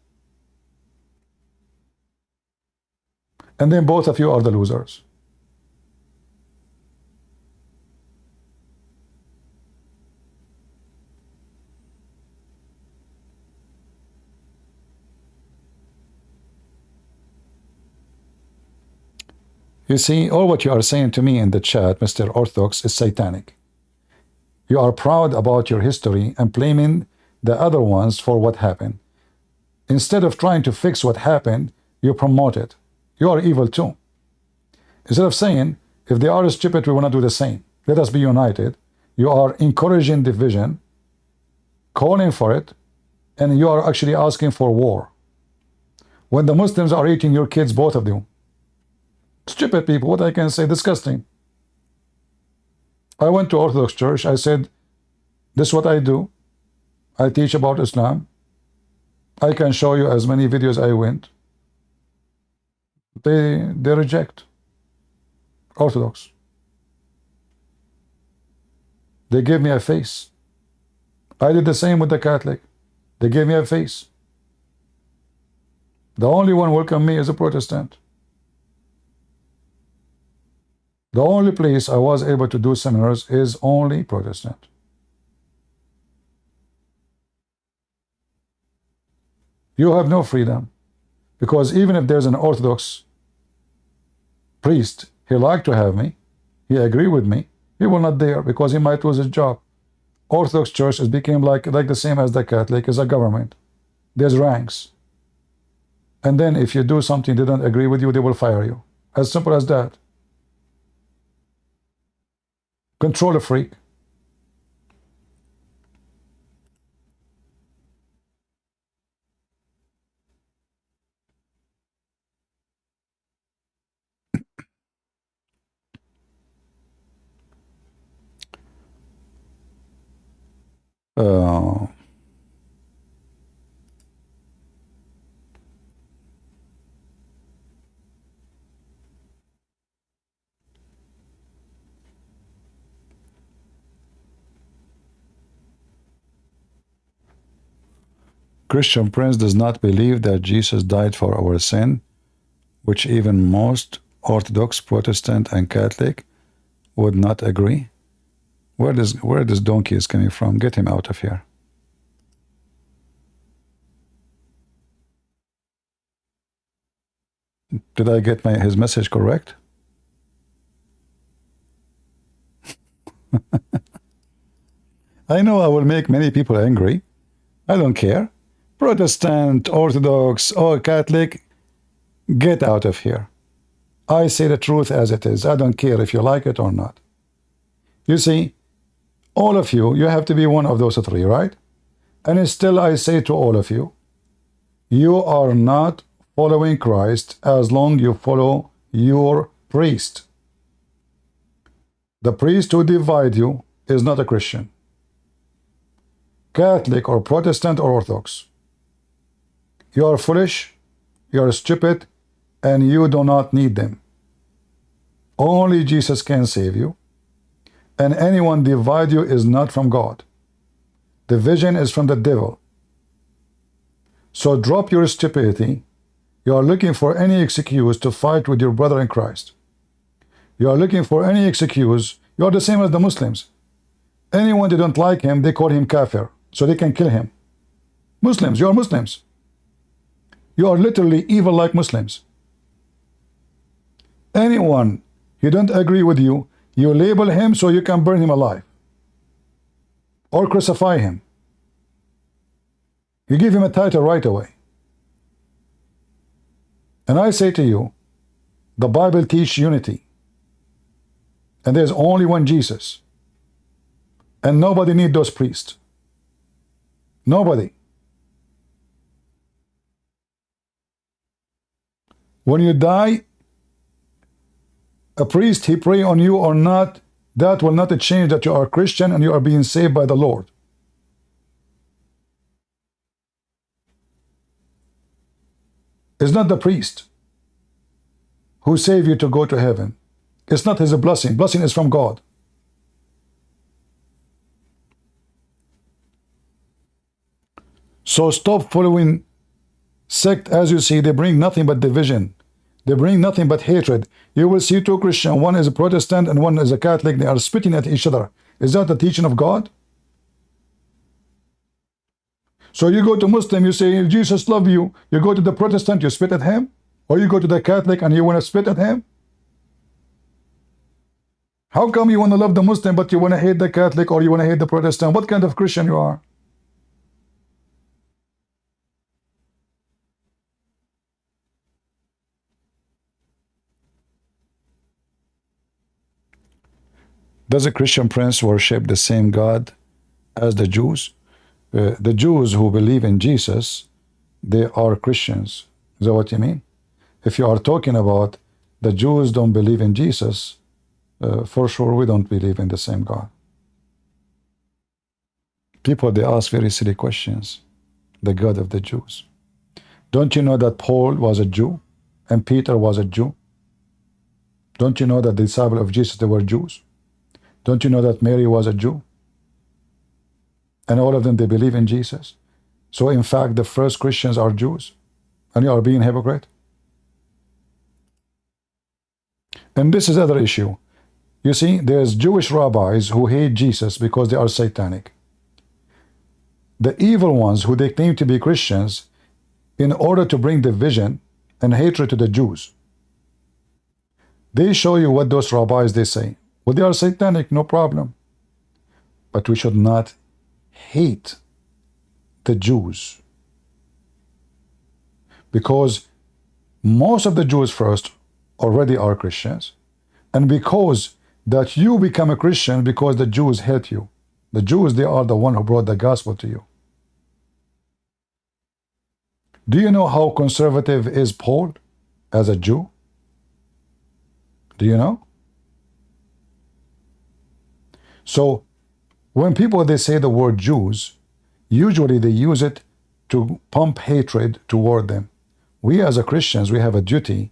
And then both of you are the losers. You see, all what you are saying to me in the chat, Mr. Orthodox, is satanic. You are proud about your history and blaming the other ones for what happened. Instead of trying to fix what happened, you promote it. You are evil too. Instead of saying, if they are stupid, we will not do the same. Let us be united. You are encouraging division, calling for it, and you are actually asking for war. When the Muslims are eating your kids, both of you. Stupid people, what I can say, disgusting. I went to Orthodox Church, I said, this is what I do. I teach about Islam. I can show you as many videos I went. They reject. Orthodox. They gave me a face. I did the same with the Catholic. They gave me a face. The only one welcome me is a Protestant. The only place I was able to do seminars is only Protestant. You have no freedom, because even if there's an Orthodox priest, he liked to have me, he agreed with me, he will not dare, because he might lose his job. Orthodox Church has become like the same as the Catholic, is a government. There's ranks. And then if you do something they don't agree with you, they will fire you. As simple as that. Control a freak. Uh, Christian Prince does not believe that Jesus died for our sin, which even most Orthodox, Protestant, and Catholic would not agree. Where this donkey is coming from? Get him out of here. Did I get his message correct? I know I will make many people angry. I don't care. Protestant, Orthodox, or Catholic, get out of here. I say the truth as it is. I don't care if you like it or not. You see, all of you, you have to be one of those three, right? And still I say to all of you, you are not following Christ as long you follow your priest. The priest who divide you is not a Christian. Catholic or Protestant or Orthodox. You are foolish, you are stupid, and you do not need them. Only Jesus can save you. And anyone divide you is not from God. Division is from the devil. So drop your stupidity. You are looking for any excuse to fight with your brother in Christ. You are looking for any excuse. You are the same as the Muslims. Anyone they don't like him, they call him kafir, so they can kill him. Muslims, you are Muslims. You are literally evil like Muslims. Anyone who don't agree with you, you label him so you can burn him alive or crucify him. You give him a title right away. And I say to you, the Bible teaches unity. And there's only one Jesus. And nobody needs those priests. Nobody. When you die, a priest, he pray on you or not, that will not change that you are a Christian and you are being saved by the Lord. It's not the priest who save you to go to heaven. It's not his blessing. Blessing is from God. So stop following sect. As you see, they bring nothing but division. They bring nothing but hatred. You will see two Christians, one is a Protestant and one is a Catholic. They are spitting at each other. Is that the teaching of God? So you go to Muslim, you say, Jesus love you. You go to the Protestant, you spit at him? Or you go to the Catholic and you want to spit at him? How come you want to love the Muslim but you want to hate the Catholic or you want to hate the Protestant? What kind of Christian you are? Does a Christian prince worship the same God as the Jews? The Jews who believe in Jesus, they are Christians. Is that what you mean? If you are talking about the Jews don't believe in Jesus, for sure we don't believe in the same God. People, they ask very silly questions. The God of the Jews. Don't you know that Paul was a Jew and Peter was a Jew? Don't you know that the disciples of Jesus, they were Jews? Don't you know that Mary was a Jew? And all of them, they believe in Jesus. So in fact, the first Christians are Jews. And you are being hypocrite. And this is another issue. You see, there's Jewish rabbis who hate Jesus because they are satanic. The evil ones who they claim to be Christians, in order to bring division and hatred to the Jews, they show you what those rabbis, they say. Well, they are satanic, no problem. But we should not hate the Jews. Because most of the Jews first already are Christians. And because that you become a Christian because the Jews hate you. The Jews, they are the one who brought the gospel to you. Do you know how conservative is Paul as a Jew? Do you know? So when people, they say the word Jews, usually they use it to pump hatred toward them. We as a Christians, we have a duty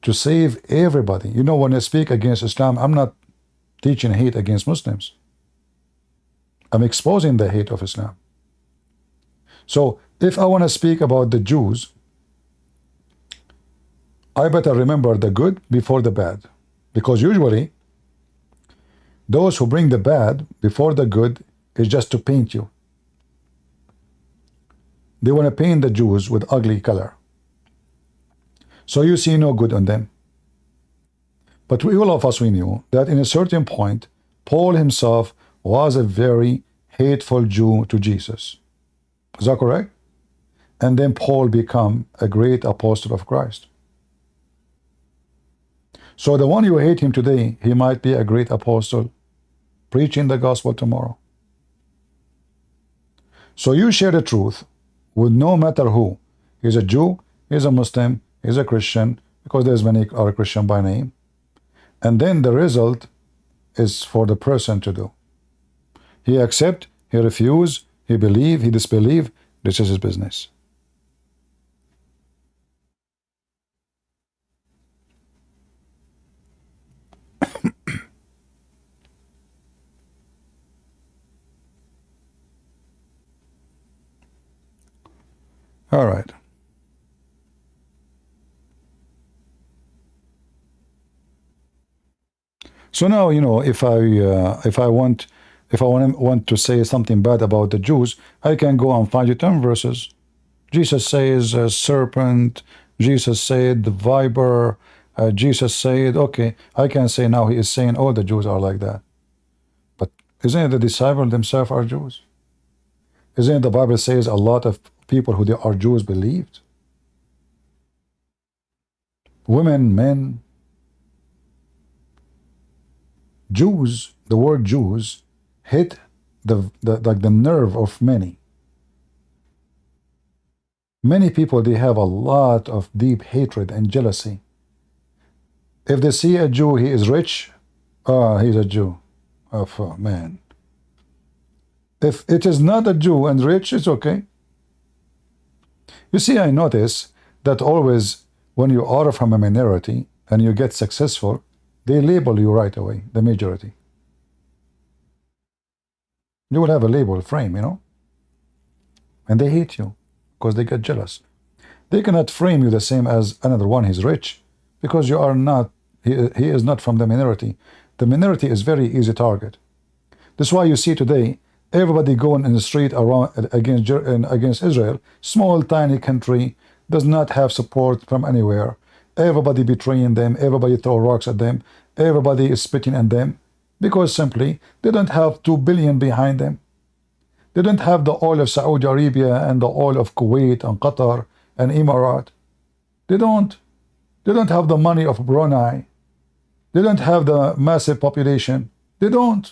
to save everybody. You know, when I speak against Islam, I'm not teaching hate against Muslims. I'm exposing the hate of Islam. So If I want to speak about the Jews, I better remember the good before the bad. Because usually, those who bring the bad before the good is just to paint you. They want to paint the Jews with ugly color. So you see no good on them. But all of us, we knew that in a certain point, Paul himself was a very hateful Jew to Jesus. Is that correct? And then Paul became a great apostle of Christ. So the one you hate him today, he might be a great apostle preaching the gospel tomorrow. So you share the truth with no matter who. He's a Jew, he's a Muslim, he's a Christian, because there's many are Christian by name. And then the result is for the person to do. He accept, he refuse, he believe, he disbelieve. This is his business. All right. So now, you know, if I want to say something bad about the Jews, I can go and find you 10 verses. Jesus says serpent. Jesus said the viper. Jesus said, okay, I can say now he is saying all the Jews are like that. But isn't it the disciples themselves are Jews? Isn't it the Bible says a lot of people who are Jews believed? Women, men. Jews, the word Jews hit the nerve of many. Many people, they have a lot of deep hatred and jealousy. If they see a Jew, he is rich, he's a Jew. Oh, man. If it is not a Jew and rich, it's okay. You see, I notice that always when you are from a minority and you get successful, they label you right away, the majority. You will have a label frame, you know. And they hate you because they get jealous. They cannot frame you the same as another one, he's rich, because you are not, he is not from the minority. The minority is very easy target. That's why you see today, everybody going in the street around against Israel, small, tiny country, does not have support from anywhere. Everybody betraying them, everybody throw rocks at them, everybody is spitting at them, because simply they don't have 2 billion behind them. They don't have the oil of Saudi Arabia and the oil of Kuwait and Qatar and Emirat. They don't have the money of Brunei. They don't have the massive population. They don't.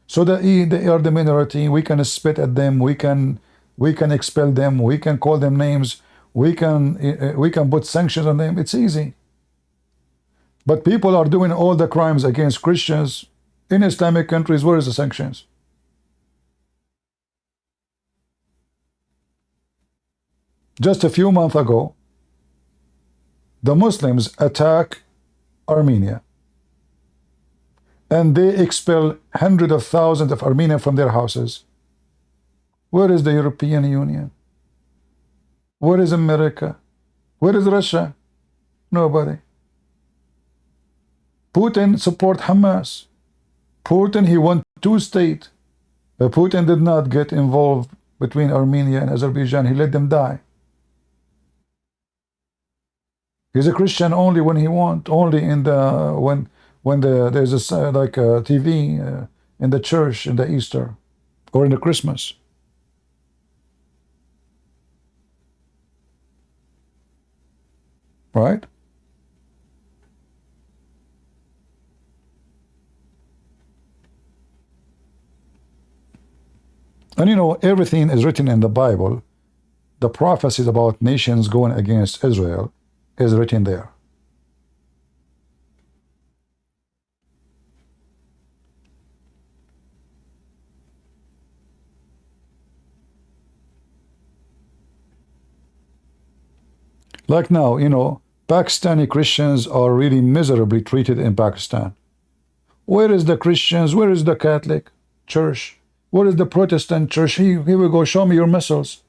So they are the minority. We can spit at them. We can expel them. We can call them names. We can put sanctions on them. It's easy. But people are doing all the crimes against Christians in Islamic countries. Where is the sanctions? Just a few months ago, the Muslims attack Armenia. And they expel hundreds of thousands of Armenians from their houses. Where is the European Union? Where is America? Where is Russia? Nobody. Putin support Hamas. Putin, he want 2 states. But Putin did not get involved between Armenia and Azerbaijan. He let them die. He's a Christian only when he want, only in the when there's a like a TV in the church in the Easter or in the Christmas. Right? And you know, everything is written in the Bible. The prophecies about nations going against Israel is written there. Like now, you know, Pakistani Christians are really miserably treated in Pakistan. Where is the Christians? Where is the Catholic Church? Where is the Protestant Church? Here we go, show me your missiles.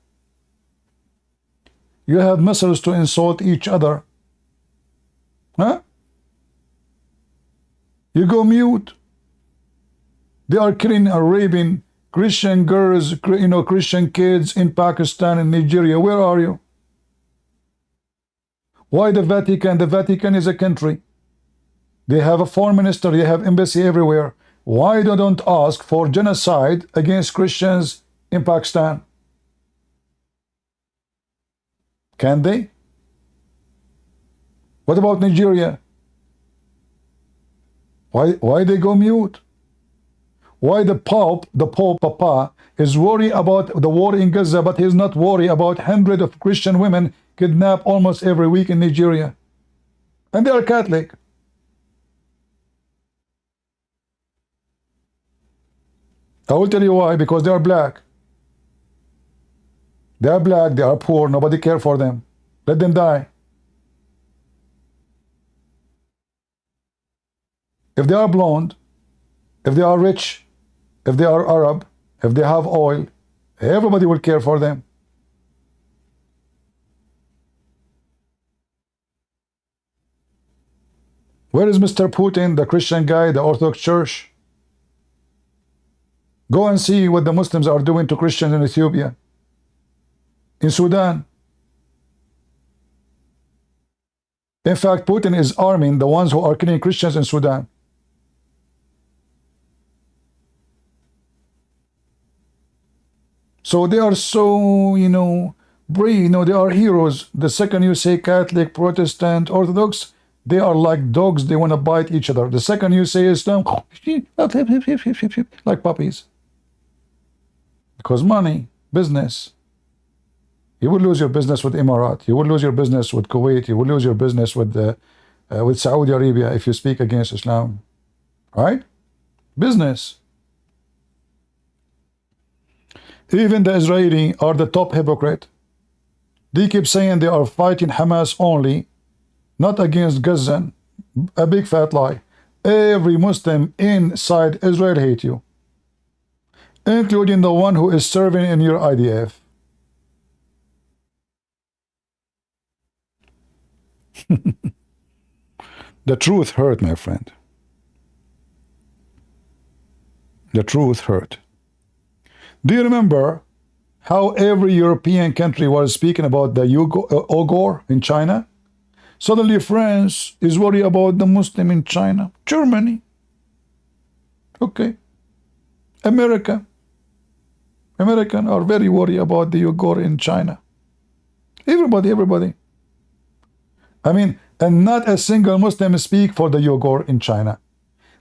You have missiles to insult each other. Huh? You go mute. They are killing and raping Christian girls, Christian kids in Pakistan and Nigeria. Where are you? Why the Vatican? The Vatican is a country. They have a foreign minister. They have embassy everywhere. Why they don't ask for genocide against Christians in Pakistan? Can they? What about Nigeria? Why they go mute? Why the Pope Papa, is worried about the war in Gaza, but he's not worried about hundreds of Christian women kidnapped almost every week in Nigeria? And they are Catholic. I will tell you why. Because they are black. They are black, they are poor, nobody cares for them. Let them die. If they are blonde, if they are rich, if they are Arab, if they have oil, everybody will care for them. Where is Mr. Putin, the Christian guy, the Orthodox Church? Go and see what the Muslims are doing to Christians in Ethiopia, in Sudan. In fact, Putin is arming the ones who are killing Christians in Sudan. So they are so, brave, they are heroes. The second you say Catholic, Protestant, Orthodox, they are like dogs, they want to bite each other. The second you say Islam, like puppies. Because money, business. You will lose your business with Emirat. You will lose your business with Kuwait. You will lose your business with Saudi Arabia if you speak against Islam. Right? Business. Even the Israeli are the top hypocrite. They keep saying they are fighting Hamas only, not against Gaza. A big fat lie. Every Muslim inside Israel hate you, including the one who is serving in your IDF. The truth hurt, my friend. The truth hurt. Do you remember how every European country was speaking about the Uyghur in China? Suddenly France is worried about the Muslim in China. Germany. Okay. American are very worried about the Uyghur in China. Everybody. I mean, and not a single Muslim speak for the Uyghur in China.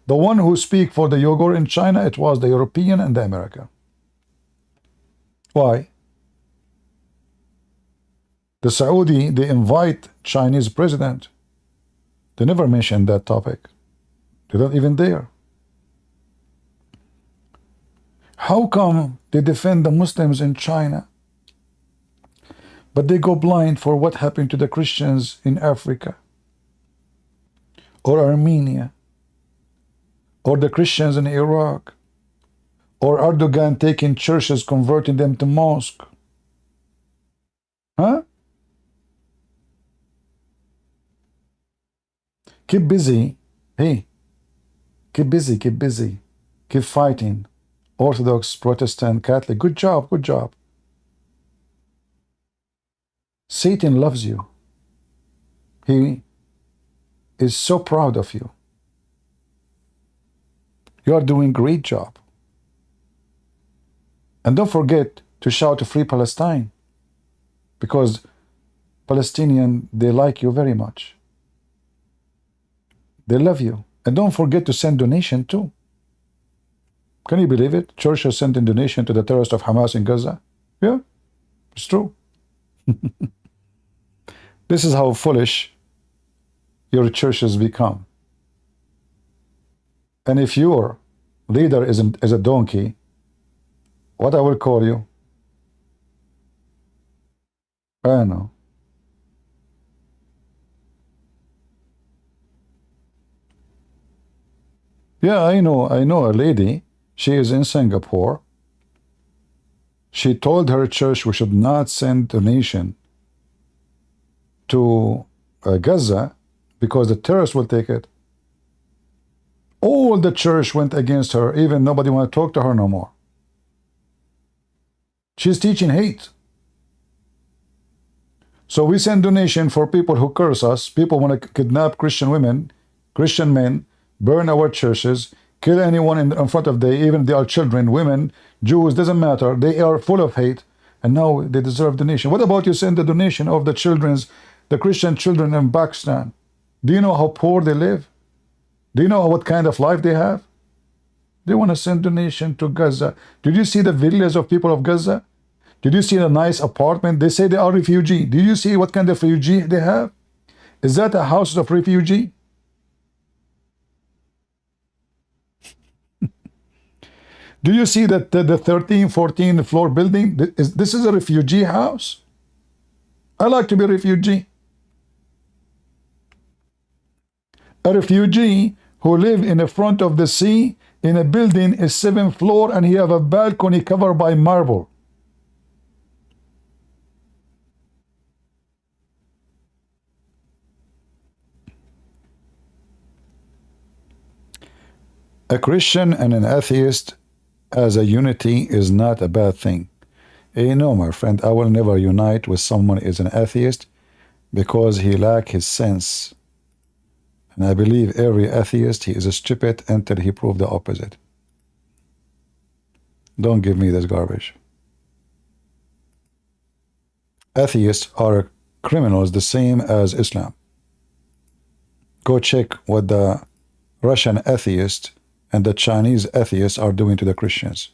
The one who speak for the Uyghur in China, it was the European and the American. Why? The Saudi, they invite Chinese president. They never mention that topic. They're not even there. How come they defend the Muslims in China, but they go blind for what happened to the Christians in Africa, or Armenia, or the Christians in Iraq, or Erdogan taking churches, converting them to mosque? Huh? Keep busy. Hey, keep busy. Keep fighting. Orthodox, Protestant, Catholic. Good job. Satan loves you. He is so proud of you. You are doing a great job. And don't forget to shout to Free Palestine, because Palestinians, they like you very much. They love you. And don't forget to send donation too. Can you believe it? Church has sent a donation to the terrorists of Hamas in Gaza. Yeah, it's true. This is how foolish your church has become. And if your leader is a donkey, what I will call you? I know. Yeah, I know a lady. She is in Singapore. She told her church we should not send donation to Gaza because the terrorists will take it. All the church went against her. Even nobody want to talk to her no more. She's teaching hate. So we send donation for people who curse us. People want to kidnap Christian women, Christian men, burn our churches, kill anyone in front of them, even if they are children, women, Jews, doesn't matter. They are full of hate, and now they deserve donation. What about you send the donation of the Christian children in Pakistan? Do you know how poor they live? Do you know what kind of life they have? They want to send donation to Gaza. Did you see the villas of people of Gaza? Did you see the nice apartment? They say they are refugee. Do you see what kind of refugee they have? Is that a house of refugee? Do you see that the 13, 14 floor building? This is a refugee house. I like to be a refugee. A refugee who live in the front of the sea in a building is 7th floor and he have a balcony covered by marble. A Christian and an atheist as a unity is not a bad thing. No, my friend, I will never unite with someone who is an atheist because he lack his sense. And I believe every atheist, he is a stupid until he prove the opposite. Don't give me this garbage. Atheists are criminals the same as Islam. Go check what the Russian atheists and the Chinese atheists are doing to the Christians.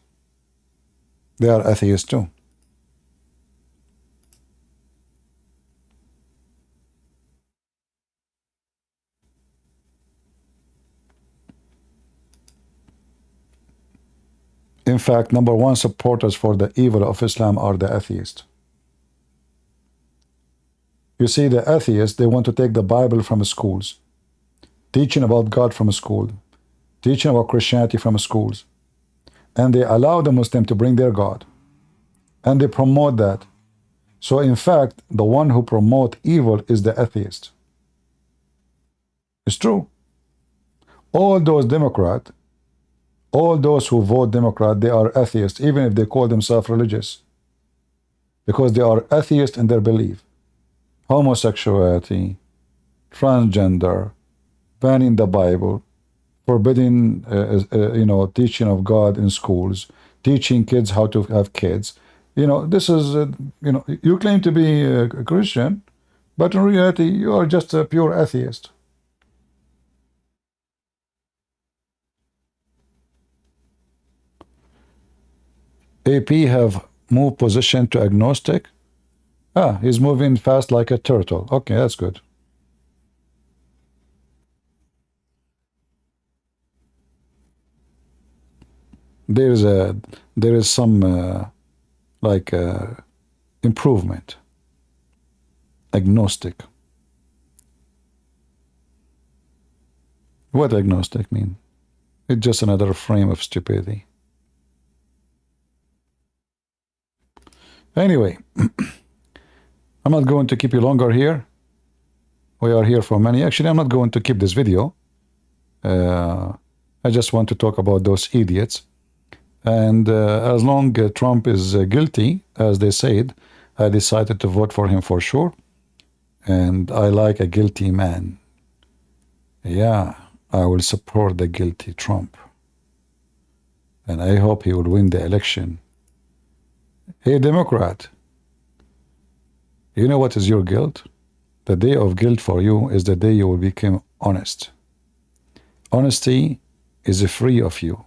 They are atheists too. In fact, number one supporters for the evil of Islam are the atheists. You see, the atheists, they want to take the Bible from schools, teaching about God from school, teaching about Christianity from schools, and they allow the Muslim to bring their God, and they promote that. So in fact, the one who promote evil is the atheist. It's true. All those Democrats, all those who vote Democrat, they are atheists, even if they call themselves religious, because they are atheists in their belief. Homosexuality, transgender, banning the Bible, forbidding, teaching of God in schools, teaching kids how to have kids. This is, you claim to be a Christian, but in reality, you are just a pure atheist. AP have moved position to agnostic. He's moving fast like a turtle. Okay, that's good. There is some improvement. Agnostic. What agnostic mean? It's just another frame of stupidity. Anyway, I'm not going to keep you longer here. We are here for many. Actually, I'm not going to keep this video. I just want to talk about those idiots. And as long as Trump is guilty, as they said, I decided to vote for him for sure. And I like a guilty man. Yeah, I will support the guilty Trump. And I hope he will win the election. Hey, Democrat, you know what is your guilt? The day of guilt for you is the day you will become honest. Honesty is free of you.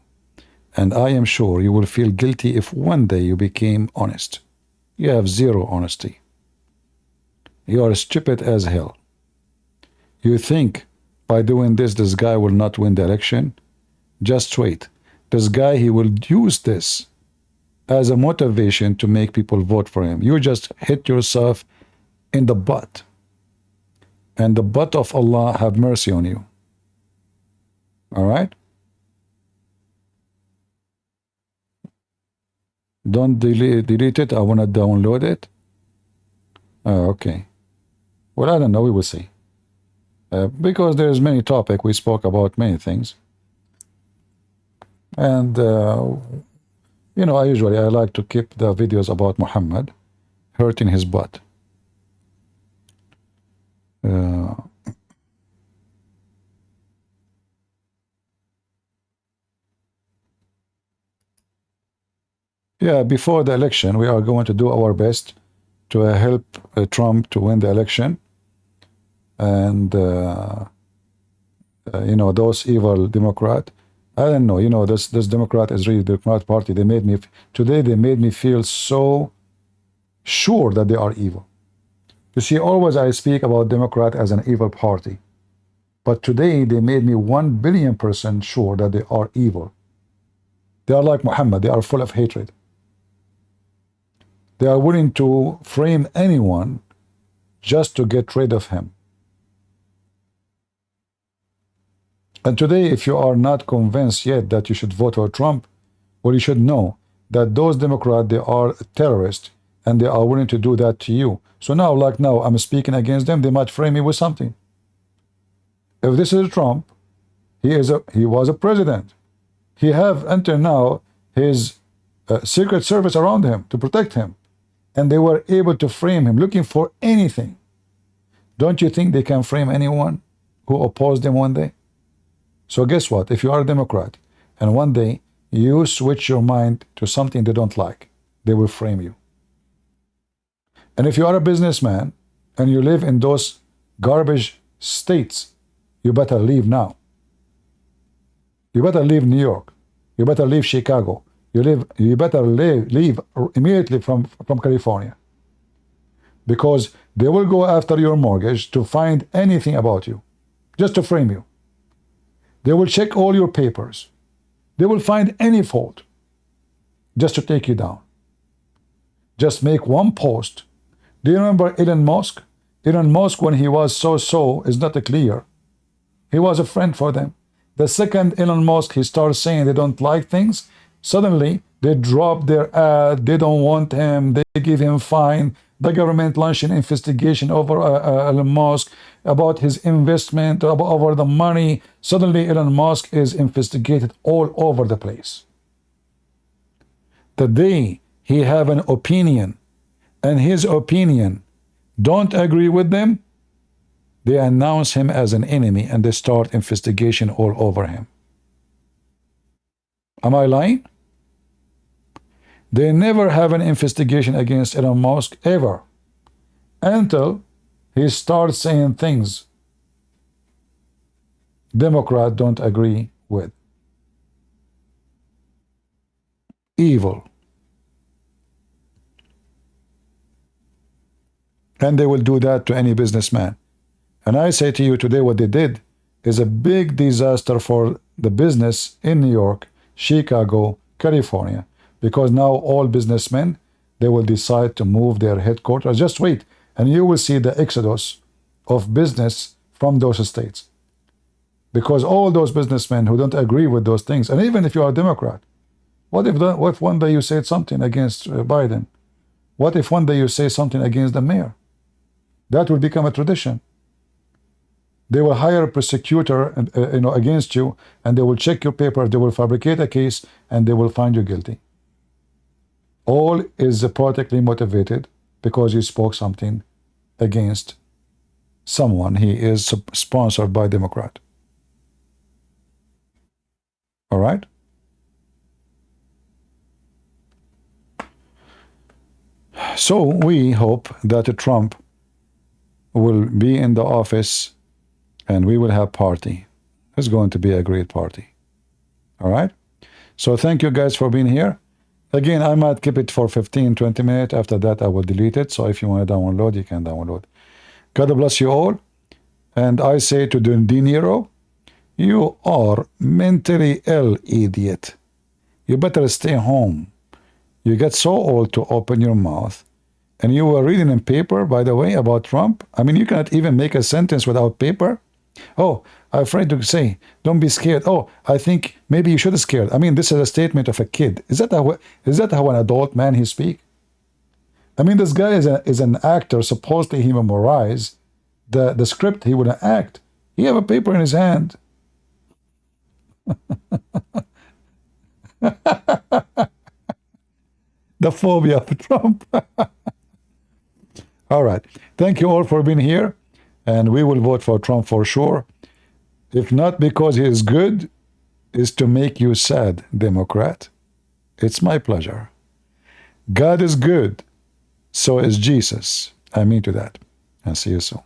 And I am sure you will feel guilty if one day you became honest. You have zero honesty. You are stupid as hell. You think by doing this guy will not win the election? Just wait. This guy, he will use this as a motivation to make people vote for him. You just hit yourself in the butt. And the butt of Allah have mercy on you. All right? Don't delete it. I want to download it. Oh, okay. Well, I don't know. We will see. Because there's many topics. We spoke about many things. And, you know, I like to keep the videos about Muhammad hurting his butt. Yeah, before the election, we are going to do our best to help Trump to win the election. And, you know, those evil Democrat, I don't know, you know, this Democrat is really the Democrat Party. They made me, today they made me feel so sure that they are evil. You see, always I speak about Democrat as an evil party. But today they made me 1,000,000,000% sure that they are evil. They are like Muhammad. They are full of hatred. They are willing to frame anyone just to get rid of him. And today, if you are not convinced yet that you should vote for Trump, well, you should know that those Democrats, they are terrorists, and they are willing to do that to you. So now, like now, I'm speaking against them, they might frame me with something. If this is Trump, he was a president. He have until now his Secret Service around him to protect him. And they were able to frame him, looking for anything. Don't you think they can frame anyone who opposed them one day? So guess what? If you are a Democrat, and one day you switch your mind to something they don't like, they will frame you. And if you are a businessman, and you live in those garbage states, you better leave now. You better leave New York. You better leave Chicago. You better leave immediately from California. Because they will go after your mortgage to find anything about you, just to frame you. They will check all your papers. They will find any fault just to take you down. Just make one post. Do you remember Elon Musk? Elon Musk, when he was so is not clear. He was a friend for them. The second Elon Musk, he starts saying they don't like things, suddenly they drop their ad, they don't want him, they give him fine. The government launched an investigation over Elon Musk about his investment, over the money. Suddenly Elon Musk is investigated all over the place. The day he have an opinion and his opinion don't agree with them, they announce him as an enemy and they start investigation all over him. Am I lying? They never have an investigation against Elon Musk ever, until he starts saying things Democrats don't agree with. Evil. And they will do that to any businessman. And I say to you today, what they did is a big disaster for the business in New York, Chicago, California. Because now all businessmen, they will decide to move their headquarters. Just wait, and you will see the exodus of business from those states. Because all those businessmen who don't agree with those things, and even if you are a Democrat, what if one day you said something against Biden? What if one day you say something against the mayor? That will become a tradition. They will hire a prosecutor against you, and they will check your papers, they will fabricate a case, and they will find you guilty. All is politically motivated because you spoke something against someone. He is sponsored by Democrat. All right? So we hope that Trump will be in the office and we will have party. It's going to be a great party. All right? So thank you guys for being here. Again, I might keep it for 15-20 minutes. After that, I will delete it. So if you want to download, you can download. God bless you all. And I say to Niro, you are mentally ill, idiot. You better stay home. You get so old to open your mouth. And you were reading in paper, by the way, about Trump. I mean, you cannot even make a sentence without paper. Oh, I'm afraid to say, don't be scared. Oh, I think maybe you should be scared. I mean, this is a statement of a kid. Is that how an adult man he speak? I mean, this guy is an actor. Supposedly he memorized the script, he wouldn't act. He have a paper in his hand. The phobia of Trump. All right. Thank you all for being here. And we will vote for Trump for sure. If not because he is good, is to make you sad, Democrat. It's my pleasure. God is good. So is Jesus. I mean to that. And see you soon.